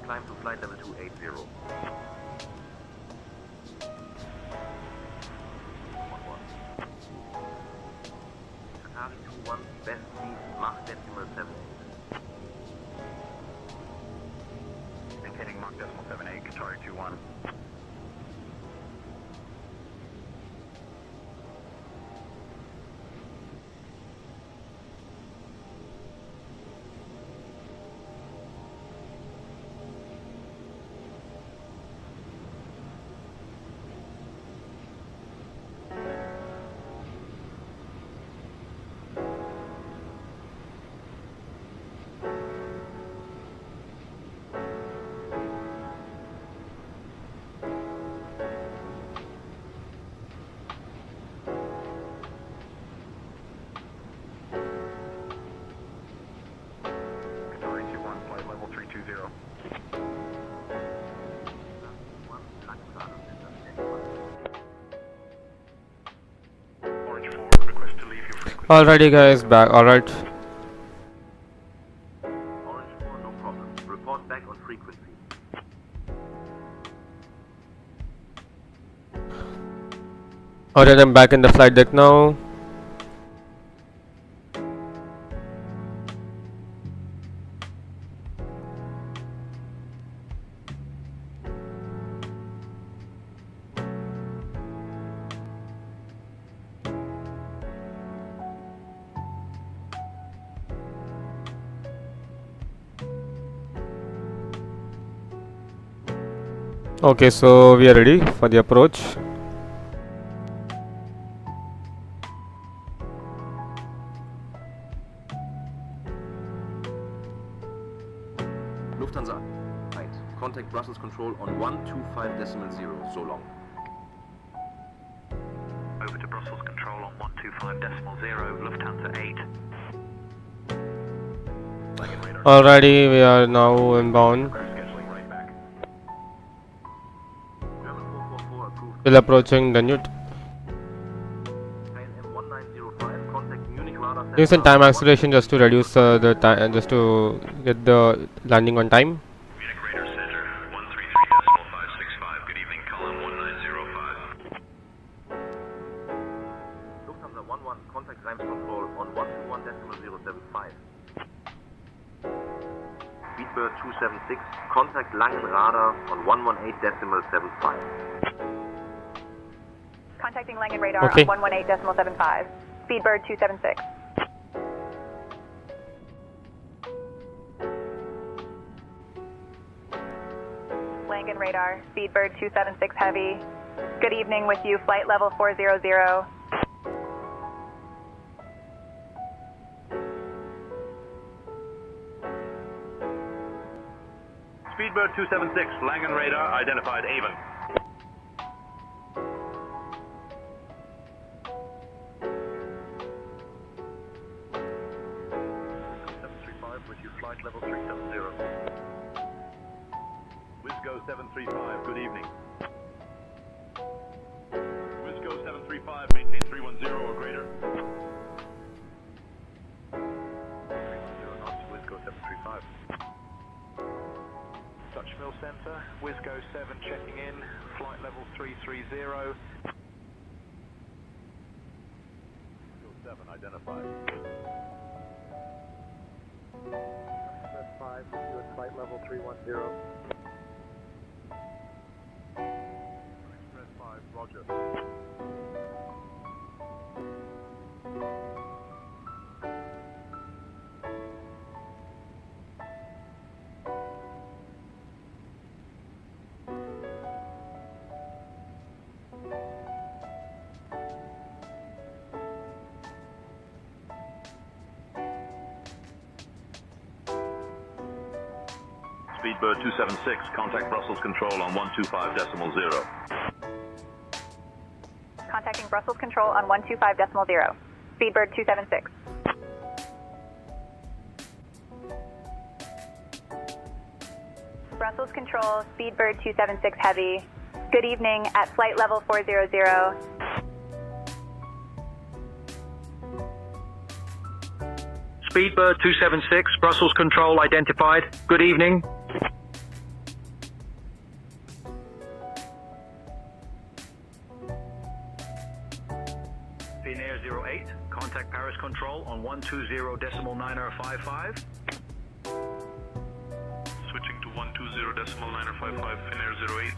Climb to flight level 280. Atari 21, best speed, Mach decimal 7. Maintaining Mach decimal 78, Atari 21. Alrighty guys, back. Alright. Orange 4, no problem. Report back on frequency. Alright, I'm back in the flight deck now. Okay, so we are ready for the approach. Lufthansa 1, contact Brussels control on 125.0, so long. over to Brussels Control on 125.0, Lufthansa 8. Alrighty, we are now inbound. Still approaching the Newt. Doing some time acceleration just to reduce the time, just to get the landing on time. Lufthansa 11, contact Reims Control on 121.075. Speedbird 276, contact Langen Radar on 118.75. Contacting Langen Radar Okay. on 118.75. Speedbird 276. Langen Radar, Speedbird 276 Heavy. Good evening with you, flight level 400. Speedbird 276, Langen Radar, identified Avon. With you, flight level 370. Wisgo 735, good evening. Wisgo 735, maintain 310 or greater. 310 knots, Wisgo 735. Dutch Mill Centre, Wisgo 7 checking in, flight level 330. Wisgo 7 identified. Express 5 with you at flight level 310. Express 5, roger. Speedbird 276, contact Brussels Control on 125.0. Contacting Brussels Control on 125.0. Speedbird 276. Brussels Control, Speedbird 276 Heavy. Good evening at flight level 400. Speedbird 276, Brussels Control identified. Good evening. Finnair 08, contact Paris Control on 120.9055. Switching to 120.9055, Finnair 08.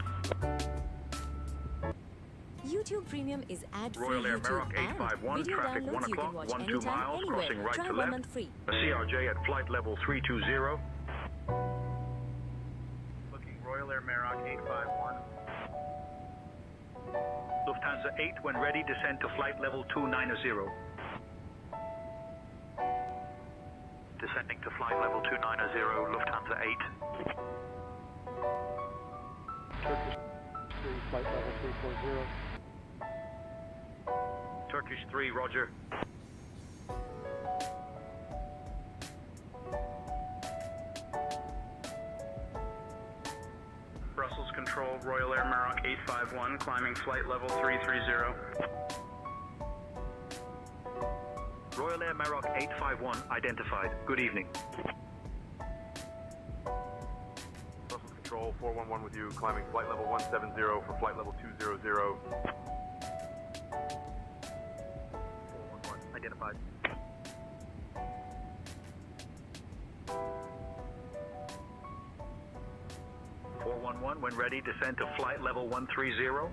YouTube Premium is ad-free Royal Air YouTube Maroc 851, and video traffic 1 downloads you can o'clock, watch 12 anytime, miles, anywhere. crossing right Try to 1 left. month free. A CRJ at flight level 320. Looking Royal Air Maroc 851. Lufthansa 8, when ready, descend to flight level 290. Descending to flight level 290, Lufthansa 8. Turkish 3, flight level 340. Turkish 3, roger. Brussels Control, Royal Air Maroc 851, climbing flight level 330. Royal Air Maroc 851 identified. Good evening. Brussels Control 411 with you, climbing flight level 170 for flight level 200. 411 identified. When ready, descend to flight level 130.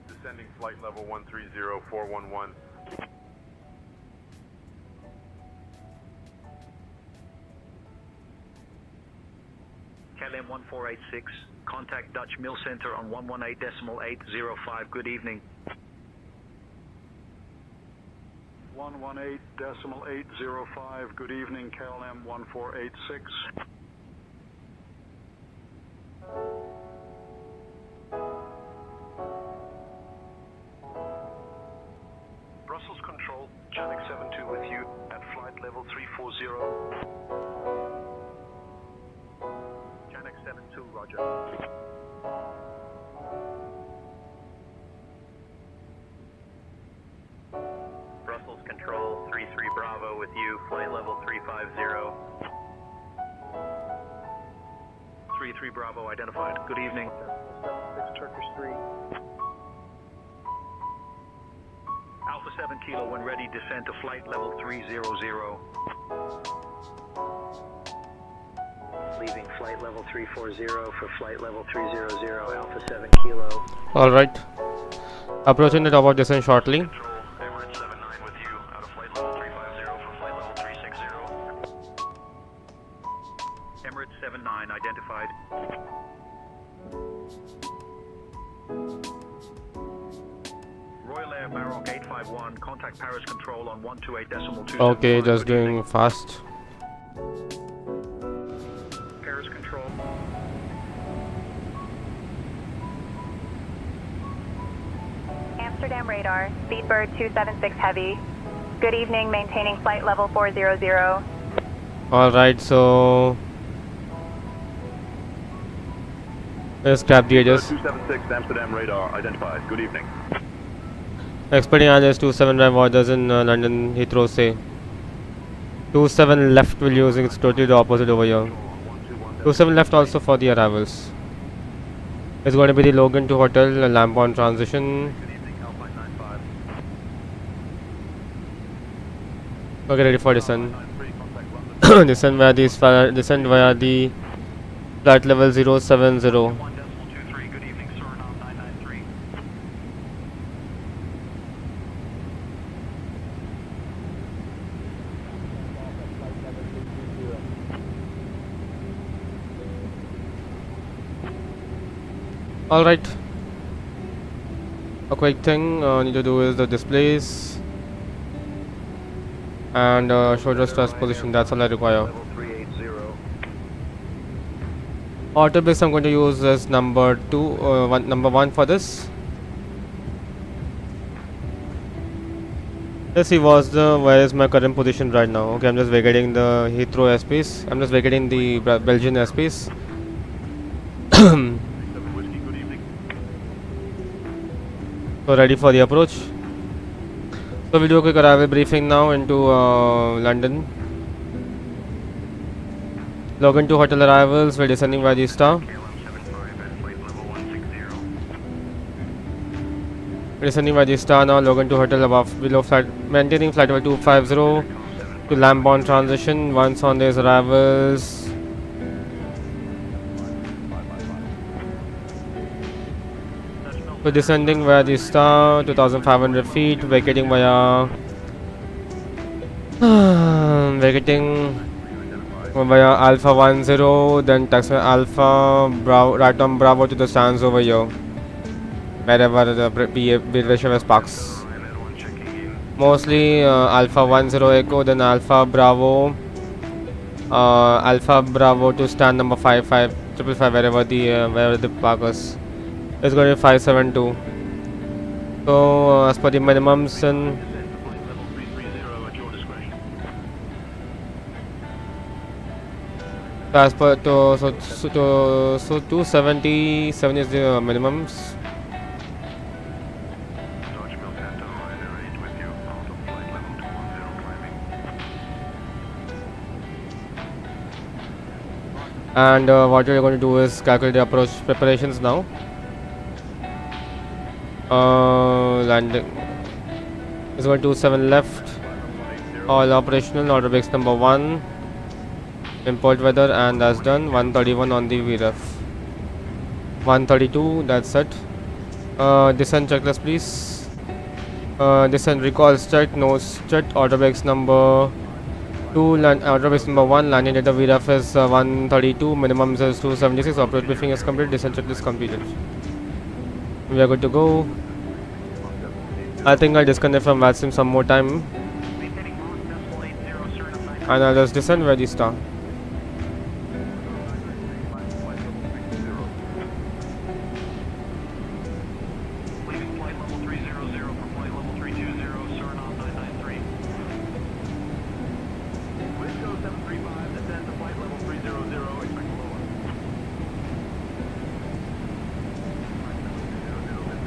Descending flight level 130, 411. KLM 1486, contact Dutch Mill Center on 118.805. Good evening. 118.805. Good evening, KLM 1486. 72 with you at flight level 340. Janek 72, roger. Brussels Control 33 Bravo with you, flight level 350. 33 Bravo identified. Good evening. 76 Turkish 3. Alpha 7 Kilo when ready, descend to flight level 300. Leaving flight level 340 for flight level 300, Alpha 7 Kilo. Alright. Approaching the top of descent shortly. Emirates 79 with you, out of flight level 350 for flight level 360. Emirates 79 identified. Royal Air Baroque 851, contact Paris Control on 128.2. Okay, just doing fast. Paris Control. Amsterdam radar, Speedbird 276 Heavy. Good evening, maintaining flight level 400. Alright, so let's grab the edges. 276 Amsterdam radar identified. Good evening. Expecting Addons 27 orders in London Heathrow say. 27 left will using it's totally the opposite over here. 27 left also for the arrivals. It's going to be the Logan to Hotel lamp on transition. Okay, ready for descent. Descend via the flight level 070. Alright, a quick thing I need to do is the displays and shoulder stress position, that's all I require. Auto base I'm going to use as number 1 for this. Let's see where is my current position right now. Okay, I'm just vacating the Heathrow airspace, I'm just vacating the Belgian airspace. So ready for the approach. So we'll do a quick arrival briefing now into London. Logan to hotel arrivals, we're descending by the star. We're descending by the star now, Logan to hotel below flight, maintaining flight level 250 to lamp-on transition. Once on these arrivals, so descending via the star, 2500 feet, vacating via Alpha 10, then taxi Alpha Bravo, right on Bravo to the stands over here, wherever the British Airways parks. Mostly Alpha 10 Echo, then Alpha Bravo to stand number 55555, wherever the park is. It's going to be 572. So as per the minimums and as per so 277 is the minimums. And what we're going to do is calculate the approach preparations now. Landing is going to 7 left, all operational, order brakes number 1, import weather, and that's done. 131 on the VREF, 132, that's it. Descent checklist please. Descent recalls check, nose check, order brakes number 2, order brakes number 1, landing data VREF is 132, minimums is 276, approach briefing is complete, descent checklist completed. We are good to go. I think I'll disconnect from VATSIM some more time and I'll just descend where the star.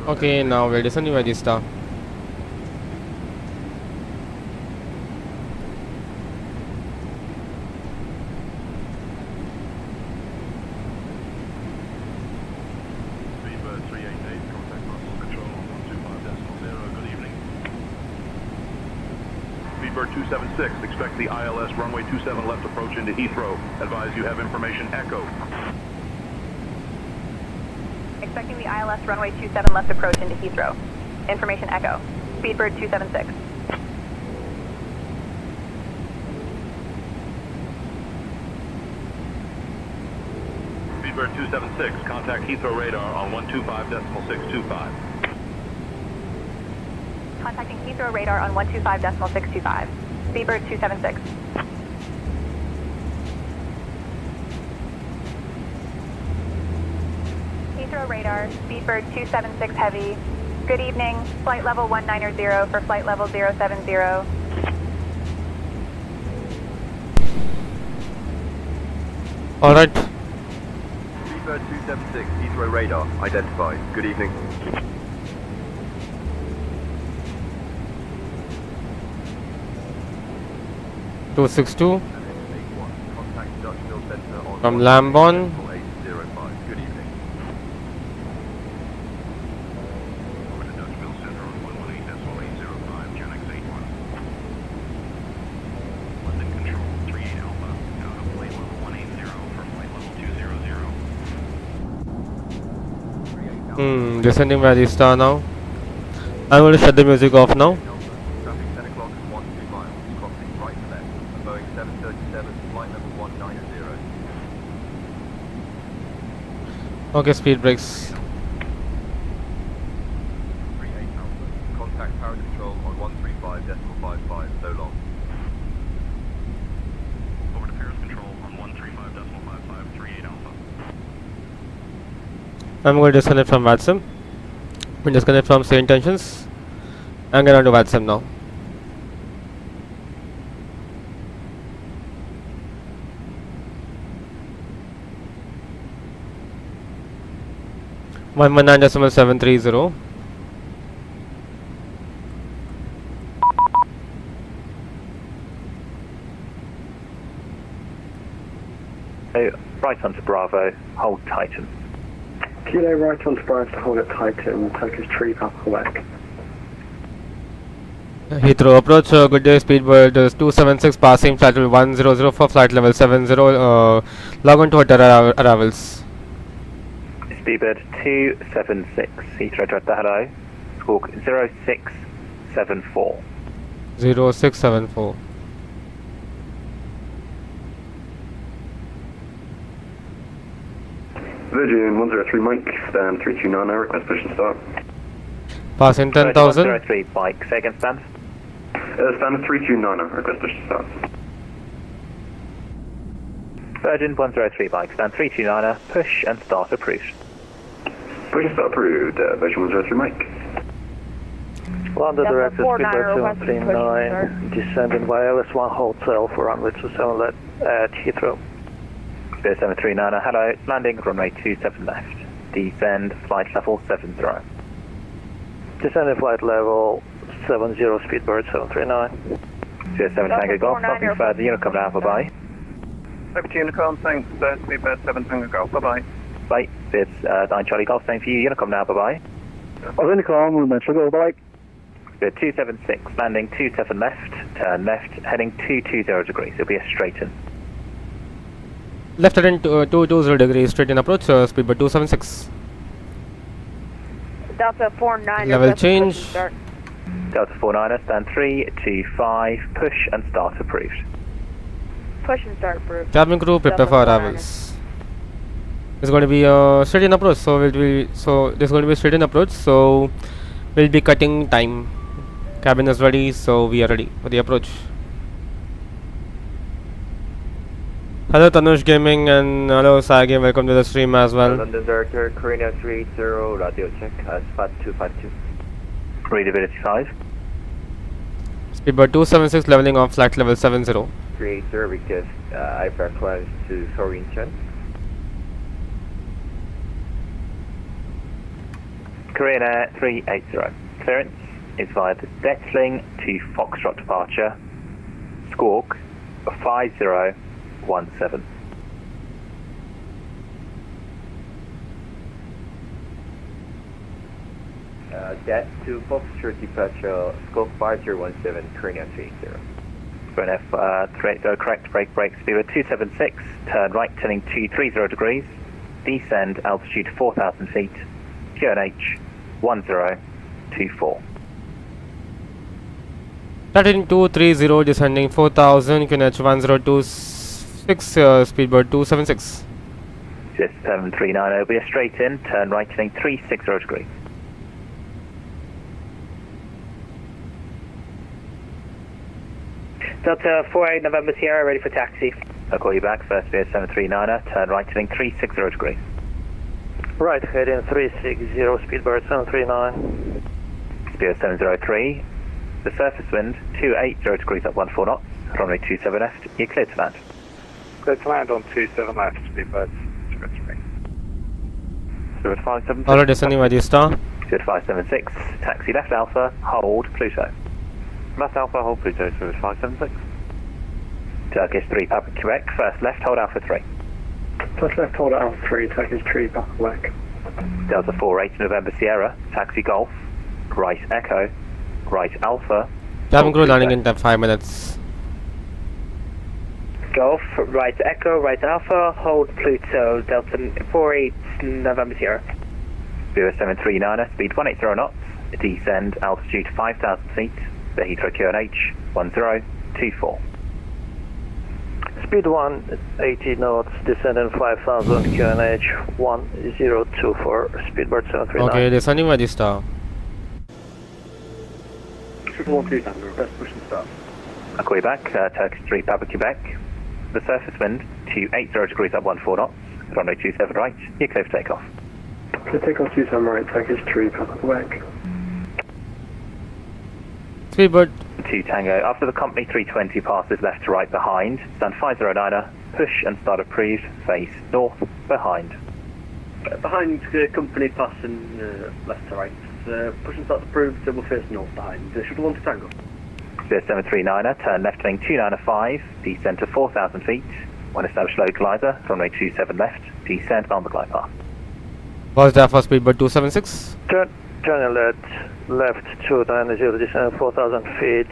Okay, now we're descending by the star. Speedbird 276, expect the ILS runway 27 left approach into Heathrow. Advise you have information echo. Expecting the ILS runway 27 left approach into Heathrow. Information echo. Speedbird 276. Speedbird 276, contact Heathrow radar on 125.625. Contacting Heathrow radar on 125.625. Speedbird 276. Heathrow radar, Speedbird 276 heavy. Good evening, flight level 190 for flight level 070. Alright. Speedbird 276, Heathrow radar, identified. Good evening. (262) Contact Dutchville Center on from Lambon. 805. Good evening. Over to Dutchville Center on 118.805, Genex 81. London Control 38 Alpha, out of flight level 180 for flight level 200. Descending by the star now. I'm going to shut the music off now. Traffic 10 o'clock and 12 miles, crossing right to left. A Boeing 737, flight level 190. Okay, speed brakes. 38 Alpha. Contact power control on 135.55, so long. Over to Paris Control on 135.55, 38 Alpha. I'm going to disconnect from VATSIM. We disconnect from state intentions and get on to VATSIM now. One 9.730. Right onto Bravo, hold Titan. Kilo right onto Bravo to hold at Titan, Turkish Tree Papa Quebec. Heathrow approach, good day, Speedbird 276 passing flight level 100 for flight level 70, log on to hotel arrivals. Speedbird 276, Heathrow direct hello, squawk 0674. 0674. Virgin 103 Mike, stand 329, request push and start. Passing 10,000. 103 Mike, say again stand. Stand 329, request push and start. Virgin 103 Mike, stand 329, push and start approved. Push and start approved, Virgin 103 Mike. London directed Speedbird 739, descending via LS1 hotel for runway 27 left at Heathrow. Speedbird 739, hello, landing runway 27 left, descend flight level 70. Descending flight level 70, Speedbird 739. Speedbird 7 Tango Golf, nothing further, Unicom now, bye bye. Over to Unicom, thanks, Speedbird 7 Tango Golf, bye bye. Bye, Speedbird 9 Charlie Golf, same for you, Unicom now, bye bye. Unicom, Metro Go, bye. Speedbird 276, landing 27 left, turn left, heading 220 degrees, it'll be a straighten. Left heading 220 degrees, straight in approach, Speedbird 276. Delta 49. Level change. Delta 49, stand 325, push and start approved. Push and start approved. Cabin crew, prepare for arrivals. It's going to be straight in approach, so this is going to be straight in approach, so we'll be cutting time. Cabin is ready, so we are ready for the approach. Hello Tanush Gaming and hello Sai Game, welcome to the stream as well. London Director, Korea 380, radio check, spot 252. Readability 5. Speedbird 276 leveling off flight level 70. 380, request IFLY to Sorin Chen. Korean Air 380. Clearance is via the Detling to Foxtrot departure, Squawk 5017. Det to Foxtrot departure, Squawk 5017, Korean Air 380. Korean Air 380, correct, brake speed 276, turn right turning 230 degrees, descend altitude 4,000 feet, QNH 1024. Starting 230, descending 4000, QNH 1026, speedbird 276. Just 739, be a straight in, turn right turning 360 degrees. Delta 48 November Sierra, ready for taxi. I'll call you back, first via 739er, turn right turning 360 degrees. Right, heading 360, speedbird 739. Speed 703, the surface wind 280 degrees up 14 knots, runway 27 left, you're cleared to land. Cleared to land on 27 left, speedbird 03. Spirit 576. Alright, descending by the star. Spirit 576, taxi left Alpha, hold Pluto. Left Alpha, hold Pluto, Spirit 576. Turkish 3 Papa Quebec, first left, hold Alpha 3. First left, hold Alpha 3, Turkish 3 Papa Quebec. Delta 48 November Sierra, taxi Golf, right Echo, right Alpha. Cabin crew landing in 5 minutes. Golf, right Echo, right Alpha, hold Pluto, Delta 48 November Sierra. 0739er, speed 180 knots, descend altitude 5,000 feet, the Heathrow QNH 1024. Speed 180 knots, descending 5,000, QNH 1024, speedbird 739. Okay, descending by the star. 1-2 Tango, best push and start. I'll call you back, Turkish 3 Papa Quebec, the surface wind 280 degrees up 14 knots, runway 27 right, you're clear for takeoff. Clear takeoff 27 right, Turkish 3 Papa Quebec. Speedbird 2 Tango, after the company 320 passes left to right behind, stand 509er, push and start approved, face north, behind. Behind company passing left to right. Push and start approved, we'll face north behind. Shuttle 1 to Tango. 0739er, turn left turning 295, descend to 4,000 feet, when established localizer, runway 27 left, descend on the glide path. What's that for speedbird 276? Turning left 290, descend 4,000 feet,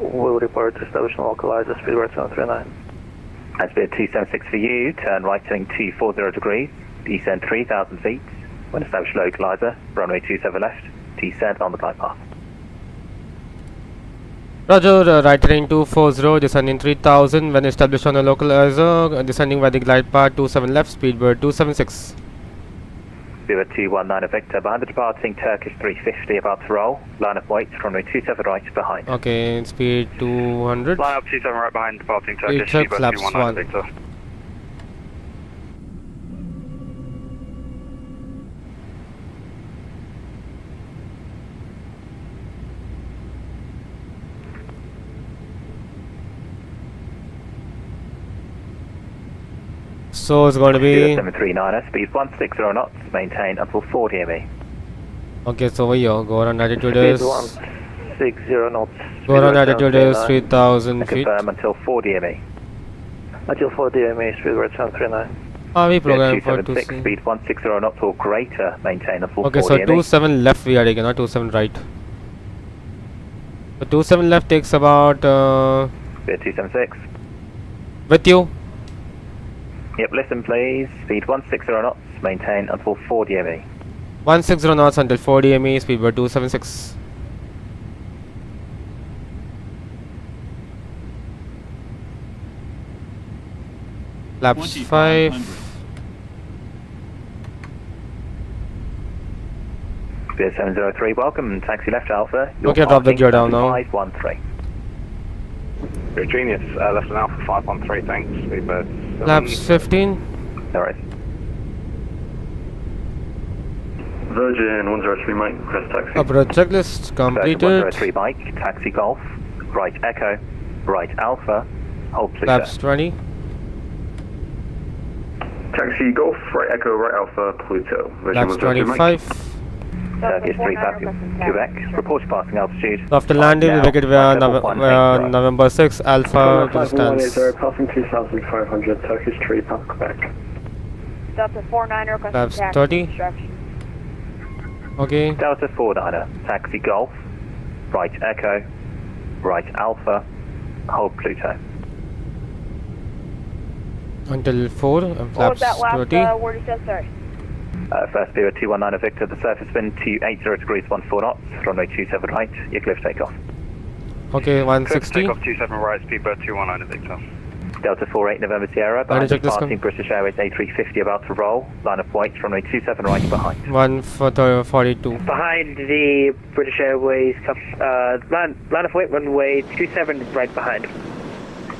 will report established localizer, speedbird 739. And speed 276 for you, turn right turning 240 degrees, descend 3,000 feet, when established localizer, runway 27 left, descend on the glide path. Roger, right turning 240, descending 3000, when established on a localizer, descending by the glide path 27 left, speedbird 276. 0219 Victor, behind the departing Turkish 350, about to roll, line up weight, runway 27 right behind. Okay, speed 200. Line up 27 right behind departing Turkish, Flaps 1. Victor. So it's going to be 739er, speed 160 knots, maintain until 4 DME. Okay, so over here, go around altitude Speed is 160 knots. Go around altitude is 3000 feet. Confirm until 4 DME. Until 4 DME, speedbird 739. We program for 276, speed 160 knots or greater, maintain until 4 okay, so DME. 27 left we are taking, not 27 right. So 27 left takes about 276. with you. Yep, listen please. Speed 160 knots, maintain until 4 DME. 160 knots until 4 DME, speedbird 276. Flaps 5. Speed 703, welcome, taxi left Alpha. Okay, drop the gear down now. 513. You're a genius, left and Alpha 513, thanks, speedbird. Flaps 15. Alright. Virgin 103 Mike, request taxi. Approach checklist completed. 103 Mike, taxi Golf, right Echo, right Alpha, hold Pluto. Flaps 20. Taxi Golf, right Echo, right Alpha, Pluto. Virgin Flaps 25. Turkish 3 Papa Quebec, report passing altitude. After landing, we make it via November 6 Alpha to distance. Passing 2,500, Turkish 3 Papa Quebec. Delta 49 requesting Flaps taxi 30. instruction. Okay. Delta 49er, taxi Golf, right Echo, right Alpha, hold Pluto. Until 4 and What was flaps that last 30. word you said, sorry? First Bureau 219 Victor, the surface wind 280 degrees 14 knots, runway 27 right, you're clear for takeoff. Okay, 160. Takeoff 27 right, speedbird 219 Victor. Delta 48 November Sierra, Let me check this passing British Airways A350 about to roll, line of weight, runway 27 right behind. 142. Behind the British Airways, line of weight, runway 27 right behind.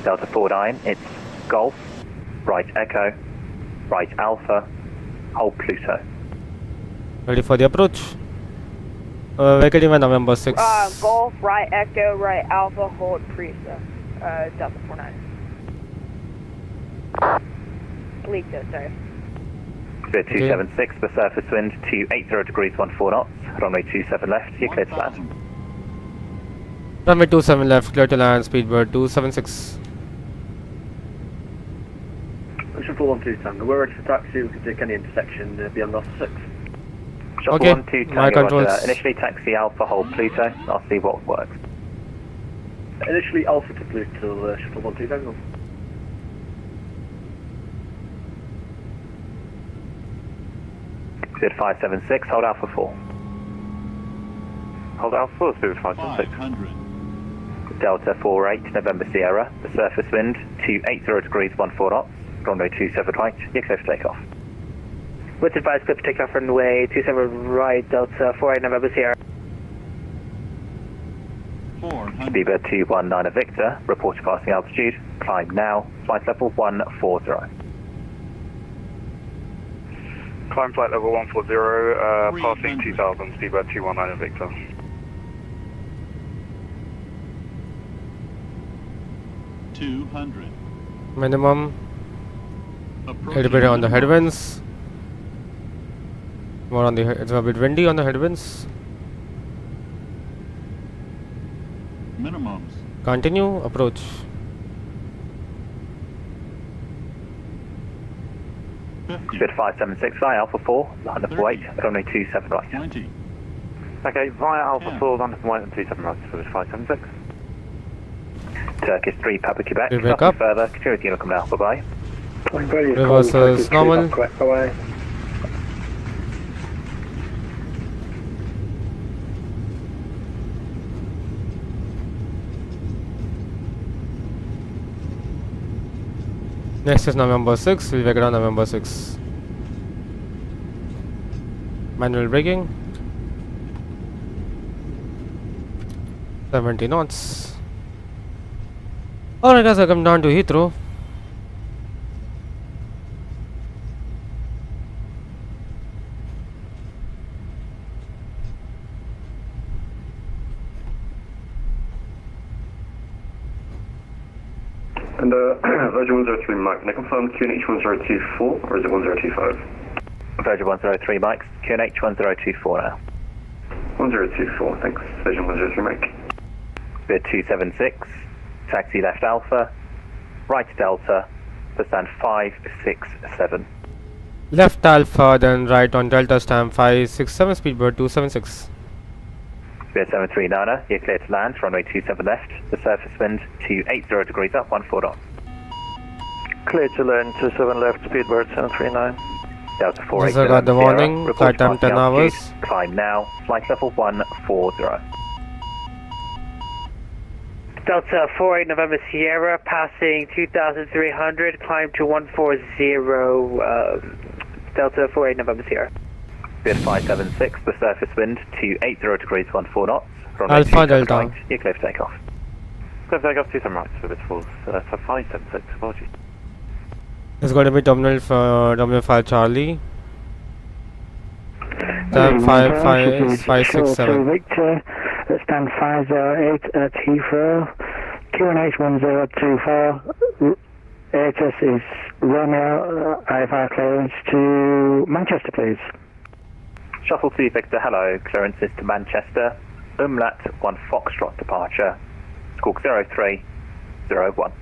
Delta 49, it's Golf, right Echo, right Alpha, hold Pluto. Ready for the approach. Vacating by November 6. Golf, right Echo, right Alpha, hold Prisa. Delta 49. Pluto, sorry. Speed 276, the surface wind 280 degrees 14 knots, runway 27 left, you're clear to land. Runway 27 left, clear to land, speedbird 276. Shuttle 12 Tango, we're ready for taxi, we can take any intersection beyond Alpha 6. Shuttle Okay, 12 Tango, my controls. Roger. Initially taxi Alpha, hold Pluto, I'll see what works. Initially Alpha to Pluto, Shuttle 12 Tango. Speed 576, hold Alpha 4. Hold Alpha 4, speed 576. Delta 48 November Sierra, the surface wind 280 degrees 14 knots, runway 27 right, you're clear for takeoff. With advice, clear for takeoff runway 27 right, Delta 48 November Sierra. Speedbird 219 Victor, report passing altitude, climb now, flight level 140. Climb flight level 140, passing 2000, speedbird 219 Victor. Minimum. A little bit on the headwinds. More on the it's a bit windy on the headwinds. Minimums. Continue approach. Speed 576 via Alpha 4, line of weight, runway 27 right. 20. Okay, via Alpha 4, line of weight and 27 right, speed 576. Turkish 3 Papa Quebec, We wake nothing up. further, security will come now, bye bye. Reverse is normal. Bye-bye. Next is November 6. We'll wake it on November 6. Manual braking. 70 knots. Alright guys, I come down to Heathrow. And Virgin 103 Mike, can I confirm QNH 1024 or is it 1025? Virgin 103 Mike, QNH 1024 now. 1024, thanks. Virgin 103 Mike. Speed 276, taxi left Alpha, right Delta, for stand 567. Left Alpha, then right on Delta, stamp 567, speedbird 276. Speed 739er, you're clear to land, runway 27 left, the surface wind 280 degrees up, 14 knots. Clear to land, 27 left, speedbird 739. Delta 48 Yes, I got the warning, flight time 10 hours. Climb now, flight level 140. Delta 48 November Sierra, passing 2,300, climb to 140, Delta 48 November Sierra. Speed 576, the surface wind 280 degrees 14 knots. Alpha Delta. Right, you're clear for takeoff. Clear for takeoff, 27 right, so it's full, 576, apologies. It's going to be terminal 5 Charlie. Stamp 567. Victor, stand 508 at Heathrow, QNH 1024, HS is Romeo, IFLY clearance to Manchester please. Shuttle 2 Victor, hello. Clearances to Manchester. Umlaut 1 Foxtrot departure. Squawk 0301.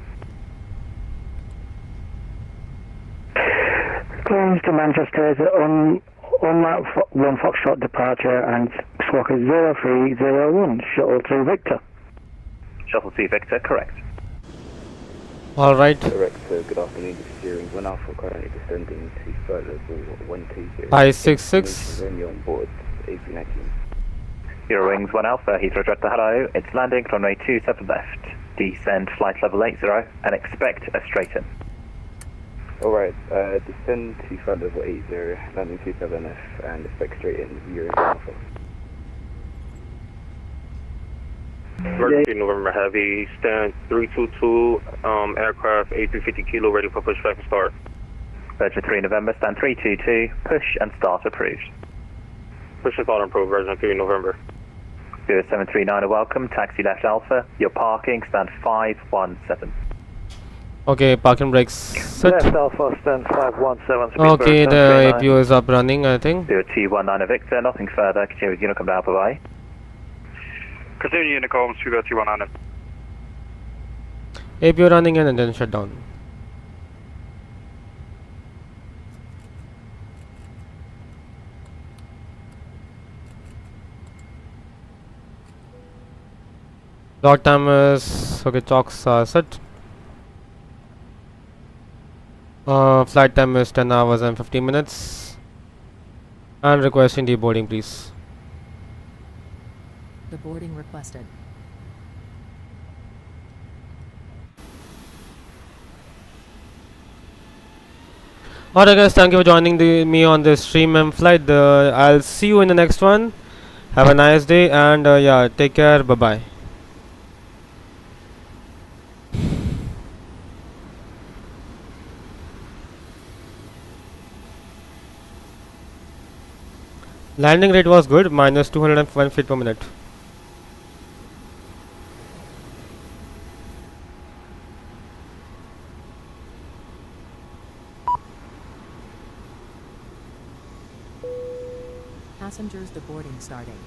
Clearance to Manchester is on that 1 Foxtrot departure and squawk is 0301, Shuttle 2 Victor. Shuttle 2 Victor, correct. Alright. Correct, good afternoon. Steering 1 Alpha, currently descending to flight level 120. 566. Only on board A319. Eurowings 1 Alpha, Heathrow Director, hello. It's landing, runway 27 left. Descend flight level 80 and expect a straighten. Alright, descend to flight level 80, landing 27F and expect straight in, Eurowings 1 Alpha. Emergency November Heavy, stand 322, aircraft A350 kilo, ready for push back and start. Virgin 3 November, stand 322, push and start approved. Push and start approved, Virgin 3 November. 0739, welcome, taxi left Alpha, your parking, stand 517. Okay, parking brakes set. Left Alpha, stand 517. Okay, the APU is up running, I think. 0219 Victor, nothing further, continue with Unicom now, bye-bye. Continue Unicom, 219. APU running in and then shut down. Log time is okay, chalks are set. Flight time is 10 hours and 15 minutes. And requesting deboarding, please. The boarding requested. Alright guys, thank you for joining me on this stream and flight. I'll see you in the next one. Have a nice day and yeah, take care. Bye bye. Landing rate was good, minus 201 feet per minute. Passengers deboarding starting.